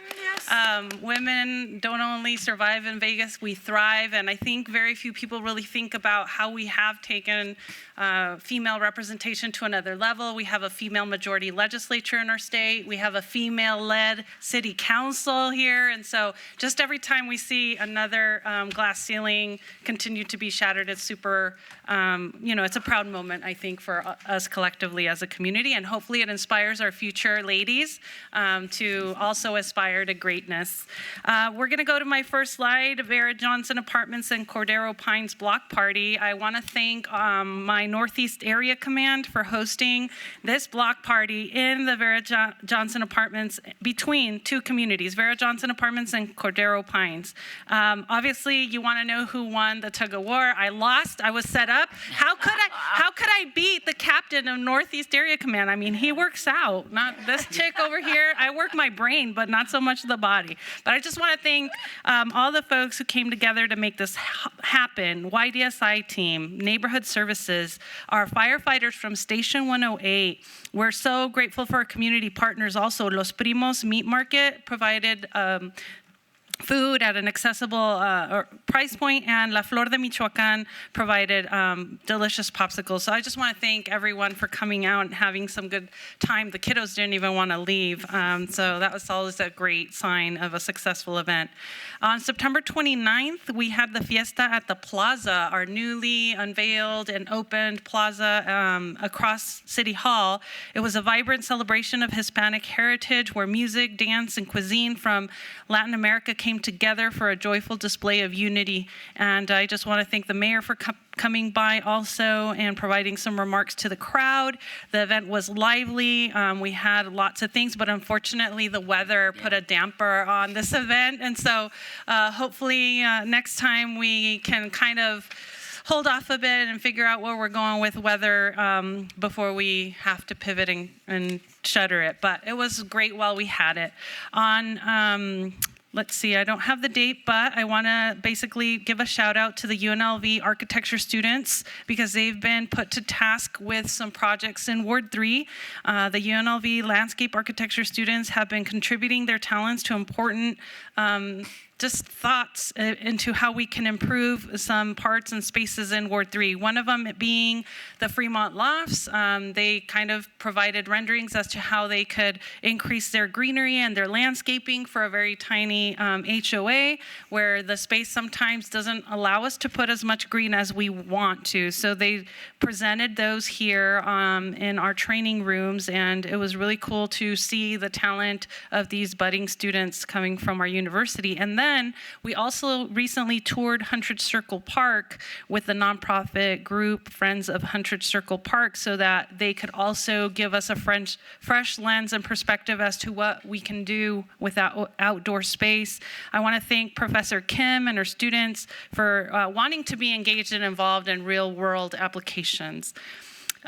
R: Women don't only survive in Vegas, we thrive. And I think very few people really think about how we have taken female representation to another level. We have a female majority legislature in our state. We have a female-led city council here. And so just every time we see another glass ceiling
D: nothing continue to be shattered. It's super, it's a proud moment, I think, for us collectively as a community, and hopefully it inspires our future ladies to also aspire to greatness. We're going to go to my first slide, Vera Johnson Apartments and Cordero Pines Block Party. I want to thank my Northeast Area Command for hosting this block party in the Vera Johnson Apartments between two communities, Vera Johnson Apartments and Cordero Pines. Obviously, you want to know who won the tug of war. I lost. I was set up. How could I beat the captain of Northeast Area Command? I mean, he works out. Not this chick over here. I work my brain, but not so much the body. But I just want to thank all the folks who came together to make this happen. YDSI team, neighborhood services, our firefighters from Station 108. We're so grateful for our community partners also. Los Primos Meat Market provided food at an accessible price point, and La Flor de Michoacan provided delicious popsicles. So I just want to thank everyone for coming out and having some good time. The kiddos didn't even want to leave, so that was always a great sign of a successful event. On September 29th, we had the fiesta at the Plaza, our newly unveiled and opened plaza across City Hall. It was a vibrant celebration of Hispanic heritage where music, dance, and cuisine from Latin America came together for a joyful display of unity. And I just want to thank the mayor for coming by also and providing some remarks to the crowd. The event was lively. We had lots of things, but unfortunately the weather put a damper on this event. And so hopefully next time we can kind of hold off a bit and figure out where we're going with weather before we have to pivot and shutter it. But it was great while we had it. On let's see, I don't have the date, but I want to basically give a shout out to the UNLV architecture students because they've been put to task with some projects in Ward 3. The UNLV landscape architecture students have been contributing their talents to important just thoughts into how we can improve some parts and spaces in Ward 3. One of them being the Fremont Lofts. They kind of provided renderings as to how they could increase their greenery and their landscaping for a very tiny HOA, where the space sometimes doesn't allow us to put as much green as we want to. So they presented those here in our training rooms, and it was really cool to see the talent of these budding students coming from our university. And then we also recently toured Huntridge Circle Park with the nonprofit group Friends of Huntridge Circle Park so that they could also give us a fresh lens and perspective as to what we can do with that outdoor space. I want to thank Professor Kim and her students for wanting to be engaged and involved in real-world applications.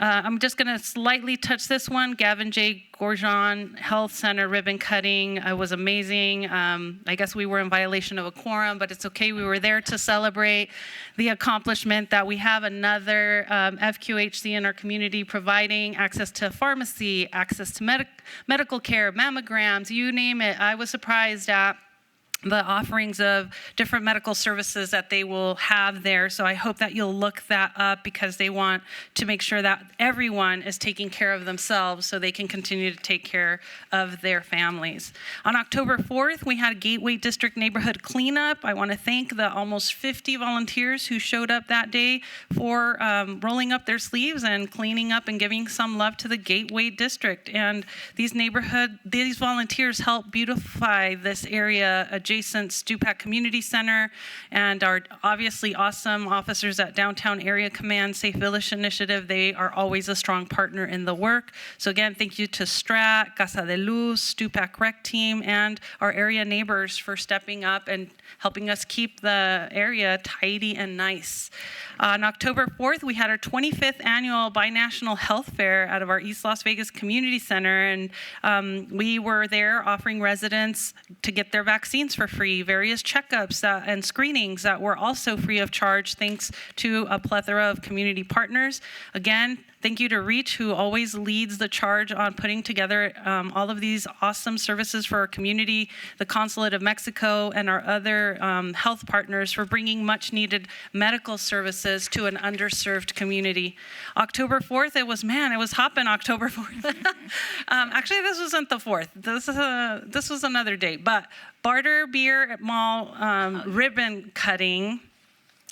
D: I'm just going to slightly touch this one. Gavin J. Gorgon Health Center ribbon cutting was amazing. I guess we were in violation of a quorum, but it's okay. We were there to celebrate the accomplishment that we have another FQHC in our community providing access to pharmacy, access to medical care, mammograms, you name it. I was surprised at the offerings of different medical services that they will have there. So I hope that you'll look that up because they want to make sure that everyone is taking care of themselves so they can continue to take care of their families. On October 4th, we had Gateway District Neighborhood Cleanup. I want to thank the almost 50 volunteers who showed up that day for rolling up their sleeves and cleaning up and giving some love to the Gateway District. And these volunteers help beautify this area adjacent Stupak Community Center, and our obviously awesome officers at Downtown Area Command Safe Village Initiative. They are always a strong partner in the work. So again, thank you to Strat, Casa de Luz, Stupak Rec Team, and our area neighbors for stepping up and helping us keep the area tidy and nice. On October 4th, we had our 25th annual Binational Health Fair out of our East Las Vegas Community Center, and we were there offering residents to get their vaccines for free, various checkups and screenings that were also free of charge thanks to a plethora of community partners. Again, thank you to Reach, who always leads the charge on putting together all of these awesome services for our community, the Consulate of Mexico, and our other health partners for bringing much needed medical services to an underserved community. October 4th, it was hopping October 4th. Actually, this wasn't the 4th. This was another date, but Barter Beer Mall ribbon cutting.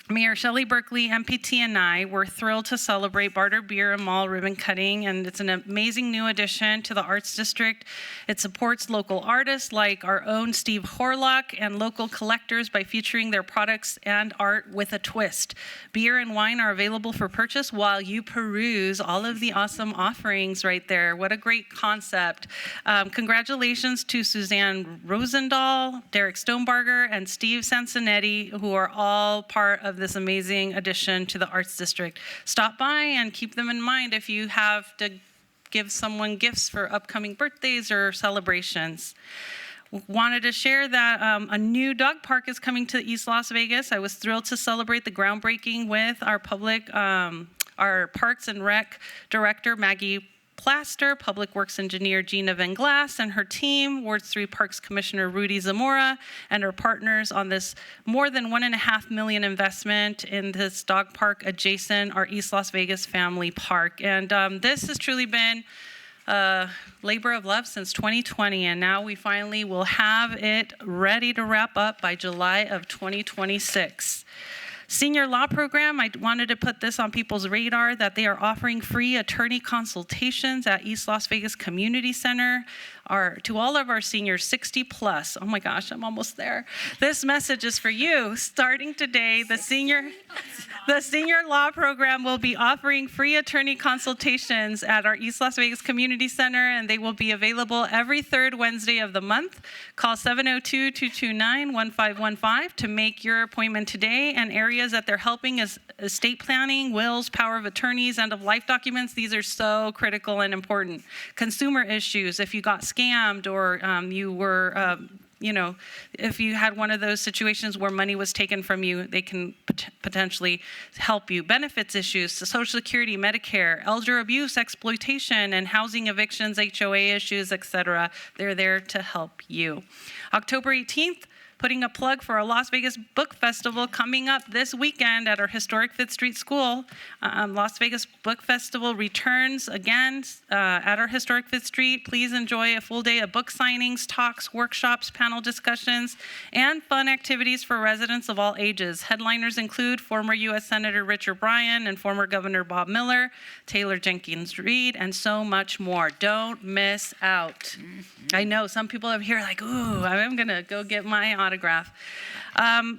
D: Mayor Shelley Berkeley, MPT, and I were thrilled to celebrate Barter Beer and Mall ribbon cutting, and it's an amazing new addition to the Arts District. It supports local artists like our own Steve Horlock and local collectors by featuring their products and art with a twist. Beer and wine are available for purchase while you peruse all of the awesome offerings right there. What a great concept. Congratulations to Suzanne Rosendahl, Derek Stonebarger, and Steve Sansonetti, who are all part of this amazing addition to the Arts District. Stop by and keep them in mind if you have to give someone gifts for upcoming birthdays or celebrations. Wanted to share that a new dog park is coming to East Las Vegas. I was thrilled to celebrate the groundbreaking with our Parks and Rec Director, Maggie Plaster, Public Works Engineer Gina Van Glass and her team, Ward 3 Parks Commissioner Rudy Zamora, and our partners on this more than $1.5 million investment in this dog park adjacent our East Las Vegas Family Park. And this has truly been a labor of love since 2020, and now we finally will have it ready to wrap up by July of 2026. Senior Law Program, I wanted to put this on people's radar that they are offering free attorney consultations at East Las Vegas Community Center to all of our seniors 60 plus. Oh my gosh, I'm almost there. This message is for you. Starting today, the Senior Law Program will be offering free attorney consultations at our East Las Vegas Community Center, and they will be available every third Wednesday of the month. Call 702-229-1515 to make your appointment today. And areas that they're helping is estate planning, wills, power of attorneys, end of life documents. These are so critical and important. Consumer issues, if you got scammed or you were if you had one of those situations where money was taken from you, they can potentially help you. Benefits issues, Social Security, Medicare, elder abuse, exploitation, and housing evictions, HOA issues, etc. They're there to help you. October 18th, putting a plug for our Las Vegas Book Festival coming up this weekend at our historic 5th Street School. Las Vegas Book Festival returns again at our historic 5th Street. Please enjoy a full day of book signings, talks, workshops, panel discussions, and fun activities for residents of all ages. Headliners include former U.S. Senator Richard Bryan and former Governor Bob Miller, Taylor Jenkins Reid, and so much more. Don't miss out. I know some people up here are like, ooh, I'm going to go get my autograph.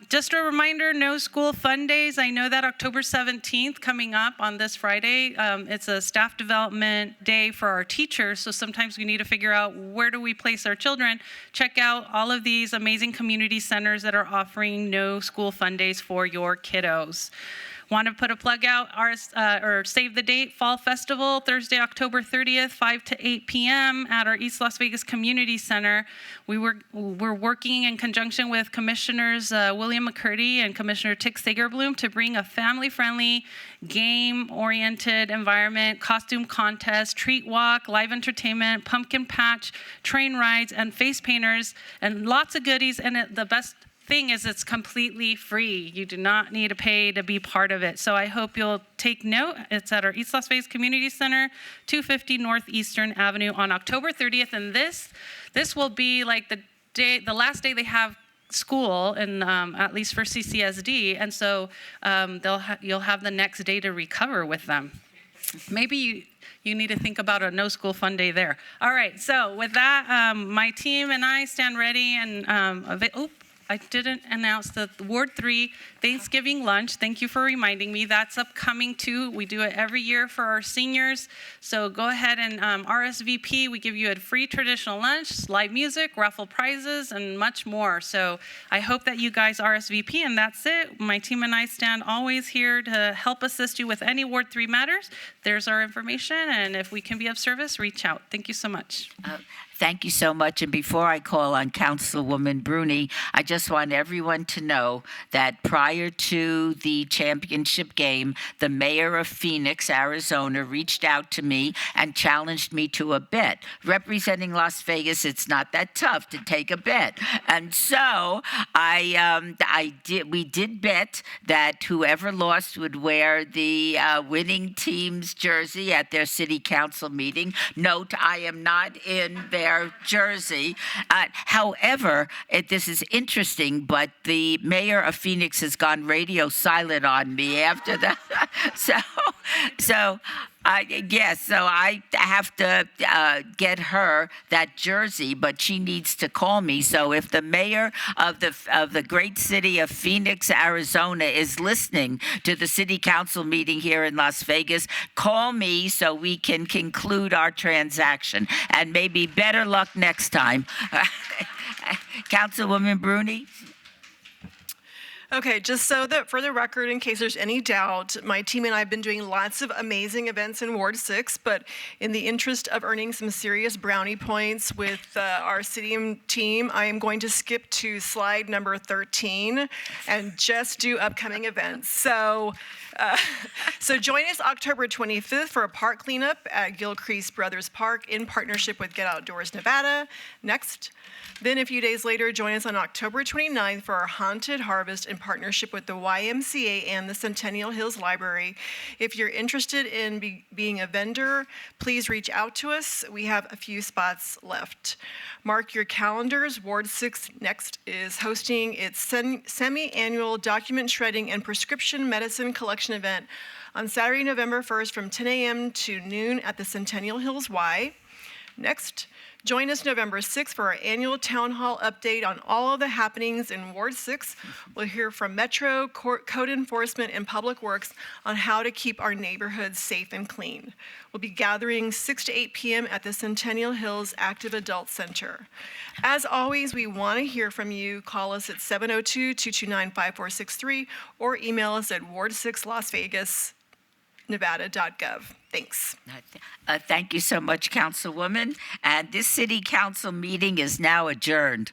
D: Just a reminder, no school fun days. I know that October 17th coming up on this Friday, it's a staff development day for our teachers. So sometimes we need to figure out where do we place our children. Check out all of these amazing community centers that are offering no school fun days for your kiddos. Want to put a plug out, or save the date, Fall Festival, Thursday, October 30th, 5 to 8 p.m. at our East Las Vegas Community Center. We're working in conjunction with Commissioners William McCurdy and Commissioner Tick Sagerbloom to bring a family-friendly, game-oriented environment, costume contest, treat walk, live entertainment, pumpkin patch, train rides, and face painters, and lots of goodies. And the best thing is it's completely free. You do not need to pay to be part of it. So I hope you'll take note. It's at our East Las Vegas Community Center, 250 Northeastern Avenue on October 30th. And this will be like the last day they have school, and at least for CCSD. And so you'll have the next day to recover with them. Maybe you need to think about a no school fun day there. All right, so with that, my team and I stand ready and I didn't announce the Ward 3 Thanksgiving lunch. Thank you for reminding me. That's upcoming too. We do it every year for our seniors. So go ahead and RSVP. We give you a free traditional lunch, live music, raffle prizes, and much more. So I hope that you guys RSVP, and that's it. My team and I stand always here to help assist you with any Ward 3 matters. There's our information, and if we can be of service, reach out. Thank you so much.
A: Thank you so much. And before I call on Councilwoman Bruni, I just want everyone to know that prior to the championship game, the mayor of Phoenix, Arizona, reached out to me and challenged me to a bet. Representing Las Vegas, it's not that tough to take a bet. And so we did bet that whoever lost would wear the winning team's jersey at their city council meeting. Note, I am not in their wear jersey. However, this is interesting, but the mayor of Phoenix has gone radio silent on me after that. So I have to get her that jersey, but she needs to call me. So if the mayor of the great city of Phoenix, Arizona, is listening to the city council meeting here in Las Vegas, call me so we can conclude our transaction. And maybe better luck next time. Councilwoman Bruni?
S: Okay, just so that for the record, in case there's any doubt, my team and I have been doing lots of amazing events in Ward 6, but in the interest of earning some serious brownie points with our city team, I am going to skip to slide number 13 and just do upcoming events. So join us October 25th for a park cleanup at Gilcrease Brothers Park in partnership with Get Outdoors Nevada. Next. Then a few days later, join us on October 29th for our Haunted Harvest in partnership with the YMCA and the Centennial Hills Library. If you're interested in being a vendor, please reach out to us. We have a few spots left. Mark your calendars. Ward 6 next is hosting its semi-annual document shredding and prescription medicine collection event on Saturday, November 1st from 10 a.m. to noon at the Centennial Hills Y. Next, join us November 6th for our annual town hall update on all of the happenings in Ward 6. We'll hear from Metro, Code Enforcement, and Public Works on how to keep our neighborhoods safe and clean. We'll be gathering 6 to 8 p.m. at the Centennial Hills Active Adult Center. As always, we want to hear from you. Call us at 702-229-5463 or email us at ward6lasvegas.nevada.gov. Thanks.
A: Thank you so much, Councilwoman. And this city council meeting is now adjourned.